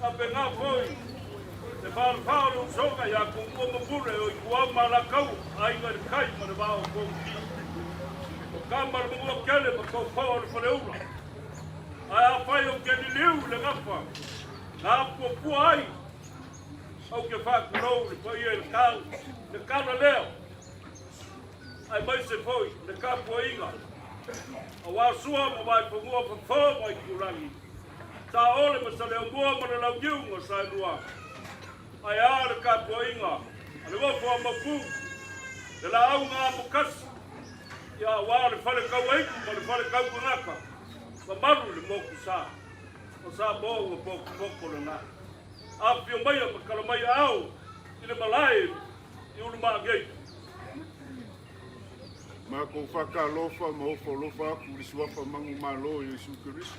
Ape ngā foi. Te whārwhāre o soka ia kong ua mapure o I kua malakau. Ainga le kai ma le wāo kong ki. O kāmara mungua kele ma kou pāo le whare ura. Ai a whai o keni liu le ngapa. Ngā pua ai. Au ke whākurau le pai e le kāu. Le kāna leo. Ai mai se foi. Le kāpua inga. A wāsua ma mai pangua pangua mai kurangi. Ta ole ma sa leo mua ma le lau giunga sa lua. Ai a le kāpua inga. A le wafu a mapu. Le la au ngā mukasi. Ia wā le whale kau eiku ma le whale kau kungaka. Ma maru le moku sa. O sa mō ua poko le ngā. A pio mai a makala mai au. I le malai. I ulu maa geitu. Ma ko whakalofa ma ofo lofa aku risuafa mangu malo I Yesu Kiriso.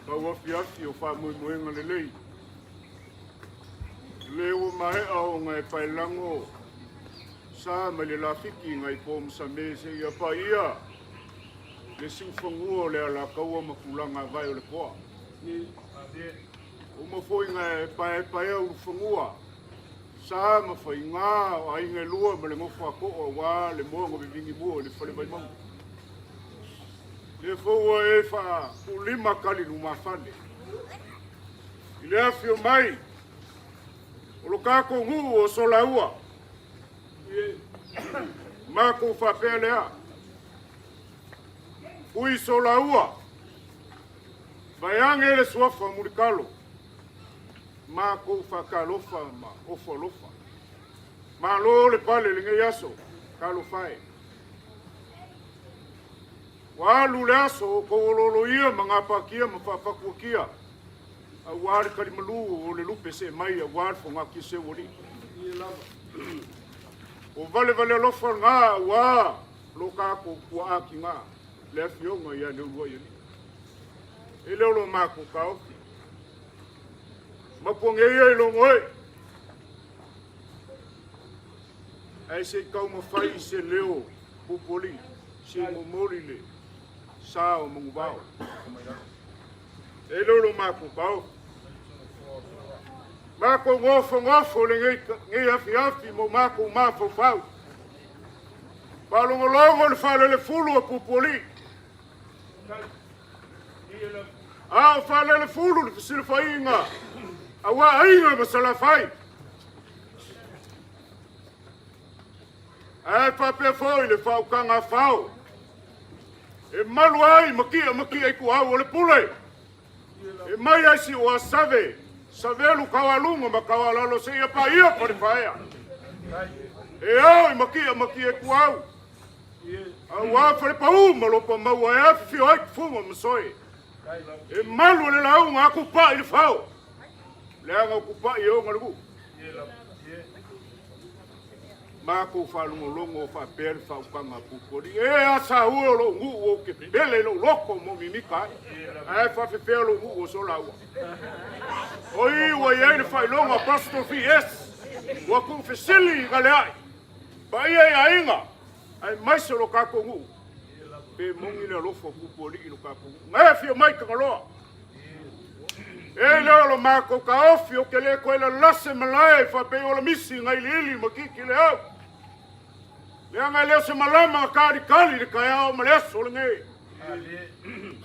Pa wafi afi o wha mui moenga le lei. Leo mahea o ngai pailango. Sa ma le lafiki ngai pōm sa mese ia pa ia. Le siufangua le ala kaua makulanga vai o le koa. O mafoi ngai pae au fangua. Sa ma fai ngā o ainga lua ma le ngofa ko o wā le moa ngo vivingi mua le whale mai mangu. Le fōua e wha ulima kali numa whane. I le awhio mai, o lo kako ngu o sola ua. Mako whapea lea. Ui sola ua. Vai ange le suafa murikalo. Ma ko whakalofa ma ofo lofa. Ma lo le pale le ngai aso, kalo whae. Walu le aso ko ololo ia mga pakia ma whapakuakia. A wāre karimalu o le lupe se mai a wāre fonga ki se wori. O vale lofa ngā wā lo kako kua aki ngā. Le afionga ia le urua ia ni. E leo lo mako kaofi. Mapuang e longo e. Ai se kau mawhai se leo pupoli, se momori le, sa o mungubao. E lolo mako pao. Mako ngofo le ngai afi mo mako mafo fau. Palongolongo le fale le fulu a pupoli. Ah, fale le fulu le silfainga. Awa ainga masala fai. Ai pape foi le fau kanga fau. E malu ai maki ai ku au le pule. E mai ai si o save. Savelu kawalunga makawalalo se ia pa ia por faia. E ai maki ai ku au. Awa fare pa malo pa mau ai fi ai fuma msoi. E malu le lau ngaku pa il fau. Le anga ku pa ia ngalu. Mako whalongolongo whapere whaukanga pupori. E asa ua lo ngu o ke pele lo loko mo mimika. E whawhewhea lo ngu o solaua. O iwa iei le whailonga apostrophe yes. Wa ku whesili gale ai. Pa ia ia inga. Ai maise lo kako ngu. Pe mongi le lofo pupori ilo kako ngu. Ngai fio mai kangaloa. E leo lo mako ka ofi o ke le koe la lase malai whapei o la misi ngai li ili makiki le au. Lea ngai leo se malama kari kali le kai au ma leso le ngai.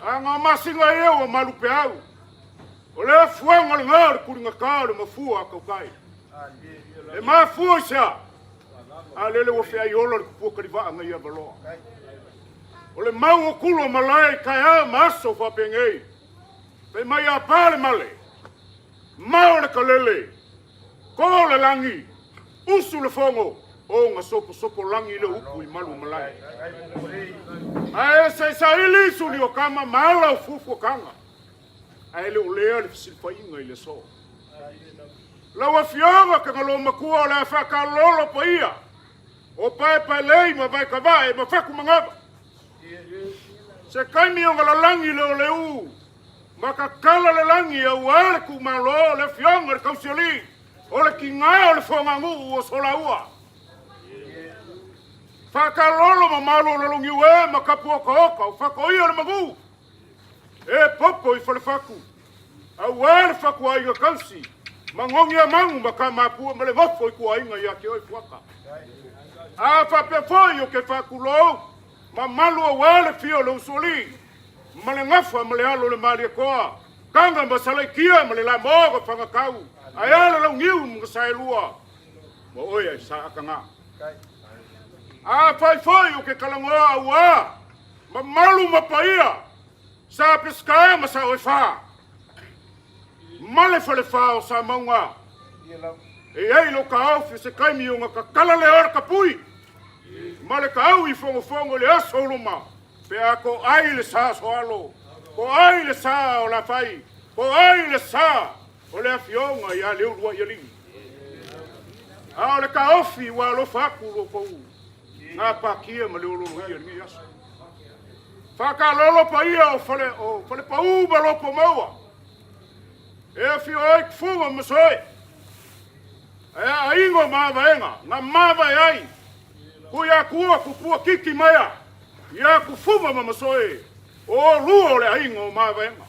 A ngā masinga eo o malupe au. O lea fuanga le ngāre kuringa kāre ma fua a kaukai. E maa fua isa. A lele wa fea iola le kupua karivaa ngai avaloa. O le mau o kulo malai kai au ma aso whapei ngai. Pe mai a pale male. Mau le kalele. Ko le langi. Usu le fongo. O nga sopo langi le upu I malu malai. Ae sa ili isu li o kama maala o fufu kanga. Ae le o lea le fisilpa inga I le so. Lawa fionga ka ngalo makua o le whaka lolo pa ia. O pae lei ma vai kawai ma whaku mangaba. Se kaimi o ngala langi le o le u. Maka kala le langi au ale ku malo le fionga le kausiali. O le kinga o le fonga ngu o sola ua. Whakalolo ma malo le longi ue ma kapua ka oka o whakaoia le magu. E popo I whale whaku. Au ale whaku ai ga kausi. Ma ngongi a mangu ma ka mapua ma le ngofo I kua inga I ake oi whaka. A whape foi o ke whaku lou. Ma malo o wale fio le usoli. Ma le ngafa ma le alo le maria koa. Kanga ma salai kia ma le la moga whangakau. Ai ala lau ngiu mga saelua. Ma oia I sa akanga. A foi o ke kalangoa ua. Ma malu ma paia. Sa peskaa ma sa oifa. Male fale fa o sa maunga. E ei lo ka ofi se kaimi o ka kala le ora kapui. Male ka au I fongo le aso luma. Pe ako ai le sa soalo. Ko ai le sa o la fai. Ko ai le sa o le afionga I a le urua I ali. A o le ka ofi wa lo faku lo kou. Ngā pākia ma leo lolo ia ni aso. Whaka lolo pa ia o whale pa uba lopo maua. E fio ai kfunga masoi. E a ingo māwa enga, ngā māwa ai. Kui a kua kupua kiki maia. Ia kufunga ma masoi. O lua le a ingo māwa enga.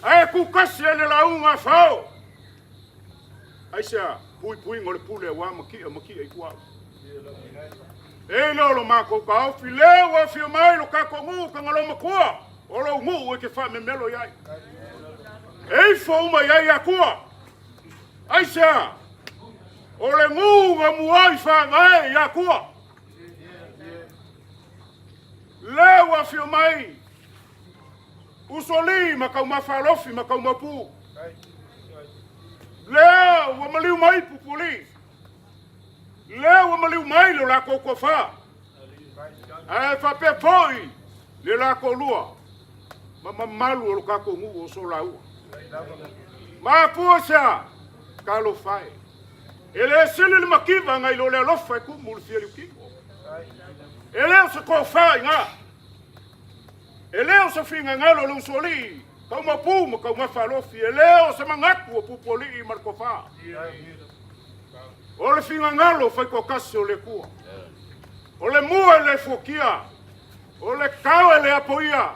E ku kasi ele la unga whao. Aisea, pui ngole pule wa makia I kuau. E lolo mako ka ofi leo wa fio mai lo kako ngu ka ngalo makua. O lo ngu e ke wha me melo iai. E fo uma iai a kua. Aisea. O le ngu nga muai wha ngai ia kua. Leo wa fio mai. Usoli makau mawhalofi makau mapu. Leo wa maliu mai pupuli. Leo wa maliu mai lo la ko fa. Ai fa pe foi le la ko lua. Ma malu lo ka ko ngu o so la u. Ma posa ka lo fai. Ele sele le makiva ngai lo le lo fa ku mul fielu ki. Ele se ko fa nga. Ele se finga ngalo lo soli. Ka ma pu mo ka ma fa lo fi. Ele se mangaku pu poli mar ko fa. O le finga ngalo fai ko kasi o le kua. O le mua le fokia. O le kawe le apoia.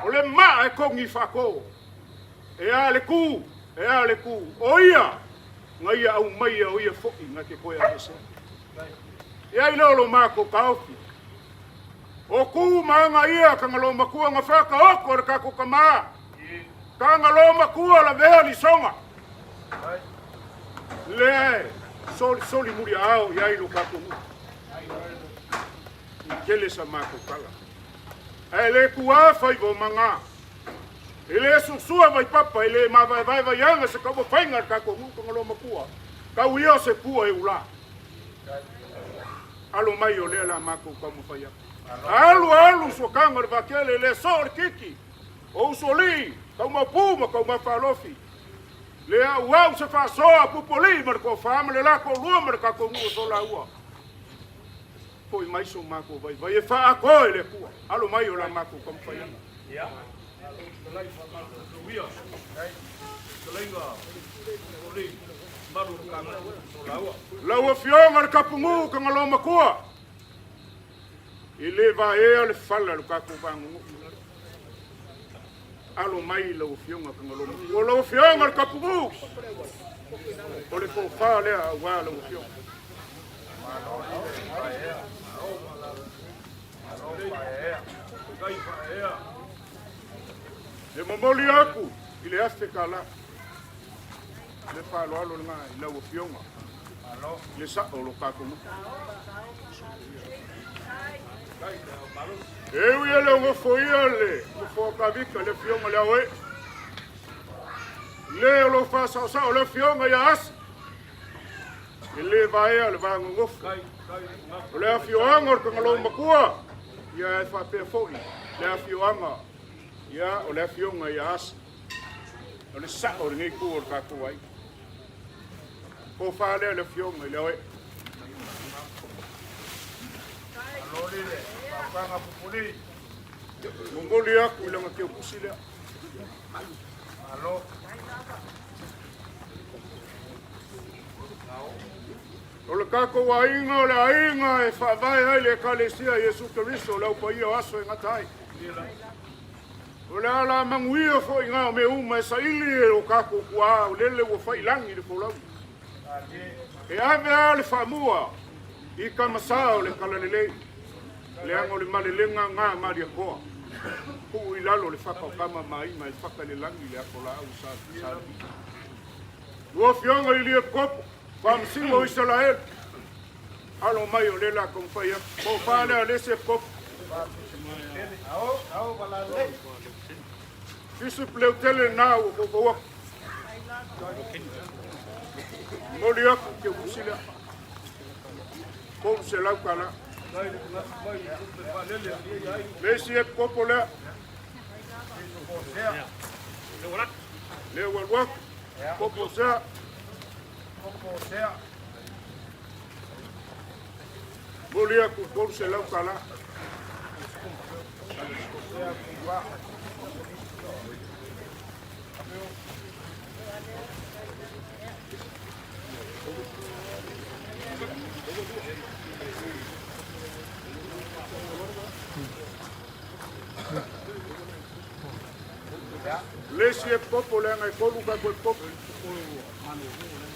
O le maa e kongi whako. E a le ku. E a le ku. O ia. Nga ia au mai o ia foki nga ke koe a kese. E ai lolo mako ka oki. O ku maanga ia ka ngalo makua nga whaka oko re kako ka maa. Ka ngalo makua la vea li songa. Le soli muri ao iai lo kako mu. Kele sa mako kala. E le kua fai vo manga. E le susua vai papa, e le ma vai yanga se kabo whainga kako mu ngalo makua. Ka uia se kua e ula. Alo mai o le la mako ka mu whaia. Alu so kanga va kele le sol kiki. O soli, ka ma puma ka ma falofi. Lea uau se whasoa pupoli ma ko whaama le lako lua ma ka ko ngu so la ua. Ko I mai so mako vai. Vai e wha a koe le kua. Alo mai o la mako kam whaiana. Ia. Lau fionga le kapungu ka ngalo makua. I le va e le fala le kako vangu. Alo mai lau fionga ka ngalo makua. O lau fionga le kapungu. O le ko fa le a wa lau fionga. E mamoli aku I le aste kala. Le fa lo alo nga I lau fionga. Le sa o lo kapungu. E ui ele ngo foia le, ngo fo ka vika le fionga le awe. Le lo fa sa o le fionga ya as. Le vai le va ngo fo. Le fionga ko ngalo makua. Ya fa pe foi. Le fionga. Ya o le fionga ya as. O le sa o ngai ko ka ko ai. Ko fa le fionga le awe. Lolile, panga pupuli. Mongoli aku ilanga ke pusile. Alo. Ole kako wa inga le ainga e fa vai ai le kalesia Yesu Kristo lau pa ia aso e ngatai. Ole ala manguia fo inga me uma sa ili o kako kua o lele wo fa ilangi le folau. E ave ale famua I kamasao le kalalelei. Le ango le malelenga ngā maria koa. Ku I lalo le whaka o kama mai mai whaka le langi le ako la au sa. Lua fionga I lia kopo. Whamsingo o Israel. Alo mai o lela kong whaia. Ko whane a lese kopo. Fisu pleu tele nā o koko wak. Moli aku ke usila. Ko se lau kala. Lesi e kopo lea. Le walwak. Kopo sea. Moli aku ko se lau kala. Lesi e popo le ngai kolu ka koe popo.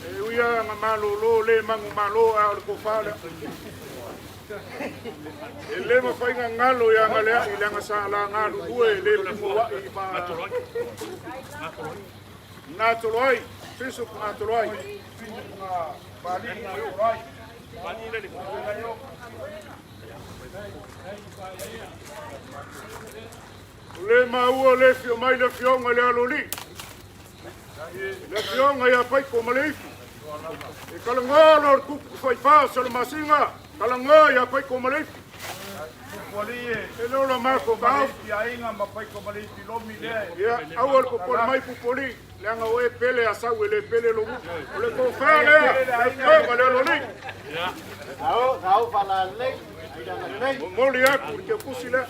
E uia nga malo lo le mangu malo a o ko fala. E le ma fai nga ngalo ya nga lea I langa sa la ngalo due le pimo wa I ma. Na toloi, fisu na toloi. Bali na toloi. Bali le ko le maua le fio mai le fionga le aloli. Le fionga ia pai ko malefi. E kalanga or kuku fai fa sala masinga. Kalanga ia pai ko malefi. Polie. E lo la marco ba ia inga ma pai ko malefi lo mi le. Ia awal ko por mai pupoli. Le anga o pele asa le pele lo mu. Le ko fa le. Le aloli. Ia. Au fala le. Moli aku ke kusile.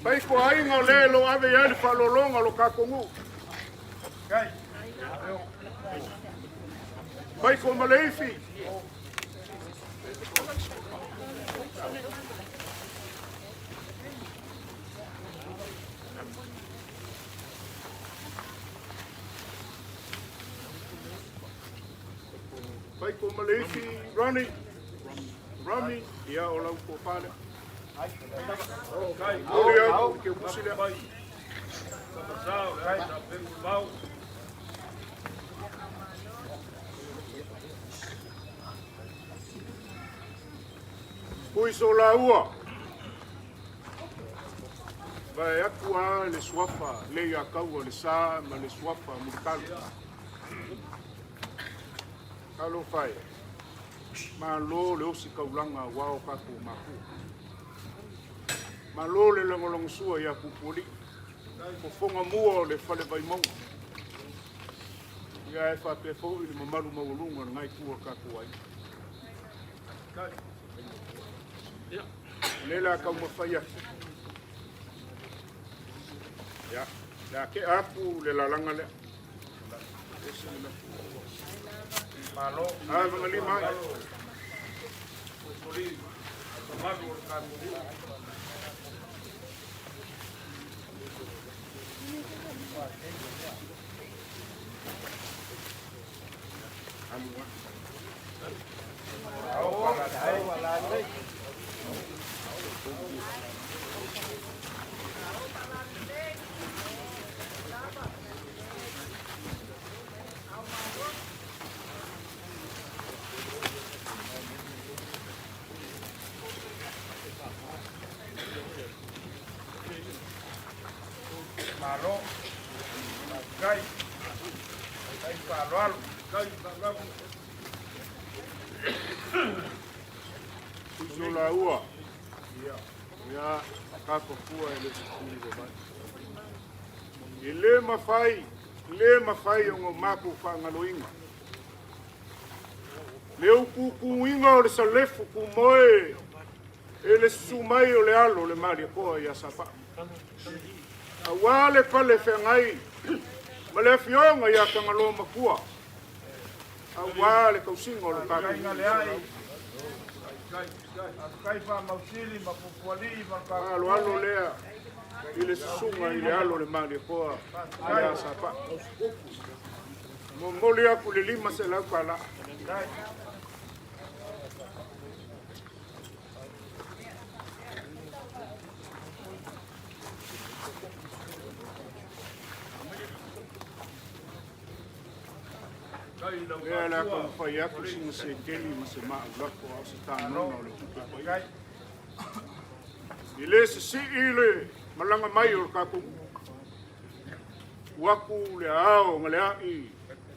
Pai ko ainga o lelo ave ia le falolonga lo kakongu. Kai. Pai ko maleifi. Pai ko maleifi Rami ia o lau ko pale. Pui so la ua. Vai aku a le swafa, le ia kau le sa ma le swafa mutalo. Kalo fai. Malo le osi kaulanga wao kako maku. Malo le langolong sua ia pupuli. Ko fonga mua le fale vai mau. Ia e whape fōi ni mamaru maulunga ngai kua kako ai. Lela kau mawhai aki. Ia, ia ke aku le lalanga lea. Malo. Ah, mga lima. Malo. Gai. Gai palo. Gai palo. Uso la ua. Ia, kako kua ele kukuri ko mai. Le mawhai o ngā māku whangaloinga. Leo kukuinga o le salefu ku moe ele sumai o le alo le mari koa ia sapa. Awale pale whengai, ma le fionga ia kangalo makua. Awale kausinga o le Kainga le ai. Kai pa mausili ma pupuali ma ka. alo lea, ile sunga ile alo le mari koa ia sapa. Moli aku le lima se lau kala. Lea la kau whai aku singa se keli ma se maa ulako au se tānona o le tuke whai. Ile se si ile malanga mai o le kako. Waku le ao ngale ai.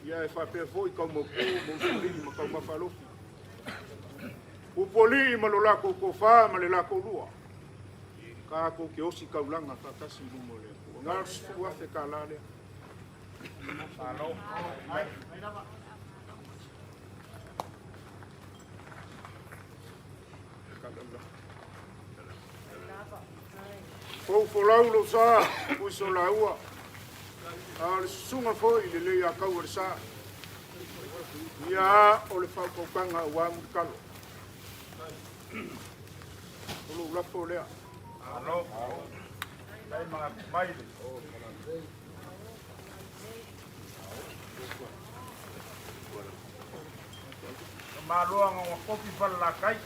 Ia e whapea fōi kau mauku, mausuri ma kau mawhalofi. Upoli ma lo lako ko wha ma le lako lua. Ka ako ke osi kaulanga whakasi lumo lea. Ngā sifu afe ka la lea. Malo. Fou folau lo sa, puiso la ua. Le sunga foi le le a kau sa. Ia o le whakaukanga ua mukalo. Olo ulafo lea. Malo. Kai mga maile. Malo ang kopi palakai.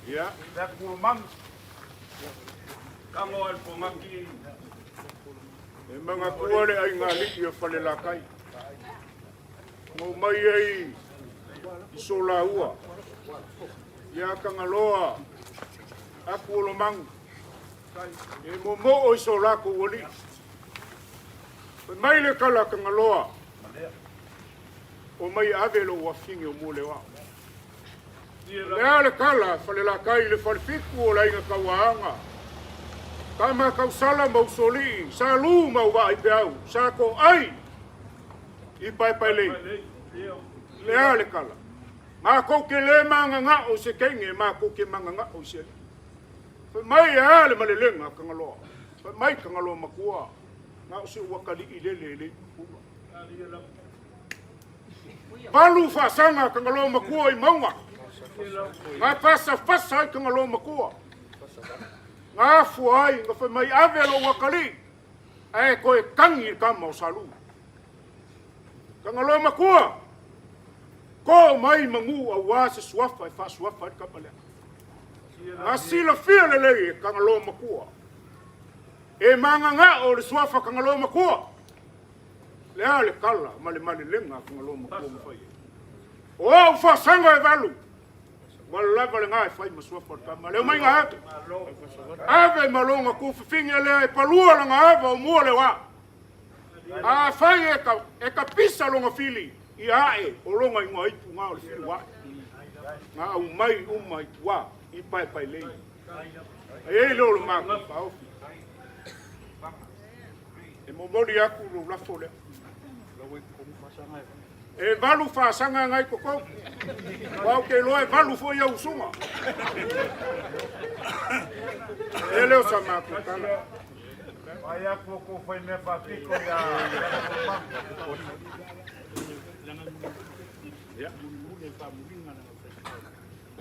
Ia. Da kurmang. Kango al pomaki. E mga kuale ai ngā liki o whale la kai. Ngau mai ai iso la ua. Ia kangaloa. Aku o lo mangu. E momo o iso la ko wali. Mai le kala kangaloa. O mai ave lo wafingi o mole wa. Lea le kala whale la kai le whalifiku o la inga kawaanga. Kama kau sala mausoli, sa lu mau wa ipe au, sa ko ai, i pai pai lei. Lea le kala. Ma kou ke le manga nga o se kenge, ma kou ke manga nga o se. Mai e le malelenga kangaloa. Mai kangaloa makua. Nga o se wakali i le. Palu whasanga kangaloa makua i maunga. Nga fasa i kangaloa makua. Ngā fuai, ngā whai mai awelo wakali. E koe kangi ka mau salu. Ka ngaloa makua. Ko mai mangu a wā se suafa e wha suafa e kapalea. Ngā sila fia le lei ka ngaloa makua. E manga ngā o le suafa ka ngaloa makua. Lea le kala, male lenga ka ngaloa makua mwhai. O au whasanga e valu. Wala le ngai fai masua portama le mai ngā ave malonga ku finga le palua la ngā o mua le wa a fai e ka pisa longa fili i ae o longa i ngā ipu ngā o le fili wa ngā au mai wa i pai lei e lo maka pao e momori aku lo lafo le la we komu fasanga E valu whaasanga ngai koko. Wau ke loe valu fo ia usunga. E leo sa makukala. Ai ako ko foi me papiko ya. Ya.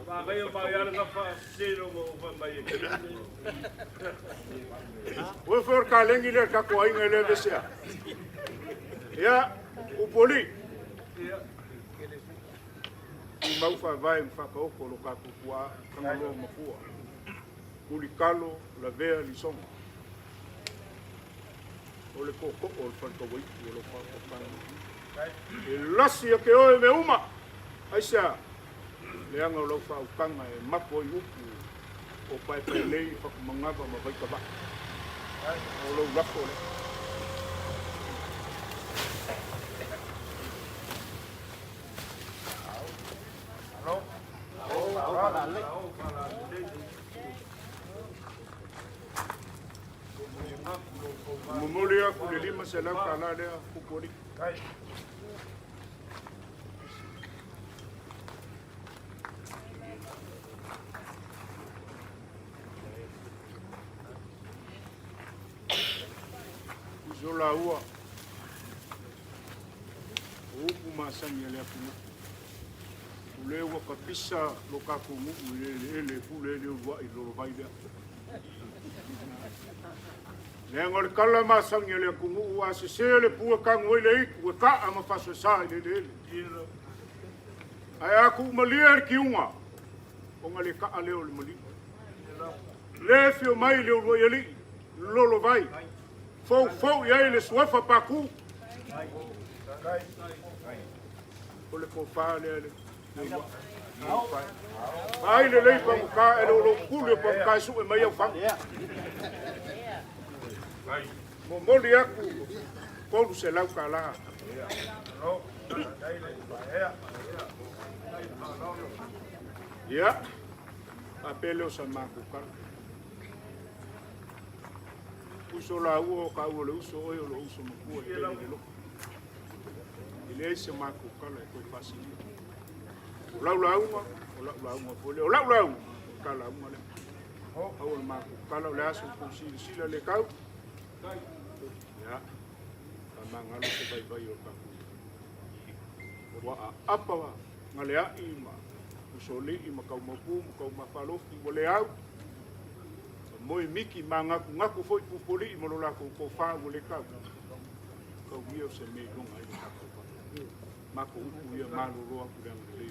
Bagay ang bayan nga pa sino mo pambayad. O for kalengi le ka ko inga le desia. Ya, upoli. Mau fa vai fa ka o ko lo ka kua ka lo makua. Kuli kalo la vea li song. O le koko o le fa ka wai o lo fa ka. E lasi ke o me uma. Aisa. Le anga lo fa ukanga e mapo i upu o pai pai lei fa mangava ma vai ka ba. O lo lafo le. Mumuli aku le lima selau kala le kupuri. Zola ua. Upu masanya le aku. Ule ua kapisa lo kaku mu le pule le ua i lo vai le. Le ngol kala masanya le aku mu ua se le pu ka ngoi le ku ka ama faso sa le le. Ai aku malia ki unga. O ngale ka ale o le mali. Le fio mai le ua yeli. Lolo vai. Fou ia le suafa paku. O le kofa le. Ai le lei pa ka e lo kulu pa ka su e mai au fa. Mo moli aku ko se lau ka la. Ya. Apelo sa maku ka. Uso la uo ka uo le uso oi o lo uso mkua e le lo. Ile se maku kala e koe pasi. O lau uma pole. O lau kala uma le. Au le maku kala o le aso kusili sila le kau. Ya. Tamanga lo se bai bai o kaku. Wa apa wa ngale a ima. Uso li ima kau mapu, kau mafalofi o le au. Moi miki manga ngaku foi pupuli mo lo la ko fa o le ka ko vio se me long ai ma ko u ia ma lo ro ku dang le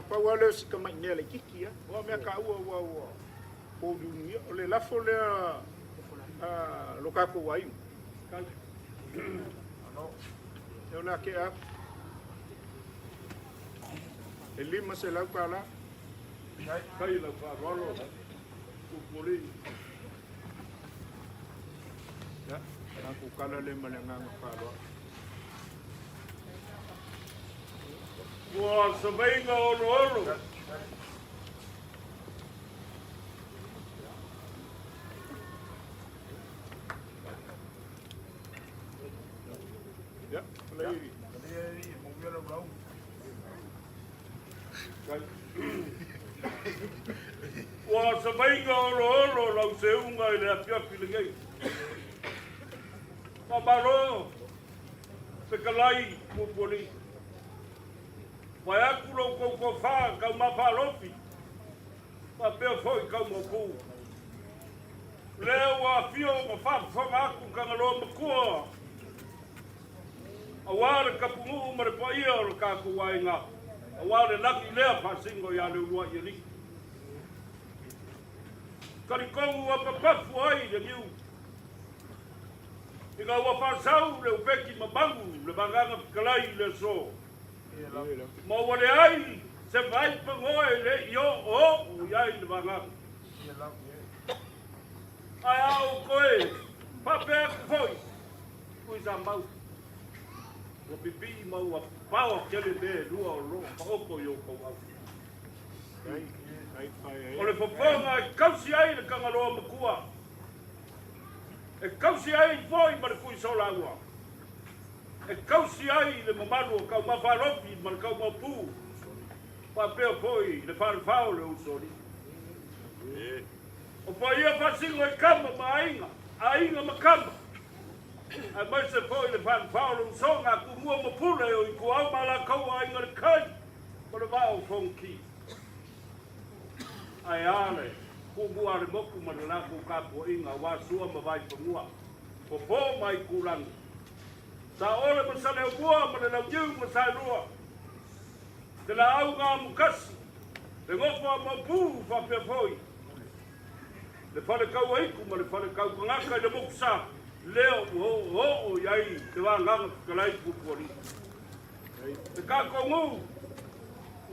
pa wale se ka mai nele kiki o me ka u o du ni o le la fo le lo ka ko wai no na ke a el lima se lau kala. Kai lau ka rolo. Kupuli. Ya, aku kala le malengang kala. Wa sabai nga olo. Ya, lagi. Lagi mau biar bau. Wa sabai nga olo lau se unga i le apia pilingai. Pabaro, pekalai pupuli. Wai aku lau kou wha, kau mawhalofi. Pa peo foi kau moku. Leo wa fio ma whawhanga aku kangaloa makua. Awara kapungu umare pa ia o kaku wainga. Awale laki lea pasingo ya le ulua yeri. Karikongu wa papafu ai le miu. Inga wa pasau le upeki mabangu le banganga kalai le so. Ma wale ai se vai pangoe le yo o yai le banganga. Ai au koe pape foi. Kui zambau. O pipi mau a pau kele de lua o lo pa opo yo ko au. Ai. O le poponga kausi ai le kangaloa makua. E kausi ai foi ma le kui sola ua. E kausi ai le mamalu o kau mawharopi ma le kau mapu. Pa peo foi le whārwhao le usori. O pa ia whasingo e kama ma ainga. Ainga ma kama. A mai se foi le whārwhao le usonga ku mua mapule o i ku au ma la kau ainga le kai. Ma le wao whonki. Ai ale. Ku mua le moku ma le laku kapu inga wa sua ma vai pangua. Po po mai kurangi. Sa ole ma sa leo mua ma le lau jiu ma sa lua. Te la au ngā mukasi. Le ngofo a mapu fa pia foi. Le whale kau aiku ma le whale kau kangaka i le moku sa. Leo o iai te wā nganga kalai pupuari. Te kako ngu.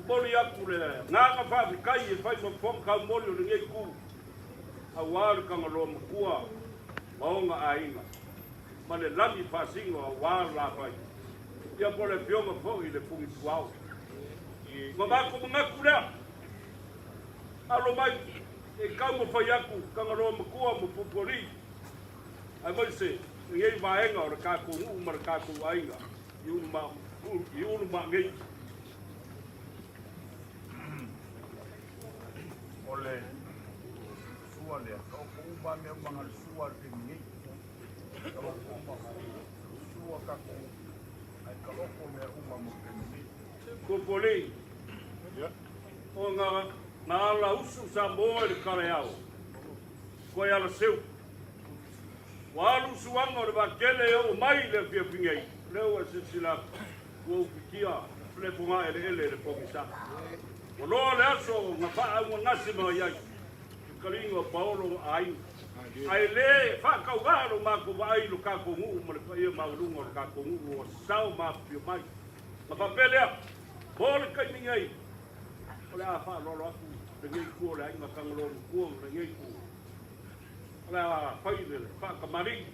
Mori aku le nganga whawhikai e whai ma whong kau mori o le ngei ku. A wāre kanga loa makua. Maonga a inga. Ma le lami whasingo a wāre la whai. Ia po le pionga whoi le pungi tuau. Ma mako mangaku rea. Alo mai e kau ma whai aku kanga loa makua ma pupuari. Ai mai se ngei vaenga o le kako ngu ma le kako ainga. I unu ma ngei. Ole sua le kau ko ba me manga sua te ni kau ko ma sua ka ko ai ka ko me uma mo te ni ko poli o nga la usu sa mo le kareao ko ya la seu walu suanga le bakele o mai le fia pingai le o se sila ko kitia le ponga ele le pomisa. Ono le aso nga wha au ngasi ma iai. Kalingo Paolo ai. Ai le wha kau garo mako wa ai lo kako ngu ma le whaia maurunga le kako ngu o sao ma pio mai. Ma whapelea, bole kai ni ngai. Ole a wha lolo aku, le ngei kua le ainga kangalo ni kua le ngei kua. Ole a whaile le wha kamari.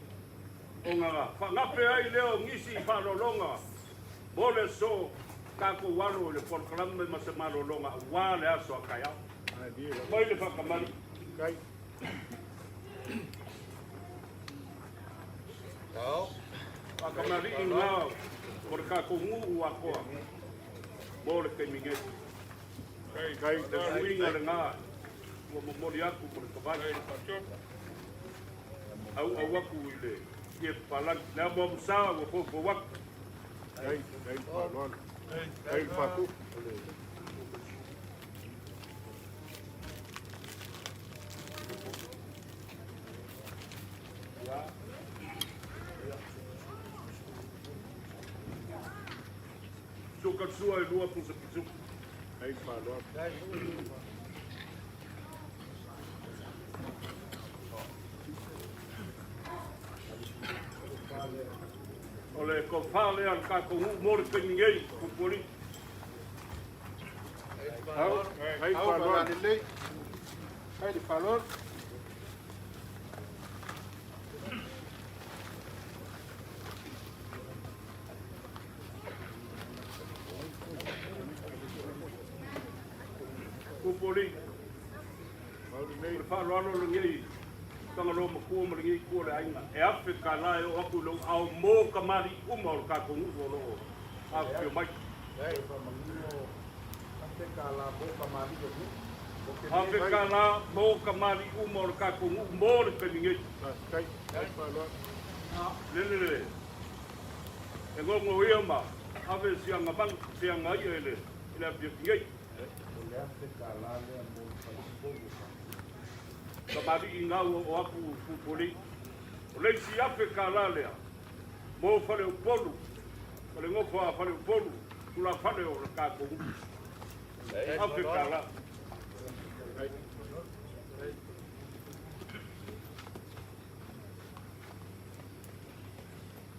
O nga wha ngape ai leo ngisi wha lolonga. Bole so kako walo le porkalame ma se malolonga wa le aso kaya mai le fakamari kai fakamari inga por kako ngu wa ko bole ke mige kai da winga le nga mo mori aku por kabali au waku ile ye palan na mo sa wo po wak kai palon Hey, Faku. Suka sua e lua pusa pisu. Hey, Faku. Ole ko fale al kako mor ke ninguém ko poli. Ai falou dele. Ai falou. Ko poli. Falou no ninguém. Tanga lo makua ma ngi ko le ainga e ape ka la o aku lo au mo ka mari uma o ka ko ngu lo a ke mai ai fa mango ape ka la mo ka mari ko ape ka la mo ka mari uma o ka ko ngu mo le pe ngi kai ai fa lo le e go mo ia ma ave si anga bang si anga ile ile pe ngi le ape ka la le mo ka Kamari inga o aku pupuli. O leisi ape ka lalea. Mo whare upolu. Wale ngofo a whare upolu. Kula whare o ka kongu. Ape ka la.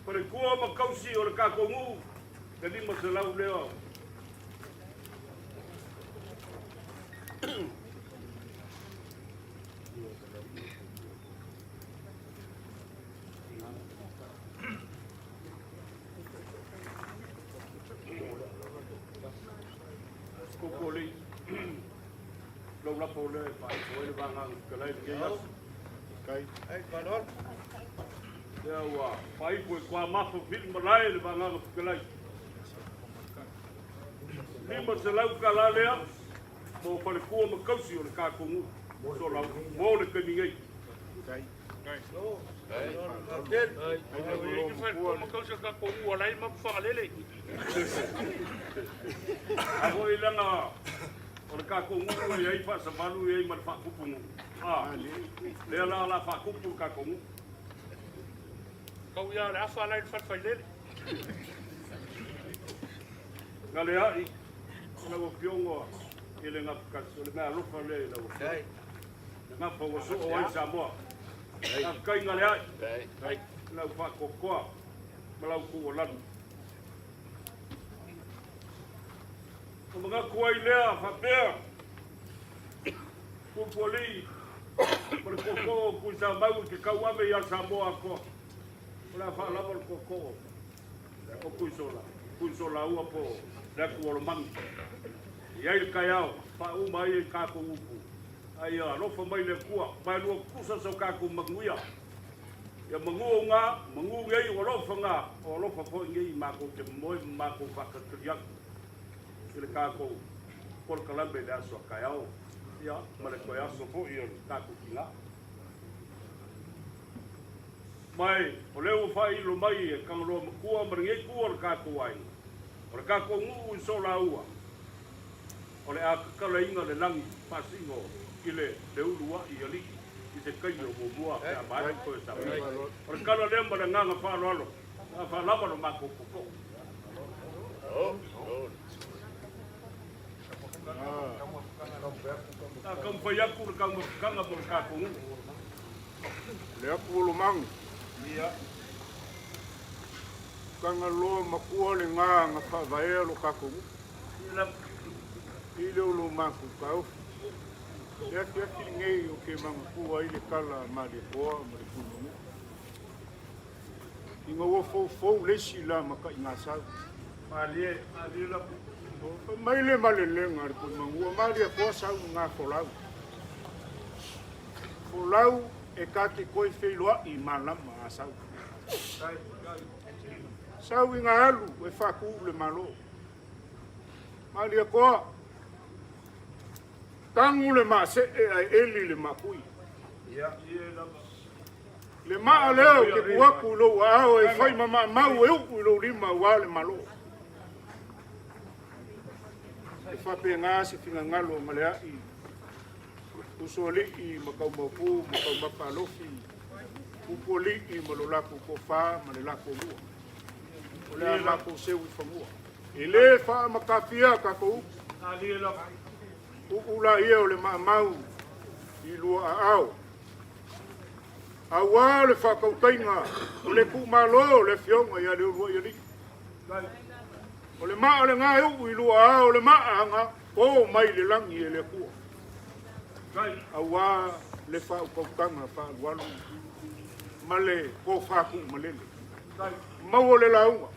Wale kua ma kausi o ka kongu. Ka lima se lau leo. Kokoli lo la pole pa ko le banga ka lai ke ya kai ai kalor Ya wa, pai koe kua mafa fili malai le vanganga fikalai. Lima se lau kalalea, mo pale kua makausi o le kākongu. So lau, mo le kaningai. Ako ilanga o le kākongu i ai whaasamalu i ai ma le whaakupungu. Lea la whaakupu le kākongu. Kau ia le afa alai le whatwhailele. Ngā le ai, ngā wa piongoa i le ngapukasi, o le mea alofa le i lau. Ngā pōgoso o ai Samoa. Ngā kai ngā le ai. Lau whakokoa, ma lau kua lanu. O mga kua i lea, whapea. Kua li, ma le koko kui sa mau ke kau ame i a Samoa koa. O la whaalama le koko. O kui sola ua po le kua lo mangi. I ai le kai au, wha uma i kako upu. Ai alofa mai le kua, mai lua kusa sa kako manguia. Ia mangua ngā, mangu ngai o alofa ngā, o alofa po ngai mako te moe, mako whakaturiak. I le kako, por kalambe le aso kai au. Ia, ma le koe aso po i o kako ki ngā. Mai, o leo whai ilo mai e kangaroa makua, maringai kua le kako ai. O le kako ngu i sola ua. O le akakala inga le langi pasingo i le urua i aliki i te kai o mumua e a mai koe sa mai. O le kala lemba le nganga whaaloalo, a whaalama no mako koko. A kampai aku le kanga mo le kako ngu. Le aku olo mangu. Ia. Kanga loa makua le ngā whavaea lo kako ngu. I leo lo maku kau. Le aki ngei o ke mangakua i le kala ma le hoa, ma le kunungu. I ngā ua fau lesi la maka i ngā sau. Malie la. Mai le lenga le kunungu. Ma le hoa sau ngā folau. Folau e kate koe wheilua i malama a sau. Sau i ngā alu e whaku le malo. Ma le koa. Tangu le ma se e ai eli le makui. Le maa leo ke kuaku lo ao e whai mama mau e upu lo lima ua le malo. E whape ngā se whina ngalo ma lea i uso li i makau maupu, makau mapa alofi, upo li i malolaku ko wha ma le lako mua. O lea lako seu i whamua. E le wha makawhia kako upu. Ula ia o le mau i lua a au. Awa le whakautainga, o le kumalo le fionga ia le urua ia li. O le maa le ngā eu i lua a au, le maa anga, o mai le langi e le kua. Awa le whakautanga whaalualu, ma le ko whaku malele. Mau le launga.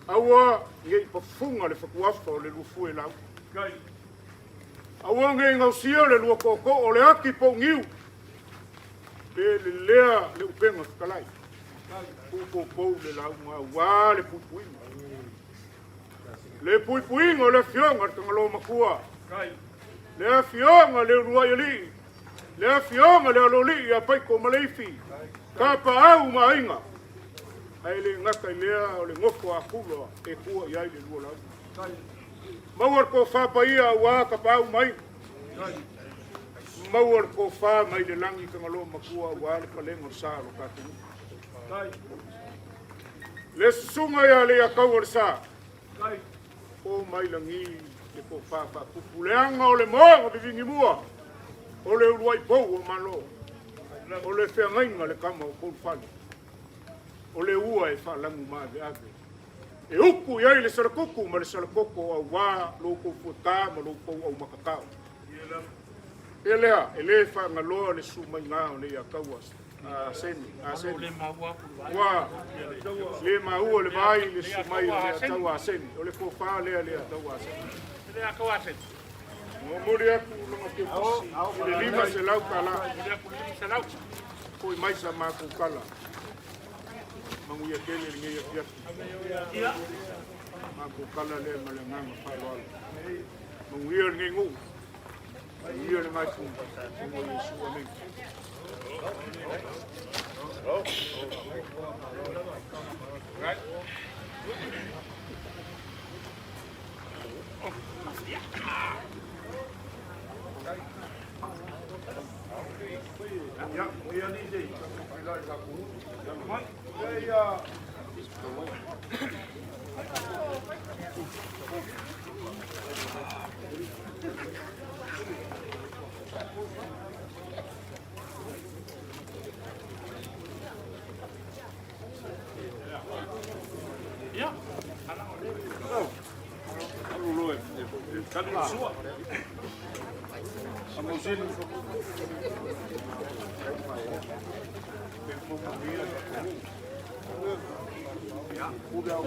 Awa ngei pafunga le whakuafa o le lufu e lau. Awa ngai ngau sia le lua koko o le aki po ngiu. Le lea le upenga whakalai. Pou le launga wā le puipuinga. Le puipuinga o le fionga tangalo makua. Le fionga le urua ili. Le fionga le aloli ia pai ko maleifi. Kapa au mainga. Ai le ngaka lea o le ngofo a kula e kua iai le lua lau. Mauar ko whapa ia wā ka pāu mai. Mauar ko wha mai le langi kangalo makua wā le palengo sā lo kātungu. Le sunga ia le akau o le sā. O mai langi le ko wha kupu. Le anga o le moa o le vingi mua. O le uruai pou o malo. O le whiangainga le kama o kou whale. O le ua e whalangu maa le ave. E uku iai le sarakuku ma le sarakoko au wā loko fuata ma loko au makakao. E lea, e le whangaloa le sumai ngā o le akaua seni. Wā, le maua le vai le sumai o le ataua seni. O le kofā lea le ataua seni. Le akaua seni. Mo mori aku longa ke fusi. Le lima se lau kala. Koi maisa mā kukala. manguia kele ngai ia Ia. ma ko kala le malenga whaiwala manguia ngai ngu ia le mai ku mo Yesu amen right ya ia ni dei lai ka ku mai ia Ia. alu loe kan sua amusin ya udah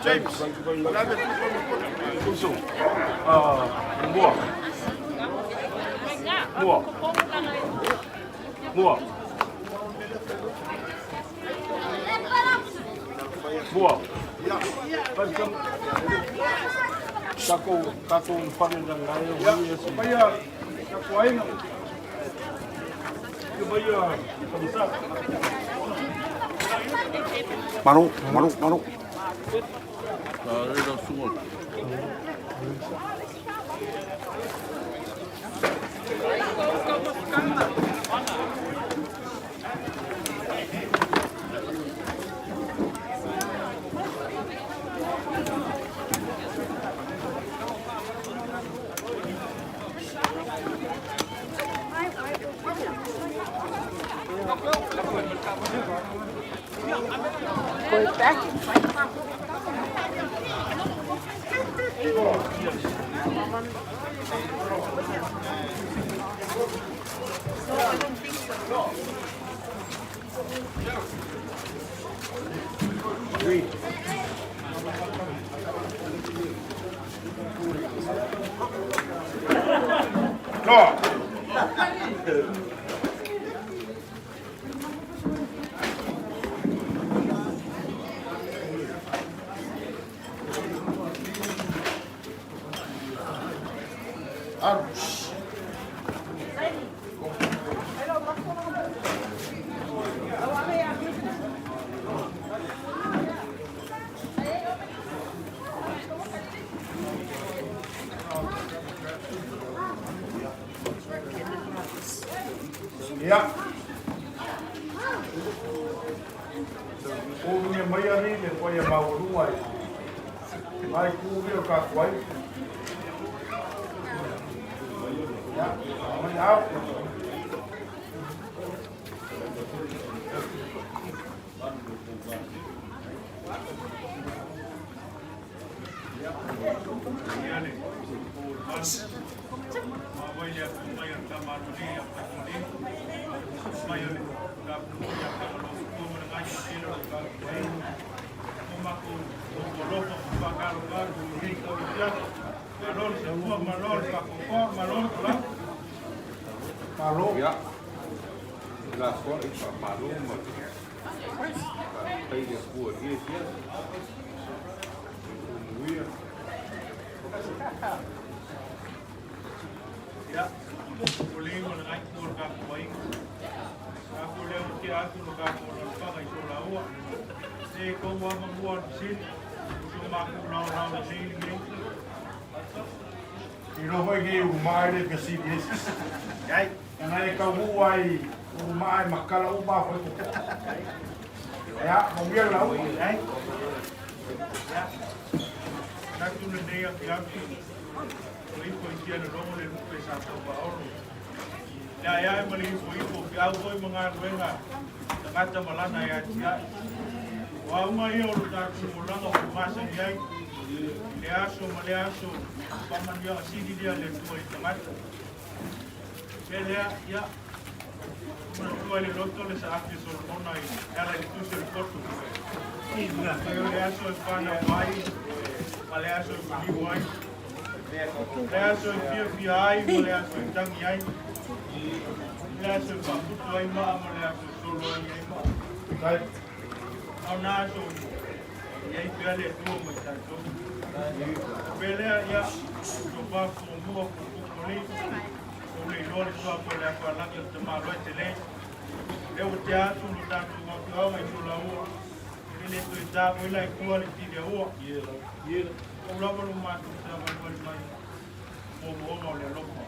James, Mua. Kako panendang ngayo Yesu. Baya kakuain. Baya kabisa. Maruk. Dah sungguh. Ya. Kunya mayari le koya mauluai. Mai kunya ka kwai. Ya, mai au. Ya. Malo. Ya. La kok ipa malo mo. Kay dia kuat dia dia. Muia. Ya. Boleh mengenai keluarga baik. Aku lewat ke aku luka orang pakai solawa. Saya kau membuat sin. Cuma aku lau sini. Iro hoi ki umai le kasi bis. Yai. Ana e ka uai umai makala uma hoi ko. Ya, mungkin lah. Yai. Ya. Nak tu le dia kiampi. Koi koi dia le romo le lupe sa to ba oro. Ya mali koi kau koi mengaruenga. Kata malana ya dia. Wa uma yo lu ta tu mulanga ko masa yai. Maleaso, paman dia sini dia le tuai tamata. Ele ya, mana tuai le loto le sa afi sol mona i, ela le tu se porto. Ina, maleaso pana vai, maleaso ni vai. Maleaso fi ai, maleaso tangi ai. Maleaso pa putu ai ma, maleaso solo ai ma. Kai, Ana so, ia pele tu mo tanto. Pele ya, coba semua kumpuli, kumpuli lor itu apa le apa lagi temalo tele. Eu teatro no tanto mau itu lau. Ele tu ida mulai kuali tidak uang. Iya. Orang belum masuk sama mai. Mau le loko.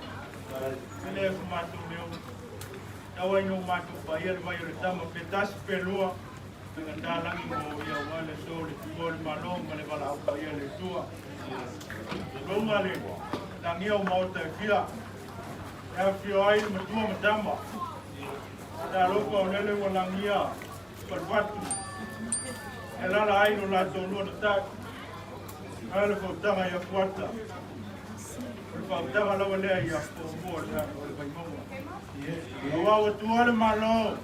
Ele masuk leu. Awai no masuk bayar tama petas pelua. Dengan dalang mo ya wale sole tuol malong male bala au ya le tua lo male dang yo mo te fia ya fio ai mo tua matamba da lo ko le wala ngia per watu ela la ai no la to no ta ala ko tanga ya kwata ko tanga la wale ya ko mo ya ko mo wa tuol malo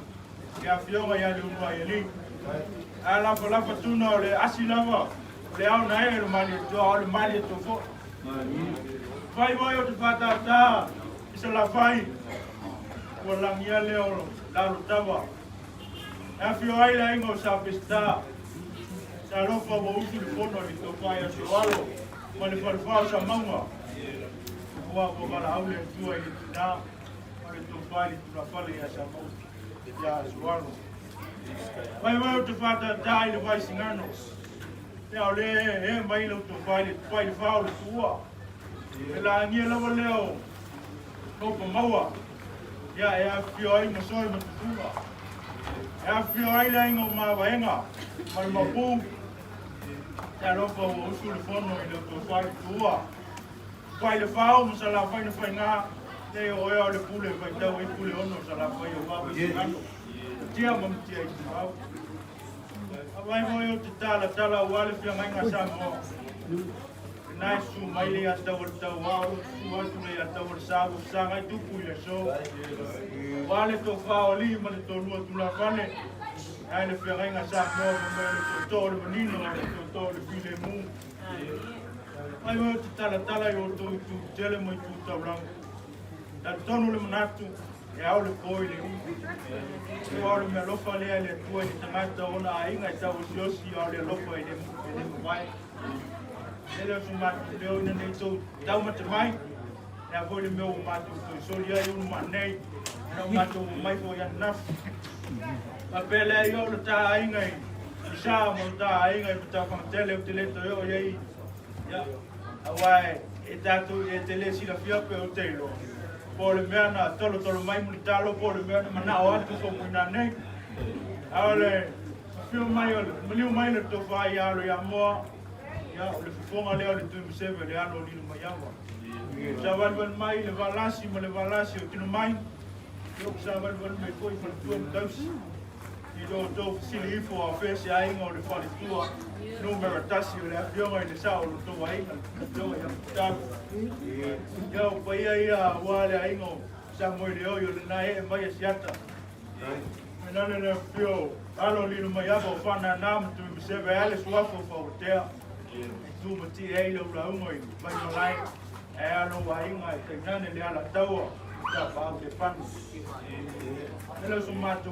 ya fio ya lu ma ya li ala fola fatuna ole asilava le au na e mali to ole mali to fo vai vai o te fata ta isa la vai wala ngia le o la lutava e fio ai la ingo sa pista sa lo fo bo usu le fono ni to vai a soalo mali fal fa sa manga wa bo bala au le tua i na mali to vai tu la fale ya sa mo ya soalo vai o te fata dai le vai singano. Te ole mai lo to vai fa o tua. La ngia la leo. No po maua. Ya fio ai mo soi mo tua. Ya fio ai la ngo ma vaenga. Mal ma pu. Ya lo po o su le fono i lo to vai tua. Vai le fa o mo sala vai no fa nga. Te o le pule vai tau i pule ono sala vai o va singano. Dia mam tia i mau. Awai mo yo te tala wale fia mai nga sa mo. Nai su mai le asta wata wa su atu le ata wa sa ngai tu pu le so. Wale to fa oli ma le to lu tu la fane. Ai le fia nga sa mo mo le to le menino le to le file mu. Ai mo te tala yo to tu tele mo tu ta blanc. Da tonu le manatu. E au le koi le u. E au le mea lofa lea le tua i tangata ona a inga i tau siosi au le lofa i le mwai. E leo su matu leo ina nei tau mata mai. E a voi le mea u matu koi soli ai unu ma nei. E au matu mai fo ian naf. Ma pele ai au le ta a inga i. I saa mo ta a inga i pata whangatele o te leto eo iei. Awai e tatu e te le sila fiape o teilo. Por mea na tolo mai mulitalo por mea na mana o atu so muna nei. Ale fio mai o maliu mai le to vai alo ya mo. Ya le fonga le o le tu seve le alo ni mai yawa. Savan mai le valasi mo le valasi o tinu mai. Yo savan me foi for tu taus. I do sili fo a fesi ai ngo le fali tua. Numero tasi o le fio mai le sa o to vai. Do ya ta. Yo, pai ai a wale ai ngo sa mo le o yo le nai e mai siata. Menane le pio, alo lino mai abo whana nam tu mi seve ale suafo whautea. Tu mati e ilo la umoi, mai malai, e alo wa inga e te nane le ala taua, ta pao te whanu. Ele su matu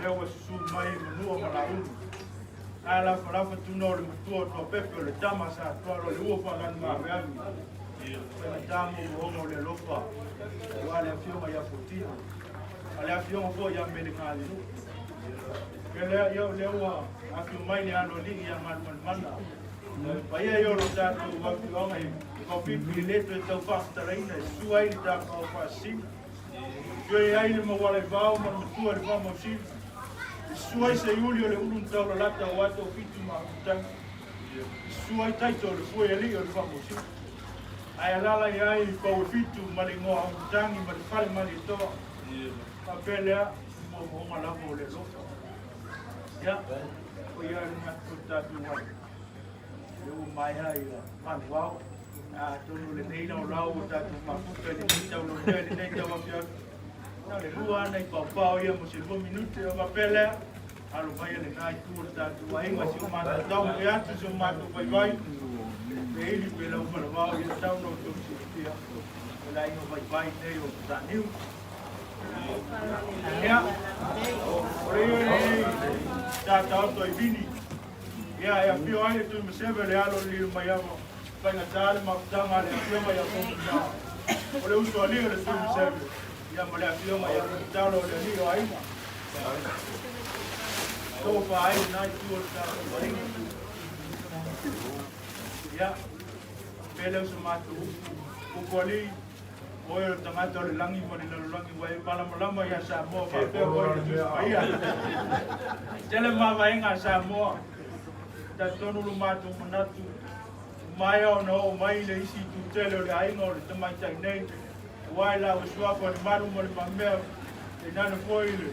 leo wa su mai manua mala unu. Ala wharafa tuno le matua tua pepe le tama sa tuaro le ua whangan maa weami. Pena tamu uongo le lofa, wale a fioma ia fotino. Ale a fioma fo ia mele kali nu. Kele ia lewa a fiomai le ano ligi ia mana. Pa ia ia lo tato wa fioma i kopipi leto e tau whakataraina e sua i tako au whasina. Sua ai le mawale vau ma matua le vau mausina. Sua i se iuli o le ulun tau la lata o ato fitu ma utang. Sua i taito le fue ali o le vau mausina. Ai alala i ai i pau fitu ma le ngoa utangi ma le fale ma le toa. Ka pelea mo honga lavo le loka. Ya, o ia le matu tatu wai. Leu mai hai manu wau. Tonu le neina o lau o tatu mafuta le nita o lotea le neita wa fiatu. Na le lua ana i pau ia mo se 2 minute o ka pelea. Alo mai le nai tu le tatu wai ma si o matu tau ke atu si o matu vai vai. Pe ili pe lau para wau ia tau no tu si pia. Pe la ingo vai vai nei o taniu. Ya, ore ni tata auto i vini. Ya, ya pio ai tu me seve le alo li mai amo. Paina tale ma tanga le pio mai amo. Ore uso ali le tu me seve. Ya mo le pio mai amo talo le ni o ai. So fa ai nai tu o ta. Ya, pele so matu. Ukoli oe tangata o le langi mo le langi wai malama ia Samoa fa pe o ia tele mama inga Samoa ta tonu lu matu manatu mai o no mai le isi tu tele o le ainga o le tamai tai nei wai la o sua ko le maru mo le mamea e nana foi le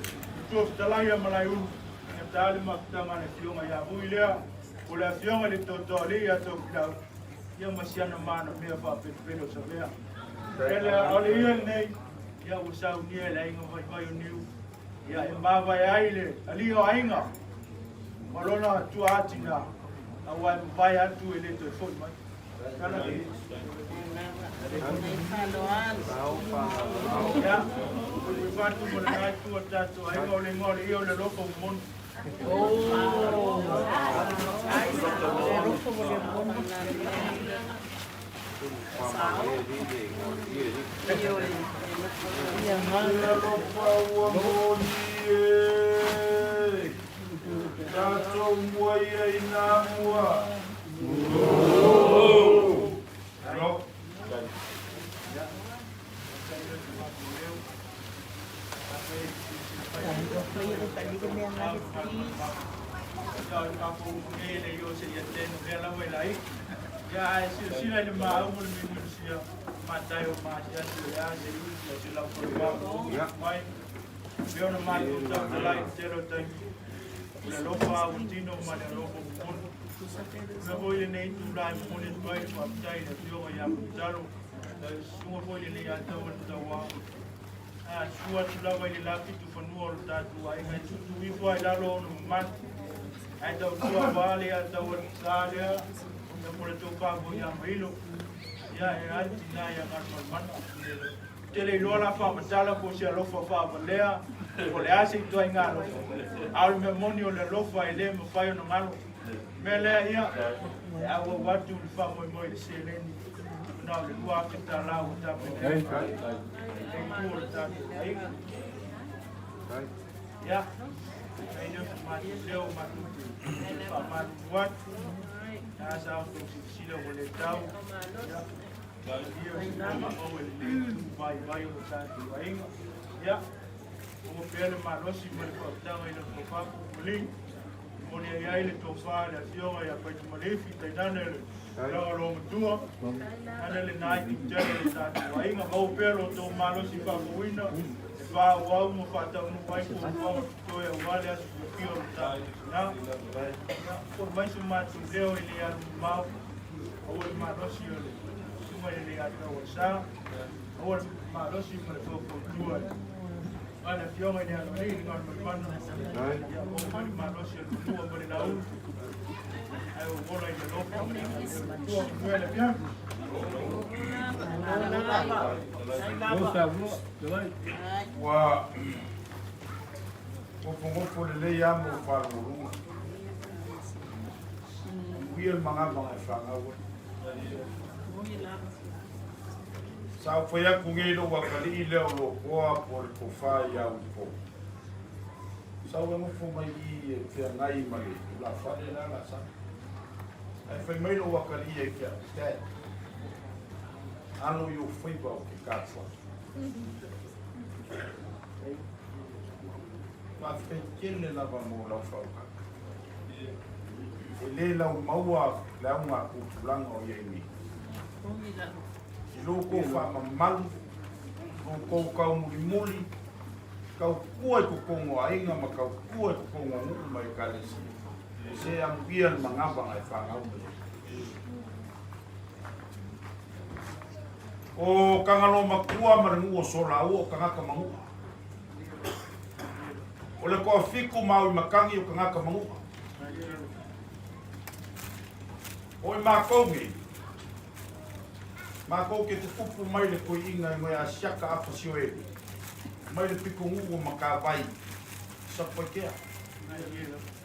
tu talai malai u e tali ma tanga le fionga ia builea o le fionga le totoli ia to klau ia masiana mana mea fa pe pelo savea. Ele ole ia nei ia usau ni ele inga vai vai niu ia e mava ai le ali o ainga malona tu atina au ai vai atu ele to foi mai kana ia o fatu mo na tu tatu ai o le ngol ia le loko mon ai le loko mo le mon ya sila ni maumur minusia matayo masia ya sila ko ya mai veo no mai ta lai tero tai le lofa utino mane lofa mon me voy nei tu lai mon es vai pa tai le yo ya taro suo voy le ya ta wa suo tu la vai la tu fanu ta tu ai mai tu vi vai la lo no man ai ta tu vale ta wa salia por tu pago ya mailo ya atina ya man tele lo la fa matala ko sia lo fa valea ko le asi to ingalo al memonio le lo fa ele mo fa no malo mele ya awo watu fa mo se leni na le wa kita la o ta pe ya ai no ma leo ma fa ma wat nasa untuk sila boleh tahu ya dia sama awal bayi bersatu baik ya kemudian manusia mereka tahu ini tofa beli kemudian ya ini tofa ada siapa ya pada melefi dan ada orang tua ada le naik jalan satu baik mau pelo to manusia fabuina va wau mo fata no vai ko to ya wale as kio ta na por mais uma deu ele ia mal ou manusia suma ele ia ta wasa ou manusia mereka fabuina Ana fionga ni alo ni ngon mana. Ya mo mani malo sia tua mo na u. Ai o bola ni lo. Tua kuele pia. Wa ngofo le le ya mo fa mo Wia mga whanga wa. Sa whaya kungelo wa kali leo lo koa por ko fa ya upo. Sa wa mo mai I te ngai mali la fa la sa. Ai fa mai lo wa kali e kia. Ano yo fui ba o que cafa. Pa fe kele la va mo la fa. Ele la maua la uma kulang o yemi. Ilo ko fa mamal ko ka muli ka kuai ko kongo ainga ma ka kuai ko kongo mai kalesi. Se ambian mangaba ai fa ngau. O kangalo makua marengu o sola o kangaka mangu. Ole ko fiku mau makangi o kangaka mangu. Oi makongi. Mako ke te kupu mai le koi inga mai a siaka apa sioe. Mai le piko ngu makawai. Sapa kea.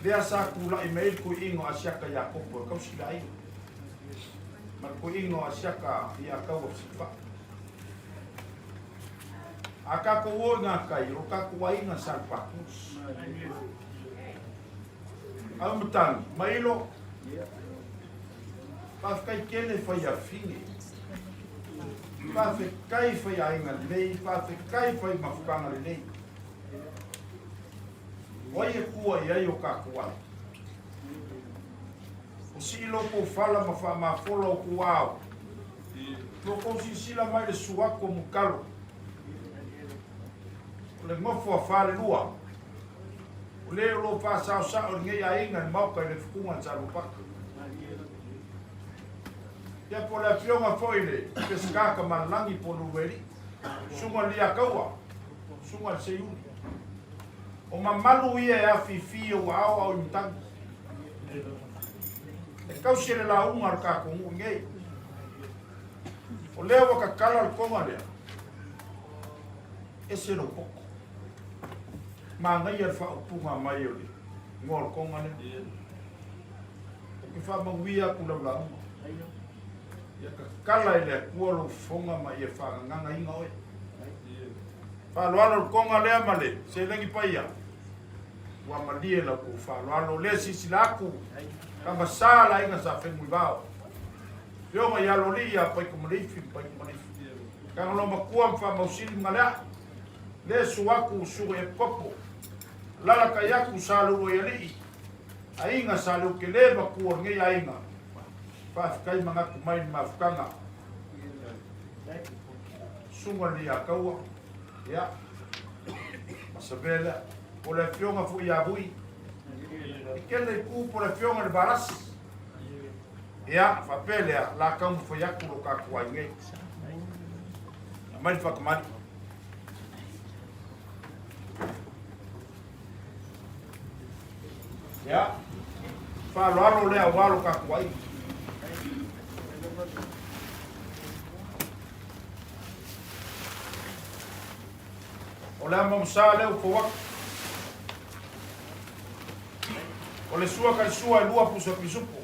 Lea sa kula I mail koi inga a siaka ya kopo. Kau sila ai. Ma koi inga a siaka ya kau a sifa. Aka ko o nga kai. Roka ko wa inga sa pakus. Au mutang. Mailo. Pa kai kele fa ya fini. Pa fe kai fa ya inga lei, pa fe kai fa mafukanga lei. Oye kua ia yo ka kua. O silo ko fala ma folo kua. Lo ko si sila mai le suako mukalo. Le ngofo fa le lua. O le lo fa sa o ngai a inga mau ka le fukunga sa lupaka. Ya po la fionga foile, pesca ka malangi po luweri. Sunga lia kaua. Sunga seiu. O mamalu ia ya fifi o au imtang. E kau sere la unga ka ko ngai. O leo ka kala al konga le. Ese no poko. Ma ngai al fa punga mai o le. Ngol konga le. Ki fa mawia kula la. Ya kala ile kuolo fonga ma ye fa nganga inga oi. Fa loalo konga le amale, se lengi paia. Wa malie la ku fa loalo le sisilaku. Kama sala inga sa fe muy bao. Yo ma ya lolia pa ko malifi pa ko malifi. Kanga lo makua fa mausili ngala. Le suaku su e popo. Lala kayaku salu o yali. Ainga salu ke le ba ku ngai ainga. Pa kai mga kumai mafukanga. Sunga li akaua. Ya. Masabela. O le fionga fu ya bui. Ikele ku po le fionga le baras. Ya, fa pele la kam fu ya ku ka ku ngai. Mai fa kumai. Ya. Fa lo le awalo ka ku ai. O le ama msale o kowak. O le sua ka sua lua pusa pisupo.